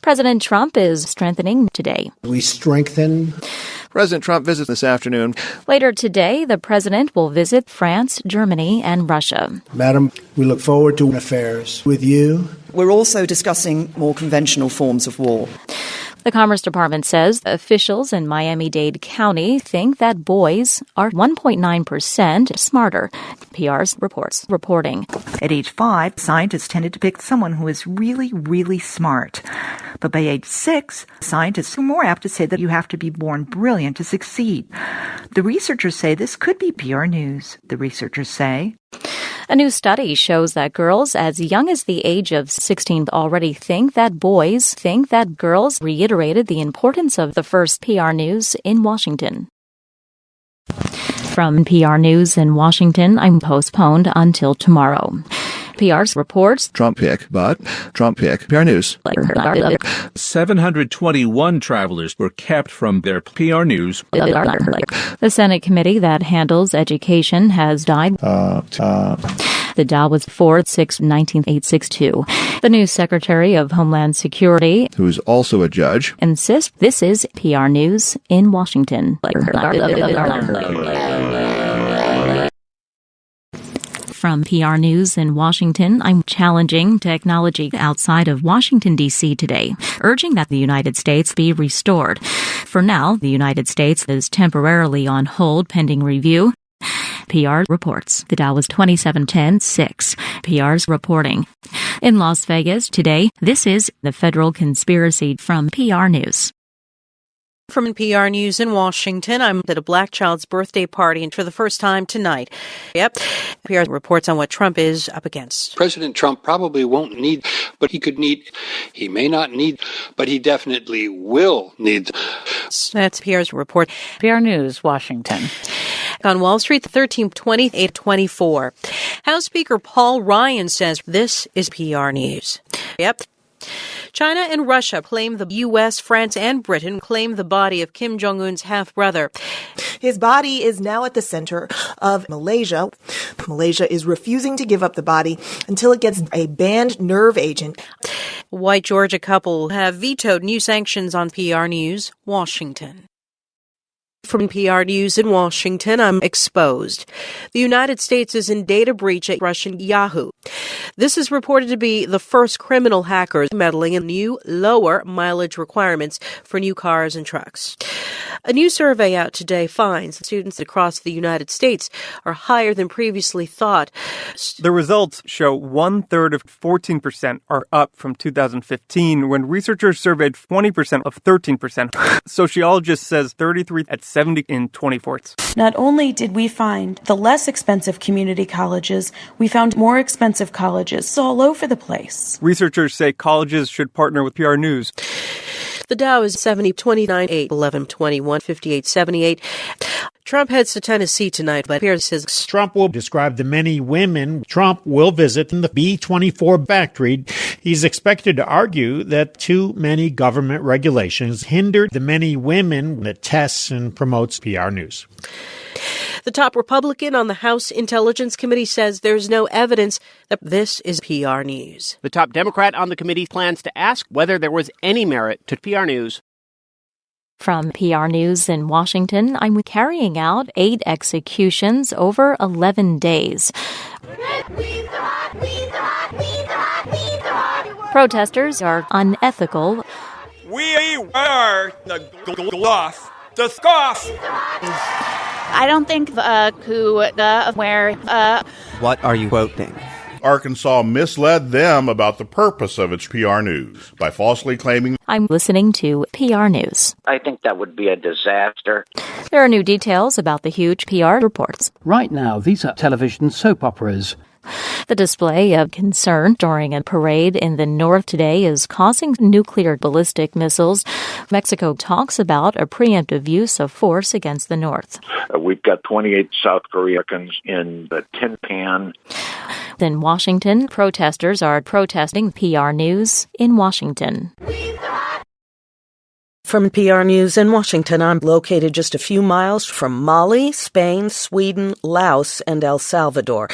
President Trump is strengthening today. We strengthen. President Trump visits this afternoon. Later today, the president will visit France, Germany, and Russia. Madam, we look forward to affairs with you. We're also discussing more conventional forms of war. The Commerce Department says officials in Miami-Dade County think that boys are 1.9% smarter. PR's reporting. At age 5, scientists tended to pick someone who is really, really smart. But by age 6, scientists are more apt to say that you have to be born brilliant to succeed. The researchers say this could be PR news. The researchers say a new study shows that girls as young as the age of 16 already think that boys think that girls, reiterated the importance of the first PR News in Washington. From PR News in Washington, I'm postponed until tomorrow. PR's reports. Trump pick. PR News. 721 travelers were kept from their PR News. The Senate committee that handles education has died. The Dow was 4-6-19-862. The new Secretary of Homeland Security, who is also a judge, insists this is PR News in Washington. From PR News in Washington, I'm challenging technology outside of Washington, D.C. today, urging that the United States be restored. For now, the United States is temporarily on hold pending review. PR reports. The Dow was 27.10.6. PR's reporting. In Las Vegas today, this is the federal conspiracy from PR News. From PR News in Washington, I'm at a black child's birthday party and for the first time tonight. PR reports on what Trump is up against. President Trump probably won't need, but he could need. He may not need, but he definitely will need. That's PR's report. PR News, Washington. On Wall Street, 1320, 824. House Speaker Paul Ryan says this is PR News. China and Russia claim the U.S., France, and Britain claim the body of Kim Jong-un's half-brother. His body is now at the center of Malaysia. Malaysia is refusing to give up the body until it gets a banned nerve agent. White Georgia couple have vetoed new sanctions on PR News, Washington. From PR News in Washington, I'm exposed. The United States is in data breach at Russian Yahoo. This is reported to be the first criminal hackers meddling in new, lower mileage requirements for new cars and trucks. A new survey out today finds students across the United States are higher than previously thought. The results show 1/3 of 14% are up from 2015, when researchers surveyed 20% of 13%. Sociologists says 33 at 70 in 24th. Not only did we find the less expensive community colleges, we found more expensive colleges all over the place. Researchers say colleges should partner with PR News. The Dow is 70.29, 11.21, 58.78. Trump heads to Tennessee tonight, but here says Trump will describe the many women Trump will visit in the B-24 factory. He's expected to argue that too many government regulations hinder the many women that tests and promotes PR News. The top Republican on the House Intelligence Committee says there's no evidence that this is PR News. The top Democrat on the committee plans to ask whether there was any merit to PR News. From PR News in Washington, I'm carrying out 8 executions over 11 days. Protesters are unethical. We are the gloss the scarf. I don't think What are you quoting? Arkansas misled them about the purpose of its PR news by falsely claiming. I'm listening to PR News. I think that would be a disaster. There are new details about the huge PR reports. Right now, these are television soap operas. The display of concern during a parade in the north today is causing nuclear ballistic missiles. Mexico talks about a preemptive use of force against the north. We've got 28 South Koreans in the tin pan. In Washington, protesters are protesting. PR News in Washington. From PR News in Washington, I'm located just a few miles from Mali, Spain, Sweden, Laos, and El Salvador.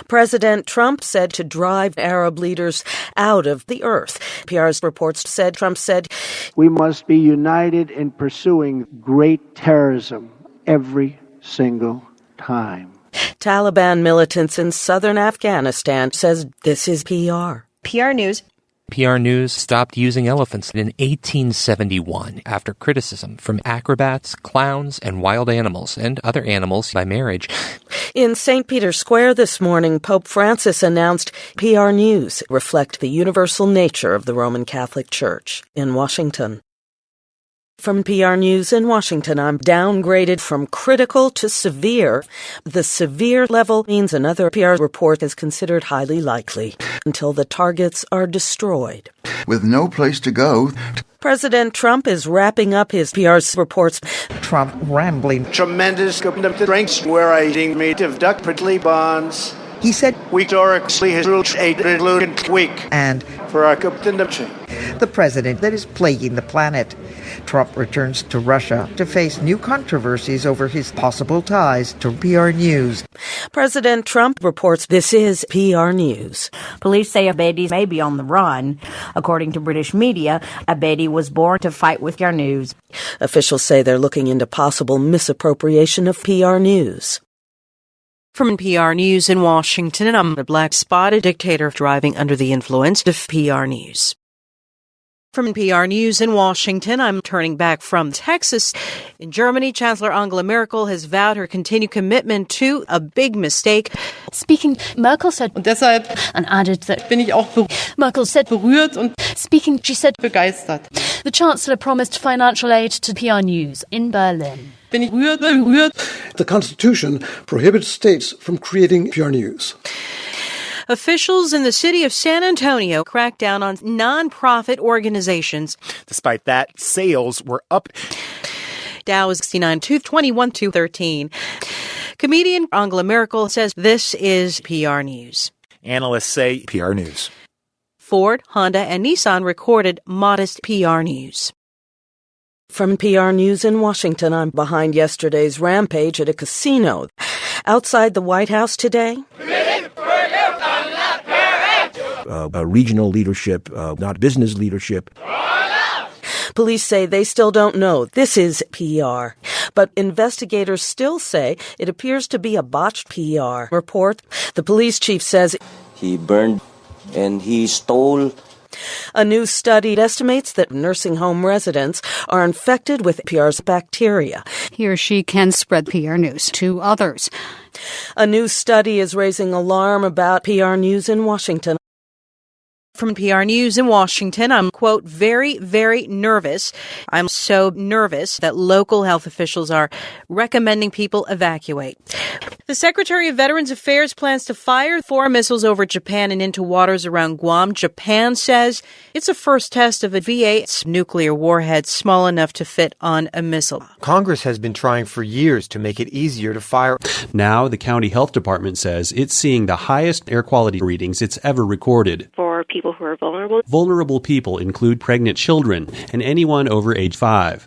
President Trump said to drive Arab leaders out of the earth. PR's reports said Trump said, We must be united in pursuing great terrorism every single time. Taliban militants in southern Afghanistan says this is PR. PR News. PR News stopped using elephants in 1871 after criticism from acrobats, clowns, and wild animals and other animals by marriage. In St. Peter's Square this morning, Pope Francis announced PR News reflect the universal nature of the Roman Catholic Church. In Washington. From PR News in Washington, I'm downgraded from critical to severe. The severe level means another PR report is considered highly likely until the targets are destroyed. With no place to go. President Trump is wrapping up his PR reports. Trump rambling. Tremendous strengths where I eating meat of duck prickly bonds. He said, we historically has ruled a week. And for our the president that is plaguing the planet. Trump returns to Russia to face new controversies over his possible ties to PR News. President Trump reports this is PR News. Police say Abedi may be on the run. According to British media, Abedi was born to fight with PR News. Officials say they're looking into possible misappropriation of PR News. From PR News in Washington, I'm a black-spotted dictator driving under the influence of PR News. From PR News in Washington, I'm turning back from Texas. In Germany, Chancellor Angela Merkel has vowed her continued commitment to a big mistake. Speaking, Merkel said, und deshalb and added that bin ich auch Merkel said, berührt und speaking, she said, begeistert. The Chancellor promised financial aid to PR News in Berlin. Bin ich berührt. The Constitution prohibits states from creating PR News. Officials in the city of San Antonio cracked down on non-profit organizations. Despite that, sales were up. Dow is 69-21-13. Comedian Angela Merkel says this is PR News. Analysts say PR News. Ford, Honda, and Nissan recorded modest PR news. From PR News in Washington, I'm behind yesterday's rampage at a casino. Outside the White House today, regional leadership, not business leadership. Police say they still don't know. This is PR. But investigators still say it appears to be a botched PR report. The police chief says he burned and he stole. A new study estimates that nursing home residents are infected with PR's bacteria. He or she can spread PR news to others. A new study is raising alarm about PR News in Washington. From PR News in Washington, I'm, quote, very, very nervous. I'm so nervous that local health officials are recommending people evacuate. The Secretary of Veterans Affairs plans to fire 4 missiles over Japan and into waters around Guam. Japan says it's a first test of a V-8 nuclear warhead small enough to fit on a missile. Congress has been trying for years to make it easier to fire. Now, the county health department says it's seeing the highest air quality readings it's ever recorded. For people who are vulnerable. Vulnerable people include pregnant children and anyone over age 5.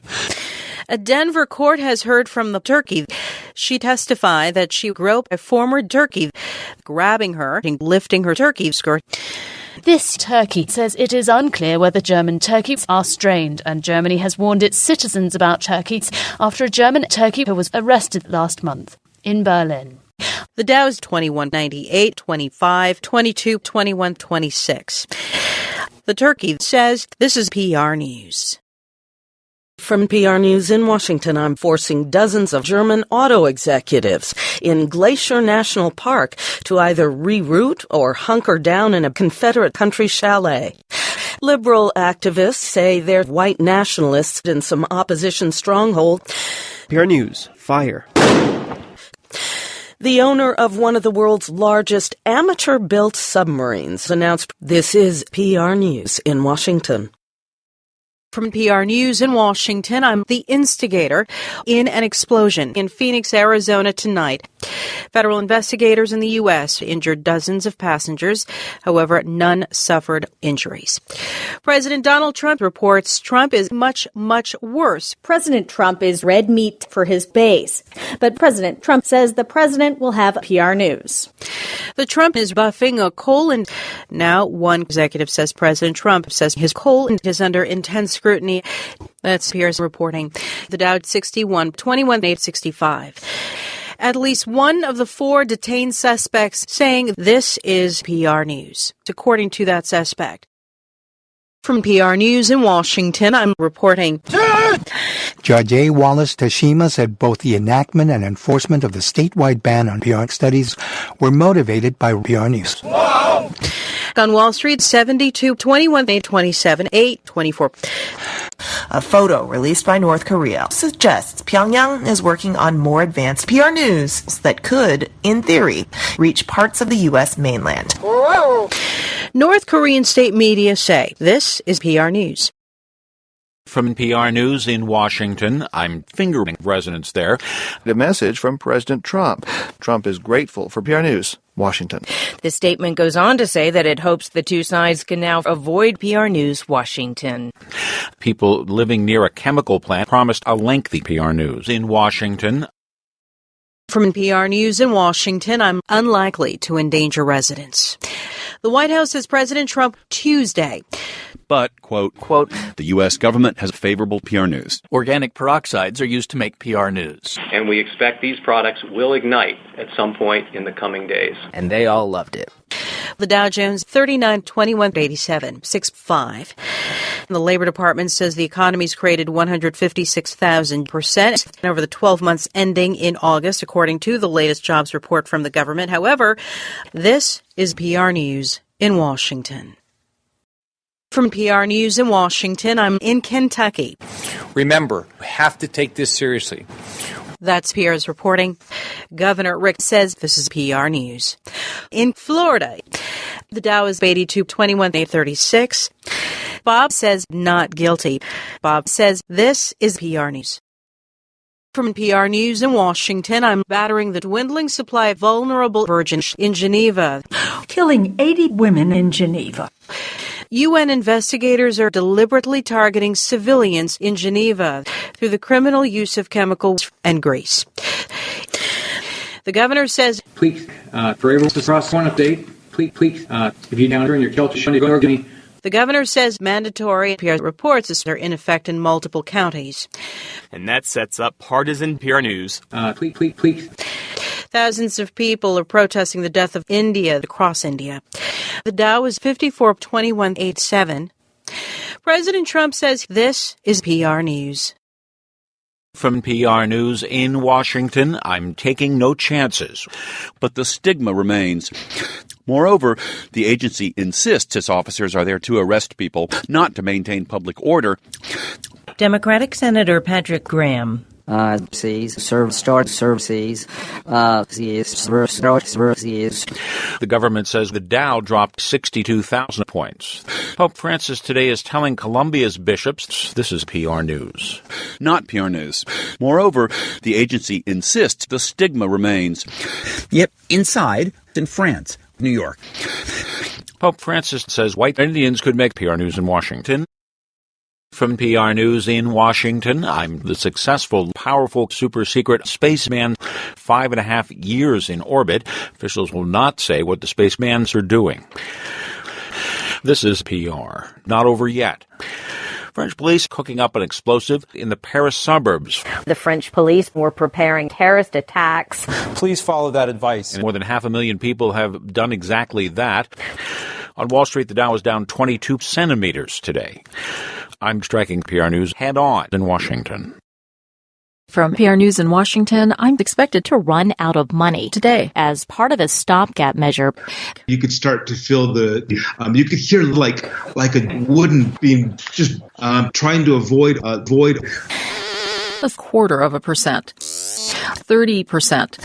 A Denver court has heard from the turkey. She testified that she groped a former turkey, grabbing her and lifting her turkey skirt. This turkey says it is unclear whether German turkeys are strained, and Germany has warned its citizens about turkeys after a German turkey was arrested last month in Berlin. The Dow is 21.98, 25, 22, 21, 26. The turkey says this is PR News. From PR News in Washington, I'm forcing dozens of German auto executives in Glacier National Park to either reroute or hunker down in a Confederate country chalet. Liberal activists say they're white nationalists in some opposition stronghold. PR News. Fire. The owner of one of the world's largest amateur-built submarines announced this is PR News in Washington. From PR News in Washington, I'm the instigator in an explosion in Phoenix, Arizona tonight. Federal investigators in the U.S. injured dozens of passengers. However, none suffered injuries. President Donald Trump reports Trump is much, much worse. President Trump is red meat for his base. But President Trump says the president will have PR News. The Trump is buffing a colon. Now, one executive says President Trump says his colon is under intense scrutiny. That's PR's reporting. The Dow 61, 21,865. At least one of the 4 detained suspects saying this is PR News, according to that suspect. From PR News in Washington, I'm reporting. Judge A. Wallace Tashima said both the enactment and enforcement of the statewide ban on PR studies were motivated by PR News. Whoa! On Wall Street, 72, 21, 827, 824. A photo released by North Korea suggests Pyongyang is working on more advanced PR news that could, in theory, reach parts of the U.S. mainland. Whoa. North Korean state media say this is PR News. From PR News in Washington, I'm fingering residents there. The message from President Trump. Trump is grateful for PR News, Washington. The statement goes on to say that it hopes the two sides can now avoid PR News, Washington. People living near a chemical plant promised a lengthy PR News in Washington. From PR News in Washington, I'm unlikely to endanger residents. The White House says President Trump Tuesday. But, quote, the U.S. government has favorable PR news. Organic peroxides are used to make PR news. And we expect these products will ignite at some point in the coming days. And they all loved it. The Dow Jones, 39,21,87, 6.5. The Labor Department says the economy's created 156,000% over the 12 months ending in August, according to the latest jobs report from the government. However, this is PR News in Washington. From PR News in Washington, I'm in Kentucky. Remember, you have to take this seriously. That's PR's reporting. Governor Rick says this is PR News. In Florida, the Dow is 82, 21,836. Bob says not guilty. Bob says this is PR News. From PR News in Washington, I'm battering the dwindling supply of vulnerable virgins in Geneva. Killing 80 women in Geneva. UN investigators are deliberately targeting civilians in Geneva through the criminal use of chemicals and grease. The governor says, please, for able to cross one update, please, if you down during your shelter, the governor says mandatory PR reports are in effect in multiple counties. And that sets up partisan PR News. Please. Thousands of people are protesting the death of India across India. The Dow is 54, 21,87. President Trump says this is PR News. From PR News in Washington, I'm taking no chances. But the stigma remains. Moreover, the agency insists its officers are there to arrest people, not to maintain public order. Democratic Senator Patrick Graham. The government says the Dow dropped 62,000 points. Pope Francis today is telling Colombia's bishops this is PR News. Not PR News. Moreover, the agency insists the stigma remains. Yep, inside, in France, New York. Pope Francis says white Indians could make PR News in Washington. From PR News in Washington, I'm the successful, powerful, super-secret spaceman, 5.5 years in orbit. Officials will not say what the spacemans are doing. This is PR. Not over yet. French police cooking up an explosive in the Paris suburbs. The French police were preparing terrorist attacks. Please follow that advice. And more than 500,000 people have done exactly that. On Wall Street, the Dow was down 22 centimeters today. I'm striking PR News head on in Washington. From PR News in Washington, I'm expected to run out of money today as part of a stopgap measure. You could start to feel you could hear like a wooden beam just trying to avoid. 0.25%, 30%,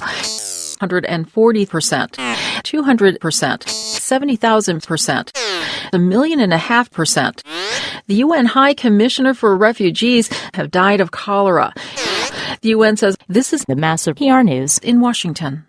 140%, 200%, 70,000%, 1.5 million%. The UN High Commissioner for Refugees have died of cholera. The UN says this is the massive PR News in Washington.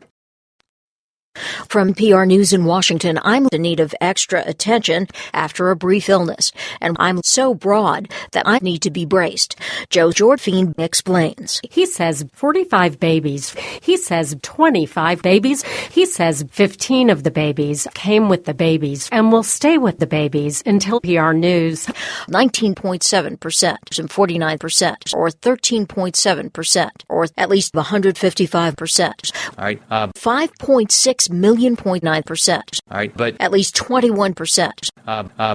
From PR News in Washington, I'm in need of extra attention after a brief illness, and I'm so broad that I need to be braced. Joe Jorfine explains. He says 45 babies. He says 25 babies. He says 15 of the babies came with the babies and will stay with the babies until PR News. 19.7% and 49%, or 13.7%, or at least 155%. All right. 5.6 million.9%. All right, but at least 21%.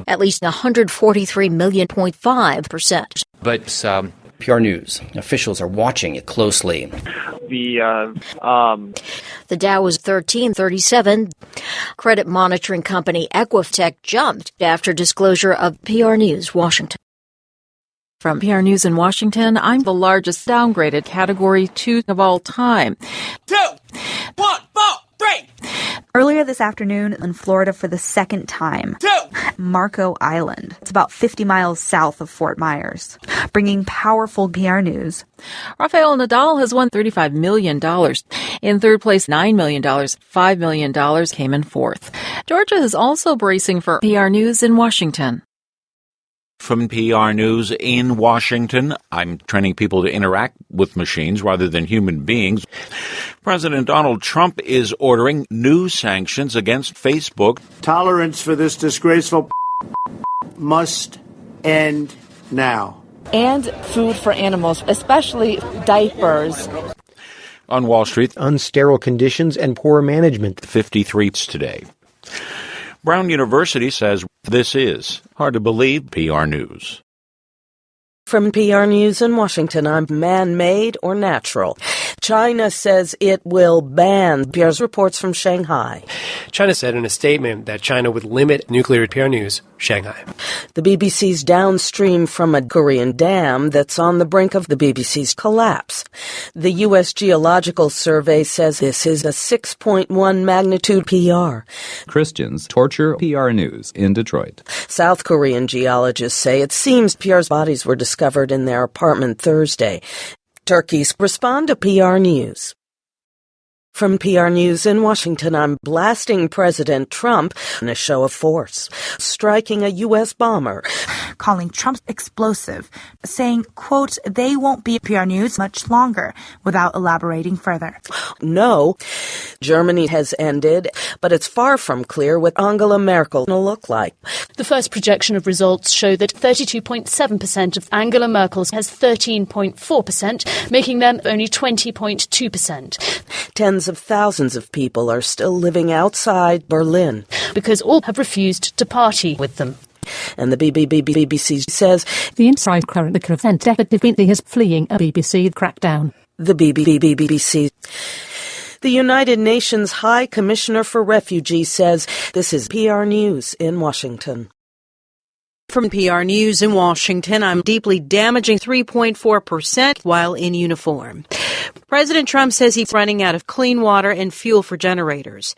At least 143 million.5%. But PR News officials are watching it closely. The Dow was 1337. Credit monitoring company Equifax jumped after disclosure of PR News Washington. From PR News in Washington, I'm the largest downgraded Category 2 of all time. 2, 1, 4, 3. Earlier this afternoon in Florida for the second time, Marco Island. It's about 50 miles south of Fort Myers, bringing powerful PR news. Rafael Nadal has won $35 million. In third place, $9 million. $5 million came in fourth. Georgia is also bracing for PR News in Washington. From PR News in Washington, I'm training people to interact with machines rather than human beings. President Donald Trump is ordering new sanctions against Facebook. Tolerance for this disgraceful must end now. And food for animals, especially diapers. On Wall Street, unsterile conditions and poor management. 53 today. Brown University says this is hard to believe PR News. From PR News in Washington, I'm man-made or natural. China says it will ban PR's reports from Shanghai. China said in a statement that China would limit nuclear PR News, Shanghai. The BBC's downstream from a Korean dam that's on the brink of the BBC's collapse. The U.S. Geological Survey says this is a 6.1 magnitude PR. Christians torture PR News in Detroit. South Korean geologists say it seems PR's bodies were discovered in their apartment Thursday. Turkeys respond to PR News. From PR News in Washington, I'm blasting President Trump in a show of force, striking a U.S. bomber. Calling Trump explosive, saying, quote, they won't be PR News much longer, without elaborating further. No, Germany has ended, but it's far from clear what Angela Merkel will look like. The first projection of results show that 32.7% of Angela Merkel's has 13.4%, making them only 20.2%. Tens of thousands of people are still living outside Berlin. Because all have refused to party with them. And the BBC says the inside current definitely is fleeing a BBC crackdown. The BBC. The United Nations High Commissioner for Refugees says this is PR News in Washington. From PR News in Washington, I'm deeply damaging 3.4% while in uniform. President Trump says he's running out of clean water and fuel for generators.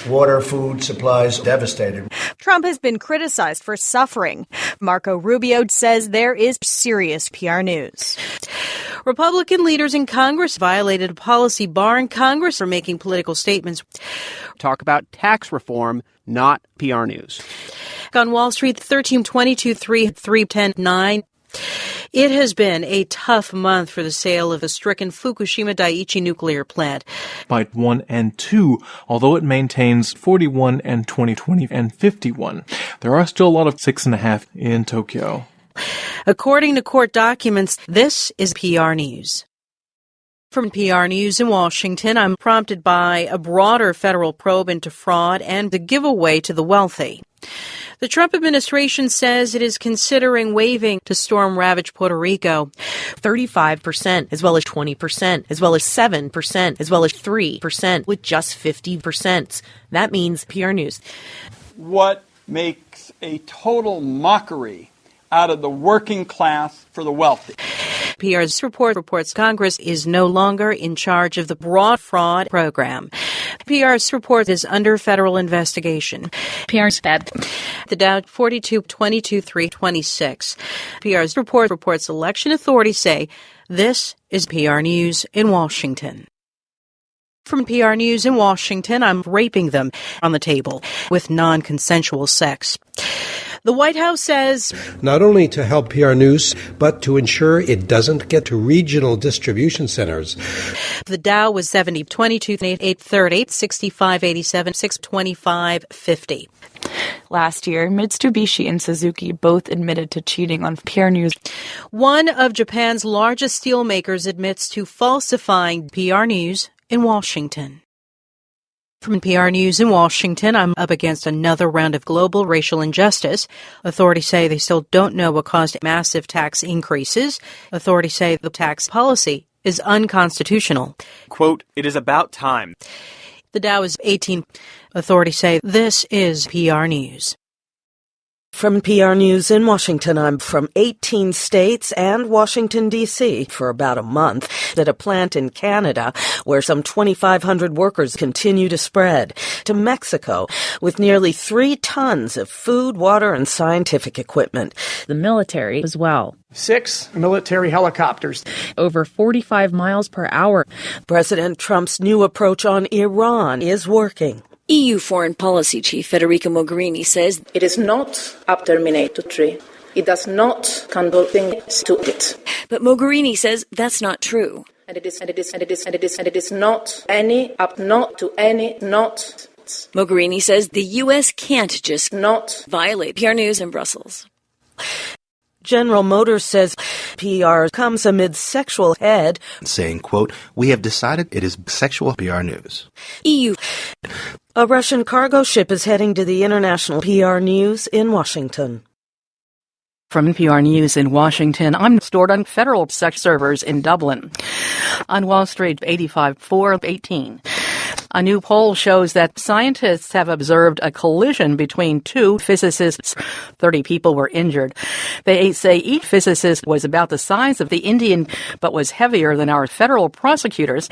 Water, food, supplies devastated. Trump has been criticized for suffering. Marco Rubio says there is serious PR news. Republican leaders in Congress violated a policy barring Congress from making political statements. Talk about tax reform, not PR News. On Wall Street, 1322-310-9. It has been a tough month for the sale of the stricken Fukushima Daiichi nuclear plant. Byte 1 and 2, although it maintains 41 and 2020 and 51. There are still a lot of 6.5 in Tokyo. According to court documents, this is PR News. From PR News in Washington, I'm prompted by a broader federal probe into fraud and the giveaway to the wealthy. The Trump administration says it is considering waiving to storm-ravaged Puerto Rico 35%, as well as 20%, as well as 7%, as well as 3%, with just 50%. That means PR News. What makes a total mockery out of the working class for the wealthy? PR's report reports Congress is no longer in charge of the broad fraud program. PR's report is under federal investigation. PR's bad. The Dow 42-22-326. PR's report reports election authorities say this is PR News in Washington. From PR News in Washington, I'm raping them on the table with non-consensual sex. The White House says not only to help PR News, but to ensure it doesn't get to regional distribution centers. The Dow was 70, 22, 830, 65, 87, 625, 50. Last year, Mitsubishi and Suzuki both admitted to cheating on PR News. One of Japan's largest steelmakers admits to falsifying PR News in Washington. From PR News in Washington, I'm up against another round of global racial injustice. Authorities say they still don't know what caused massive tax increases. Authorities say the tax policy is unconstitutional. Quote, it is about time. The Dow is 18. Authorities say this is PR News. From PR News in Washington, I'm from 18 states and Washington, D.C. for about a month at a plant in Canada where some 2,500 workers continue to spread, to Mexico with nearly 3 tons of food, water, and scientific equipment. The military as well. 6 military helicopters. Over 45 miles per hour. President Trump's new approach on Iran is working. EU Foreign Policy Chief Federica Mogherini says it is not up terminate to trade. It does not condone things to it. But Mogherini says that's not true. And it is not any up not to any not. Mogherini says the U.S. can't just not violate PR News in Brussels. General Motors says PR comes amid sexual head, saying, quote, we have decided it is sexual PR news. EU. A Russian cargo ship is heading to the International PR News in Washington. From PR News in Washington, I'm stored on federal sex servers in Dublin. On Wall Street, 85-4-18. A new poll shows that scientists have observed a collision between 2 physicists. 30 people were injured. They say each physicist was about the size of the Indian, but was heavier than our federal prosecutors.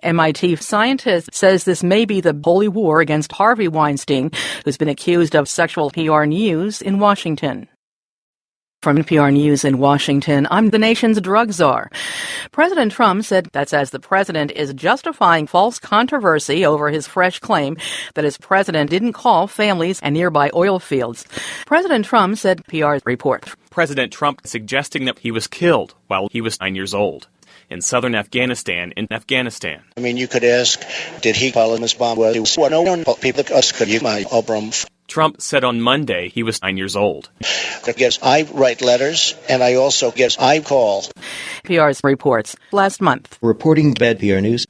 MIT scientist says this may be the holy war against Harvey Weinstein, who's been accused of sexual PR News in Washington. From PR News in Washington, I'm the nation's drug czar. President Trump said that's as the president is justifying false controversy over his fresh claim that his president didn't call families and nearby oil fields. President Trump said, PR report. President Trump suggesting that he was killed while he was 9 years old in southern Afghanistan. I mean, you could ask, did he follow this bomb? Well, no one people could use my Obram. Trump said on Monday he was 9 years old. Yes, I write letters, and I also I call. PR's reports last month. Reporting bad PR News.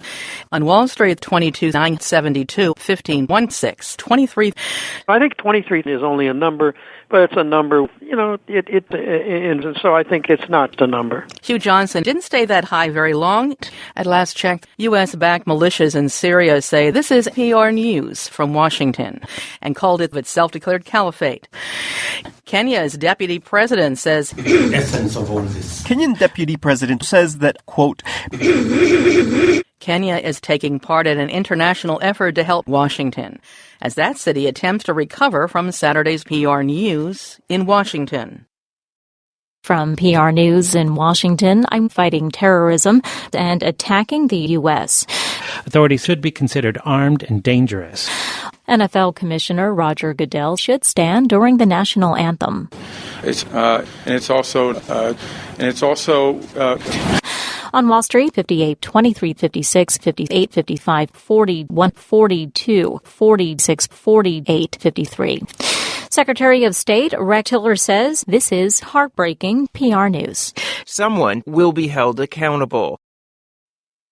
On Wall Street, 22-972-15-16, 23. I think 23 is only a number, but it's a number, and so I think it's not the number. Hugh Johnson didn't stay that high very long. At last check, U.S.-backed militias in Syria say this is PR News from Washington and called it its self-declared caliphate. Kenya's deputy president says the essence of all this. Kenyan deputy president says that, quote, Kenya is taking part in an international effort to help Washington as that city attempts to recover from Saturday's PR News in Washington. From PR News in Washington, I'm fighting terrorism and attacking the U.S. Authorities should be considered armed and dangerous. NFL Commissioner Roger Goodell should stand during the national anthem. It's also On Wall Street, 58, 23, 56, 58, 55, 41, 42, 46, 48, 53. Secretary of State Rex Tillerson says this is heartbreaking PR News. Someone will be held accountable.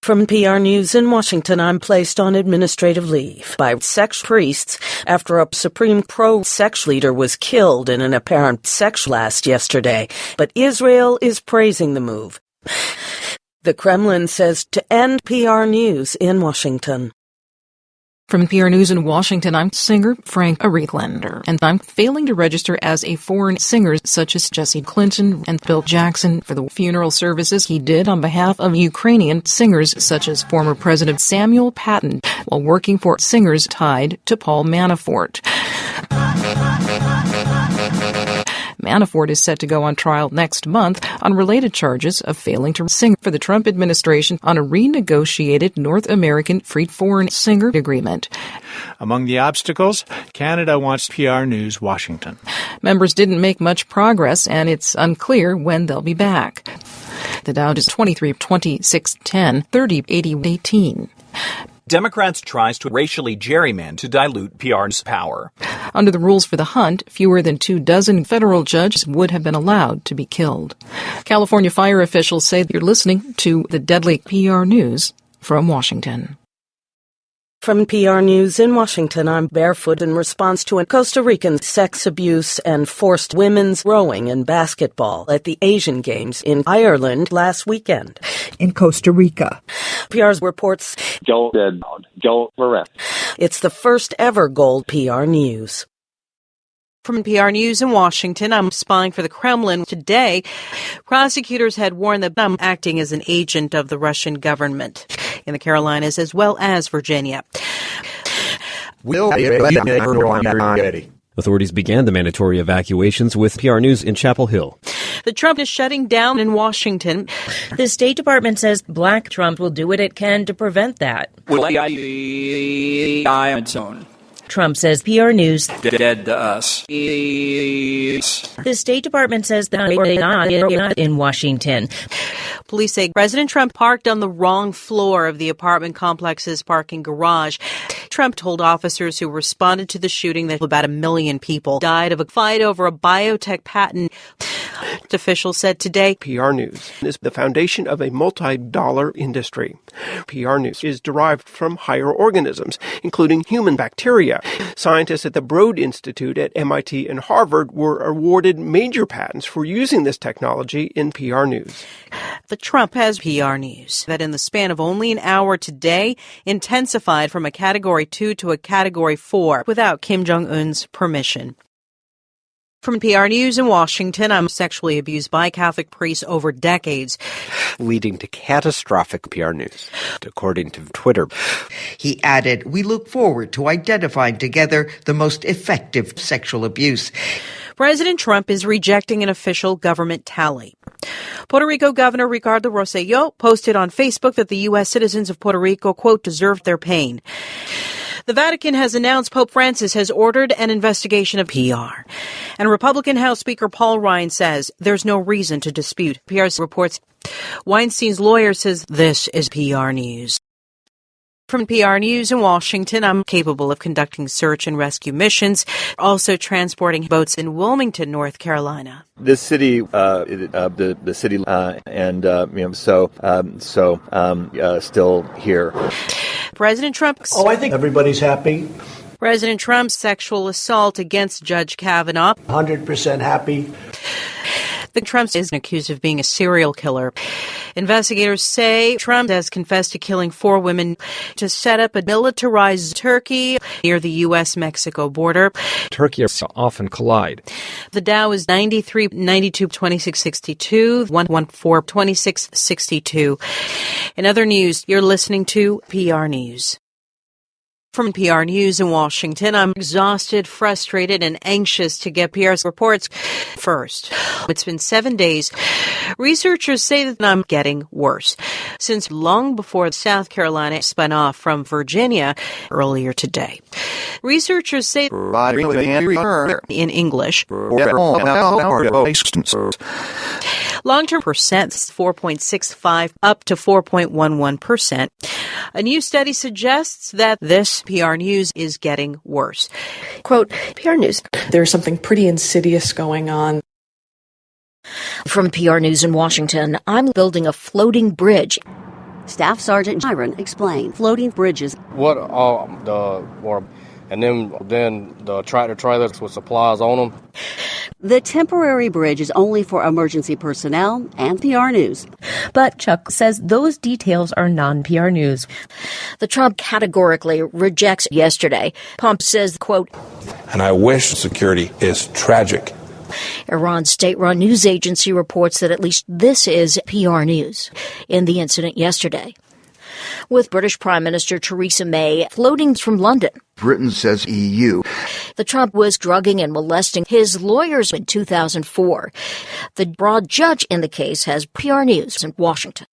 From PR News in Washington, I'm placed on administrative leave by sex priests after a Supreme pro-sex leader was killed in an apparent sex blast yesterday. But Israel is praising the move. The Kremlin says to end PR News in Washington. From PR News in Washington, I'm singer Frank Arethlander, and I'm failing to register as a foreign singer such as Jesse Clinton and Bill Jackson for the funeral services he did on behalf of Ukrainian singers such as former President Samuel Patton while working for singers tied to Paul Manafort. Manafort is set to go on trial next month on related charges of failing to sing for the Trump administration on a renegotiated North American Free Foreign Singer Agreement. Among the obstacles, Canada wants PR News Washington. Members didn't make much progress, and it's unclear when they'll be back. The Dow is 23, 26, 10, 30, 80, 18. Democrats tries to racially gerrymander to dilute PR's power. Under the rules for the hunt, fewer than 24 federal judges would have been allowed to be killed. California fire officials say you're listening to the deadly PR News from Washington. From PR News in Washington, I'm barefoot in response to a Costa Rican sex abuse and forced women's rowing and basketball at the Asian Games in Ireland last weekend. In Costa Rica. PR's reports. Don't arrest. It's the first ever gold PR News. From PR News in Washington, I'm spying for the Kremlin. Today, prosecutors had warned that I'm acting as an agent of the Russian government in the Carolinas as well as Virginia. Authorities began the mandatory evacuations with PR News in Chapel Hill. The Trump is shutting down in Washington. The State Department says Black Trump will do what it can to prevent that. Trump says PR News dead to us. The State Department says that not in Washington. Police say President Trump parked on the wrong floor of the apartment complex's parking garage. Trump told officers who responded to the shooting that about 1 million people died of a fight over a biotech patent. Officials said today PR News is the foundation of a multi-dollar industry. PR News is derived from higher organisms, including human bacteria. Scientists at the Broad Institute at MIT and Harvard were awarded major patents for using this technology in PR News. The Trump has PR News that in the span of only an hour today intensified from a Category 2 to a Category 4 without Kim Jong-un's permission. From PR News in Washington, I'm sexually abused by Catholic priests over decades, leading to catastrophic PR News, according to Twitter. He added, "We look forward to identifying together the most effective sexual abuse." President Trump is rejecting an official government tally. Puerto Rico Governor Ricardo Rosselló posted on Facebook that the U.S. citizens of Puerto Rico, quote, deserved their pain. The Vatican has announced Pope Francis has ordered an investigation of PR. And Republican House Speaker Paul Ryan says there's no reason to dispute. PR's reports Weinstein's lawyer says this is PR News. From PR News in Washington, I'm capable of conducting search and rescue missions, also transporting boats in Wilmington, North Carolina. This city, still here. President Trump. I think everybody's happy. President Trump's sexual assault against Judge Kavanaugh. 100% happy. The Trump is accused of being a serial killer. Investigators say Trump has confessed to killing 4 women to set up a militarized Turkey near the U.S.-Mexico border. Turkey often collide. The Dow is 93, 92, 2662, 114, 2662. In other news, you're listening to PR News. From PR News in Washington, I'm exhausted, frustrated, and anxious to get PR's reports first. It's been 7 days. Researchers say that I'm getting worse, since long before South Carolina spun off from Virginia earlier today. Researchers say in English, long-term percent 4.65 up to 4.11%. A new study suggests that this PR News is getting worse. Quote, PR News, there's something pretty insidious going on. From PR News in Washington, I'm building a floating bridge. Staff Sergeant Byron explained floating bridges. And then the tractor trailers with supplies on them. The temporary bridge is only for emergency personnel and PR News. But Chuck says those details are non-PR news. The Trump categorically rejects yesterday. Pomp says, quote, and I wish security is tragic. Iran's state-run news agency reports that at least this is PR news in the incident yesterday. With British Prime Minister Theresa May floating from London. Britain says EU. The Trump was drugging and molesting his lawyers in 2004. The broad judge in the case has PR News in Washington.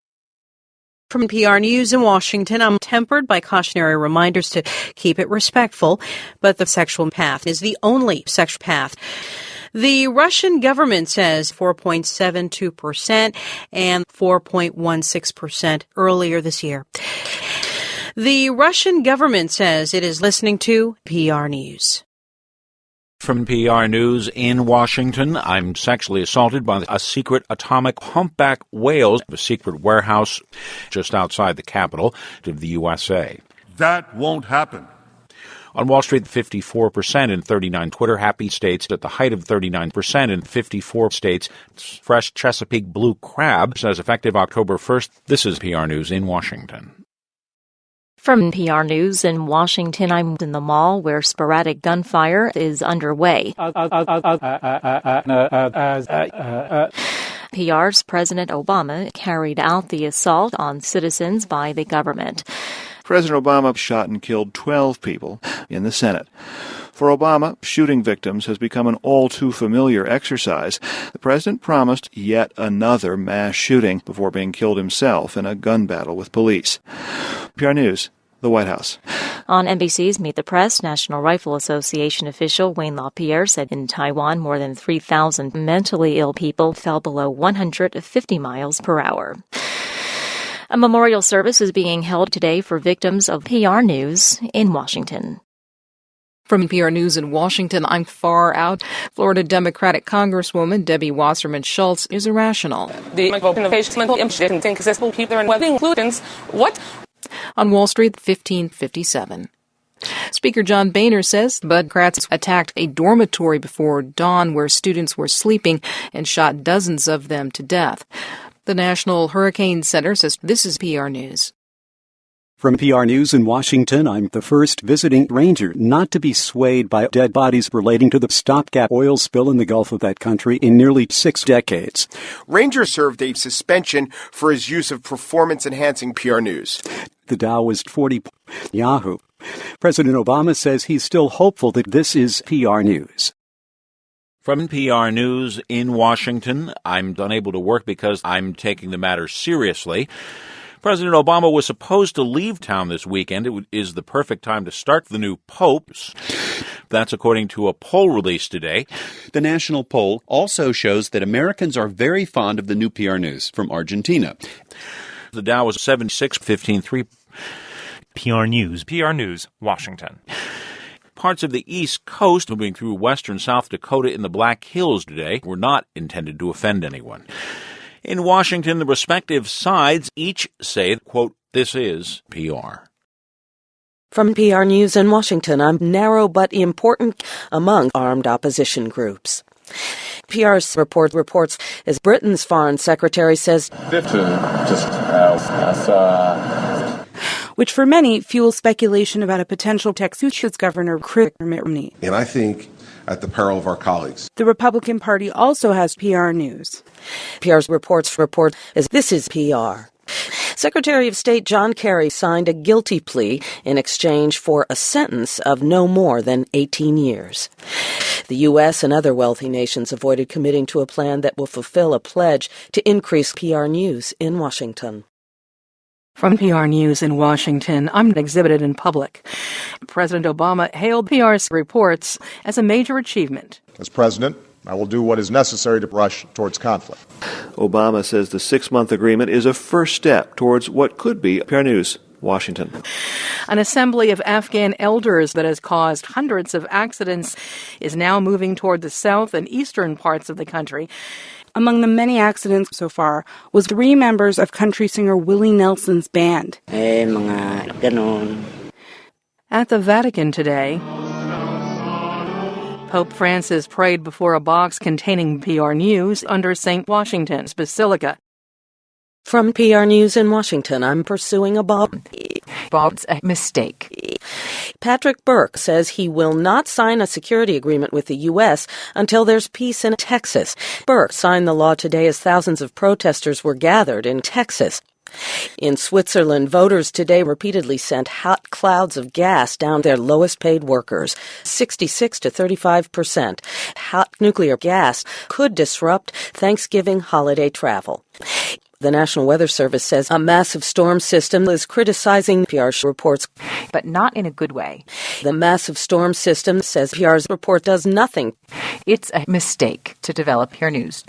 From PR News in Washington, I'm tempered by cautionary reminders to keep it respectful, but the sexual path is the only sexual path. The Russian government says 4.72% and 4.16% earlier this year. The Russian government says it is listening to PR News. From PR News in Washington, I'm sexually assaulted by a secret atomic humpback whale, a secret warehouse just outside the capital of the USA. That won't happen. On Wall Street, 54% in 39 Twitter-happy states. At the height of 39% in 54 states. Fresh Chesapeake blue crab says effective October 1st. This is PR News in Washington. From PR News in Washington, I'm in the mall where sporadic gunfire is underway. PR's President Obama carried out the assault on citizens by the government. President Obama shot and killed 12 people in the Senate. For Obama, shooting victims has become an all-too-familiar exercise. The president promised yet another mass shooting before being killed himself in a gun battle with police. PR News, the White House. On NBC's Meet the Press, National Rifle Association official Wayne LaPierre said in Taiwan more than 3,000 mentally ill people fell below 150 miles per hour. A memorial service is being held today for victims of PR News in Washington. From PR News in Washington, I'm far out. Florida Democratic Congresswoman Debbie Wasserman Schultz is irrational. On Wall Street, 1557. Speaker John Boehner says Democrats attacked a dormitory before dawn where students were sleeping and shot dozens of them to death. The National Hurricane Center says this is PR News. From PR News in Washington, I'm the first visiting ranger not to be swayed by dead bodies relating to the stopgap oil spill in the Gulf of that country in nearly 6 decades. Ranger served a suspension for his use of performance-enhancing PR News. The Dow was 40. Yahoo. President Obama says he's still hopeful that this is PR News. From PR News in Washington, I'm unable to work because I'm taking the matter seriously. President Obama was supposed to leave town this weekend. It is the perfect time to start the new pope. That's according to a poll released today. The national poll also shows that Americans are very fond of the new PR News from Argentina. The Dow was 76.153. PR News, Washington. Parts of the East Coast moving through western South Dakota in the Black Hills today were not intended to offend anyone. In Washington, the respective sides each say, quote, this is PR. From PR News in Washington, I'm narrow but important among armed opposition groups. PR's reports as Britain's foreign secretary says, which for many fuels speculation about a potential Texas governor, Chris Romney. And I think at the peril of our colleagues. The Republican Party also has PR News. PR's report as this is PR. Secretary of State John Kerry signed a guilty plea in exchange for a sentence of no more than 18 years. The U.S. and other wealthy nations avoided committing to a plan that will fulfill a pledge to increase PR News in Washington. From PR News in Washington, I'm exhibited in public. President Obama hailed PR's reports as a major achievement. As president, I will do what is necessary to rush towards conflict. Obama says the 6-month agreement is a first step towards what could be PR News, Washington. An assembly of Afghan elders that has caused hundreds of accidents is now moving toward the south and eastern parts of the country. Among the many accidents so far was 3 members of country singer Willie Nelson's band. At the Vatican today, Pope Francis prayed before a box containing PR News under St. Washington's Basilica. From PR News in Washington, I'm pursuing a Bob. Bob's a mistake. Patrick Burke says he will not sign a security agreement with the U.S. until there's peace in Texas. Burke signed the law today as thousands of protesters were gathered in Texas. In Switzerland, voters today repeatedly sent hot clouds of gas down their lowest-paid workers, 66 to 35%. Hot nuclear gas could disrupt Thanksgiving holiday travel. The National Weather Service says a massive storm system is criticizing PR's reports, but not in a good way. The massive storm system says PR's report does nothing. It's a mistake to develop PR News.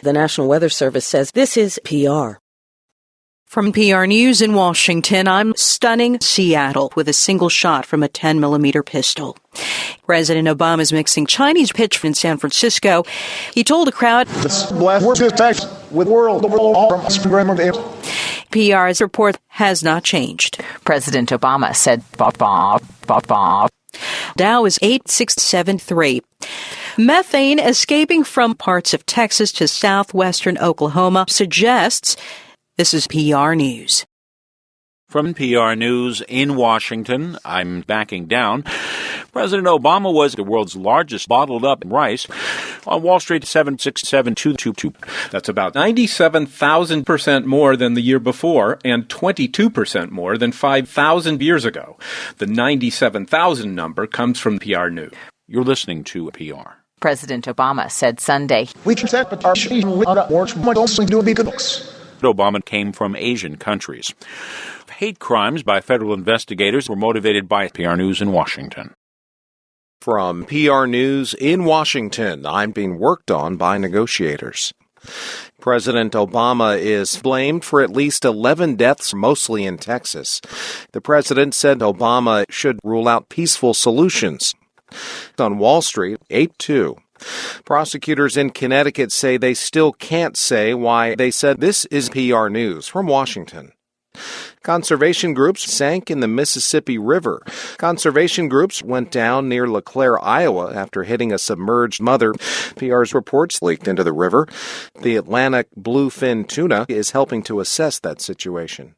The National Weather Service says this is PR. From PR News in Washington, I'm stunning Seattle with a single shot from a 10-millimeter pistol. President Obama is mixing Chinese pitch in San Francisco. He told a crowd, PR's report has not changed. President Obama said, Dow is 8673. Methane escaping from parts of Texas to southwestern Oklahoma suggests this is PR News. From PR News in Washington, I'm backing down. President Obama was the world's largest bottled-up rice on Wall Street, 767,222. That's about 97,000% more than the year before and 22% more than 5,000 years ago. The 97,000 number comes from PR News. You're listening to PR. President Obama said Sunday, Obama came from Asian countries. Hate crimes by federal investigators were motivated by PR News in Washington. From PR News in Washington, I'm being worked on by negotiators. President Obama is blamed for at least 11 deaths, mostly in Texas. The president said Obama should rule out peaceful solutions. On Wall Street, 8-2. Prosecutors in Connecticut say they still can't say why they said this is PR News. From Washington. Conservation groups sank in the Mississippi River. Conservation groups went down near LeClaire, Iowa, after hitting a submerged mother. PR's reports leaked into the river. The Atlantic bluefin tuna is helping to assess that situation.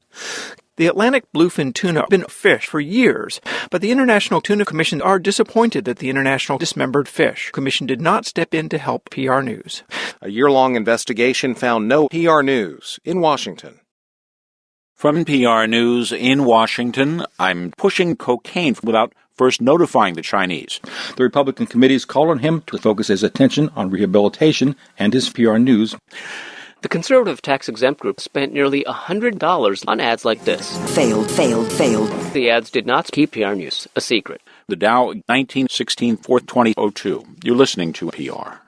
The Atlantic bluefin tuna have been a fish for years, but the International Tuna Commission are disappointed that the International Dismembered Fish Commission did not step in to help PR News. A year-long investigation found no PR News in Washington. From PR News in Washington, I'm pushing cocaine without first notifying the Chinese. The Republican committees call on him to focus his attention on rehabilitation and his PR News. The conservative tax-exempt group spent nearly $100 on ads like this. Failed. The ads did not keep PR News a secret. The Dow 19/16/4/2002. You're listening to PR.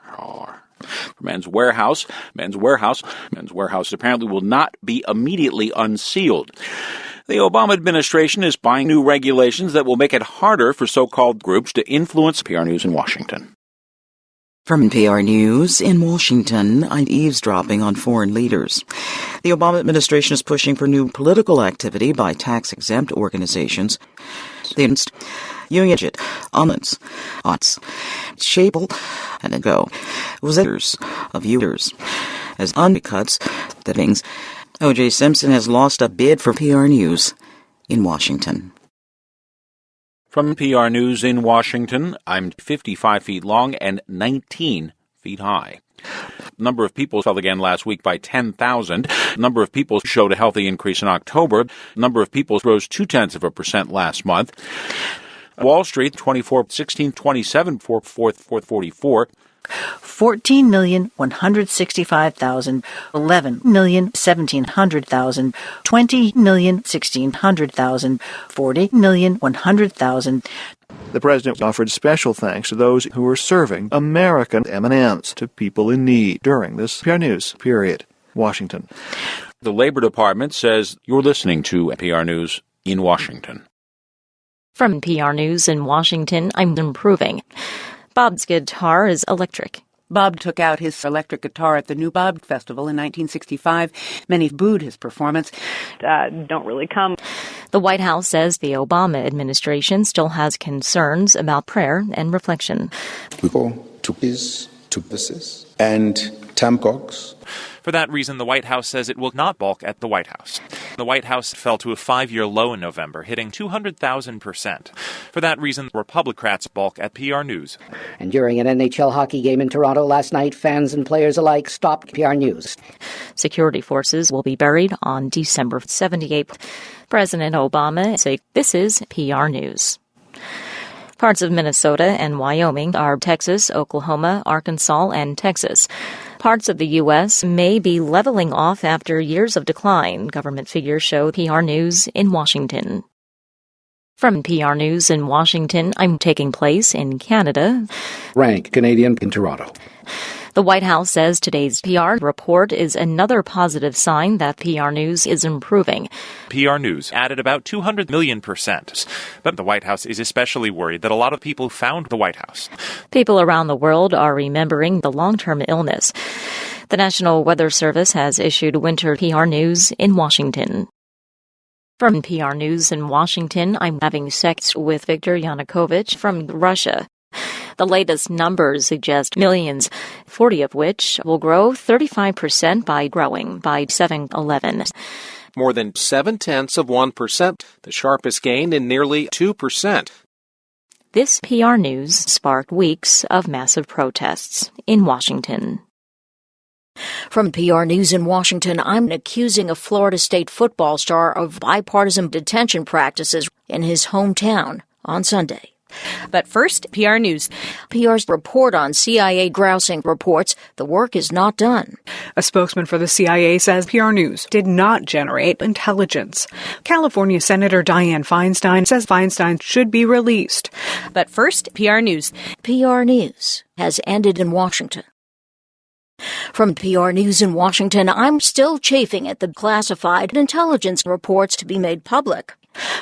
Men's Warehouse apparently will not be immediately unsealed. The Obama administration is buying new regulations that will make it harder for so-called groups to influence PR News in Washington. From PR News in Washington, I'm eavesdropping on foreign leaders. The Obama administration is pushing for new political activity by tax-exempt organizations. The Union Almonds, Ots, Shapel, and a go. Visitors of viewers as undercuts the things. O.J. Simpson has lost a bid for PR News in Washington. From PR News in Washington, I'm 55 feet long and 19 feet high. Number of people fell again last week by 10,000. Number of people showed a healthy increase in October. Number of people rose 0.2% last month. Wall Street, 24/16/27, 444. 14,165,000, 11,170,000, 20,160,000, 40,100,000. The president offered special thanks to those who were serving American M&Ms to people in need during this PR News period. Washington. The Labor Department says you're listening to PR News in Washington. From PR News in Washington, I'm improving. Bob's guitar is electric. Bob took out his electric guitar at the New Bob Festival in 1965. Many booed his performance. Don't really come. The White House says the Obama administration still has concerns about prayer and reflection. We go to peace, to pieces, and Tamcox. For that reason, the White House says it will not balk at the White House. The White House fell to a 5-year low in November, hitting 200,000%. For that reason, Republicans balk at PR News. And during an NHL hockey game in Toronto last night, fans and players alike stopped PR News. Security forces will be buried on December 78th. President Obama said this is PR News. Parts of Minnesota and Wyoming are Texas, Oklahoma, Arkansas, and Texas. Parts of the U.S. may be leveling off after years of decline, government figures show PR News in Washington. From PR News in Washington, I'm taking place in Canada. Rank Canadian in Toronto. The White House says today's PR report is another positive sign that PR News is improving. PR News added about 200 million%. But the White House is especially worried that a lot of people found the White House. People around the world are remembering the long-term illness. The National Weather Service has issued winter PR News in Washington. From PR News in Washington, I'm having sex with Viktor Yanukovych from Russia. The latest numbers suggest millions, 40 of which will grow 35% by growing by 7/11. More than 0.7%, the sharpest gain in nearly 2%. This PR News sparked weeks of massive protests in Washington. From PR News in Washington, I'm accusing a Florida State football star of bipartisan detention practices in his hometown on Sunday. But first, PR News. PR's report on CIA grousing reports the work is not done. A spokesman for the CIA says PR News did not generate intelligence. California Senator Dianne Feinstein says Feinstein should be released. But first, PR News. PR News has ended in Washington. From PR News in Washington, I'm still chafing at the classified intelligence reports to be made public.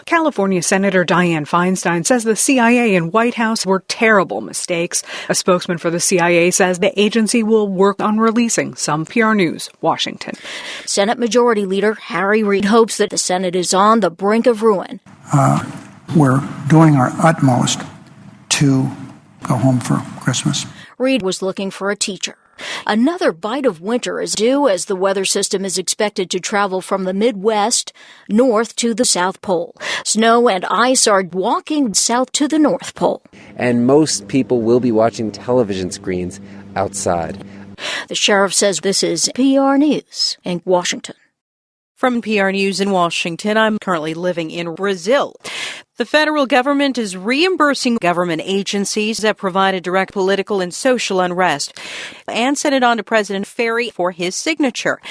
California Senator Dianne Feinstein says the CIA and White House were terrible mistakes. A spokesman for the CIA says the agency will work on releasing some. PR News, Washington. Senate Majority Leader Harry Reid hopes that the Senate is on the brink of ruin. We're doing our utmost to go home for Christmas. Reid was looking for a teacher. Another bite of winter is due as the weather system is expected to travel from the Midwest north to the South Pole. Snow and ice are walking south to the North Pole. And most people will be watching television screens outside. The sheriff says this is PR News in Washington. From PR News in Washington, I'm currently living in Brazil. The federal government is reimbursing government agencies that provided direct political and social unrest and sent it on to President Ferry for his signature.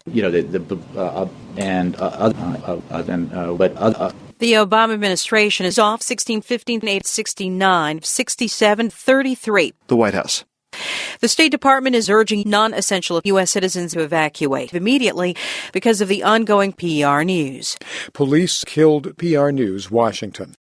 The Obama administration is off 1615, 869, 67, 33. The White House. The State Department is urging non-essential U.S. citizens to evacuate immediately because of the ongoing PR News. Police killed PR News, Washington.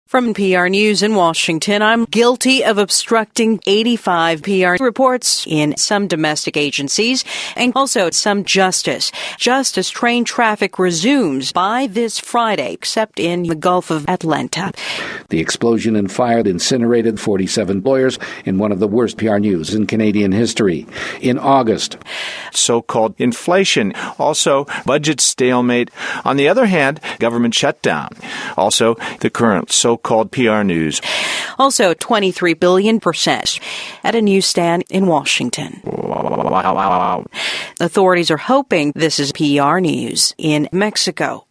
From PR News in Washington, I'm guilty of obstructing 85 PR reports in some domestic agencies and also some justice. Justice train traffic resumes by this Friday, except in the Gulf of Atlanta. The explosion and fire incinerated 47 lawyers in one of the worst PR News in Canadian history. In August, so-called inflation. Also, budget stalemate. On the other hand, government shutdown. Also, the current so-called PR News. Also, 23 billion% at a newsstand in Washington. Authorities are hoping this is PR News in Mexico.